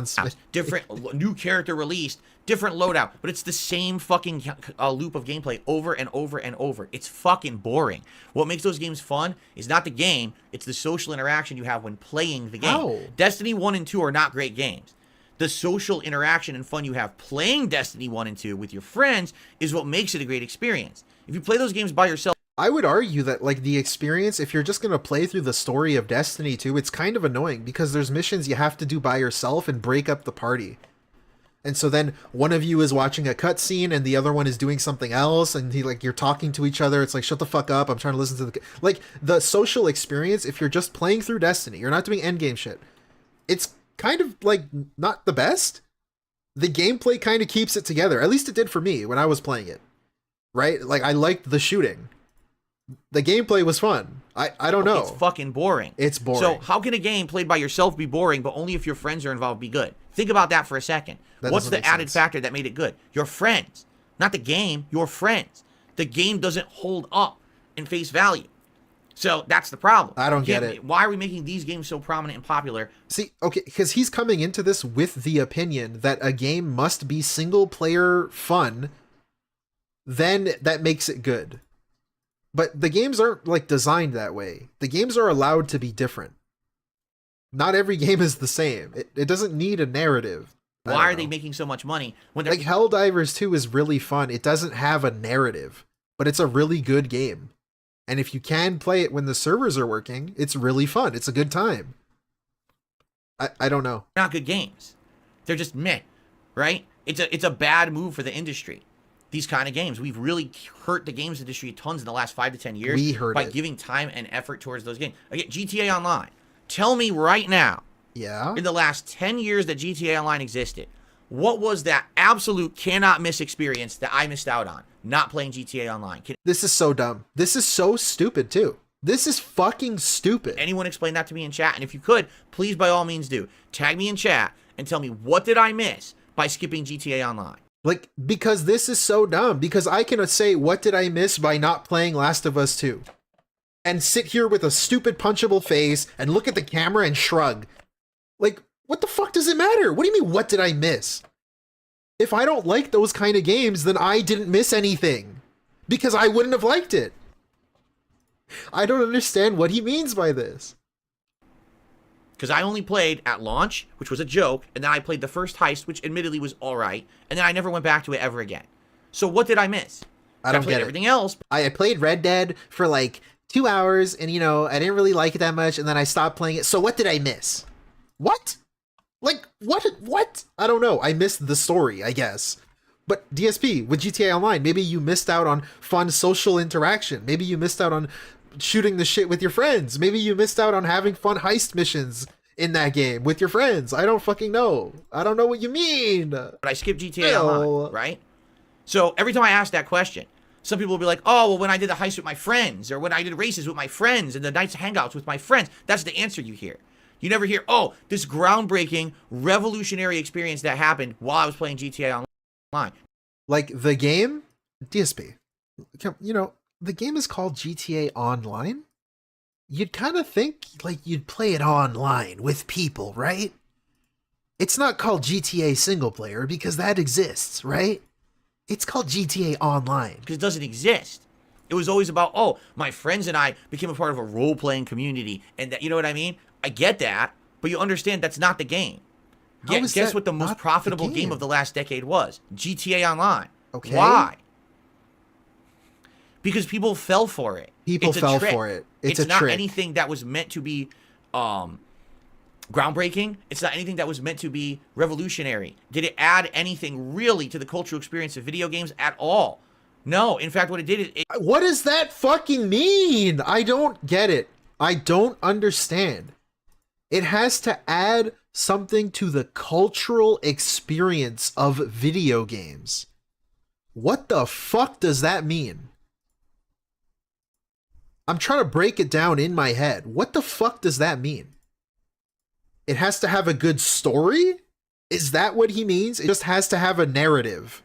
Smith. Different new character released, different loadout, but it's the same fucking loop of gameplay over and over and over. It's fucking boring. What makes those games fun is not the game, it's the social interaction you have when playing the game. How? Destiny 1 and 2 are not great games. The social interaction and fun you have playing Destiny 1 and 2 with your friends is what makes it a great experience. If you play those games by yourself, I would argue that, like, the experience, if you're just going to play through the story of Destiny 2, it's kind of annoying because there's missions you have to do by yourself and break up the party. And so then one of you is watching a cutscene and the other one is doing something else, and you're talking to each other. It's like, shut the fuck up, I'm trying to listen to the... Like, the social experience, if you're just playing through Destiny, you're not doing endgame shit, it's kind of, like, not the best. The gameplay kind of keeps it together. At least it did for me when I was playing it. Right? Like, I liked the shooting. The gameplay was fun. I don't know. It's fucking boring. It's boring. So how can a game played by yourself be boring, but only if your friends are involved be good? Think about that for a second. That What's doesn't the make added sense. factor that made it good? Your friends. Not the game, your friends. The game doesn't hold up in face value. So that's the problem. I don't get it. Why are we making these games so prominent and popular? See, okay, because he's coming into this with the opinion that a game must be single-player fun, then that makes it good. But the games aren't, like, designed that way. The games are allowed to be different. Not every game is the same. It doesn't need a narrative. Why are they making so much money when they're... Like, Helldivers 2 is really fun. It doesn't have a narrative, but it's a really good game. And if you can play it when the servers are working, it's really fun. It's a good time. I don't know. not good games. They're just meh, right? It's a bad move for the industry. These kind of games. We've really hurt the games industry tons in the last 5 to 10 years We hurt by it. giving time and effort towards those games. Again, GTA Online. Tell me right now, Yeah? in the last 10 years that GTA Online existed, what was that absolute cannot miss experience that I missed out on not playing GTA Online? Can This is so dumb. This is so stupid, too. This is fucking stupid. anyone explain that to me in chat? And if you could, please by all means do. Tag me in chat and tell me what did I miss by skipping GTA Online? Like, because this is so dumb. Because I can say, what did I miss by not playing Last of Us 2? And sit here with a stupid punchable face and look at the camera and shrug. Like, what the fuck does it matter? What do you mean, what did I miss? If I don't like those kind of games, then I didn't miss anything. Because I wouldn't have liked it. I don't understand what he means by this. Because I only played at launch, which was a joke, and then I played the first heist, which admittedly was alright, and then I never went back to it ever again. So what did I miss? I don't played get it. everything else. I played Red Dead for like 2 hours, and I didn't really like it that much, and then I stopped playing it. So what did I miss? What? Like, what? I don't know. I missed the story, I guess. But DSP, with GTA Online, maybe you missed out on fun social interaction. Maybe you missed out on shooting the shit with your friends. Maybe you missed out on having fun heist missions in that game with your friends. I don't fucking know. I don't know what you mean. But I skipped GTA No. Online, right? So every time I ask that question, some people will be like, oh, well, when I did the heist with my friends, or when I did races with my friends, and the nights hangouts with my friends, that's the answer you hear. You never hear, oh, this groundbreaking, revolutionary experience that happened while I was playing GTA Online. Like, the game, DSP, the game is called GTA Online. You'd kind of think, like, you'd play it online with people, right? It's not called GTA Single Player because that exists, right? It's called GTA Online. Because it doesn't exist. It was always about, oh, my friends and I became a part of a role-playing community, and that, you know what I mean? I get that, but you understand that's not the game. Guess what the most profitable game of the last decade was? GTA Online. Okay. Why? Because people fell for it. People It's a fell trick. for it. It's a not trick. anything that was meant to be groundbreaking. It's not anything that was meant to be revolutionary. Did it add anything really to the cultural experience of video games at all? No. In fact, what it did is What does that fucking mean? I don't get it. I don't understand. It has to add something to the cultural experience of video games. What the fuck does that mean? I'm trying to break it down in my head. What the fuck does that mean? It has to have a good story? Is that what he means? It just has to have a narrative.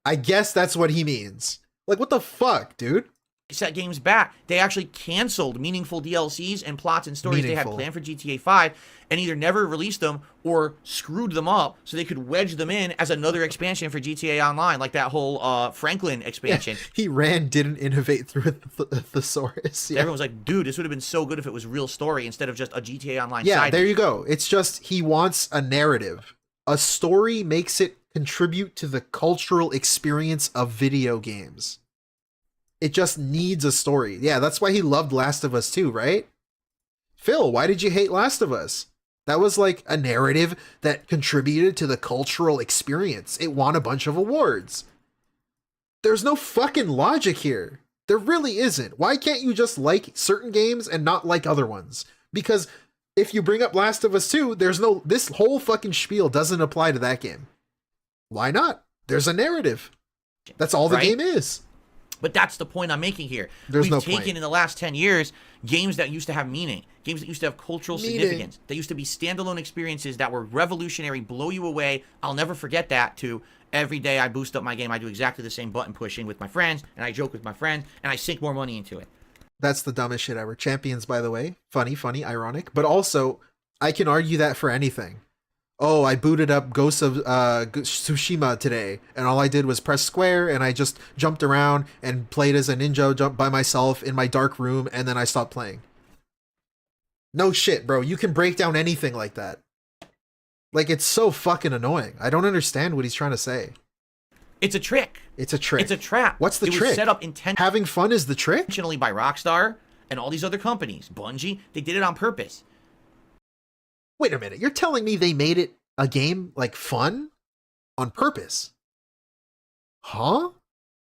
I guess that's what he means. Like, what the fuck, dude? set games back. They actually canceled meaningful DLCs and plots and stories they had planned for GTA 5 and either never released them or screwed them up so they could wedge them in as another expansion for GTA Online, like that whole Franklin expansion. Yeah, didn't innovate through a thesaurus. Yeah. Everyone was like, dude, this would have been so good if it was real story instead of just a GTA Online Yeah, side there mission. you go. It's just he wants a narrative. A story makes it contribute to the cultural experience of video games. It just needs a story. Yeah, that's why he loved Last of Us 2, right? Phil, why did you hate Last of Us? That was like a narrative that contributed to the cultural experience. It won a bunch of awards. There's no fucking logic here. There really isn't. Why can't you just like certain games and not like other ones? Because if you bring up Last of Us 2, this whole fucking spiel doesn't apply to that game. Why not? There's a narrative. That's all the game is. But that's the point I'm making here. We've taken in the last 10 years games that used to have meaning, games that used to have cultural significance, that used to be standalone experiences that were revolutionary, blow you away. I'll never forget that, to every day I boost up my game, I do exactly the same button pushing with my friends, and I joke with my friends, and I sink more money into it. That's the dumbest shit ever. Champions, by the way. Funny, ironic. But also, I can argue that for anything. Oh, I booted up Ghost of Tsushima today, and all I did was press square, and I just jumped around and played as a ninja jump by myself in my dark room, and then I stopped playing. No shit, bro. You can break down anything like that. Like, it's so fucking annoying. I don't understand what he's trying to say. It's a trick. It's a trick. It's a trap. What's the trick? It was set up Having fun is the trick? intentionally by Rockstar and all these other companies. Bungie, they did it on purpose. Wait a minute. You're telling me they made it a game, like, fun? On purpose? Huh?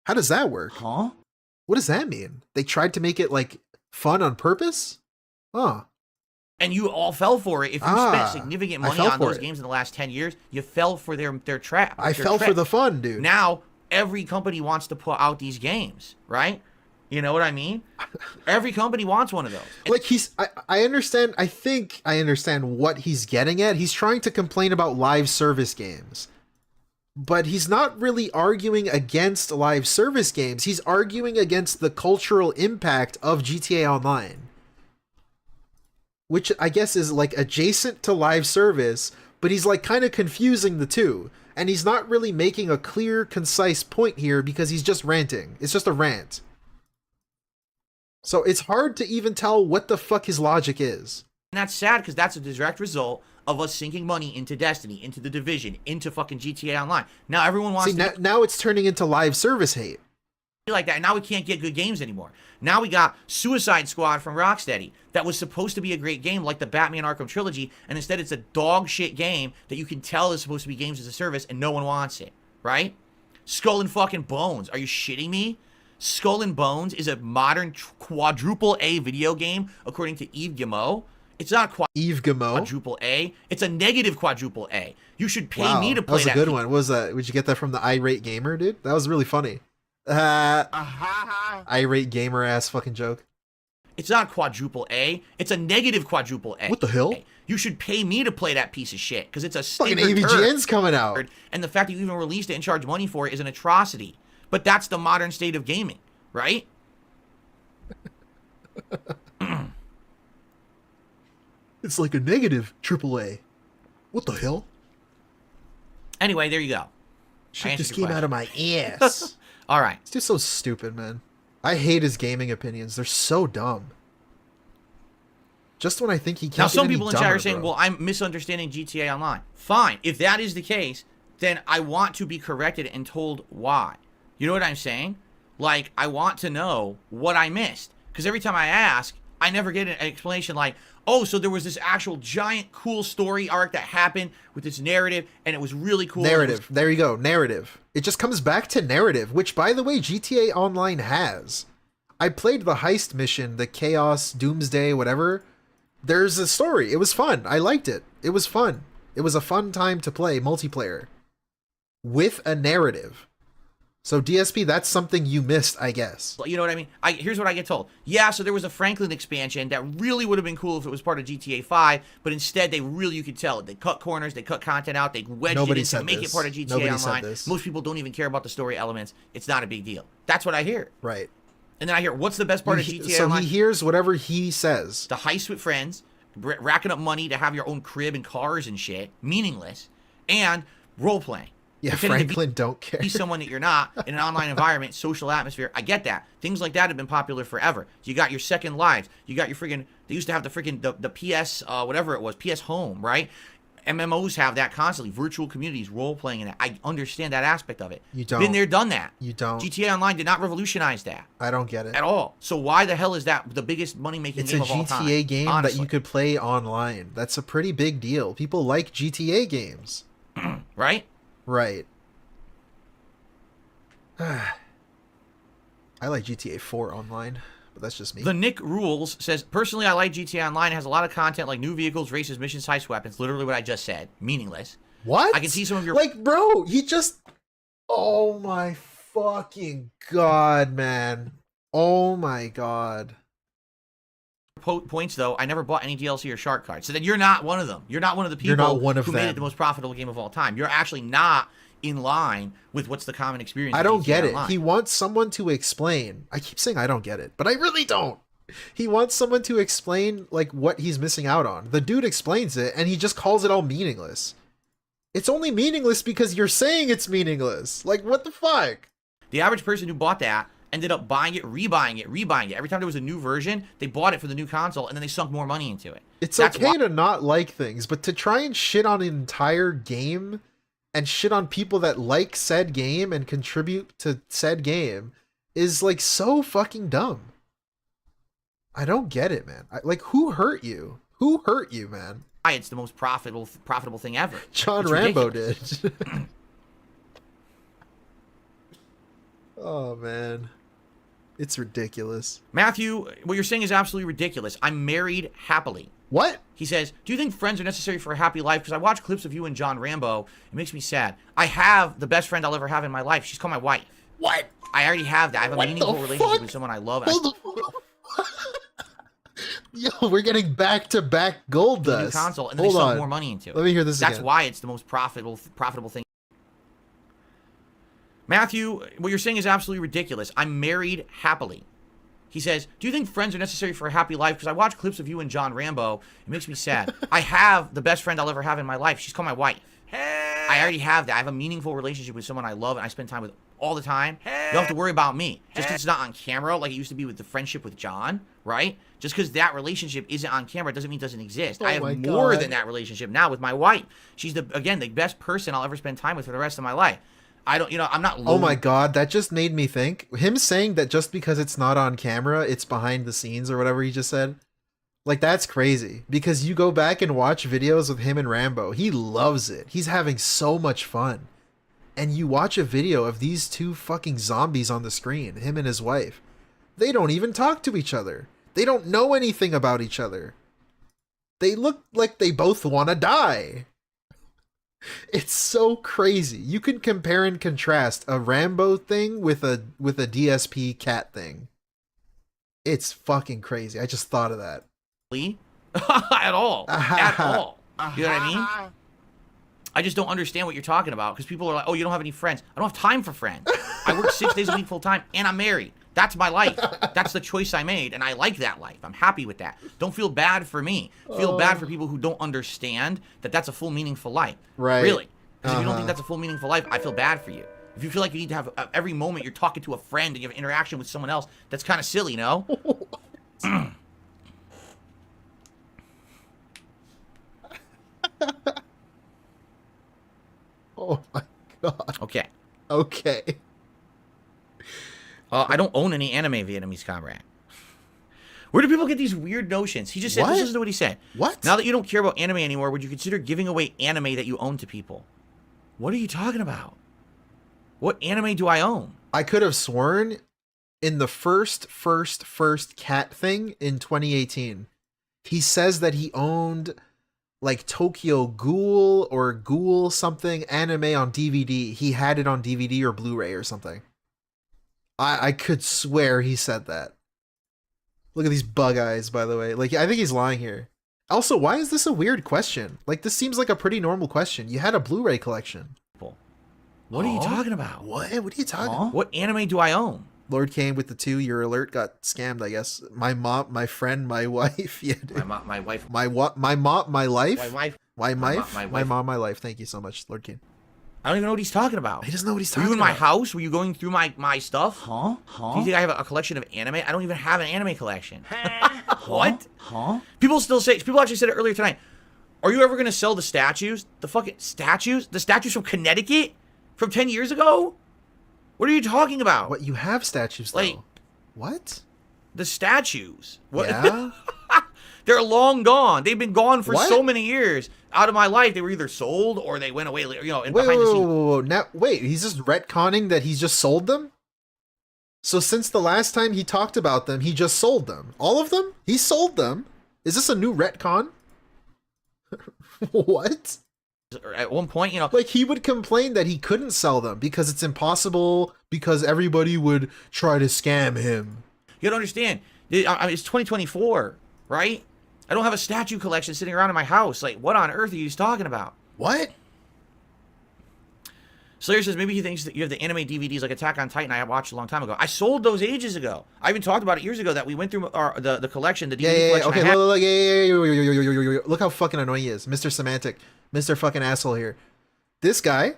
How does that work? Huh? What does that mean? They tried to make it, like, fun on purpose? Huh. And you all fell for it. If you spent significant money on those games in the last 10 years, you fell for their trap. I fell for the fun, dude. Now, every company wants to put out these games, right? You know what I mean? Every company wants one of those. Like, I understand, I think I understand what he's getting at. He's trying to complain about live service games. But he's not really arguing against live service games. He's arguing against the cultural impact of GTA Online. Which I guess is like adjacent to live service, but he's like kind of confusing the two. And he's not really making a clear, concise point here because he's just ranting. It's just a rant. So it's hard to even tell what the fuck his logic is. And that's sad because that's a direct result of us sinking money into Destiny, into The Division, into fucking GTA Online. Now everyone wants to... Now it's turning into live service hate. Like that. Now we can't get good games anymore. Now we got Suicide Squad from Rocksteady that was supposed to be a great game like the Batman Arkham trilogy, and instead it's a dog shit game that you can tell is supposed to be games as a service and no one wants it, right? Skull and fucking Bones. Are you shitting me? Skull and Bones is a modern quadruple A video game according to Yves Guillemot. It's not quadruple A. It's a negative quadruple A. You should pay me to play that. That was a good one. What was that? Would you get that from the irate gamer, dude? That was really funny. Irate gamer ass fucking joke. It's not quadruple A. It's a negative quadruple A. What the hell? You should pay me to play that piece of shit because it's a fucking AVGN's coming out. And the fact that you even released it and charged money for it is an atrocity. But that's the modern state of gaming, right? It's like a negative AAA. What the hell? Anyway, there you go. Shit just came out of my ass. All right. It's just so stupid, man. I hate his gaming opinions. They're so dumb. Just when I think he can't. Now, some people in chat are saying, well, I'm misunderstanding GTA Online. Fine. If that is the case, then I want to be corrected and told why. You know what I'm saying? Like, I want to know what I missed. Because every time I ask, I never get an explanation like, oh, so there was this actual giant cool story arc that happened with this narrative, and it was really cool. Narrative. There you go. Narrative. It just comes back to narrative, which, by the way, GTA Online has. I played the heist mission, the Chaos, Doomsday, whatever. There's a story. It was fun. I liked it. It was fun. It was a fun time to play multiplayer. With a narrative. So DSP, that's something you missed, I guess. You know what I mean? Here's what I get told. Yeah, so there was a Franklin expansion that really would have been cool if it was part of GTA 5, but instead you could tell it. They cut corners, they cut content out, they wedged it in to make it part of GTA Online. Most people don't even care about the story elements. It's not a big deal. That's what I hear. Right. And then I hear, what's the best part of GTA So Online? he hears whatever he says. The heist with friends, racking up money to have your own crib and cars and shit, meaningless, and role playing. Yeah, Pretending to Franklin don't care. be someone that you're not in an online environment, social atmosphere. I get that. Things like that have been popular forever. You got your Second Lives. You got your freaking. They used to have the freaking the PS whatever it was, PS Home, right? MMOs have that constantly. Virtual communities, role playing, and I understand that aspect of it. You don't. Been there, done that. You don't. GTA Online did not revolutionize that I don't get it. at all. So why the hell is that the biggest money making It's game a of all time? GTA game that honestly. you could play online. That's a pretty big deal. People like GTA games. Right? Right. I like GTA 4 online, but that's just me. The Nick Rules says, personally, I like GTA Online. It has a lot of content like new vehicles, races, missions, heist weapons. Literally what I just said. Meaningless. What? I can see some of your Like, bro, he just... Oh my fucking god, man. Oh my god. points, though. I never bought any DLC or shark cards. So then you're not one of them. You're not one of the people You're not one of who made it them. the most profitable game of all time. You're actually not in line with what's the common experience. I of don't GTA get it. Online. He wants someone to explain. I keep saying I don't get it, but I really don't. He wants someone to explain like what he's missing out on. The dude explains it and he just calls it all meaningless. It's only meaningless because you're saying it's meaningless. Like, what the fuck? The average person who bought that ended up buying it, rebuying it, rebuying it. Every time there was a new version, they bought it for the new console, and then they sunk more money into it. It's That's okay why- to not like things, but to try and shit on an entire game and shit on people that like said game and contribute to said game is like so fucking dumb. I don't get it, man. Like, who hurt you? Who hurt you, man? It's the most profitable thing ever. John It's Rambo ridiculous. did. Oh, man. It's ridiculous. Matthew, what you're saying is absolutely ridiculous. I'm married happily. What? He says, do you think friends are necessary for a happy life? Because I watch clips of you and John Rambo. It makes me sad. I have the best friend I'll ever have in my life. She's called my wife. What? I already have that. I have a What meaningful the relationship fuck? with someone I love. Hold the Yo, we're getting back-to-back gold New dust. console, and then Hold they sunk on. more money into it. Let me hear this That's again. why it's the most profitable thing. Matthew, what you're saying is absolutely ridiculous. I'm married happily. He says, do you think friends are necessary for a happy life? Because I watch clips of you and John Rambo. It makes me sad. I have the best friend I'll ever have in my life. She's called my wife. I already have that. I have a meaningful relationship with someone I love and I spend time with all the time. You don't have to worry about me. Just because it's not on camera like it used to be with the friendship with John, right? Just because that relationship isn't on camera doesn't mean it doesn't exist. Oh I have my more God. than that relationship now with my wife. She's, the best person I'll ever spend time with for the rest of my life. I don't, I'm not Oh lonely. my god, that just made me think. Him saying that just because it's not on camera, it's behind the scenes or whatever he just said. Like, that's crazy. Because you go back and watch videos with him and Rambo. He loves it. He's having so much fun. And you watch a video of these two fucking zombies on the screen, him and his wife. They don't even talk to each other. They don't know anything about each other. They look like they both want to die. It's so crazy. You can compare and contrast a Rambo thing with a DSP cat thing. It's fucking crazy. I just thought of that. At all. At all. You know what I mean? I just don't understand what you're talking about because people are like, oh, you don't have any friends. I don't have time for friends. I work 6 days a week full time and I'm married. That's my life. That's the choice I made, and I like that life. I'm happy with that. Don't feel bad for me. Feel bad for people who don't understand that that's a full, meaningful life. Right. Really. Because if you don't think that's a full, meaningful life, I feel bad for you. If you feel like you need to have every moment you're talking to a friend and you have interaction with someone else, that's kind of silly, no? Oh my god. Okay. Okay. I don't own any anime, Vietnamese comrade. Where do people get these weird notions? He just said, What? just listen to what he said. What? Now that you don't care about anime anymore, would you consider giving away anime that you own to people? What are you talking about? What anime do I own? I could have sworn in the first cat thing in 2018, he says that he owned like Tokyo Ghoul or Ghoul something anime on DVD. He had it on DVD or Blu-ray or something. I could swear he said that. Look at these bug eyes, by the way. Like, I think he's lying here. Also, why is this a weird question? Like, this seems like a pretty normal question. You had a Blu-ray collection. What are you talking about? What are you talking about? What anime do I own? Lord Kane with the 2. Your alert got scammed, I guess. My mom, my friend, my wife. Yeah, dude. My wife. My what? My mom, my life. My wife. My wife. My My wife. mom, my life. Thank you so much, Lord Kane. I don't even know what he's talking about. He doesn't know what he's Were talking you in my about. house? Were you going through my stuff? Huh? Do you think I have a collection of anime? I don't even have an anime collection. What? Huh? People actually said it earlier tonight. Are you ever going to sell the statues? The fucking statues? The statues from Connecticut? From 10 years ago? What are you talking about? What, you have statues though? Like- What? The statues. What? Yeah. They're long gone. They've been gone for What? so many years. Out of my life, they were either sold or they went away, you know, and Wait, behind the scenes. whoa. Now, wait, he's just retconning that he's just sold them? So since the last time he talked about them, he just sold them. All of them? He sold them? Is this a new retcon? What? At one point, you know, Like, he would complain that he couldn't sell them because it's impossible, because everybody would try to scam him. you don't understand. It's 2024, right? I don't have a statue collection sitting around in my house. Like, what on earth are you talking about? What? Slayer says maybe he thinks that you have the anime DVDs like Attack on Titan I watched a long time ago. I sold those ages ago. I even talked about it years ago that we went through the collection, the DVD collection. Okay, I had. look, look how fucking annoying he is. Mr. Semantic. Mr. fucking asshole here. This guy,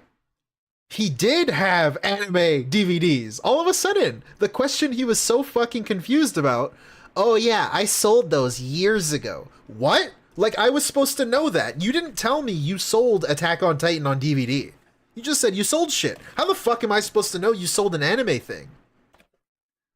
he did have anime DVDs. All of a sudden, the question he was so fucking confused about, oh yeah, I sold those years ago. What? Like, I was supposed to know that. You didn't tell me you sold Attack on Titan on DVD. You just said you sold shit. How the fuck am I supposed to know you sold an anime thing?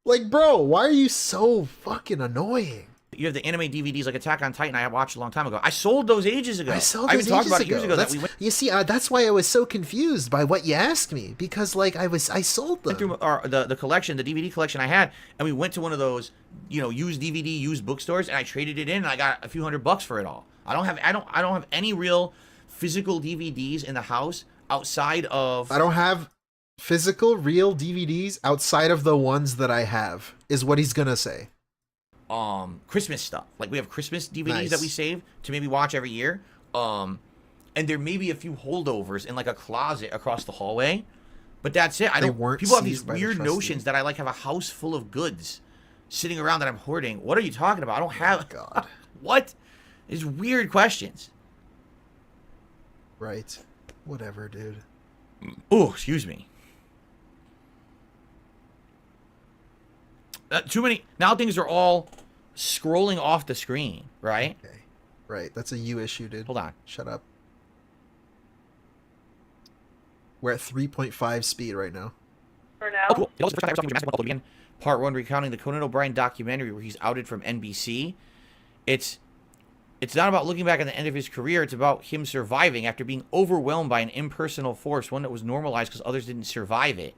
Like, bro, why are you so fucking annoying? You have the anime DVDs like Attack on Titan I watched a long time ago. I sold those ages ago. I sold I those even talked ages about it years ago that That's, we went you see, that's why I was so confused by what you asked me, because like I sold them. through the collection, the DVD collection I had, and we went to one of those, you know, used DVD, used bookstores, and I traded it in, and I got a few $100 for it all. I don't have any real physical DVDs in the house outside of. I don't have physical, real DVDs outside of the ones that I have, is what he's gonna say. Christmas stuff. Like, we have Christmas DVDs Nice. that we save to maybe watch every year. And there may be a few holdovers in like a closet across the hallway, but that's it. I They don't. weren't People have these seized by the weird trustee. notions that I like have a house full of goods sitting around that I'm hoarding. What are you talking about? I don't have. God. What? These weird questions. Right. Whatever, dude. Oh, excuse me. Too many. Now things are all scrolling off the screen, right? Okay. Right. That's a you issue, dude. Hold on. Shut up. We're at 3.5 speed right now. For now. Oh, cool. It was the first time I ever saw Remaster begin. Part 1, recounting the Conan O'Brien documentary where he's outed from NBC. It's not about looking back at the end of his career. It's about him surviving after being overwhelmed by an impersonal force, one that was normalized because others didn't survive it.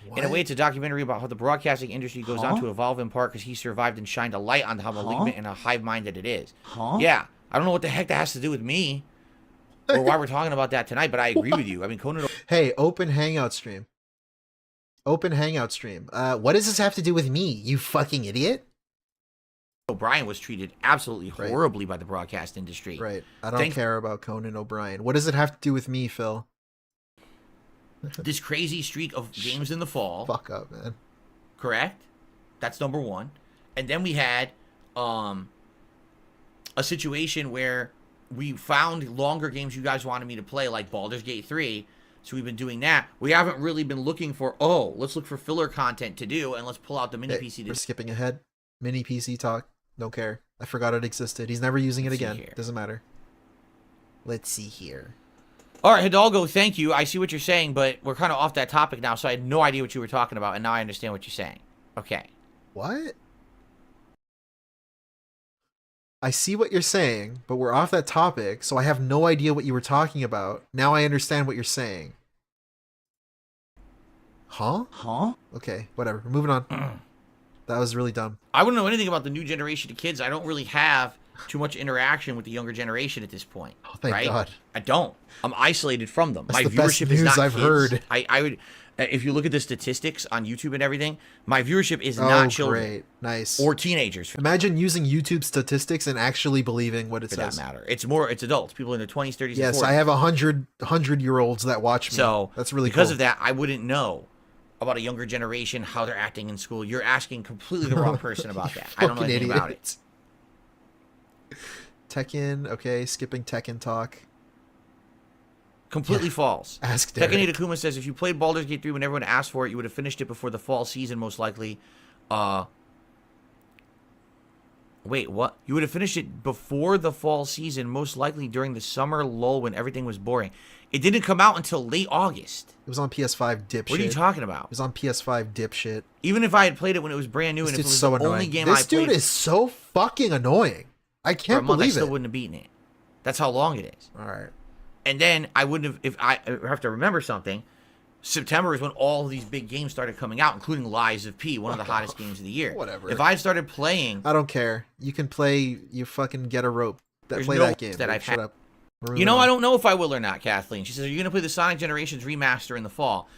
What? In a way, it's a documentary about how the broadcasting industry goes on to evolve in part because he survived and shined a light on how malignant and a hive-minded it is. Yeah, I don't know what the heck that has to do with me or why we're talking about that tonight, but I agree with you. I mean, Conan Hey, open hangout stream. Open hangout stream. What does this have to do with me, you fucking idiot? O'Brien was treated absolutely Right. horribly by the broadcast industry. Right. I don't Thank- care about Conan O'Brien. What does it have to do with me, Phil? This crazy streak of games in the fall. Fuck up, man. Correct? That's number one. And then we had a situation where we found longer games you guys wanted me to play, like Baldur's Gate 3. So we've been doing that. We haven't really been looking for, let's look for filler content to do, and let's pull out the mini Hey, PC we're to skipping ahead. Mini PC talk. Don't care. I forgot it existed. He's never using it Let's see again. here. Doesn't matter. Let's see here. All right, Hidalgo, thank you. I see what you're saying, but we're kind of off that topic now, so I had no idea what you were talking about, and now I understand what you're saying. Okay. What? I see what you're saying, but we're off that topic, so I have no idea what you were talking about. Now I understand what you're saying. Huh? Okay, whatever. We're moving on. That was really dumb. I wouldn't know anything about the new generation of kids. I don't really have too much interaction with the younger generation at this point. Oh, thank right? God. I don't. I'm isolated from them. That's My the best viewership is news not I've kids. heard. I would, if you look at the statistics on YouTube and everything, my viewership is not children Great. Nice. or teenagers Imagine using YouTube statistics and actually believing what it for says. that matter. It's adults, people in their 20s, 30s, Yes, and 40s. I have 100-year-olds that watch me. So that's really because cool. of that, I wouldn't know about a younger generation, how they're acting in school. You're asking completely the wrong person about that. I don't know Fucking anything about it. Tekken, okay, skipping Tekken talk. Completely false. Ask Derek. Tekken Akuma says, if you played Baldur's Gate 3 when everyone asked for it, you would have finished it before the fall season, most likely. Wait, what? You would have finished it before the fall season, most likely during the summer lull when everything was boring. It didn't come out until late August. It was on PS5, dipshit. What are you talking about? It was on PS5, dipshit. Even if I had played it when it was brand new, This and if it dude's was so the annoying. only game This I played, dude is so fucking annoying. I for a can't month, I believe still it. wouldn't have beaten it. That's how long it is. All right. And then I wouldn't have, if I have to remember something, September is when all of these big games started coming out, including Lies of P, one of the hottest games of the year. Whatever. If I had started playing... I don't care. You can play, you fucking get a rope. There's Play no that game. that I've Shut had. up. You know, I don't know if I will or not, Kathleen. She says, are you going to play the Sonic Generations remaster in the fall?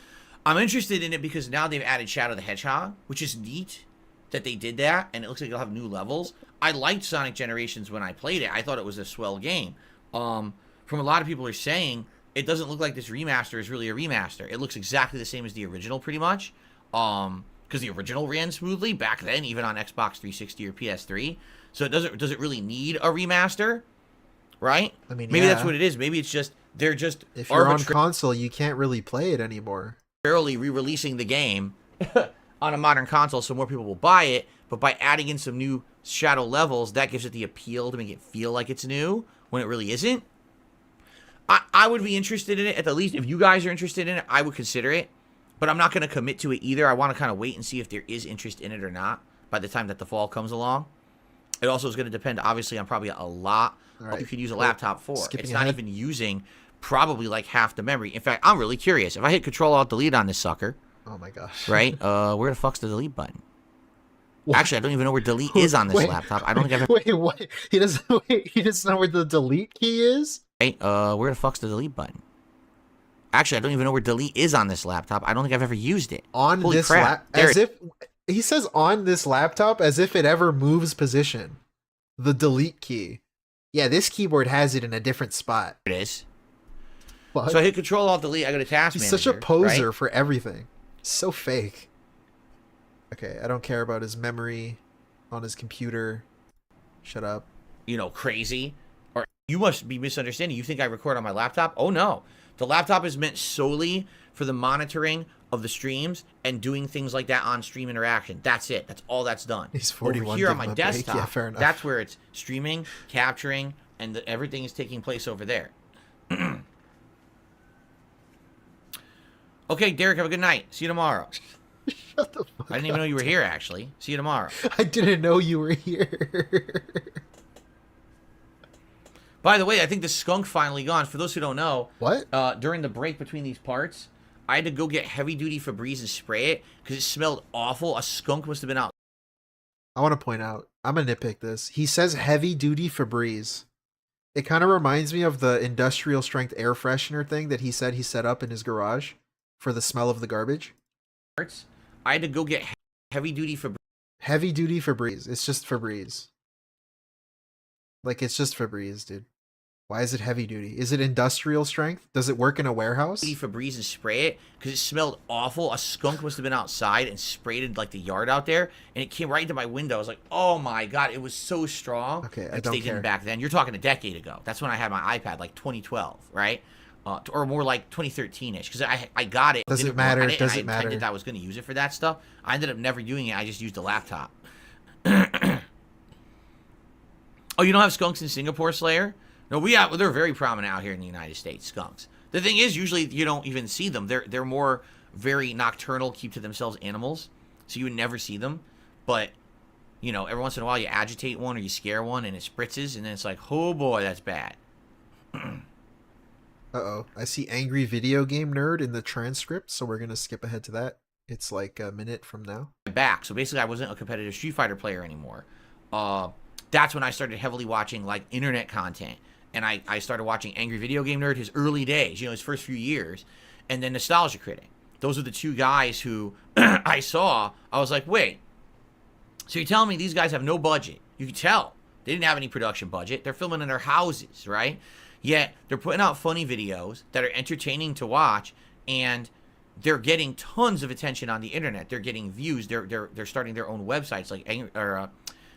I'm interested in it because now they've added Shadow the Hedgehog, which is neat that they did that, and it looks like it'll have new levels. I liked Sonic Generations when I played it. I thought it was a swell game. From a lot of people are saying, it doesn't look like this remaster is really a remaster. It looks exactly the same as the original, pretty much. Because the original ran smoothly back then, even on Xbox 360 or PS3. So does it really need a remaster? Right? I mean, maybe that's what it is. Maybe it's just they're just if you're on console, you can't really play it anymore. Re-releasing the game on a modern console, so more people will buy it. But by adding in some new shadow levels, that gives it the appeal to make it feel like it's new when it really isn't. I would be interested in it, at the least. If you guys are interested in it, I would consider it. But I'm not going to commit to it either. I want to kind of wait and see if there is interest in it or not by the time that the fall comes along. It also is going to depend, obviously, on probably a lot of what you could use a laptop for. It's not even using probably like half the memory. In fact, I'm really curious. If I hit Control-Alt-Delete on this sucker... Oh my gosh. Right? Where the fuck's the delete button? What? Actually, I don't even know where delete is on this laptop. I don't think I've ever... Wait, what? He doesn't know where the delete key is? Right? Where the fuck's the delete button? Actually, I don't even know where delete is on this laptop. I don't think I've ever used it. On Holy this crap. as if he says on this laptop as if it ever moves position. The delete key. Yeah, this keyboard has it in a different spot. It is. What? So I hit Control-Alt-Delete. I go to Task Manager. He's such a poser right? for everything. So fake. Okay, I don't care about his memory on his computer. Shut up. You know, crazy. Or you must be misunderstanding. You think I record on my laptop? Oh, no. The laptop is meant solely for the monitoring of the streams and doing things like that on stream interaction. That's it. That's all that's done. He's 41. Over here on my desktop, yeah, fair enough. that's where it's streaming, capturing, and everything is taking place over there. Okay, Derek, have a good night. See you tomorrow. Shut the fuck I didn't even know you were here, actually. See you tomorrow. I didn't know you were here. By the way, I think the skunk finally gone. For those who don't know, what? During the break between these parts, I had to go get heavy duty Febreze and spray it because it smelled awful. A skunk must have been out. I want to point out, I'm gonna nitpick this. He says heavy duty Febreze. It kind of reminds me of the industrial strength air freshener thing that he said he set up in his garage for the smell of the garbage. I had to go get heavy duty Febreze. Heavy duty Febreze. It's just Febreze. Like, it's just Febreze, dude. Why is it heavy duty? Is it industrial strength? Does it work in a warehouse? Febreze and spray it because it smelled awful. A skunk must have been outside and sprayed it like the yard out there, and it came right into my window. I was like, "Oh my god!" It was so strong. Okay, I like don't they care. didn't back then. You're talking a decade ago. That's when I had my iPad, like 2012, right? Or more like 2013ish, because I got it. Does it matter? I Does it matter? intended that I was going to use it for that stuff. I ended up never doing it. I just used a laptop. Oh, you don't have skunks in Singapore, Slayer? No, they're very prominent out here in the United States, skunks. The thing is, usually you don't even see them. They're more very nocturnal, keep to themselves animals, so you would never see them. But, you know, every once in a while you agitate one or you scare one and it spritzes, and then it's like, oh boy, that's bad. Uh-oh. I see angry video game nerd in the transcript, so we're going to skip ahead to that. It's like a minute from now. Back. So basically I wasn't a competitive Street Fighter player anymore. That's when I started heavily watching, like, internet content. And I started watching Angry Video Game Nerd his early days, you know, his first few years. And then Nostalgia Critic. Those are the two guys who I saw. I was like, wait. So you're telling me these guys have no budget. You can tell. They didn't have any production budget. They're filming in their houses, right? Yet they're putting out funny videos that are entertaining to watch. And they're getting tons of attention on the internet. They're getting views. They're starting their own websites. Like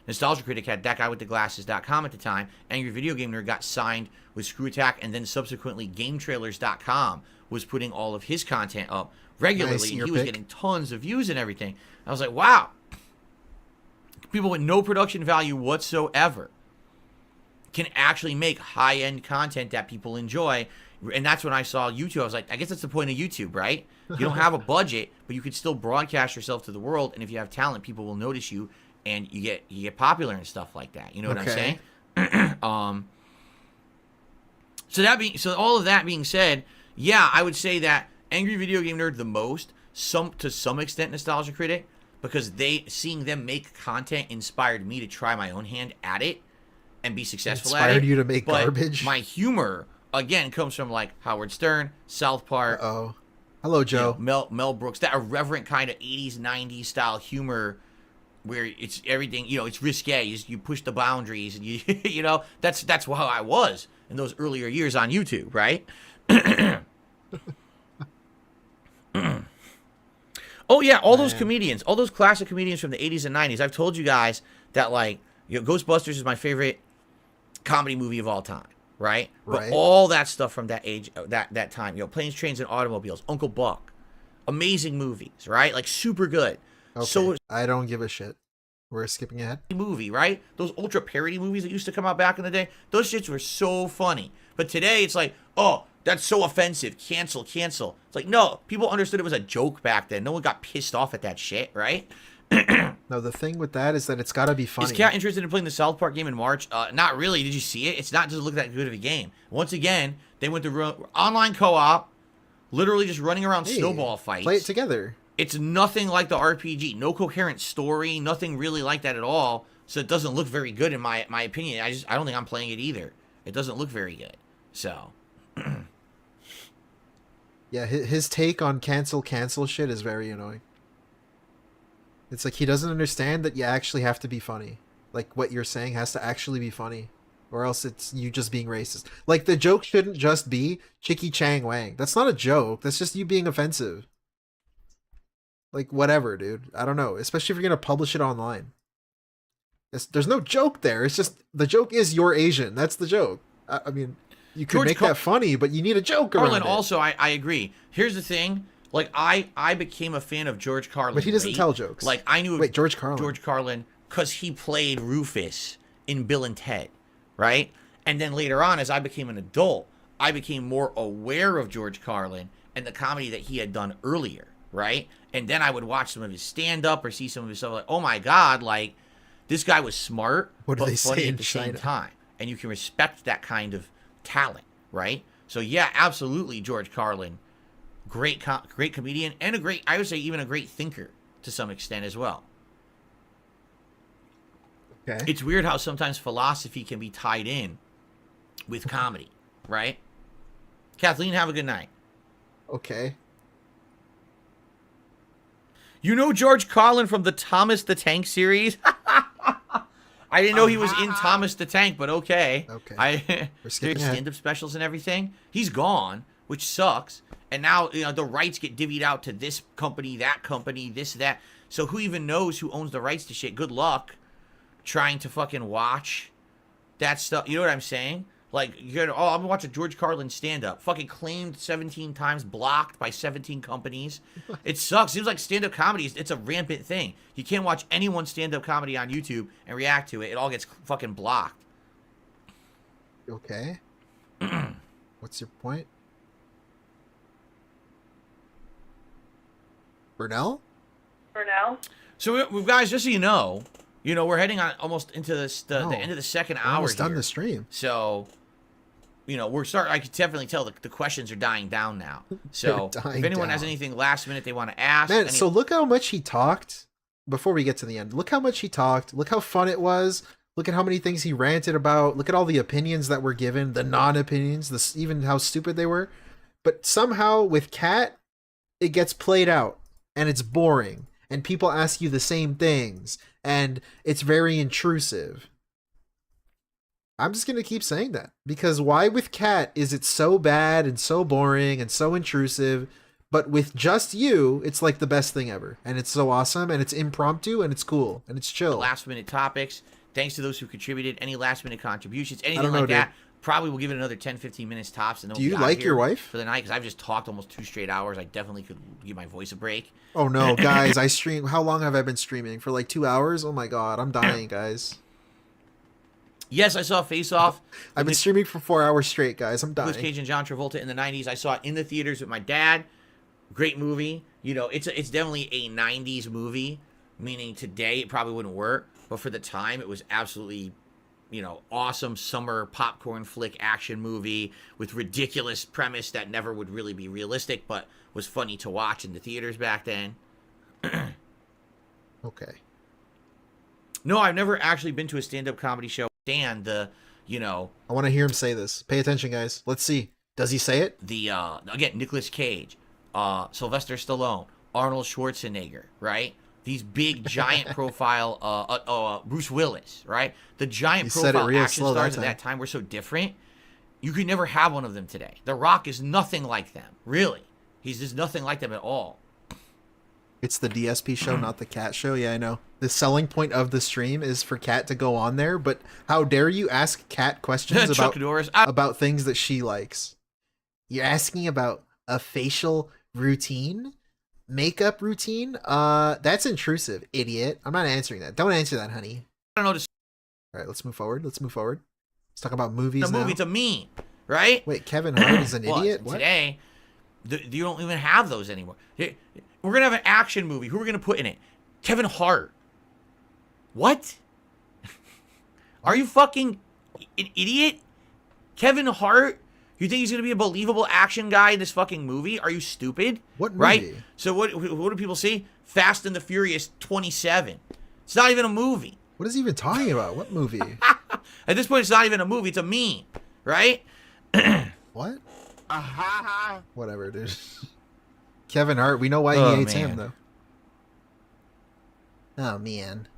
Nostalgia Critic had that guy with the glasses.com at the time. Angry Video Game Nerd got signed with Screw Attack, and then subsequently GameTrailers.com was putting all of his content up regularly, Nice, and your he was pick. getting tons of views and everything. I was like, wow. People with no production value whatsoever can actually make high-end content that people enjoy. And that's when I saw YouTube. I was like, I guess that's the point of YouTube, right? You don't have a budget, but you can still broadcast yourself to the world. And if you have talent, people will notice you, and you get popular and stuff like that. You know what I'm saying? So all of that being said, yeah, I would say that Angry Video Game Nerd the most, to some extent Nostalgia Critic, because seeing them make content inspired me to try my own hand at it and be successful at it. Inspired you to make But garbage? my humor, again, comes from like Howard Stern, South Park. Oh, hello, Joe. Mel Brooks, that irreverent kind of 80s, 90s style humor where it's everything, it's risque. You push the boundaries, and you that's how I was in those earlier years on YouTube, right? Oh yeah, all those comedians, all those classic comedians from the 80s and 90s. I've told you guys that Ghostbusters is my favorite comedy movie of all time, right? But all that stuff from that age, that time, Planes, Trains, and Automobiles, Uncle Buck, amazing movies, right? Like super good. Okay. So I don't give a shit. We're skipping ahead. Movie, right? Those ultra parody movies that used to come out back in the day, those shits were so funny. But today it's like, oh, that's so offensive. Cancel. It's like, no, people understood it was a joke back then. No one got pissed off at that shit, right? No, the thing with that is that it's got to be funny. Is Kat interested in playing the South Park game in March? Not really. Did you see it? It's not just look that good of a game. Once again, they went to online co-op, literally just running around snowball fights. Play it together. It's nothing like the RPG. No coherent story. Nothing really like that at all. So it doesn't look very good in my opinion. I don't think I'm playing it either. It doesn't look very good. So. Yeah, his take on cancel shit is very annoying. It's like he doesn't understand that you actually have to be funny. Like what you're saying has to actually be funny, or else it's you just being racist. Like the joke shouldn't just be Chicky Chang Wang. That's not a joke. That's just you being offensive. Like whatever, dude. I don't know. Especially if you're gonna publish it online. There's no joke there. It's just the joke is you're Asian. That's the joke. I mean, you could make that funny, but you need a joke around Carlin, it. also, I agree. Here's the thing. Like, I became a fan of George Carlin. But he doesn't tell jokes. Like, I knew... Wait, George Carlin? George Carlin, because he played Rufus in Bill and Ted, right? And then later on, as I became an adult, I became more aware of George Carlin and the comedy that he had done earlier, right? And then I would watch some of his stand-up or see some of his stuff like, oh my God, like, this guy was smart, but funny at the same time. And you can respect that kind of talent, right? So yeah, absolutely, George Carlin, great comedian, and I would say even a great thinker to some extent as well. Okay. It's weird how sometimes philosophy can be tied in with comedy, right? Kathleen, have a good night. Okay. You know George Carlin from the Thomas the Tank series? I didn't know he was in Thomas the Tank, but okay. Okay. There's stand-up specials and everything. He's gone, which sucks. And now, the rights get divvied out to this company, that company, this, that. So who even knows who owns the rights to shit? Good luck trying to fucking watch that stuff. You know what I'm saying? Like, I'm going to watch a George Carlin stand-up. Fucking claimed 17 times, blocked by 17 companies. It sucks. Seems like stand-up comedy, it's a rampant thing. You can't watch anyone's stand-up comedy on YouTube and react to it. It all gets fucking blocked. Okay. What's your point? Burnell? So, guys, just so you know, we're heading on almost into the end of the second hour. Almost done here. the stream. So, we're starting. I could definitely tell the questions are dying down now. So, if anyone has anything last minute they want to ask, man. So look how much he talked before we get to the end. Look how much he talked. Look how fun it was. Look at how many things he ranted about. Look at all the opinions that were given, the non-opinions, even how stupid they were. But somehow with Kat, it gets played out and it's boring. And people ask you the same things, and it's very intrusive. I'm just going to keep saying that. Because why with Kat is it so bad and so boring and so intrusive, but with just you, it's like the best thing ever. And it's so awesome, and it's impromptu, and it's cool, and it's chill. Last minute topics. Thanks to those who contributed. Any last minute contributions, anything know, like dude. that. Probably will give it another 10-15 minutes tops. And then Do we'll you be out like here your wife? for the night? Because I've just talked almost 2 straight hours. I definitely could give my voice a break. Oh no, guys, I stream. How long have I been streaming? For like 2 hours? Oh my god, I'm dying, guys. Yes, I saw Face Off. I've been streaming for 4 hours straight, guys. I'm dying. Nicolas Cage and John Travolta in the 90s. I saw it in the theaters with my dad. Great movie. You know, it's definitely a 90s movie, meaning today it probably wouldn't work, but for the time it was absolutely, you know, awesome summer popcorn flick action movie with ridiculous premise that never would really be realistic, but was funny to watch in the theaters back then. Okay. No, I've never actually been to a stand-up comedy show. Dan, you know... I want to hear him say this. Pay attention, guys. Let's see. Does he say it? Again, Nicolas Cage, Sylvester Stallone, Arnold Schwarzenegger, right? These big, giant profile, Bruce Willis, right? The giant profile action stars at that time were so different. You could never have one of them today. The Rock is nothing like them, really. He's just nothing like them at all. It's the DSP show, not the Cat show. Yeah, I know. The selling point of the stream is for Cat to go on there, but how dare you ask Cat questions about things that she likes? You're asking about a facial routine? Makeup routine? That's intrusive, idiot. I'm not answering that. Don't answer that, honey. I don't know. All right, let's move forward. Let's talk about movies now. It's a meme, right? Wait, Kevin Hart is an idiot? What? Today, you don't even have those anymore. We're going to have an action movie. Who are we going to put in it? Kevin Hart. What? Are you fucking an idiot? Kevin Hart? You think he's going to be a believable action guy in this fucking movie? Are you stupid? What movie? Right? So what do people see? Fast and the Furious 27. It's not even a movie. What is he even talking about? What movie? At this point, it's not even a movie. It's a meme. Right? What? Whatever, dude. Kevin Hart, we know why he hates him, though. Oh, man.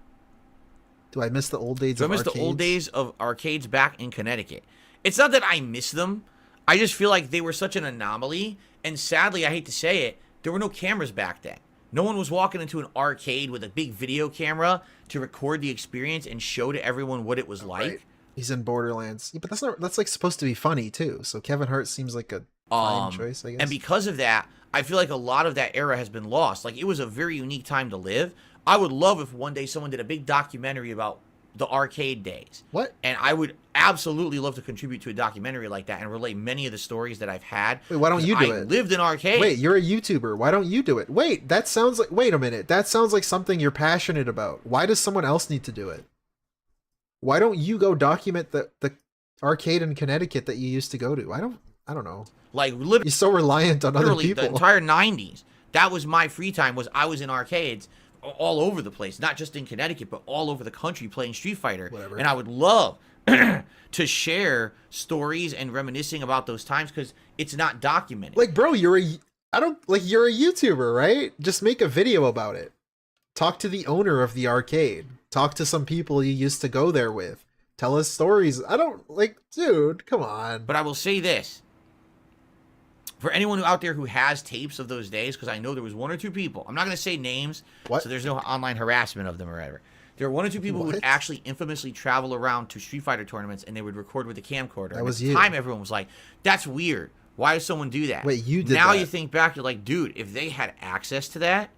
Do I miss the old days of arcades? Do I miss the old days of arcades back in Connecticut? It's not that I miss them. I just feel like they were such an anomaly. And sadly, I hate to say it, there were no cameras back then. No one was walking into an arcade with a big video camera to record the experience and show to everyone what it was like. Right. He's in Borderlands. Yeah, but that's like supposed to be funny, too. So Kevin Hart seems like a fine choice, I guess. And because of that, I feel like a lot of that era has been lost. Like, it was a very unique time to live. I would love if one day someone did a big documentary about the arcade days. What? And I would absolutely love to contribute to a documentary like that and relay many of the stories that I've had. Wait, why don't you do it? I lived in arcades. Wait, you're a YouTuber. Why don't you do it? Wait, that sounds like... Wait a minute. That sounds like something you're passionate about. Why does someone else need to do it? Why don't you go document the arcade in Connecticut that you used to go to? I don't know. Like, literally, you're so reliant on other people. The entire 90s. That was my free time, was I was in arcades all over the place, not just in Connecticut, but all over the country playing Street Fighter. Whatever. And I would love to share stories and reminiscing about those times because it's not documented. Like, bro, you're a YouTuber, right? Just make a video about it. Talk to the owner of the arcade. Talk to some people you used to go there with. Tell us stories. Dude, come on. But I will say this. For anyone out there who has tapes of those days, because I know there was 1 or 2 people. I'm not going to say names, so there's no online harassment of them or whatever. There were 1 or 2 people who would actually infamously travel around to Street Fighter tournaments, and they would record with a camcorder. That was you. At the time, everyone was like, that's weird. Why does someone do that? Wait, you did now that. You think back, you're like, dude, if they had access to that,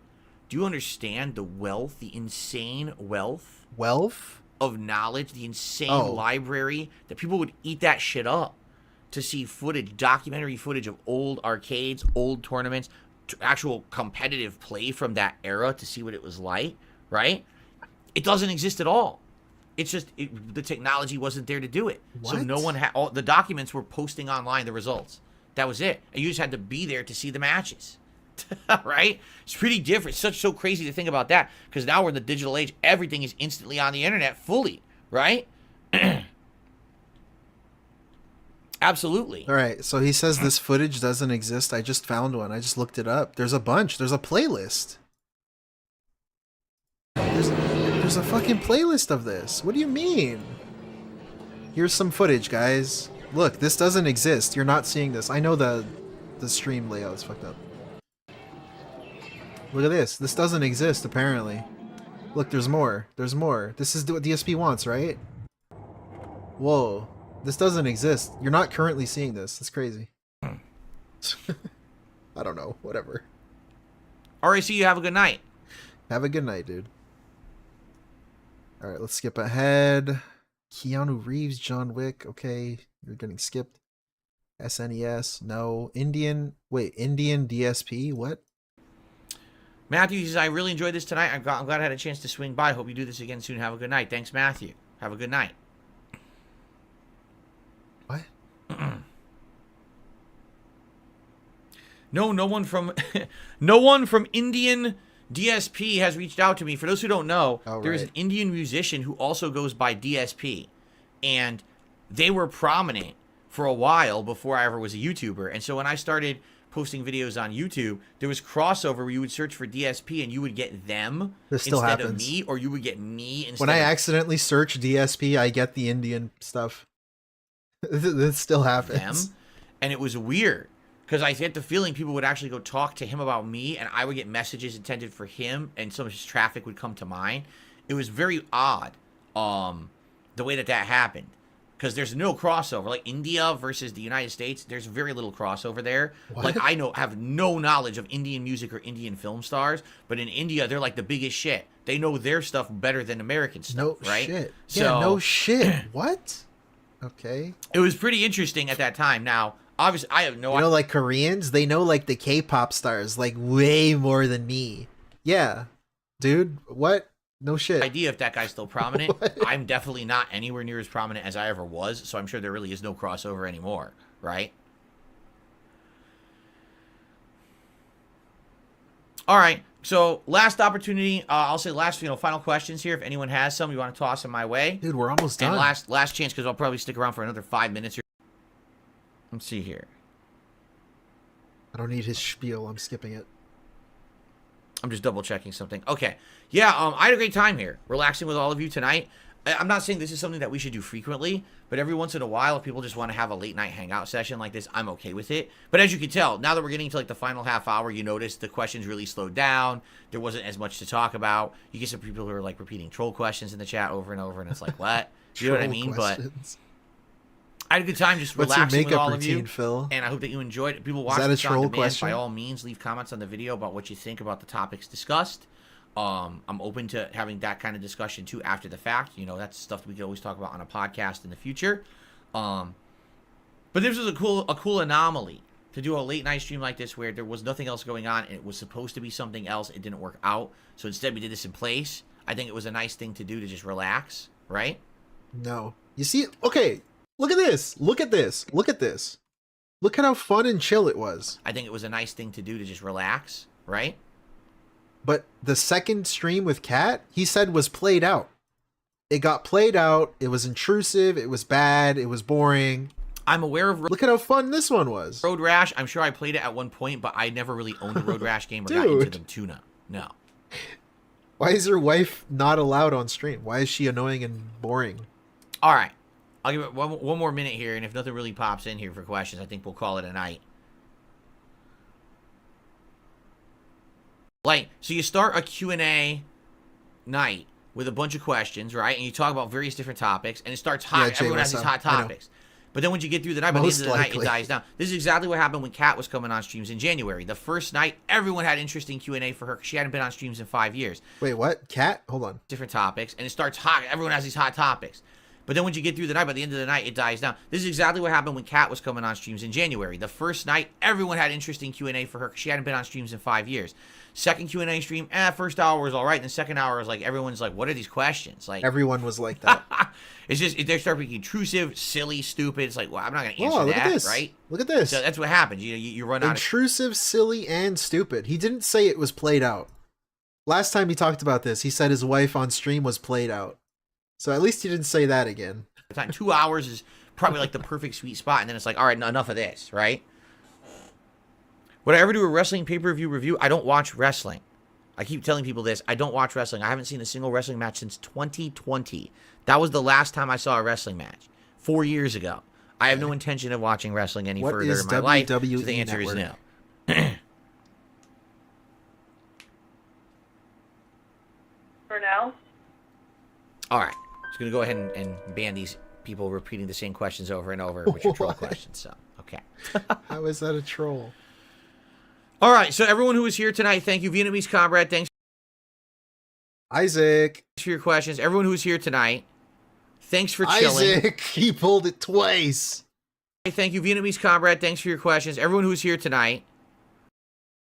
do you understand the wealth, the insane wealth? Wealth? Of knowledge, the insane library, that people would eat that shit up to see footage, documentary footage of old arcades, old tournaments, actual competitive play from that era to see what it was like, right? It doesn't exist at all. It's just the technology wasn't there to do it. What? So no one had the documents were posting online the results. That was it. And you just had to be there to see the matches. Right? It's pretty different. It's so crazy to think about that because now we're in the digital age. Everything is instantly on the internet fully, right? Absolutely. All right, so he says this footage doesn't exist. I just found one. I just looked it up. There's a bunch. There's a playlist. There's a fucking playlist of this. What do you mean? Here's some footage, guys. Look, this doesn't exist. You're not seeing this. I know the stream layout is fucked up. Look at this. This doesn't exist, apparently. Look, there's more. There's more. This is what DSP wants, right? Whoa. This doesn't exist. You're not currently seeing this. That's crazy. I don't know. Whatever. RAC, you have a good night. Have a good night, dude. Alright, let's skip ahead. Keanu Reeves, John Wick. Okay, you're getting skipped. SNES. No. Indian DSP? What? Matthew says, I really enjoyed this tonight. I'm glad I had a chance to swing by. Hope you do this again soon. Have a good night. Thanks, Matthew. Have a good night. What? No one from no one from Indian DSP has reached out to me. For those who don't know, there is an Indian musician who also goes by DSP, and they were prominent for a while before I ever was a YouTuber. And so when I started posting videos on YouTube, there was crossover where you would search for DSP and you would get them instead of me, or you would get me instead. When I accidentally search DSP, I get the Indian stuff. This still happens. Them. And it was weird because I get the feeling people would actually go talk to him about me, and I would get messages intended for him, and some of his traffic would come to mine. It was very odd, the way that happened. Because there's no crossover. Like India versus the United States, there's very little crossover there. What? Like I have no knowledge of Indian music or Indian film stars, but in India, they're like the biggest shit. They know their stuff better than American stuff, right? Shit. So, yeah, no shit. What? Okay. It was pretty interesting at that time. Now, obviously, I have no idea. You know, like Koreans, they know like the K-pop stars like way more than me. Yeah. Dude, what? No shit. Idea if that guy's still prominent. I'm definitely not anywhere near as prominent as I ever was, so I'm sure there really is no crossover anymore, right? All right, so last opportunity. I'll say last, final questions here. If anyone has some, you want to toss them my way, dude. We're almost done. And last chance because I'll probably stick around for another 5 minutes. Let's see here. I don't need his spiel. I'm skipping it. I'm just double checking something. Okay. Yeah, I had a great time here, relaxing with all of you tonight. I'm not saying this is something that we should do frequently, but every once in a while, if people just want to have a late night hangout session like this, I'm okay with it. But as you can tell, now that we're getting to like the final half hour, you notice the questions really slowed down. There wasn't as much to talk about. You get some people who are like repeating troll questions in the chat over and over, and it's like, what? You know what I mean? Questions. But I had a good time just relaxing with all of you, Phil? And I hope that you enjoyed it. People watching this on demand, by all means, leave comments on the video about what you think about the topics discussed. I'm open to having that kind of discussion too after the fact. You know, that's stuff that we can always talk about on a podcast in the future. But this was a cool anomaly to do a late night stream like this where there was nothing else going on and it was supposed to be something else. It didn't work out, so instead we did this in place. I think it was a nice thing to do to just relax, right? No, you see, okay. Look at this. Look at this. Look at this. Look at how fun and chill it was. I think it was a nice thing to do to just relax, right? But the second stream with Kat, he said was played out. It got played out. It was intrusive. It was bad. It was boring. I'm aware of... Look at how fun this one was. Road Rash. I'm sure I played it at one point, but I never really owned a Road Rash game or got into them tuna. No. Why is your wife not allowed on stream? Why is she annoying and boring? All right. I'll give it one more minute here, and if nothing really pops in here for questions, I think we'll call it a night. Like, so you start a Q&A night with a bunch of questions, right? And you talk about various different topics, and it starts hot. Yeah, everyone has these hot topics. But then once you get through the night, by the end of the night, it dies down. This is exactly what happened when Kat was coming on streams in January. The first night, everyone had interesting Q&A for her because she hadn't been on streams in 5 years. Wait, what? Kat? Hold on. Different topics, and it starts hot. Everyone has these hot topics. But then once you get through the night, by the end of the night, it dies down. This is exactly what happened when Kat was coming on streams in January. The first night, everyone had interesting Q&A for her because she hadn't been on streams in 5 years. Second Q&A stream, first hour was all right. And the second hour was like, everyone's like, what are these questions? Like, everyone was like that. It's just, they start being intrusive, silly, stupid. It's like, well, I'm not going to answer look that, at this. Right? Look at this. So that's what happens. You run out of... Intrusive, silly, and stupid. He didn't say it was played out. Last time he talked about this, he said his wife on stream was played out. So at least he didn't say that again. 2 hours is probably like the perfect sweet spot, and then it's like, all right, enough of this, right? Would I ever do a wrestling pay-per-view review? I don't watch wrestling. I keep telling people this. I don't watch wrestling. I haven't seen a single wrestling match since 2020. That was the last time I saw a wrestling match. 4 years ago. I have no intention of watching wrestling any further in my life. So the answer is no. All right. Just going to go ahead and ban these people repeating the same questions over and over, which are troll questions. So, okay. How is that a troll? All right. So, everyone who is here tonight, thank you. Vietnamese comrade, thanks Isaac. for your questions. Everyone who's here tonight, thanks for chilling. Isaac, he pulled it twice. Thank you, Vietnamese comrade. Thanks for your questions. Everyone who's here tonight,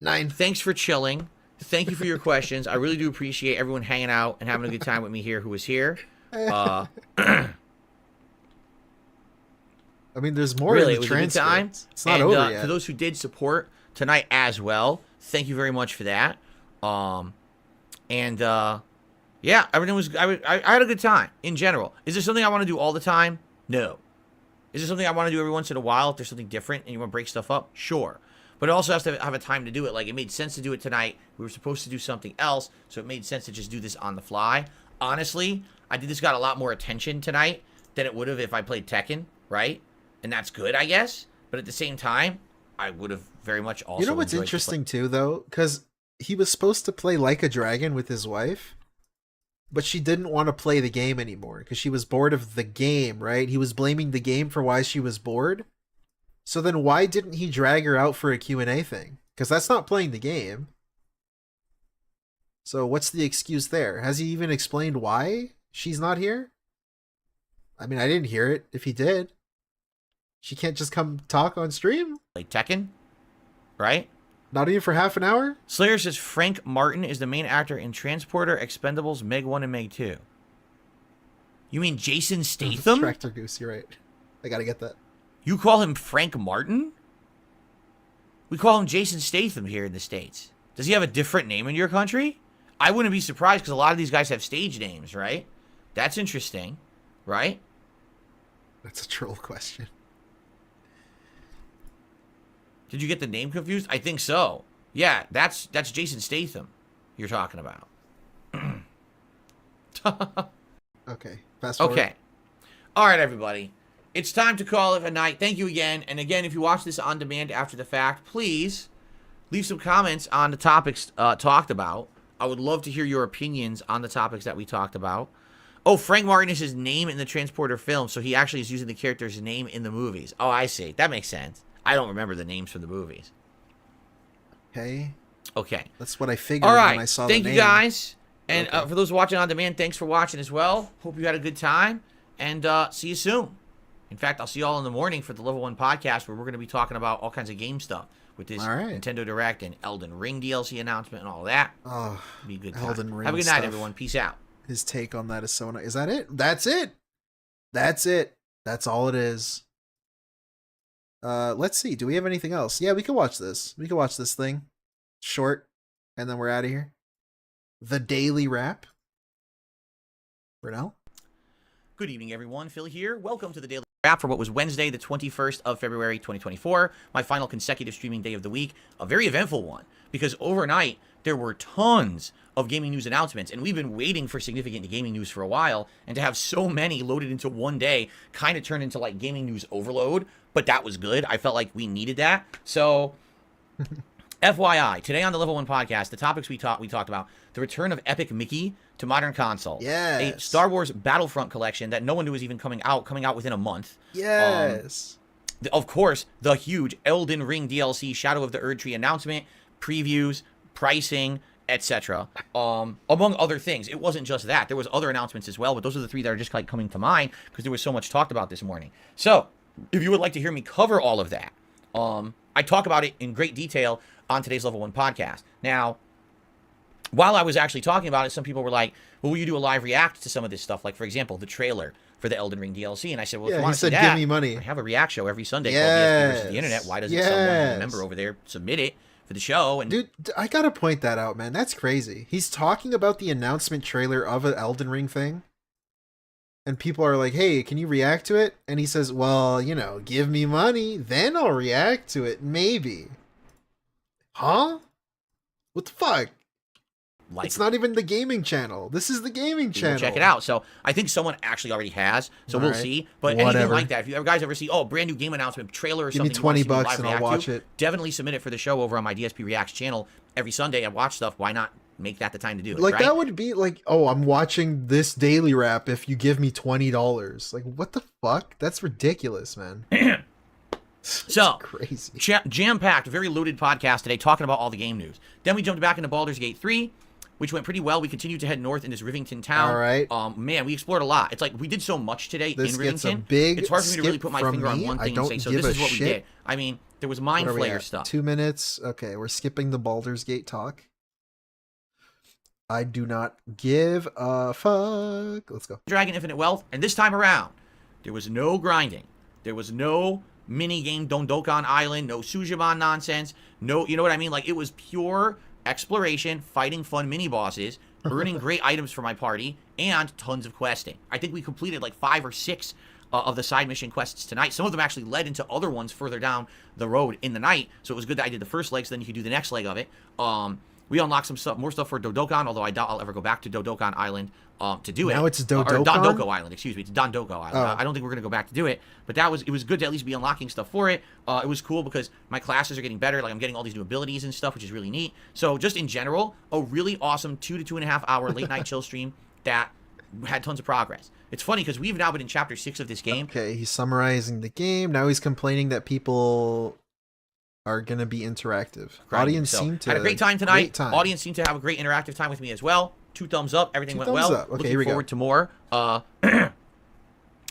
9. thanks for chilling. Thank you for your questions. I really do appreciate everyone hanging out and having a good time with me here who was here. I mean, there's more really, in the it was a good time. It's not and, over yet. For those who did support tonight as well, thank you very much for that. Yeah, everything was. I had a good time in general. Is there something I want to do all the time? No. Is there something I want to do every once in a while? If there's something different and you want to break stuff up, sure. But it also has to have a time to do it. Like, it made sense to do it tonight. We were supposed to do something else, so it made sense to just do this on the fly. Honestly, I did this got a lot more attention tonight than it would have if I played Tekken, right? And that's good, I guess. But at the same time, I would have very much also. You know what's interesting too, though, because he was supposed to play Like a Dragon with his wife, but she didn't want to play the game anymore because she was bored of the game, right? He was blaming the game for why she was bored. So then why didn't he drag her out for a Q&A thing? Because that's not playing the game. So what's the excuse there? Has he even explained why she's not here? I mean, I didn't hear it. If he did, she can't just come talk on stream? Like Tekken, right? Not even for half an hour? Slayer says Frank Martin is the main actor in Transporter, Expendables, Meg 1, and Meg 2. You mean Jason Statham? Tractor Goose, you're right. I gotta get that. You call him Frank Martin? We call him Jason Statham here in the States. Does he have a different name in your country? I wouldn't be surprised because a lot of these guys have stage names, right? That's interesting, right? That's a troll question. Did you get the name confused? I think so. Yeah, that's Jason Statham you're talking about. Okay, fast forward. Okay. All right, everybody. It's time to call it a night. Thank you again. And again, if you watch this on demand after the fact, please leave some comments on the topics talked about. I would love to hear your opinions on the topics that we talked about. Oh, Frank Martin is his name in the Transporter film, so he actually is using the character's name in the movies. Oh, I see. That makes sense. I don't remember the names from the movies. Okay. Okay. That's what I figured All right. when I saw the name. Thank you, guys. And Okay. for those watching on demand, thanks for watching as well. Hope you had a good time. And see you soon. In fact, I'll see you all in the morning for the Level 1 podcast where we're going to be talking about all kinds of game stuff with this Nintendo Direct and Elden Ring DLC announcement and all that. Oh, be a good time. Elden Ring Have a good stuff. night, everyone. Peace out. His take on that is so nice. Is that it? That's it. That's it. That's all it is. Let's see. Do we have anything else? Yeah, we can watch this. We can watch this thing. Short. And then we're out of here. The Daily Wrap. For now. Good evening, everyone. Phil here. Welcome to the Daily Wrap for what was Wednesday, the 21st of February, 2024. My final consecutive streaming day of the week. A very eventful one, because overnight, there were tons of gaming news announcements, and we've been waiting for significant gaming news for a while, and to have so many loaded into one day kind of turned into, like, gaming news overload, but that was good. I felt like we needed that. So, FYI, today on the Level 1 podcast, the topics we talked about, the return of Epic Mickey to modern console. Yes. A Star Wars Battlefront collection that no one knew was even coming out within a month. Yes. Of course, the huge Elden Ring DLC Shadow of the Erdtree announcement, previews, pricing, etc. Among other things. It wasn't just that. There was other announcements as well, but those are the three that are just like coming to mind because there was so much talked about this morning. So, if you would like to hear me cover all of that, I talk about it in great detail on today's Level 1 podcast. Now, while I was actually talking about it, some people were like, well, will you do a live react to some of this stuff? Like, for example, the trailer for the Elden Ring DLC. And I said, well, if you want to see that, give me money. I have a react show every Sunday called DSP versus the Internet. Why doesn't someone who's a member over there submit it for the show? And dude, I gotta point that out, man. That's crazy. He's talking about the announcement trailer of an Elden Ring thing. And people are like, hey, can you react to it? And he says, well, you know, give me money, then I'll react to it, maybe. Huh? What the fuck? Like, it's not even the gaming channel. This is the gaming channel. Check it out. So I think someone actually already has. So we'll see. But anything like that, if you guys ever see, brand new game announcement trailer or something, give me $20 and I'll watch it. Definitely submit it for the show over on my DSP Reacts channel every Sunday. I watch stuff. Why not make that the time to do it. Like right? that would be like, oh, I'm watching this daily wrap if you give me $20. Like, what the fuck? That's ridiculous, man. So crazy. Jam-packed, very loaded podcast today, talking about all the game news. Then we jumped back into Baldur's Gate 3, which went pretty well. We continued to head north in this Rivington town. All right. Man, we explored a lot. It's like we did so much today This in gets a Rivington. big It's hard for me to really skip put my from finger on me. one I thing and don't say, so give this a is what we shit. did. I mean, there was Mind What are we Flayer at? stuff. 2 minutes. Okay, we're skipping the Baldur's Gate talk. I do not give a fuck. Let's go. Dragon Infinite Wealth, and this time around, there was no grinding. There was no mini game Dondokan Island, no Sujuban nonsense, no, you know what I mean? Like, it was pure exploration, fighting fun mini bosses, earning great items for my party, and tons of questing. I think we completed like 5 or 6 of the side mission quests tonight. Some of them actually led into other ones further down the road in the night, so it was good that I did the first leg, so then you could do the next leg of it. We unlocked some stuff, more stuff for Dodokan, although I doubt I'll ever go back to Dodokan Island to do it. Now it's Or Dodokan? Dondoko Island, excuse me. It's Dondoko Island. Oh. I don't think we're going to go back to do it, but it was good to at least be unlocking stuff for it. It was cool because my classes are getting better. Like, I'm getting all these new abilities and stuff, which is really neat. So just in general, a really awesome 2 to 2.5 hour late night chill stream that had tons of progress. It's funny because we've now been in chapter 6 of this game. Okay, he's summarizing the game. Now he's complaining that people are going to be interactive. Grinding. Audience So, seemed to had a great time tonight. great time. Audience seemed to have a great interactive time with me as well. 2 thumbs up. Everything 2 went thumbs well. up. Okay, Looking here we go. forward to more when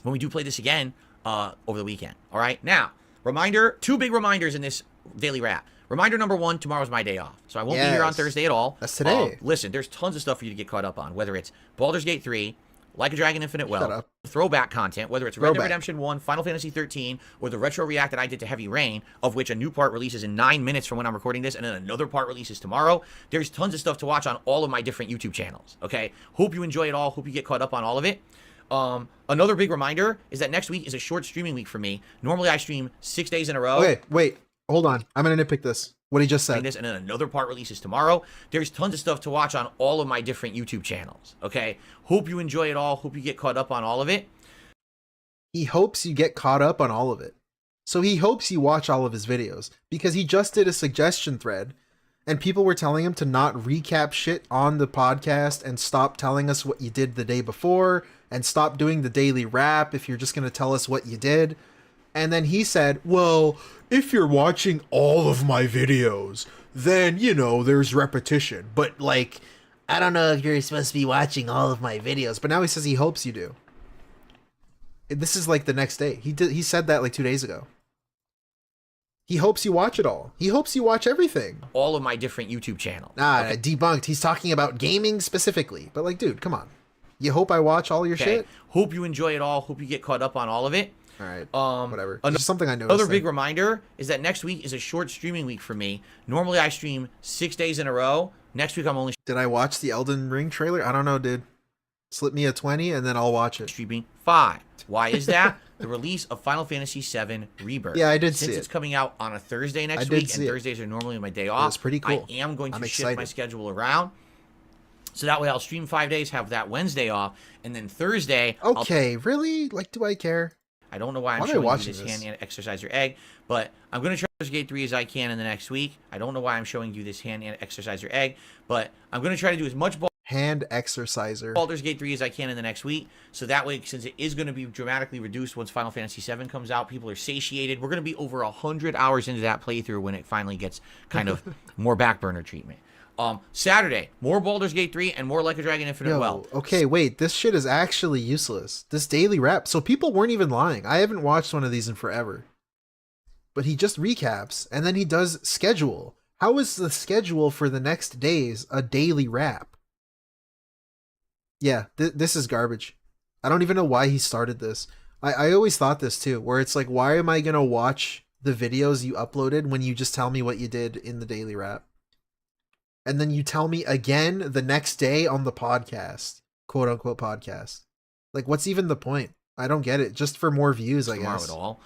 we do play this again over the weekend. All right. Now, reminder, 2 big reminders in this daily wrap. Reminder number 1, tomorrow's my day off. So I won't be here on Yes. Thursday at all. That's today. Listen, there's tons of stuff for you to get caught up on, whether it's Baldur's Gate 3, Like a Dragon Infinite Wealth, up. throwback content, whether it's Red Dead Throwback. Redemption 1, Final Fantasy 13, or the retro react that I did to Heavy Rain, of which a new part releases in 9 minutes from when I'm recording this, and then another part releases tomorrow. There's tons of stuff to watch on all of my different YouTube channels, okay? Hope you enjoy it all. Hope you get caught up on all of it. Another big reminder is that next week is a short streaming week for me. Normally I stream 6 days in a row. Okay, wait. Hold on. I'm going to nitpick this. What he just said. This, and then another part releases tomorrow. There's tons of stuff to watch on all of my different YouTube channels, okay? Hope you enjoy it all. Hope you get caught up on all of it. He hopes you get caught up on all of it. So he hopes you watch all of his videos because he just did a suggestion thread and people were telling him to not recap shit on the podcast and stop telling us what you did the day before and stop doing the daily wrap if you're just going to tell us what you did. And then he said, well, if you're watching all of my videos, then, you know, there's repetition. But, like, I don't know if you're supposed to be watching all of my videos. But now he says he hopes you do. This is, like, the next day. He said that, like, 2 days ago. He hopes you watch it all. He hopes you watch everything. All of my different YouTube channels. Okay. Debunked. He's talking about gaming specifically. But, like, dude, come on. You hope I watch all your shit? Hope you enjoy it all. Hope you get caught up on all of it. All right, whatever. Just something I noticed. Another big reminder is that next week is a short streaming week for me. Normally I stream 6 days in a row. Next week I'm only Did I watch the Elden Ring trailer? I don't know, dude. Slip me a 20 and then I'll watch it. streaming 5. Why is that? The release of Final Fantasy VII Rebirth. Yeah, I did see Since it. it's coming out on a Thursday next I did week, and see it. Thursdays are normally my day off. was pretty cool. I am going to I'm shift excited. my schedule around. So that way I'll stream 5 days, have that Wednesday off, and then Thursday Okay, really? Like, do I care? I don't know why I'm Why am I showing you watching this this? hand exercise your egg, but I'm going to try to Gate 3 as I can in the next week. I don't know why I'm showing you this hand exercise your egg, but I'm going to try to do as much Hand exerciser. Baldur's Gate 3 as I can in the next week. So that way, since it is going to be dramatically reduced once Final Fantasy VII comes out, people are satiated. We're going to be over 100 hours into that playthrough when it finally gets kind of more back burner treatment. Saturday, more Baldur's Gate 3 and more Like a Dragon Infinite Wealth. Okay, wait. This shit is actually useless. This daily wrap. So people weren't even lying. I haven't watched one of these in forever. But he just recaps and then he does schedule. How is the schedule for the next days a daily wrap? Yeah, this is garbage. I don't even know why he started this. I always thought this too, where it's like, why am I going to watch the videos you uploaded when you just tell me what you did in the daily wrap? And then you tell me again the next day on the podcast, quote unquote podcast. Like, what's even the point? I don't get it. Just for more views, I guess. At all.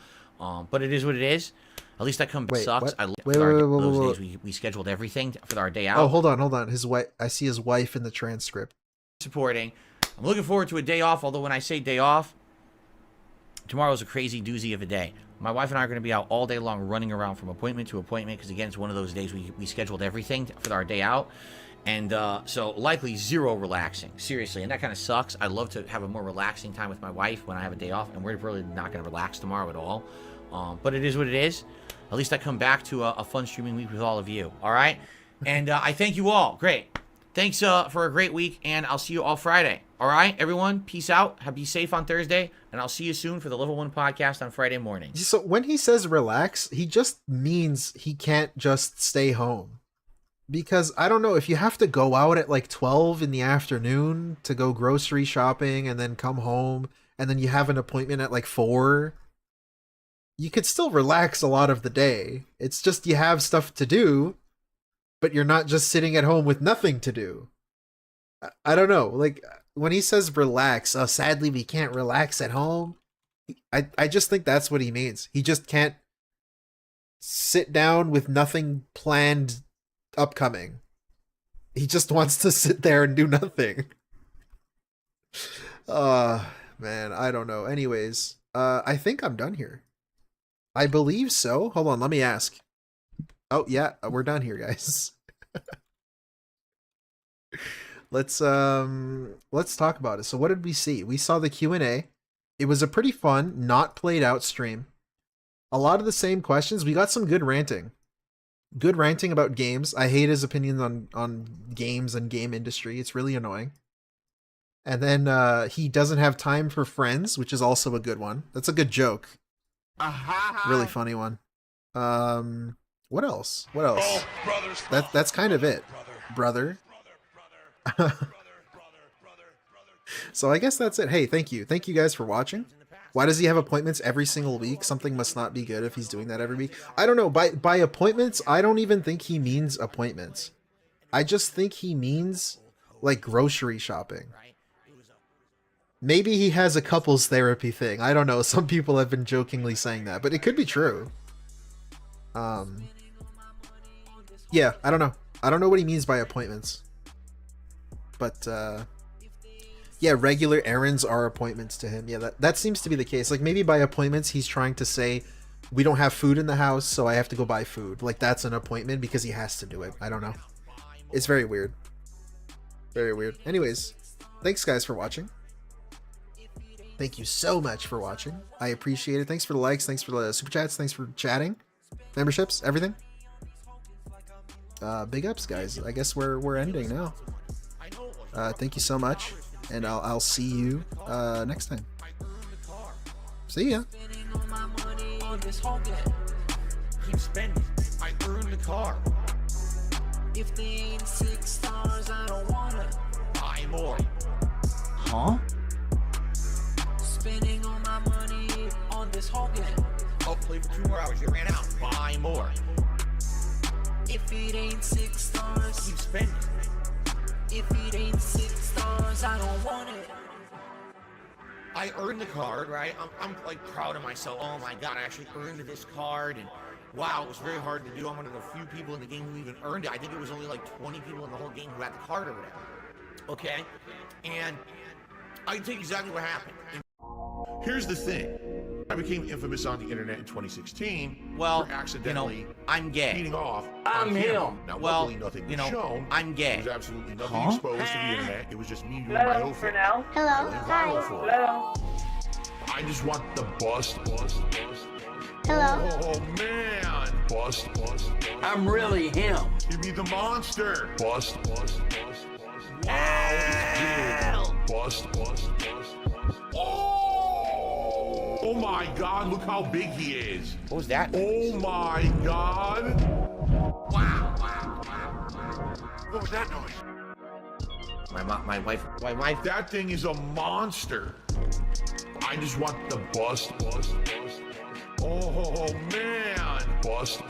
But it is what it is. At least that comes sucks. What? I love Wait, those days we scheduled everything for our day out. Oh, hold on. His wife. I see his wife in the transcript. Supporting. I'm looking forward to a day off, although when I say day off, tomorrow's a crazy doozy of a day. My wife and I are going to be out all day long running around from appointment to appointment because, again, it's one of those days we scheduled everything for our day out. And so likely zero relaxing, seriously. And that kind of sucks. I love to have a more relaxing time with my wife when I have a day off. And we're really not going to relax tomorrow at all. But it is what it is. At least I come back to a fun streaming week with all of you. All right? And I thank you all. Great. Thanks for a great week. And I'll see you all Friday. All right, everyone? Peace out. Be safe on Thursday. And I'll see you soon for the Level 1 podcast on Friday morning. So when he says relax, he just means he can't just stay home. Because I don't know, if you have to go out at like 12 in the afternoon to go grocery shopping and then come home and then you have an appointment at like 4, you could still relax a lot of the day. It's just you have stuff to do, but you're not just sitting at home with nothing to do. I don't know. Like when he says relax, sadly we can't relax at home. I just think that's what he means. He just can't sit down with nothing planned upcoming. He just wants to sit there and do nothing. Man, I don't know. Anyways, I think I'm done here. I believe so. Hold on, let me ask. Oh yeah, we're done here, guys. Let's talk about it. So what did we see? We saw the Q&A. It was a pretty fun, not played out stream. A lot of the same questions. We got some good ranting. Good ranting about games. I hate his opinions on games and game industry. It's really annoying. And then he doesn't have time for friends, which is also a good one. That's a good joke. Really funny one. What else? What else? That's kind of it. Brother. So I guess that's it. Hey, thank you. Thank you guys for watching. Why does he have appointments every single week? Something must not be good if he's doing that every week. I don't know. By appointments, I don't even think he means appointments. I just think he means like grocery shopping. Maybe he has a couples therapy thing. I don't know. Some people have been jokingly saying that, but it could be true. Yeah, I don't know. I don't know what he means by appointments. But yeah, regular errands are appointments to him. Yeah, that seems to be the case. Like maybe by appointments, he's trying to say, we don't have food in the house, so I have to go buy food. Like that's an appointment because he has to do it. I don't know. It's very weird. Very weird. Anyways, thanks guys for watching. Thank you so much for watching. I appreciate it. Thanks for the likes. Thanks for the super chats. Thanks for chatting. Memberships, everything. Big ups, guys. I guess we're ending now. Thank you so much. And I'll see you next time. See ya. Keep spending. I earned the car. If they ain't 6 stars, I don't wanna Buy more. Huh? Spending all my money on this whole game. Oh, play for 2 more hours. You ran out. Buy more. If it ain't 6 stars, Keep spending. if it ain't 6 stars, I don't want it. I earned the card, right? I'm like proud of myself. Oh my god, I actually earned this card, and wow, it was very hard to do. I'm one of the few people in the game who even earned it. I think it was only like 20 people in the whole game who had the card or whatever. Okay? And I can tell you exactly what happened. Here's the thing. I became infamous on the internet in 2016 Well, for accidentally I'm gay. beating off I'm on him. camera. Now, Well, luckily nothing was shown. I'm gay. There was absolutely nothing exposed to the internet. It was just me doing my Hello, own for thing. now. Hello. Viral Hi. for it. Hello. I just want the bust. Hello. Oh man. Bust. I'm really him. Give me the monster. Bust. Wow, it's big. Bust. Oh my god, look how big he is. What was that? Oh my god. Wow. What was that noise? My wife. That thing is a monster. I just want the bust. Oh man. Bust.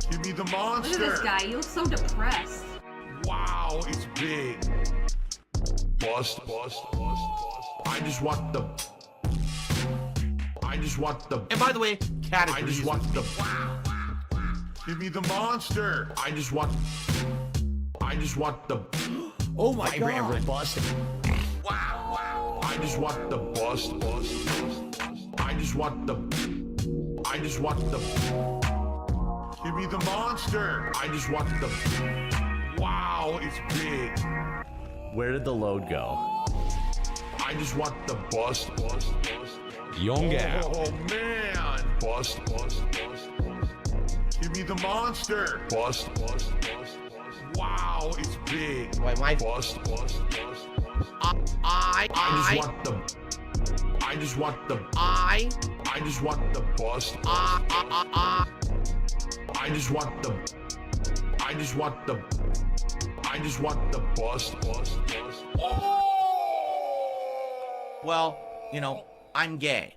Give me the monster. Look at this guy. He looks so depressed. Wow, it's big. Bust. I just want the. And by the way, I categories. just want the. Give me the monster. I just want the. Oh my god. Busted. I I just want the bust. I just want the. I just want the. Give me the monster. I just want the. Wow, it's big. Where did the load go? I just want the bust. Young out. Oh man, bust. Give me the monster. Bust. Wow, it's big. Wait, my Bust. I I just want the. I just want the. I just want the bust. I just want the. I just want the. I just want the bust. Well, you know, I'm gay.